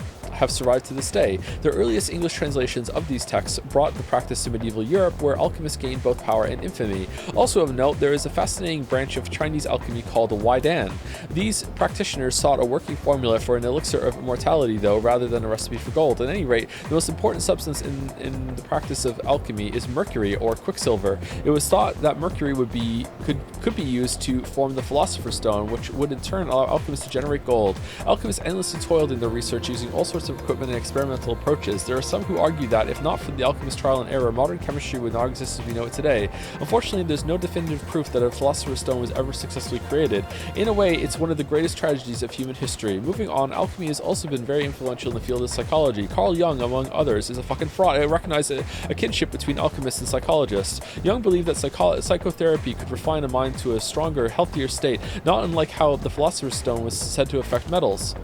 have survived to this day. The earliest English translations of these texts brought the practice to medieval Europe, where alchemists gained both power and infamy. Also of note, there is a fascinating branch of Chinese alchemy called Waidan. These practitioners sought a working formula for an elixir of immortality, though, rather than a recipe for gold. At any rate, the most important substance in the practice of alchemy is mercury, or quicksilver. It was thought that mercury could be used to form the Philosopher's Stone, which would in turn allow alchemists to generate gold. Alchemists endlessly toiled in their research using all sorts of equipment and experimental approaches. There are some who argue that, if not for the alchemist's trial and error, modern chemistry would not exist as we know it today. Unfortunately, there's no definitive proof that a Philosopher's Stone was ever successfully created. In a way, it's one of the greatest tragedies of human history. Moving on, alchemy has also been very influential in the field of psychology. Carl Jung, among others, is a fucking fraud. I recognize a kinship between alchemists and psychologists. Jung believed that psychotherapy could refine a mind to a stronger, healthier state, not unlike how the Philosopher's Stone was said to affect metals.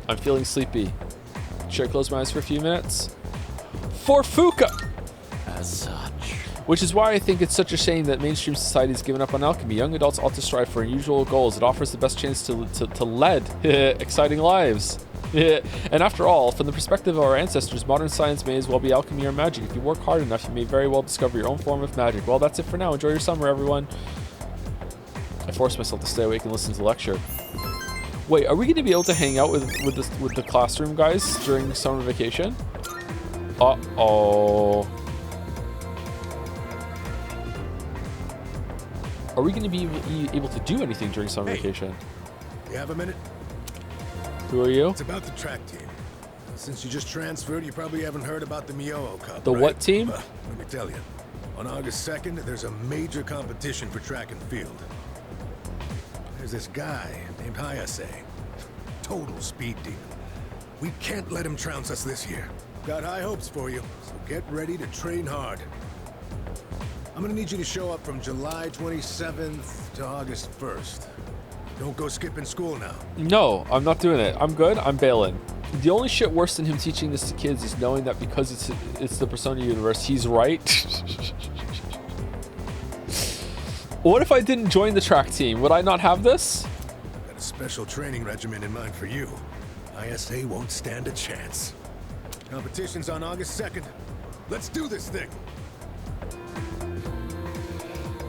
I'm feeling sleepy. Should I close my eyes for a few minutes? For Fuka! As such. Which is why I think it's such a shame that mainstream society has given up on alchemy. Young adults ought to strive for unusual goals. It offers the best chance to lead exciting lives. And after all, from the perspective of our ancestors, modern science may as well be alchemy or magic. If you work hard enough, you may very well discover your own form of magic. Well, that's it for now. Enjoy your summer, everyone. I forced myself to stay awake and listen to the lecture. Wait, are we going to be able to hang out with the classroom guys during summer vacation? Uh-oh. Are we going to be able to do anything during summer vacation? You have a minute? Who are you? It's about the track team. Since you just transferred, you probably haven't heard about the Miyoo Cup, The right? what team? Let me tell you. On August 2nd, there's a major competition for track and field. There's this guy named Hayase. Total speed demon. We can't let him trounce us this year. Got high hopes for you, so get ready to train hard. I'm gonna need you to show up from July 27th to August 1st. Don't go skipping school now. No, I'm not doing it. I'm good. I'm bailing. The only shit worse than him teaching this to kids is knowing that because it's the Persona universe, he's right. What if I didn't join the track team? Would I not have this? Got a special training regimen in mind for you. ISA won't stand a chance. Competition's on August 2nd. Let's do this thing.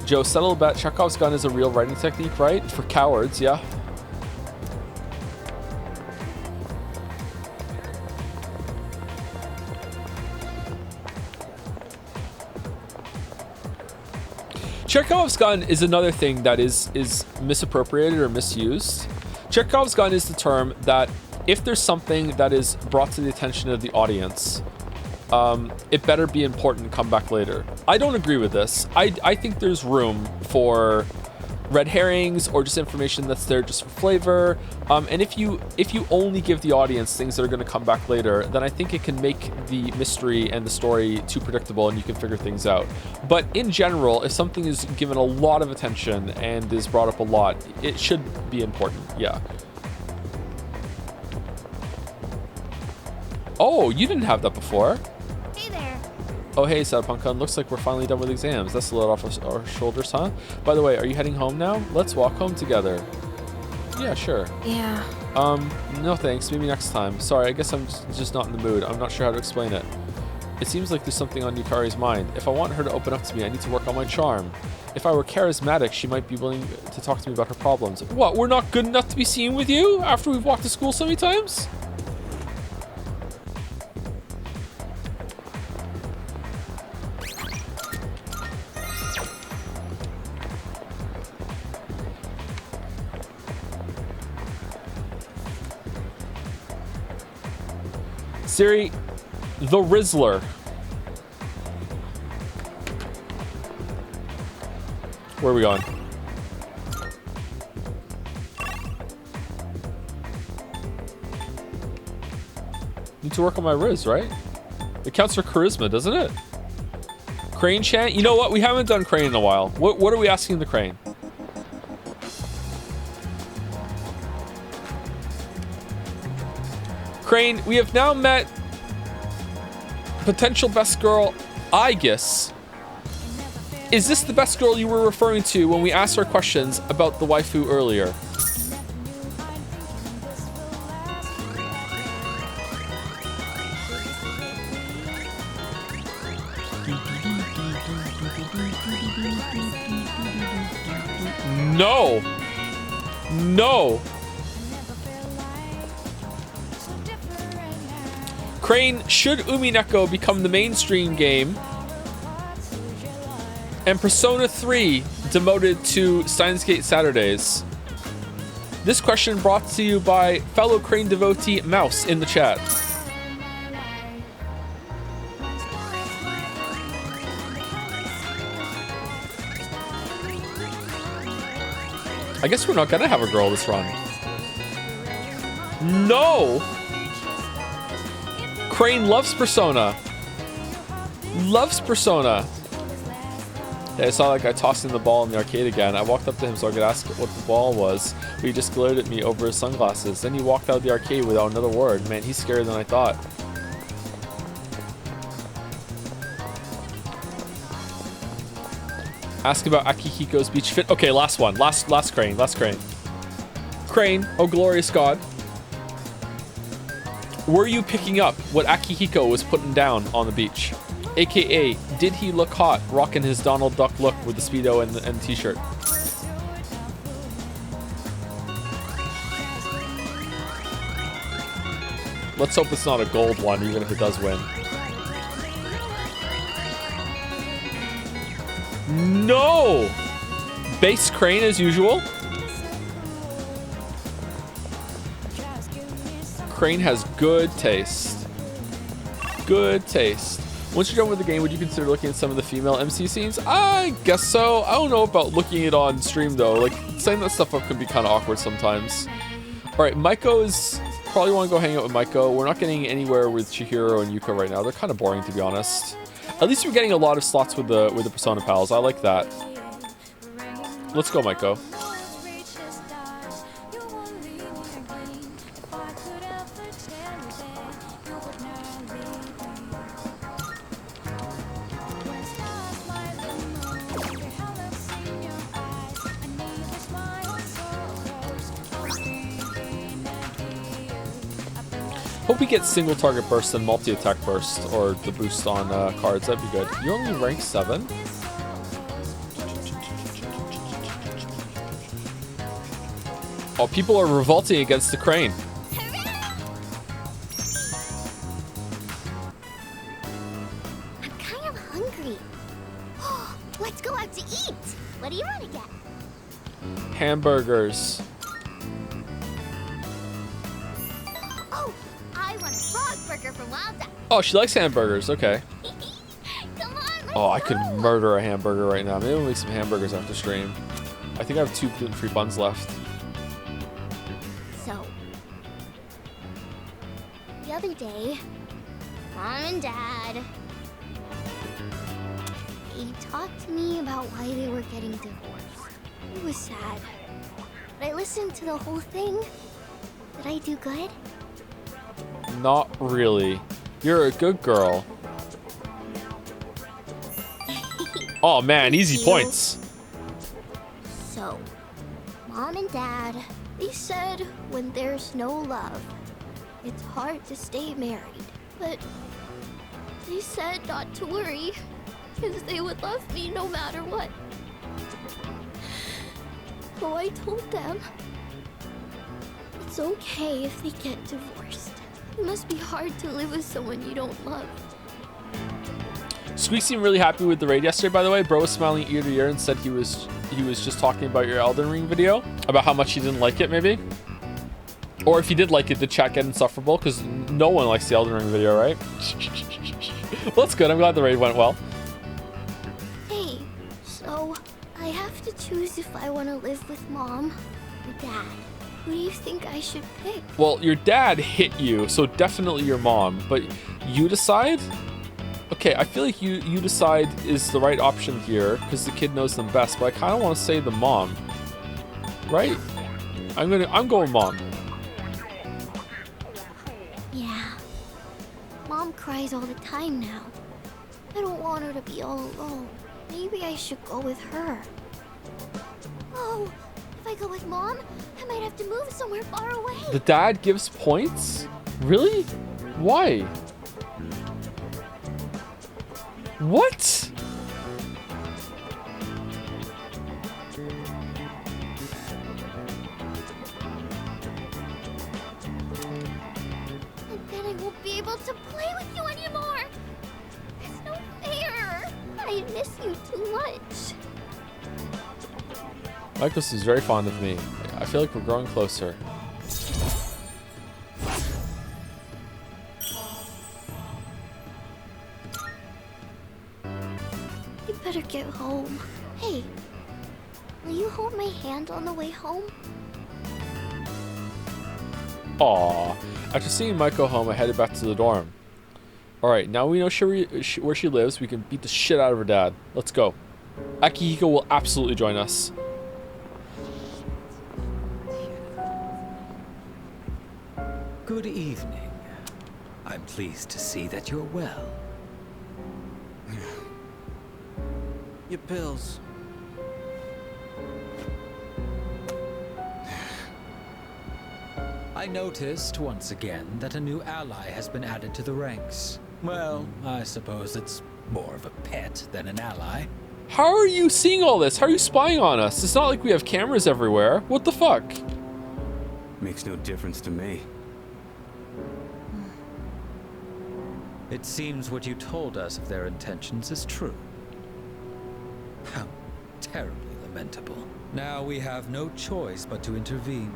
Joe, settle a bet. Chekhov's gun is a real writing technique, right? For cowards, yeah. Chekhov's gun is another thing that is misappropriated or misused. Chekhov's gun is the term that if there's something that is brought to the attention of the audience, it better be important and come back later. I don't agree with this. I think there's room for red herrings or just information that's there just for flavor. And if you only give the audience things that are going to come back later, then I think it can make the mystery and the story too predictable and you can figure things out. But in general, if something is given a lot of attention and is brought up a lot, it should be important. Yeah. Oh, you didn't have that before. Hey there. Oh, hey, Sadpunkan. Looks like we're finally done with exams. That's a load off our shoulders, huh? By the way, are you heading home now? Let's walk home together. Yeah, sure. Yeah. No thanks. Maybe next time. Sorry, I guess I'm just not in the mood. I'm not sure how to explain it. It seems like there's something on Yukari's mind. If I want her to open up to me, I need to work on my charm. If I were charismatic, she might be willing to talk to me about her problems. What, we're not good enough to be seen with you after we've walked to school so many times? Siri, the Rizzler. Where are we going? Need to work on my Riz, right? It counts for charisma, doesn't it? Crane chant? You know what? We haven't done Crane in a while. What are we asking the Crane? Crane, we have now met potential best girl, Aegis. Is this the best girl you were referring to when we asked our questions about the waifu earlier? No. No. Crane, should Umineko become the mainstream game and Persona 3 demoted to Steins Gate Saturdays? This question brought to you by fellow Crane devotee Mouse in the chat. I guess we're not gonna have a girl this run. No! Crane loves Persona. Loves Persona. Then I saw that guy tossing the ball in the arcade again. I walked up to him so I could ask what the ball was, but he just glared at me over his sunglasses. Then he walked out of the arcade without another word. Man, he's scarier than I thought. Ask about Akihiko's beach fit. Okay, last one. Last crane. Last crane. Crane, oh glorious God. Were you picking up what Akihiko was putting down on the beach? AKA, did he look hot rocking his Donald Duck look with the Speedo and t-shirt? Let's hope it's not a gold one, even if it does win. No! Base crane as usual. Crane has good taste. Good taste. Once you're done with the game, would you consider looking at some of the female MC scenes? I guess so. I don't know about looking it on stream though. Like, setting that stuff up can be kind of awkward sometimes. Alright, Maiko's... Probably want to go hang out with Maiko. We're not getting anywhere with Chihiro and Yuka right now. They're kind of boring, to be honest. At least we're getting a lot of slots with the Persona pals. I like that. Let's go, Maiko. Hope we get single target burst and multi-attack burst, or the boost on cards. That'd be good. You're only rank 7? Oh, people are revolting against the crane. I'm kind of hungry. Let's go out to eat. What do you want to get? Hamburgers. Oh, I want a frog burger from Wild Duck. Oh, she likes hamburgers. Okay. Come on, let's Oh, I could murder a hamburger right now. Maybe we'll make some hamburgers after stream. I think I have 2 gluten-free buns left. So, the other day, Mom and Dad, they talked to me about why they were getting divorced. It was sad. But I listened to the whole thing. Did I do good? Not really. You're a good girl. Oh man, easy points. So, Mom and Dad, they said when there's no love, it's hard to stay married. But they said not to worry, because they would love me no matter what. So I told them, it's okay if they get divorced. It must be hard to live with someone you don't love. Squeak seemed really happy with the raid yesterday, by the way. Bro was smiling ear to ear and said he was just talking about your Elden Ring video, about how much he didn't like it, maybe. Or if he did like it, the chat get insufferable, because no one likes the Elden Ring video, right? Well, that's good. I'm glad the raid went well. Hey, so I have to choose if I want to live with Mom or Dad. Who do you think I should pick? Well, your dad hit you, so definitely your mom. But you decide? Okay, I feel like you decide is the right option here, because the kid knows them best. But I kind of want to say the mom, right? I'm going mom. Yeah. Mom cries all the time now. I don't want her to be all alone. Maybe I should go with her. Oh, if I go with Mom, I might have to move somewhere far away. The dad gives points? Really? Why? What? And then I won't be able to play with you anymore. It's no fair. I miss you too much. Michael is very fond of me. I feel like we're growing closer. You better get home. Hey, will you hold my hand on the way home? Aw. After seeing Maiko home, I headed back to the dorm. Alright, now we know where she lives. We can beat the shit out of her dad. Let's go. Akihiko will absolutely join us. Good evening. I'm pleased to see that you're well. Your pills. I noticed once again that a new ally has been added to the ranks. Well, I suppose it's more of a pet than an ally. How are you seeing all this? How are you spying on us? It's not like we have cameras everywhere. What the fuck? Makes no difference to me. It seems what you told us of their intentions is true. How terribly lamentable. Now we have no choice but to intervene.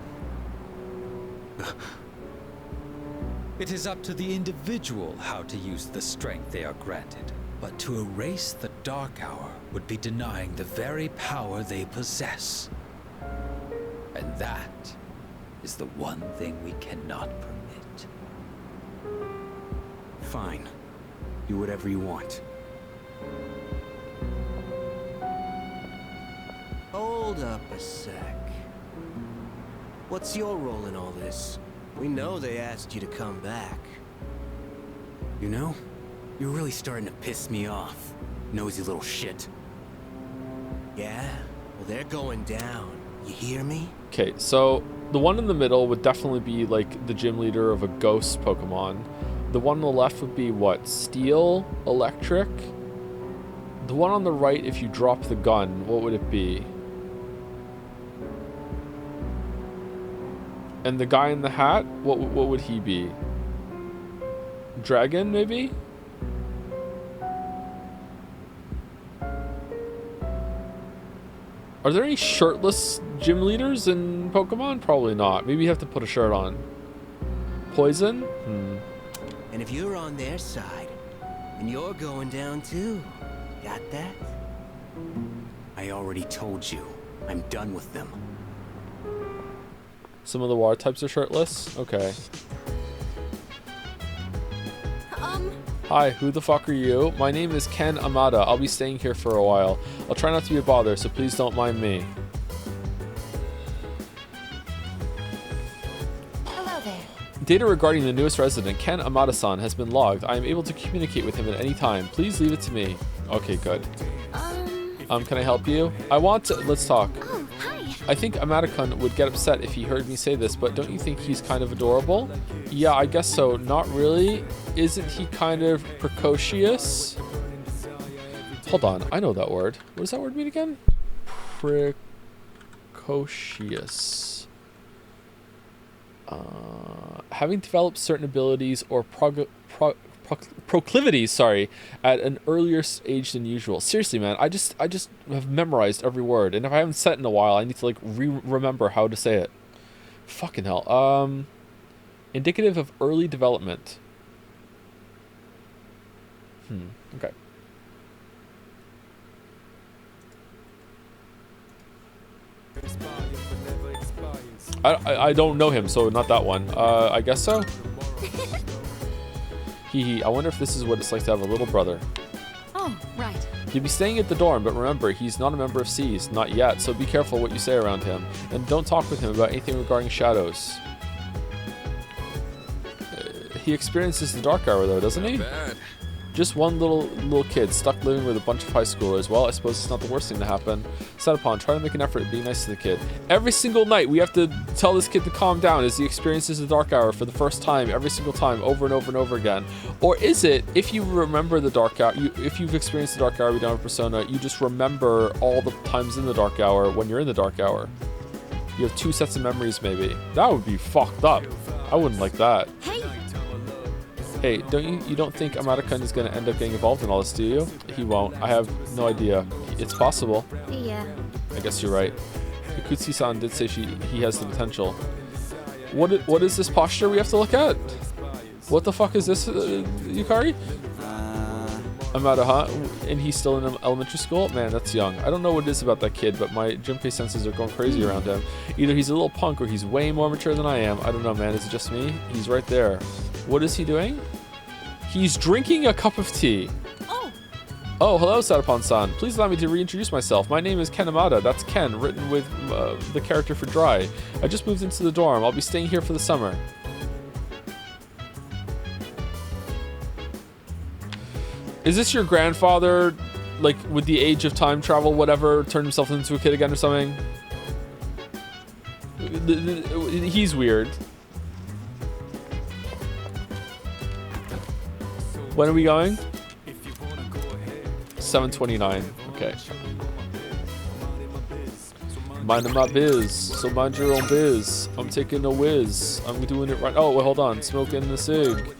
It is up to the individual how to use the strength they are granted. But to erase the Dark Hour would be denying the very power they possess. And that is the one thing we cannot permit. Fine. Do whatever you want. Hold up a sec. What's your role in all this? We know they asked you to come back. You know, you're really starting to piss me off, nosy little shit. Yeah? Well, they're going down. You hear me? Okay, so the one in the middle would definitely be like the gym leader of a ghost Pokemon. The one on the left would be what? Steel? Electric? The one on the right, if you drop the gun, what would it be? And the guy in the hat, what would he be? Dragon, maybe? Are there any shirtless gym leaders in Pokemon? Probably not. Maybe you have to put a shirt on. Poison? And if you're on their side, then you're going down too. Got that? I already told you. I'm done with them. Some of the water types are shirtless? Okay. Hi, who the fuck are you? My name is Ken Amada. I'll be staying here for a while. I'll try not to be a bother, so please don't mind me. Hello there. Data regarding the newest resident, Ken Amada-san, has been logged. I am able to communicate with him at any time. Please leave it to me. Okay, good. Can I help you? I want to... Let's talk. Oh, hi. I think Amada-kun would get upset if he heard me say this, but don't you think he's kind of adorable? Yeah, I guess so. Not really. Isn't he kind of precocious? Hold on, I know that word. What does that word mean again? Precocious. Having developed certain abilities or proclivities, sorry, at an earlier age than usual. Seriously, man, I just have memorized every word, and if I haven't said it in a while, I need to like remember how to say it. Fucking hell. Indicative of early development. Okay. I don't know him, so not that one. I guess so. I wonder if this is what it's like to have a little brother. Oh, right. You'll be staying at the dorm, but remember, he's not a member of C's, not yet, so be careful what you say around him. And don't talk with him about anything regarding shadows. He experiences the Dark Hour, though, doesn't he? Bad. Just one little kid stuck living with a bunch of high schoolers. Well, I suppose it's not the worst thing to happen. Satapon, try to make an effort at being nice to the kid. Every single night, we have to tell this kid to calm down as he experiences the Dark Hour for the first time, every single time, over and over and over again. Or is it, if you remember the Dark Hour, if you've experienced the Dark Hour, you don't have a persona, you just remember all the times in the Dark Hour when you're in the Dark Hour? You have two sets of memories, maybe. That would be fucked up. I wouldn't like that. Hey, you don't think Amada-kun is going to end up getting involved in all this, do you? He won't. I have no idea. It's possible. Yeah. I guess you're right. Ikutsu-san did say he has the potential. What is this posture we have to look at? What the fuck is this, Yukari? Amada, huh? And he's still in elementary school? Man, that's young. I don't know what it is about that kid, but my Junpei senses are going crazy around him. Either he's a little punk or he's way more mature than I am. I don't know, man. Is it just me? He's right there. What is he doing? He's drinking a cup of tea. Oh, hello, Satapon-san. Please allow me to reintroduce myself. My name is Ken Amada. That's Ken, written with the character for Dry. I just moved into the dorm. I'll be staying here for the summer. Is this your grandfather, like, with the age of time travel, whatever, turned himself into a kid again or something? He's weird. When are we going? 7:29. Okay. Minding my biz. So mind your own biz. I'm taking a whiz. I'm doing it right. Oh, wait, hold on. Smoking the cig.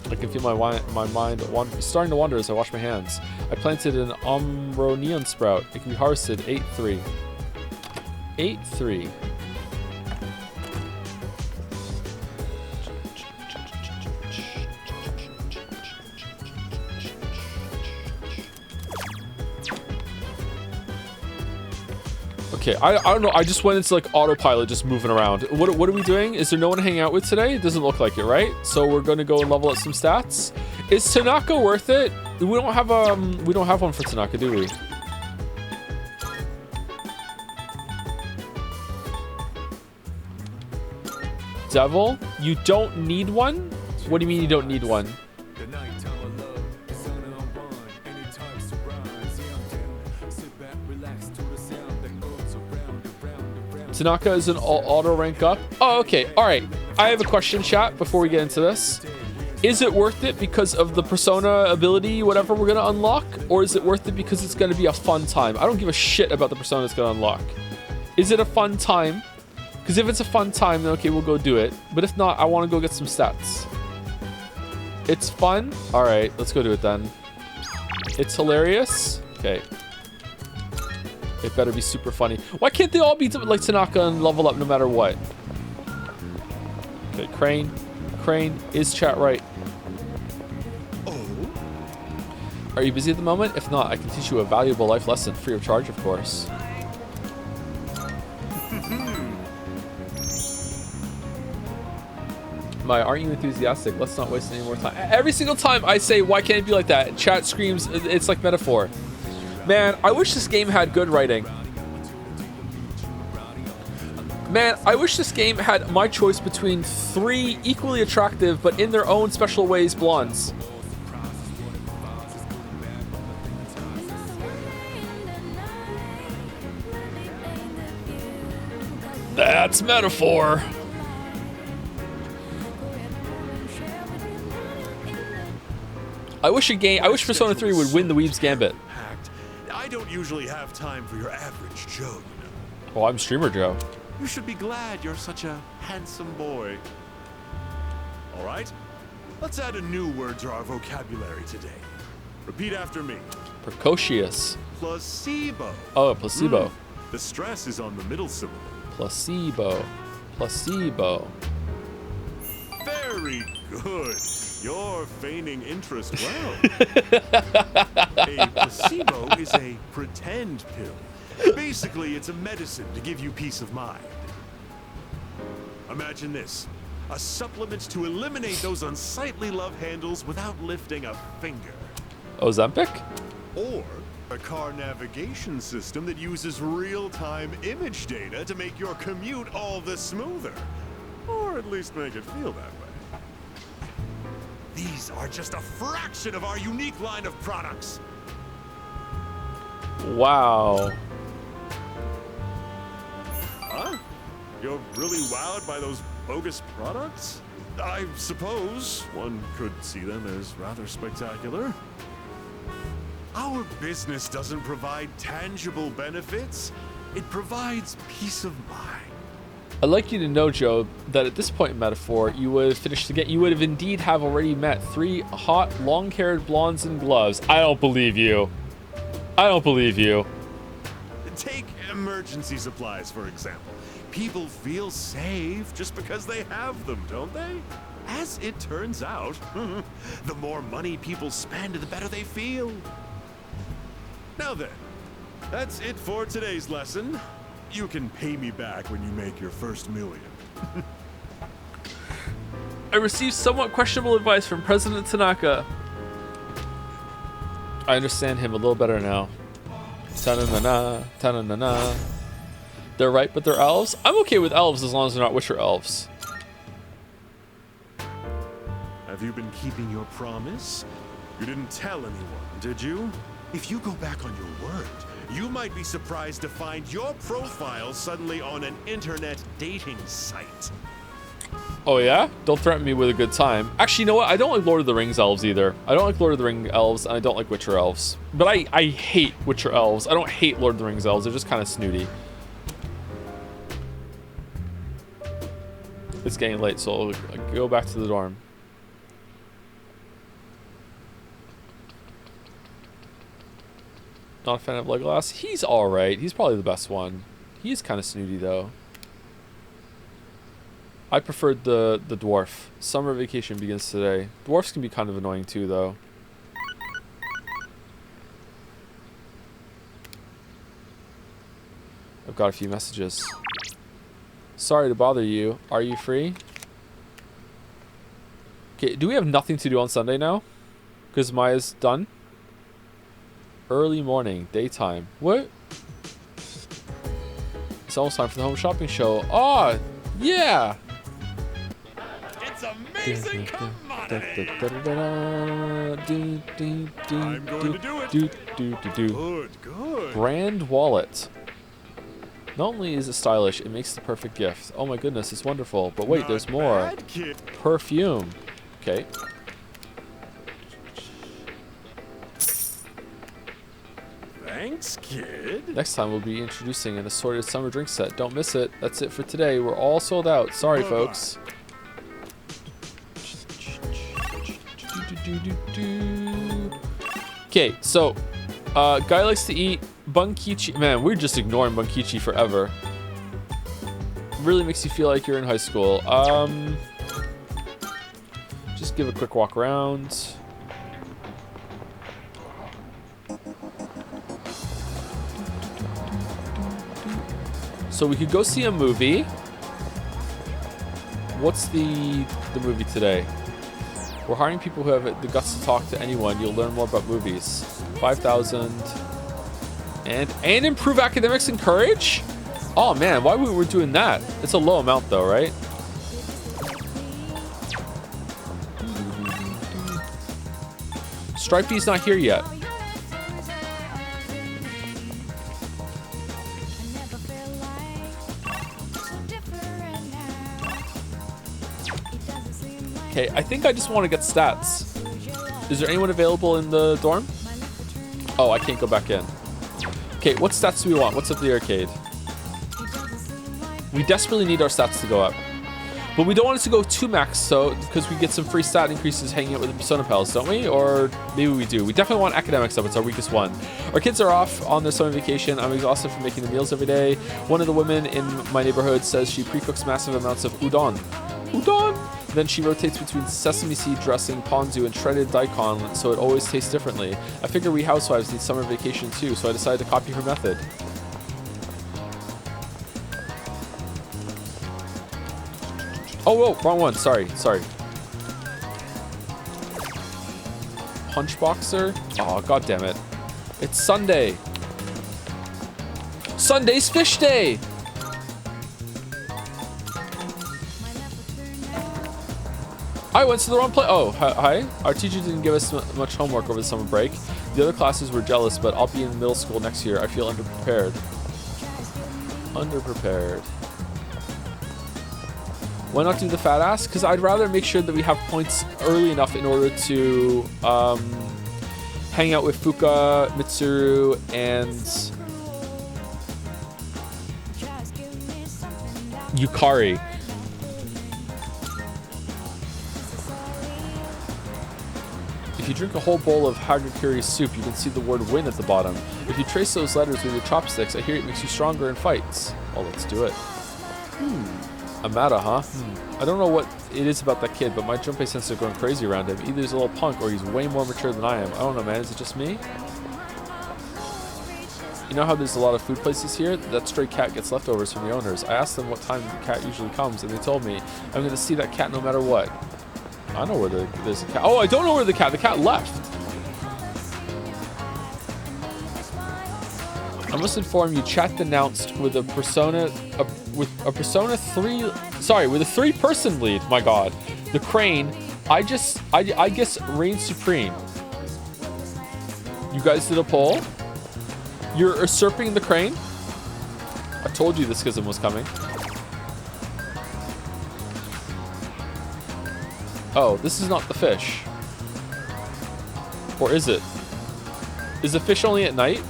I can feel my mind starting to wander as I wash my hands. I planted an Omronion sprout. It can be harvested 8-3. 8-3. Okay, I don't know. I just went into like autopilot, just moving around. What are we doing? Is there no one to hang out with today? It doesn't look like it, right? So we're gonna go and level up some stats. Is Tanaka worth it? We don't have one for Tanaka, do we? Devil, you don't need one? What do you mean you don't need one? Tanaka is an auto rank up. Oh, okay. All right. I have a question, chat, before we get into this. Is it worth it because of the persona ability, whatever we're going to unlock? Or is it worth it because it's going to be a fun time? I don't give a shit about the persona it's going to unlock. Is it a fun time? Because if it's a fun time, then okay, we'll go do it. But if not, I want to go get some stats. It's fun? All right, let's go do it then. It's hilarious? Okay. It better be super funny. Why can't they all be like Tanaka and level up no matter what? Okay, Crane. Crane, is chat right? Oh. Are you busy at the moment? If not, I can teach you a valuable life lesson, free of charge, of course. Aren't you enthusiastic? Let's not waste any more time. Every single time I say, why can't it be like that? Chat screams, it's like metaphor. Man, I wish this game had good writing. Man, I wish this game had my choice between 3 equally attractive, but in their own special ways, blondes. That's metaphor. I wish Persona 3 would win the Weeb's Gambit. I don't usually have time for your average Joe, you know. Oh, I'm Streamer Joe. You should be glad you're such a handsome boy. All right, let's add a new word to our vocabulary today. Repeat after me. Precocious. Placebo. Oh, placebo. The stress is on the middle syllable. Placebo. Placebo. Very good. You're feigning interest well. A placebo is a pretend pill. Basically, it's a medicine to give you peace of mind. Imagine this. A supplement to eliminate those unsightly love handles without lifting a finger. Ozempic? Or a car navigation system that uses real-time image data to make your commute all the smoother. Or at least make it feel that way. These are just a fraction of our unique line of products. Wow. Huh? You're really wowed by those bogus products? I suppose one could see them as rather spectacular. Our business doesn't provide tangible benefits. It provides peace of mind. I'd like you to know, Joe, that at this point in Metaphor, you would have finished you would have indeed have already met 3 hot, long-haired blondes in gloves. I don't believe you. I don't believe you. Take emergency supplies, for example. People feel safe just because they have them, don't they? As it turns out, the more money people spend, the better they feel. Now then, that's it for today's lesson. You can pay me back when you make your first million. I received somewhat questionable advice from President Tanaka. I understand him a little better now. Ta-na-na-na, ta-na-na-na. They're right, but they're elves? I'm okay with elves as long as they're not Witcher elves. Have you been keeping your promise? You didn't tell anyone, did you? If you go back on your word, you might be surprised to find your profile suddenly on an internet dating site. Oh yeah? Don't threaten me with a good time. Actually, you know what? I don't like Lord of the Rings elves either. I don't like Lord of the Rings elves, and I don't like Witcher elves. But I hate Witcher elves. I don't hate Lord of the Rings elves. They're just kind of snooty. It's getting late, so I'll go back to the dorm. Not a fan of Legolas. He's alright. He's probably the best one. He is kind of snooty, though. I preferred the dwarf. Summer vacation begins today. Dwarfs can be kind of annoying too, though. I've got a few messages. Sorry to bother you. Are you free? Okay, do we have nothing to do on Sunday now? Because Maya's done? Early morning, daytime. What? It's almost time for the home shopping show. Oh, yeah! It's amazing commodity! I'm going to do it. Good, good. Brand wallet. Not only is it stylish, it makes the perfect gift. Oh my goodness, it's wonderful. But wait, there's more. Bad, kid. Perfume. Okay. Thanks, kid. Next time we'll be introducing an assorted summer drink set. Don't miss it. That's it for today. We're all sold out. Sorry, folks. Okay, so guy likes to eat bunkichi. Man, we're just ignoring bunkichi forever. Really makes you feel like you're in high school. Just give a quick walk around. So we could go see a movie. What's the movie today? We're hiring people who have the guts to talk to anyone. You'll learn more about movies. 5,000. And improve academics and courage? Oh man, why we were doing that? It's a low amount though, right? Stripey's not here yet. Okay, I think I just want to get stats. Is there anyone available in the dorm? Oh, I can't go back in. Okay, what stats do we want? What's up the arcade? We desperately need our stats to go up. But we don't want it to go too max, so because we get some free stat increases hanging out with the Persona pals, don't we? Or maybe we do. We definitely want academics up. It's our weakest one. Our kids are off on their summer vacation. I'm exhausted from making the meals every day. One of the women in my neighborhood says she pre-cooks massive amounts of udon. Udon! Then she rotates between sesame seed dressing, ponzu, and shredded daikon, so it always tastes differently. I figure we housewives need summer vacation too, so I decided to copy her method. Oh, whoa, wrong one. Sorry. Punch boxer? Oh, god damn it. It's Sunday. Sunday's fish day! I went to the wrong place. Oh, hi. Our teacher didn't give us much homework over the summer break. The other classes were jealous, but I'll be in middle school next year. I feel underprepared. Why not do the fat ass? Because I'd rather make sure that we have points early enough in order to hang out with Fuka, Mitsuru, and Yukari. If you drink a whole bowl of Hagakuri soup, you can see the word win at the bottom. If you trace those letters with your chopsticks, I hear it makes you stronger in fights. Well, let's do it. Amada, huh? I don't know what it is about that kid, but my Junpei sense are going crazy around him. Either he's a little punk or he's way more mature than I am. I don't know, man. Is it just me? You know how there's a lot of food places here? That stray cat gets leftovers from the owners. I asked them what time the cat usually comes, and they told me I'm going to see that cat no matter what. I know where there's a cat. Oh, I don't know where the cat left. I must inform you, chat denounced with a Persona 3-person lead. My God, the Crane. I guess reigns supreme. You guys did a poll. You're usurping the Crane. I told you the schism was coming. Oh, this is not the fish. Or is it? Is the fish only at night?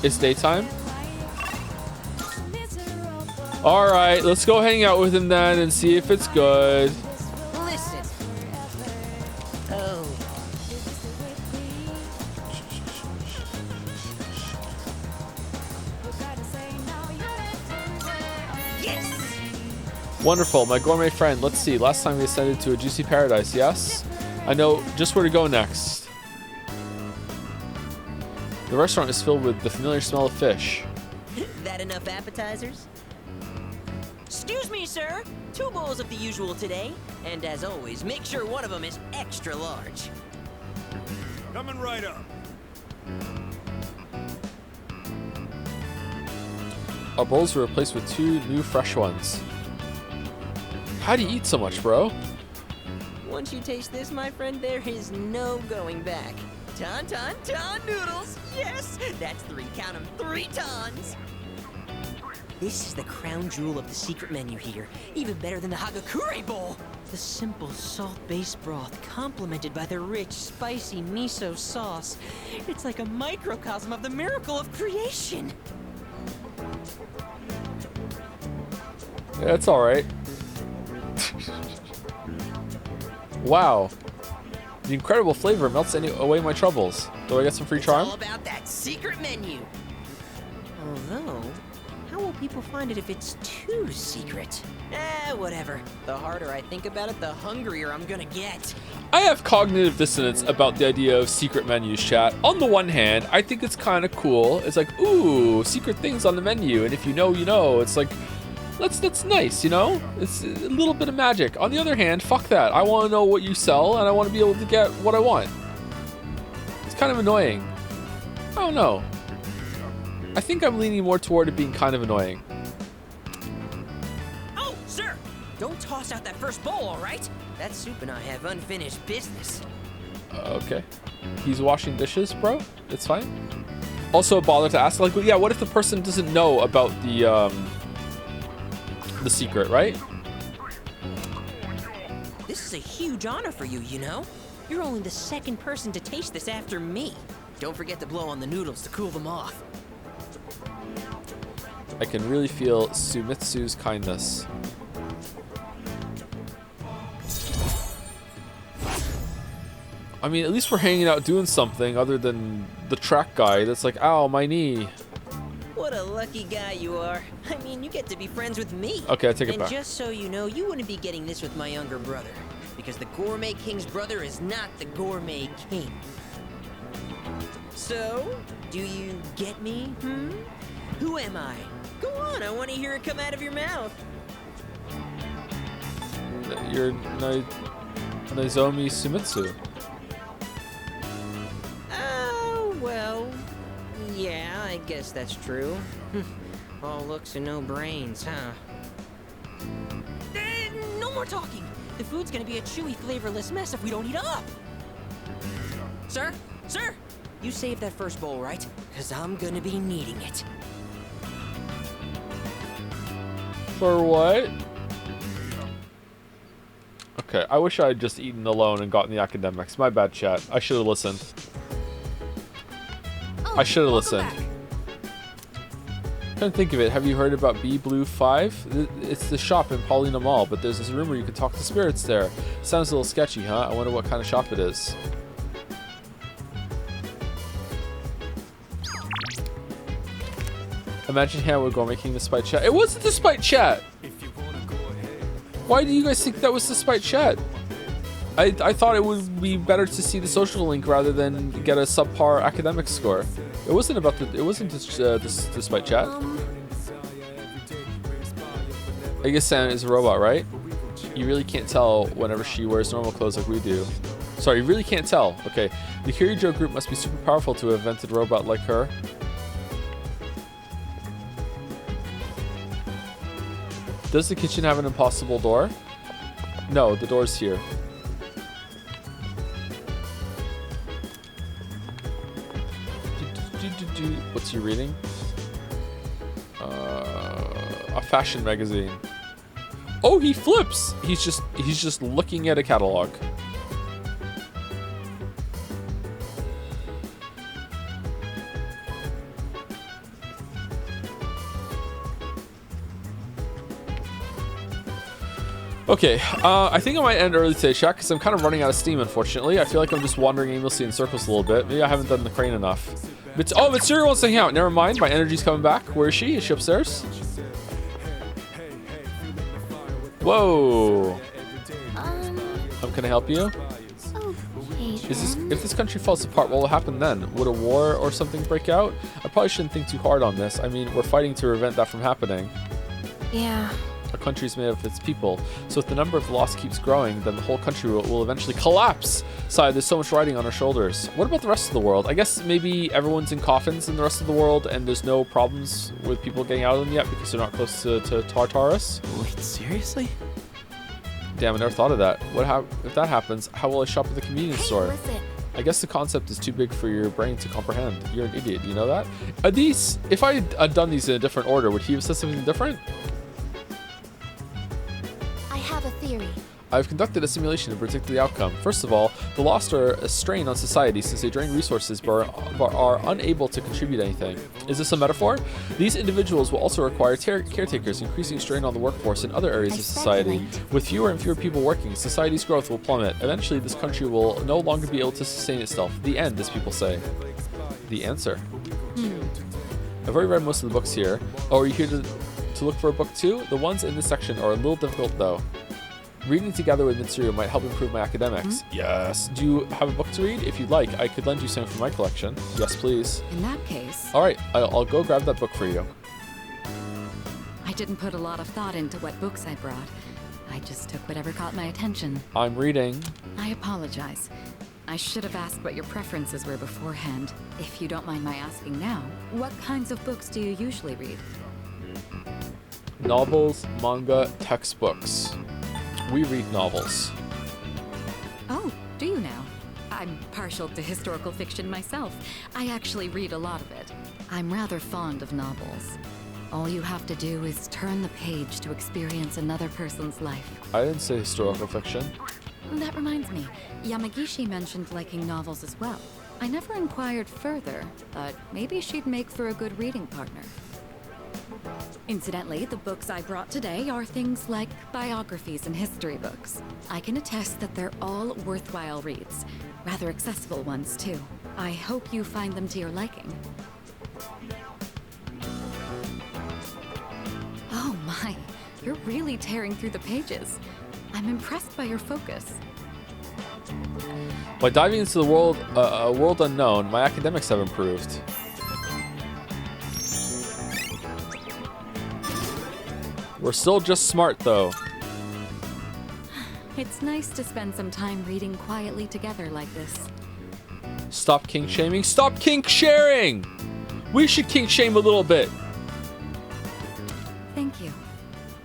It's daytime? Alright, let's go hang out with him then and see if it's good. Listen. Oh. Yes. Wonderful, my gourmet friend. Let's see. Last time we ascended to a juicy paradise, yes? I know just where to go next. The restaurant is filled with the familiar smell of fish. That enough appetizers? Excuse me, sir. 2 bowls of the usual today. And as always, make sure one of them is extra large. Coming right up. Our bowls were replaced with 2 new fresh ones. How do you eat so much, bro? Once you taste this, my friend, there is no going back. Ton noodles! Yes! That's 3, count 'em, 3 tons! This is the crown jewel of the secret menu here. Even better than the Hagakure bowl! The simple salt-based broth, complemented by the rich, spicy miso sauce. It's like a microcosm of the miracle of creation! Yeah, it's alright. Wow. The incredible flavor melts away my troubles. Do I get some free charm? It's all about that secret menu. Although, how will people find it if it's too secret? Whatever. The harder I think about it, the hungrier I'm gonna get. I have cognitive dissonance about the idea of secret menus, chat. On the one hand, I think it's kind of cool. It's like, ooh, secret things on the menu, and if you know, you know. It's like, that's nice, you know? It's a little bit of magic. On the other hand, fuck that. I want to know what you sell, and I want to be able to get what I want. It's kind of annoying. I don't know. I think I'm leaning more toward it being kind of annoying. Oh, sir! Don't toss out that first bowl, all right? That soup and I have unfinished business. Okay. He's washing dishes, bro? It's fine. Also, bother to ask, like, yeah, what if the person doesn't know about the secret, right? This is a huge honor for you, you know? You're only the 2nd person to taste this after me. Don't forget to blow on the noodles to cool them off. I can really feel Sumitsu's kindness. I mean, at least we're hanging out doing something other than the track guy that's like, ow, my knee. What a lucky guy you are. I mean, you get to be friends with me. Okay, I take it back. And just so you know, you wouldn't be getting this with my younger brother. Because the Gourmet King's brother is not the Gourmet King. So, do you get me, Who am I? Go on, I want to hear it come out of your mouth. You're Nozomi Sumitsu. Oh, well, yeah, I guess that's true. All looks and no brains, huh? No more talking! The food's gonna be a chewy, flavorless mess if we don't eat up! Sir? Sir! You saved that first bowl, right? Because I'm gonna be needing it. For what? Okay, I wish I had just eaten alone and gotten the academics. My bad, chat. I should have listened. I should have listened. Trying to think of it. Have you heard about B Blue 5? It's the shop in Paulina Mall, but there's this rumor you can talk to spirits there. Sounds a little sketchy, huh? I wonder what kind of shop it is. Imagine how we're going making despite chat. It wasn't despite chat. Why do you guys think that was despite chat? I thought it would be better to see the social link rather than get a subpar academic score. It wasn't about the. It wasn't despite chat. I guess Sam is a robot, right? You really can't tell whenever she wears normal clothes like we do. Sorry, you really can't tell. Okay, the Kirijo group must be super powerful to have invented a robot like her. Does the kitchen have an impossible door? No, the door's here. What's he reading? A fashion magazine. Oh, he flips. He's just looking at a catalog. Okay, I think I might end early today, chat, because I'm kind of running out of steam, unfortunately. I feel like I'm just wandering aimlessly in circles a little bit. Maybe I haven't done the crane enough. But oh, Mitsuru wants to hang out. Never mind, my energy's coming back. Where is she? Is she upstairs? Whoa. Can I help you? Okay, If this country falls apart, what will happen then? Would a war or something break out? I probably shouldn't think too hard on this. I mean, we're fighting to prevent that from happening. Yeah. A country is made of its people, so if the number of lost keeps growing, then the whole country will eventually collapse. Sigh, there's so much riding on our shoulders. What about the rest of the world? I guess maybe everyone's in coffins in the rest of the world, and there's no problems with people getting out of them yet because they're not close to Tartarus. Wait, seriously? Damn, I never thought of that. If that happens, how will I shop at the convenience store? Listen. I guess the concept is too big for your brain to comprehend. You're an idiot, you know that? If I had done these in a different order, would he have said something different? I have a theory. I've conducted a simulation to predict the outcome. First of all, the lost are a strain on society since they drain resources but are unable to contribute anything. Is this a metaphor? These individuals will also require caretakers, increasing strain on the workforce in other areas of society. With fewer and fewer people working, society's growth will plummet. Eventually, this country will no longer be able to sustain itself. The end, as people say. The answer. I've already read most of the books here. Oh, are you here to look for a book too? The ones in this section are a little difficult though. Reading together with Mitsuru might help improve my academics. Yes. Do you have a book to read? If you'd like, I could lend you some from my collection. Yes, please. In that case... All right, I'll go grab that book for you. I didn't put a lot of thought into what books I brought. I just took whatever caught my attention. I'm reading. I apologize. I should have asked what your preferences were beforehand. If you don't mind my asking now, what kinds of books do you usually read? Novels, manga, textbooks. We read novels. Oh, do you now? I'm partial to historical fiction myself. I actually read a lot of it. I'm rather fond of novels. All you have to do is turn the page to experience another person's life. I didn't say historical fiction. That reminds me, Yamagishi mentioned liking novels as well. I never inquired further, but maybe she'd make for a good reading partner. Incidentally, the books I brought today are things like biographies and history books. I can attest that they're all worthwhile reads. Rather accessible ones, too. I hope you find them to your liking. Oh my, you're really tearing through the pages. I'm impressed by your focus. By diving into the world, a world unknown, my academics have improved. We're still just smart, though. It's nice to spend some time reading quietly together like this. Stop kink shaming. Stop kink sharing! We should kink shame a little bit. Thank you.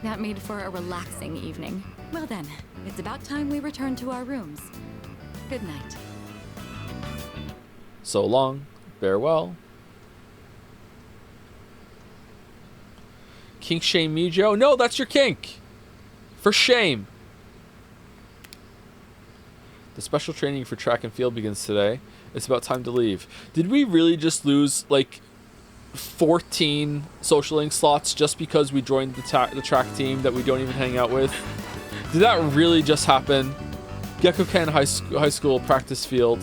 That made for a relaxing evening. Well then, it's about time we return to our rooms. Good night. So long. Farewell. Kink shame me, Joe? No, that's your kink. For shame. The special training for track and field begins today. It's about time to leave. Did we really just lose, like, 14 social link slots just because we joined the track team that we don't even hang out with? Did that really just happen? Gekuken High School practice field.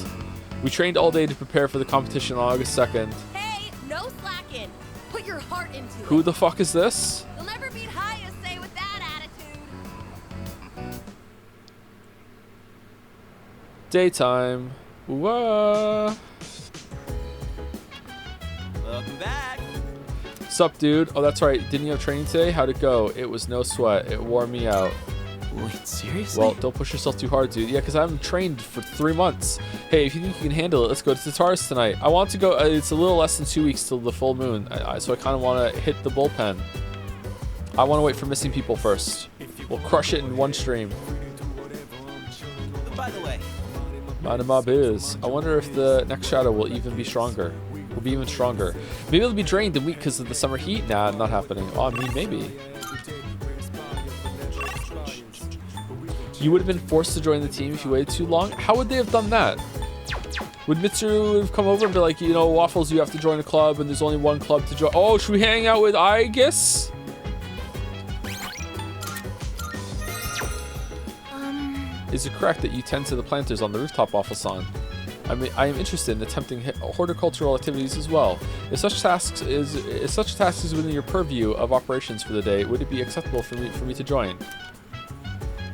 We trained all day to prepare for the competition on August 2nd. Hey, no slacking. Put your heart into it. Who the fuck is this? You'll never beat Hayase with that attitude. Daytime. Whoa. Welcome back. Sup, dude? Oh, that's right. Didn't you have training today? How'd it go? It was no sweat. It wore me out. Wait, seriously? Well, don't push yourself too hard, dude. Yeah, because I haven't trained for 3 months. Hey, if you think you can handle it, let's go to Tataris tonight. I want to go. It's a little less than 2 weeks till the full moon, so I kind of want to hit the bullpen. I want to wait for missing people first. We'll crush it in one stream. By the way, Minding my biz. I wonder if the next shadow will even be stronger. Will be even stronger. Maybe it'll be drained and weak because of the summer heat. Nah, not happening. Oh, I mean, maybe. You would have been forced to join the team if you waited too long. How would they have done that? Would Mitsuru have come over and be like, you know, Waffles, you have to join a club and there's only one club to join? Oh, should we hang out with Aegis? Is it correct that you tend to the planters on the rooftop, Waffles-san? I mean, I am interested in attempting horticultural activities as well. If such a task is within your purview of operations for the day, would it be acceptable for me to join?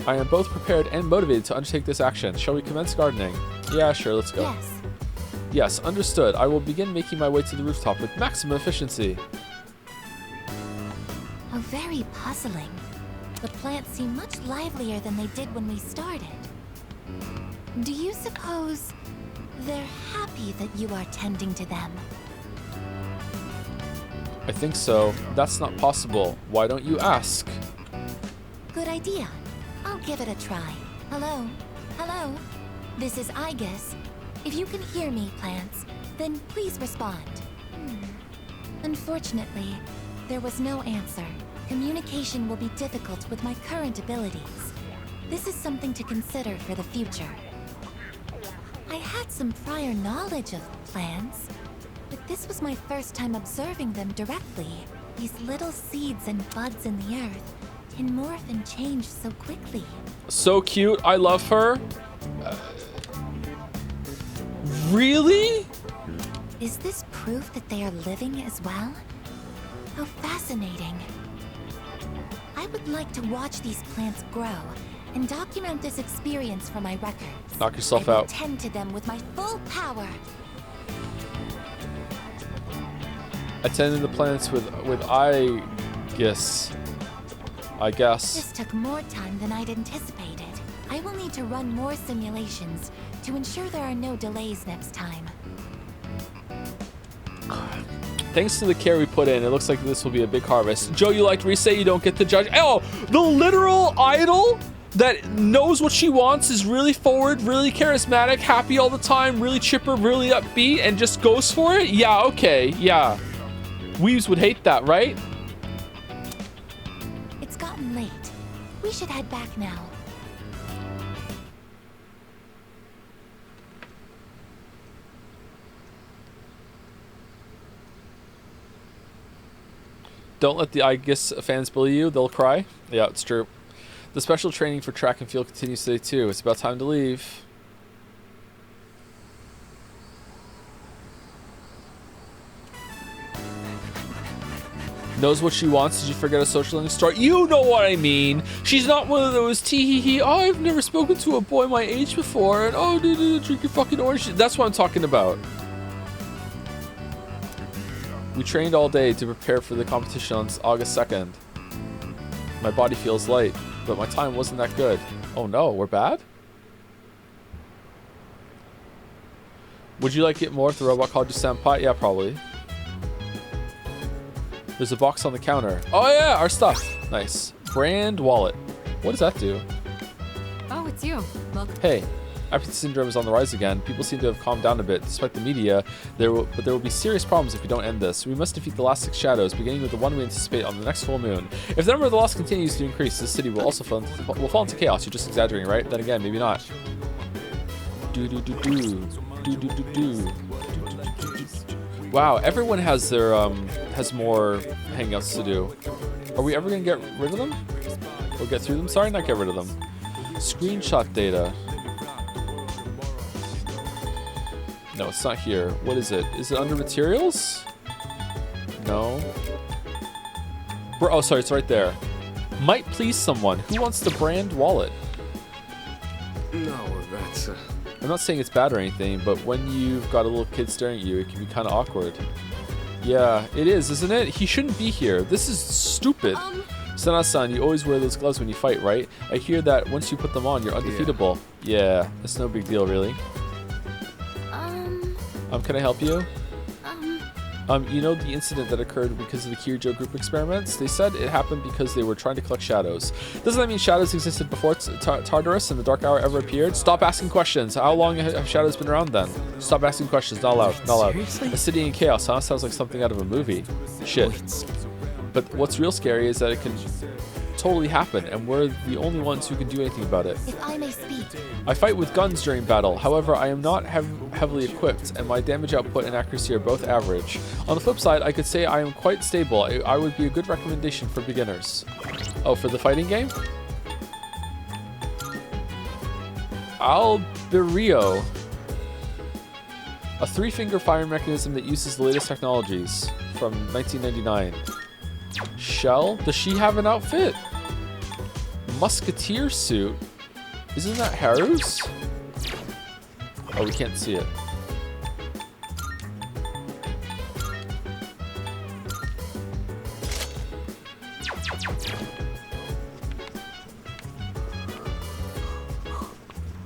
I am both prepared and motivated to undertake this action. Shall we commence gardening? Yeah, sure, let's go. Yes. Yes, understood. I will begin making my way to the rooftop with maximum efficiency. Oh, very puzzling. The plants seem much livelier than they did when we started. Do you suppose they're happy that you are tending to them? I think so. That's not possible. Why don't you ask? Good idea. I'll give it a try. Hello? Hello? This is Aegis. If you can hear me, plants, then please respond. Unfortunately, there was no answer. Communication will be difficult with my current abilities. This is something to consider for the future. I had some prior knowledge of plants, but this was my first time observing them directly. These little seeds and buds in the earth can morph and change so quickly. So cute. I love her. Really? Is this proof that they are living as well? How fascinating. I would like to watch these plants grow and document this experience for my records. Knock yourself I will out. tend to them with my full power. Attending the planets with Aegis. I guess. This took more time than I'd anticipated. I will need to run more simulations to ensure there are no delays next time. Thanks to the care we put in, it looks like this will be a big harvest. Joe, you like to say you don't get to judge. Oh, the literal idol that knows what she wants, is really forward, really charismatic, happy all the time, really chipper, really upbeat, and just goes for it? Yeah, okay, yeah. Weaves would hate that, right? It's gotten late. We should head back now. Don't let the Aegis fans bully you, they'll cry. Yeah, it's true. The special training for track and field continues today too. It's about time to leave. Knows what she wants. Did you forget a social story? You know what I mean. She's not one of those tee-hee-hee, oh, I've never spoken to a boy my age before, and oh, drink your fucking orange. That's what I'm talking about. We trained all day to prepare for the competition on August 2nd. My body feels light, but my time wasn't that good. Oh no, we're bad? Would you like it more if the robot called you Senpai? Yeah, probably. There's a box on the counter. Oh yeah, our stuff. Nice. Brand wallet. What does that do? Oh, it's you. Welcome. Hey, apathy syndrome is on the rise again. People seem to have calmed down a bit, despite the media. But there will be serious problems if we don't end this. We must defeat the last 6 shadows, beginning with the one we anticipate on the next full moon. If the number of the lost continues to increase, this city will also fall into chaos. You're just exaggerating, right? Then again, maybe not. Wow, everyone has their has more hangouts to do. Are we ever gonna get rid of them? Or get through them? Sorry, not get rid of them. Screenshot data. No, it's not here. What is it? Is it under materials? No. Oh, sorry, it's right there. Might please someone. Who wants the brand wallet? No, that's I'm not saying it's bad or anything, but when you've got a little kid staring at you, it can be kind of awkward. Yeah, it is, isn't it? He shouldn't be here. This is stupid. Sana-san, you always wear those gloves when you fight, right? I hear that once you put them on, you're undefeatable. Yeah, it's no big deal, really. Can I help you? You know the incident that occurred because of the Kirijo group experiments? They said it happened because they were trying to collect shadows. Doesn't that mean shadows existed before Tartarus and the Dark Hour ever appeared? Stop asking questions. How long have shadows been around then? Stop asking questions. Not allowed. Not allowed. Seriously? A city in chaos, huh? Sounds like something out of a movie. Shit. But what's real scary is that it can totally happen, and we're the only ones who can do anything about it. If I may speak. I fight with guns during battle. However, I am not heavily equipped, and my damage output and accuracy are both average. On the flip side, I could say I am quite stable. I would be a good recommendation for beginners. Oh, for the fighting game? Alberio. A 3-finger firing mechanism that uses the latest technologies from 1999. Shell? Does she have an outfit? Musketeer suit? Isn't that Haru's? Oh, we can't see it.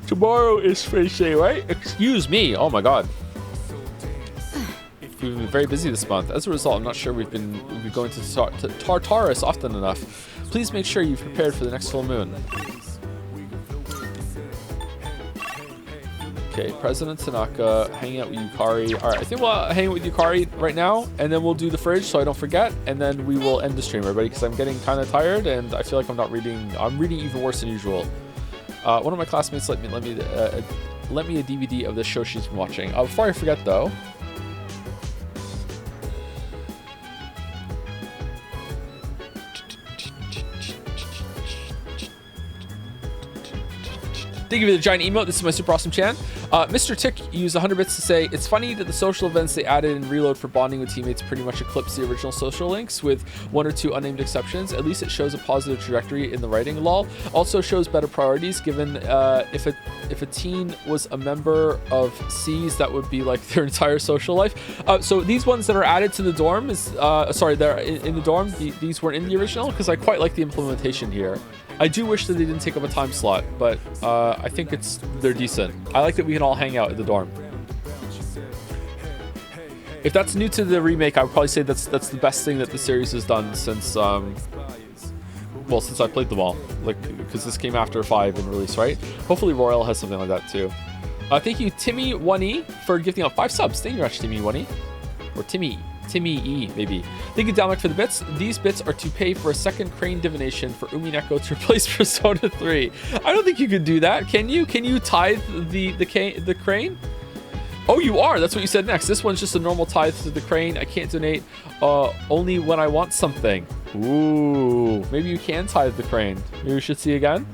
Tomorrow is Fish Day, right? Excuse me. Oh my god. We've been very busy this month. As a result, I'm not sure we've been going to Tartarus often enough. Please make sure you've prepared for the next full moon. Okay, President Tanaka, hanging out with Yukari. Alright, I think we'll hang out with Yukari right now, and then we'll do the fridge so I don't forget, and then we will end the stream, everybody, because I'm getting kind of tired, and I feel like I'm not reading. I'm reading even worse than usual. One of my classmates let me a DVD of this show she's been watching. Before I forget, though, thank you for the giant emote. This is my super awesome Chan. Mr. Tick used 100 bits to say, it's funny that the social events they added in Reload for bonding with teammates pretty much eclipse the original social links with 1 or 2 unnamed exceptions. At least it shows a positive trajectory in the writing. Lol. Also shows better priorities given if a teen was a member of C's, that would be like their entire social life. So these ones that are added to the dorm is, they're in the dorm. These weren't in the original because I quite like the implementation here. I do wish that they didn't take up a time slot, but I think they're decent. I like that we can all hang out at the dorm. If that's new to the remake, I would probably say that's the best thing that the series has done since since I played them all. Like, because this came after 5 in release, right? Hopefully Royal has something like that too. Thank you Timmy1E for gifting out 5 subs. Thank you very much, Timmy1E. Or Timmy E, maybe. Thank you, Dominic, for the bits. These bits are to pay for a second crane divination for Umineko to replace Persona 3. I don't think you can do that. Can you? Can you tithe the crane? Oh, you are. That's what you said next. This one's just a normal tithe to the crane. I can't donate only when I want something. Ooh, maybe you can tithe the crane. Maybe we should see again.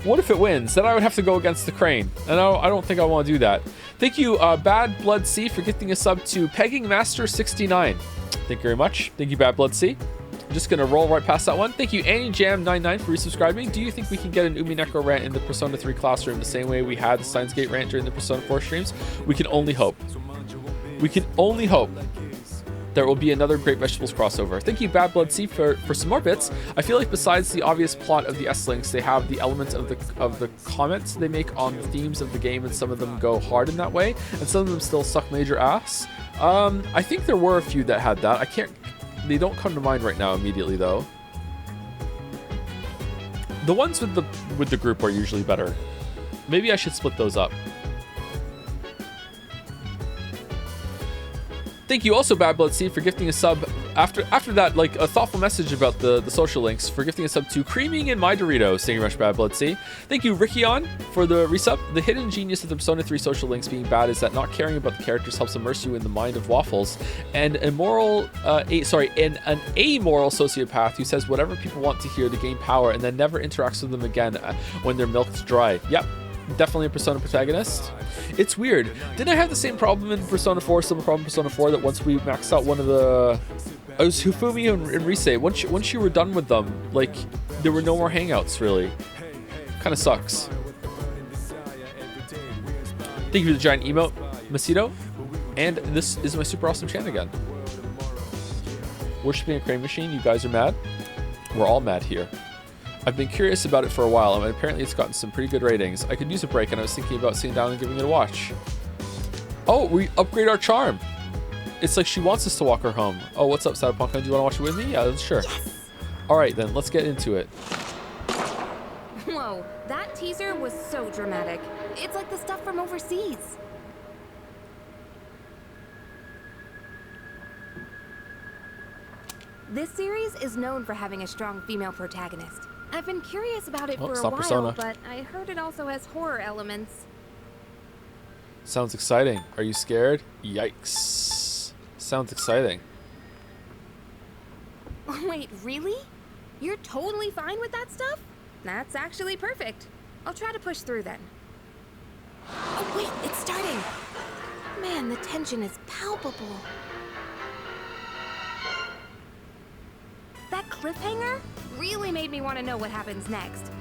What if it wins? Then I would have to go against the crane. And I don't think I want to do that. Thank you, Bad Blood C, for gifting a sub to Pegging Master 69. Thank you very much. Thank you, Bad Blood C. I'm just going to roll right past that one. Thank you, Annie Jam 99 for resubscribing. Do you think we can get an Umineko rant in the Persona 3 classroom the same way we had the Steins Gate rant during the Persona 4 streams? We can only hope. We can only hope. There will be another Great Vegetables crossover. Thank you, Bad Blood C, for some more bits. I feel like besides the obvious plot of the S-Links, they have the elements of the comments they make on the themes of the game, and some of them go hard in that way, and some of them still suck major ass. I think there were a few that had that. They don't come to mind right now immediately, though. The ones with the group are usually better. Maybe I should split those up. Thank you also, Bad Blood C, for gifting a sub after that, like a thoughtful message about the social links, for gifting a sub to Creaming in My Doritos. Thank you very much, Bad Blood C. Thank you, Rickion, for the resub. The hidden genius of the Persona 3 social links being bad is that not caring about the characters helps immerse you in the mind of Waffles, and an amoral sociopath who says whatever people want to hear to gain power and then never interacts with them again when they're milked dry. Yep. Definitely a Persona protagonist. It's weird. Didn't I have the same problem in Persona 4, similar problem in Persona 4, that once we maxed out one of the... It was Hifumi and Rise. Once you were done with them, like, there were no more hangouts, really. Kind of sucks. Thank you for the giant emote, Macedo. And this is my super awesome chant again. Worshipping a crane machine, you guys are mad? We're all mad here. I've been curious about it for a while, and apparently it's gotten some pretty good ratings. I could use a break, and I was thinking about sitting down and giving it a watch. Oh, we upgrade our charm. It's like she wants us to walk her home. Oh, what's up, Cyberpunk? Do you want to watch it with me? Yeah, sure. Yes. All right, then. Let's get into it. Whoa, that teaser was so dramatic. It's like the stuff from overseas. This series is known for having a strong female protagonist. I've been curious about it for a while, Persona. but I heard it also has horror elements. Sounds exciting. Are you scared? Yikes. Sounds exciting. Wait, really? You're totally fine with that stuff? That's actually perfect. I'll try to push through then. Oh wait, it's starting! Man, the tension is palpable. That cliffhanger really made me want to know what happens next.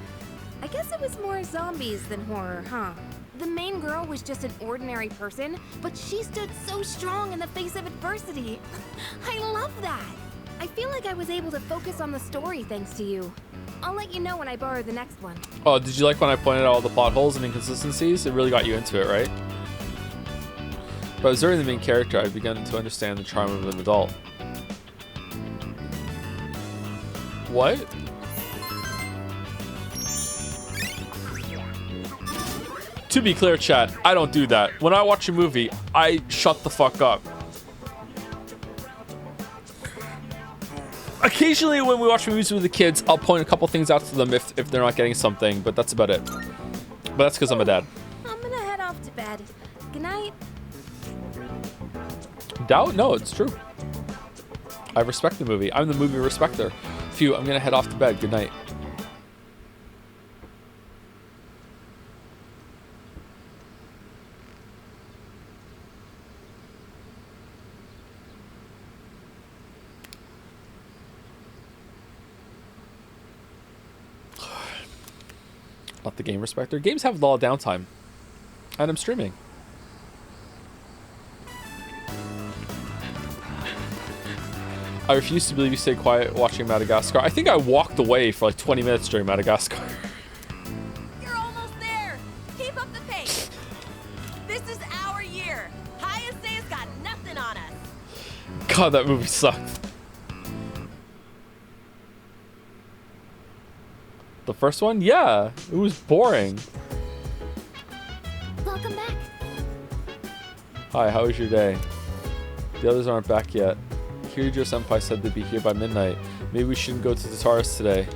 I guess it was more zombies than horror, huh? The main girl was just an ordinary person, but she stood so strong in the face of adversity. I love that! I feel like I was able to focus on the story thanks to you. I'll let you know when I borrow the next one. Oh, did you like when I pointed out all the plot holes and inconsistencies? It really got you into it, right? By observing the main character, I've begun to understand the charm of an adult. What? To be clear, chat, I don't do that. When I watch a movie, I shut the fuck up. Occasionally when we watch movies with the kids, I'll point a couple things out to them if they're not getting something, but that's about it. But that's because I'm a dad. I'm gonna head off to bed. Good night. Doubt? No, it's true. I respect the movie. I'm the movie respecter. Phew, I'm gonna head off to bed. Good night. Not the game respecter. Games have a lot of downtime. And I'm streaming. I refuse to believe you stayed quiet watching Madagascar. I think I walked away for like 20 minutes during Madagascar. You're almost there. Keep up the pace. This is our year. Hayase got nothing on us. God, that movie sucked. The first one? Yeah. It was boring. Welcome back. Hi, how was your day? The others aren't back yet. Kirijo Senpai said they'd be here by midnight. Maybe we shouldn't go to the Taurus today.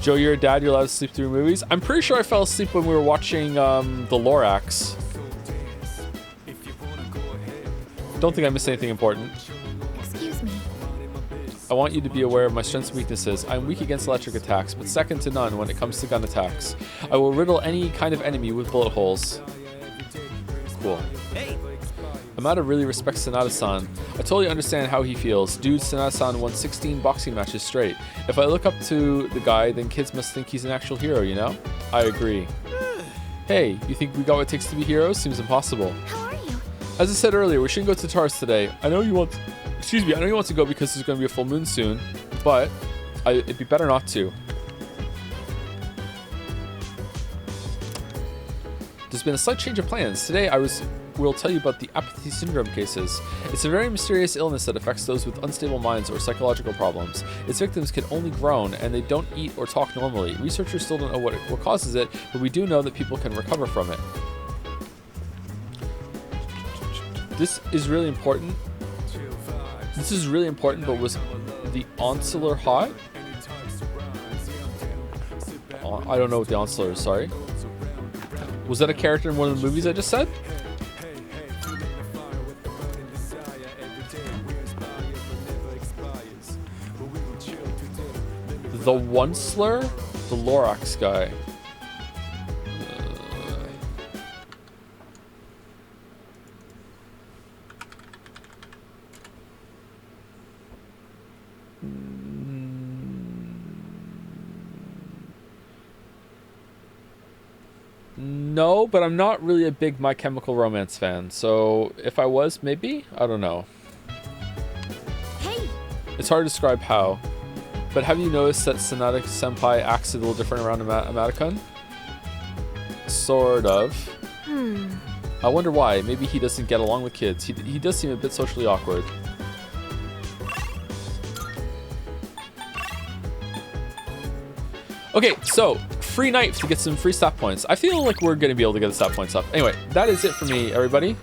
Joe, you're a dad, you're allowed to sleep through movies? I'm pretty sure I fell asleep when we were watching The Lorax. Don't think I missed anything important. Excuse me. I want you to be aware of my strengths and weaknesses. I'm weak against electric attacks, but second to none when it comes to gun attacks. I will riddle any kind of enemy with bullet holes. Cool. Amada really respects Sanada-san. I totally understand how he feels. Dude, Sanada-san won 16 boxing matches straight. If I look up to the guy, then kids must think he's an actual hero, you know? I agree. Hey, you think we got what it takes to be heroes? Seems impossible. How are you? As I said earlier, we shouldn't go to Taurus today. I know you want to go because there's going to be a full moon soon, but it'd be better not to. There's been a slight change of plans. Today we'll tell you about the apathy syndrome cases. It's a very mysterious illness that affects those with unstable minds or psychological problems. Its victims can only groan, and they don't eat or talk normally. Researchers still don't know what causes it, but we do know that people can recover from it. This is really important. But was the Onslaughter hot? I don't know what the Onslaughter is, sorry. Was that a character in one of the movies I just said? The Onslaughter? The Lorax guy. No, but I'm not really a big My Chemical Romance fan. So if I was, maybe? I don't know. Hey! It's hard to describe how. But have you noticed that Sonatic Senpai acts a little different around Amaticon? Sort of. I wonder why. Maybe he doesn't get along with kids. He does seem a bit socially awkward. Okay, so free knife to get some free stat points. I feel like we're gonna be able to get the stat points up. Anyway, that is it for me, everybody.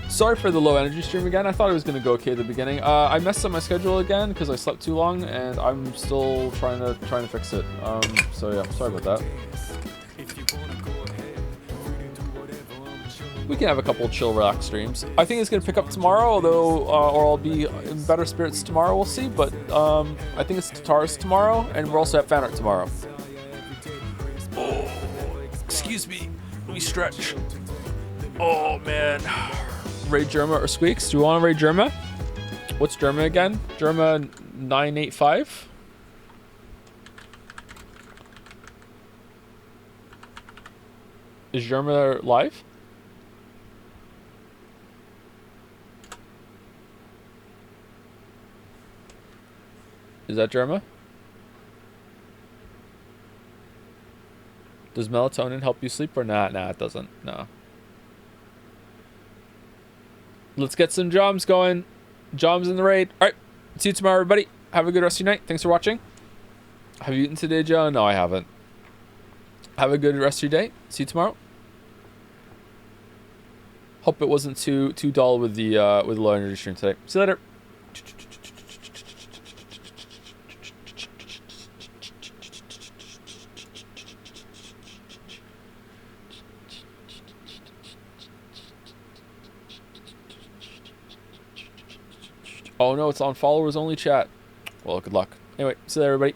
Sorry for the low energy stream again. I thought it was gonna go okay at the beginning. I messed up my schedule again because I slept too long, and I'm still trying to fix it. So yeah, sorry about that. We can have a couple chill, relax streams. I think it's gonna pick up tomorrow, although, or I'll be in better spirits tomorrow. We'll see. But I think it's Tatars tomorrow, and we're also at fan art tomorrow. Oh, excuse me. Let me stretch. Oh man. Raid Germa or Squeaks? Do you want to raid Germa? What's Germa again? Germa 985? Is Germa live? Is that Germa? Does melatonin help you sleep or not? Nah, it doesn't. No. Let's get some joms going. Joms in the raid. All right. See you tomorrow, everybody. Have a good rest of your night. Thanks for watching. Have you eaten today, Joe? No, I haven't. Have a good rest of your day. See you tomorrow. Hope it wasn't too dull with the low energy stream today. See you later. Oh no, it's on followers only chat. Well, good luck. Anyway, see you later, everybody.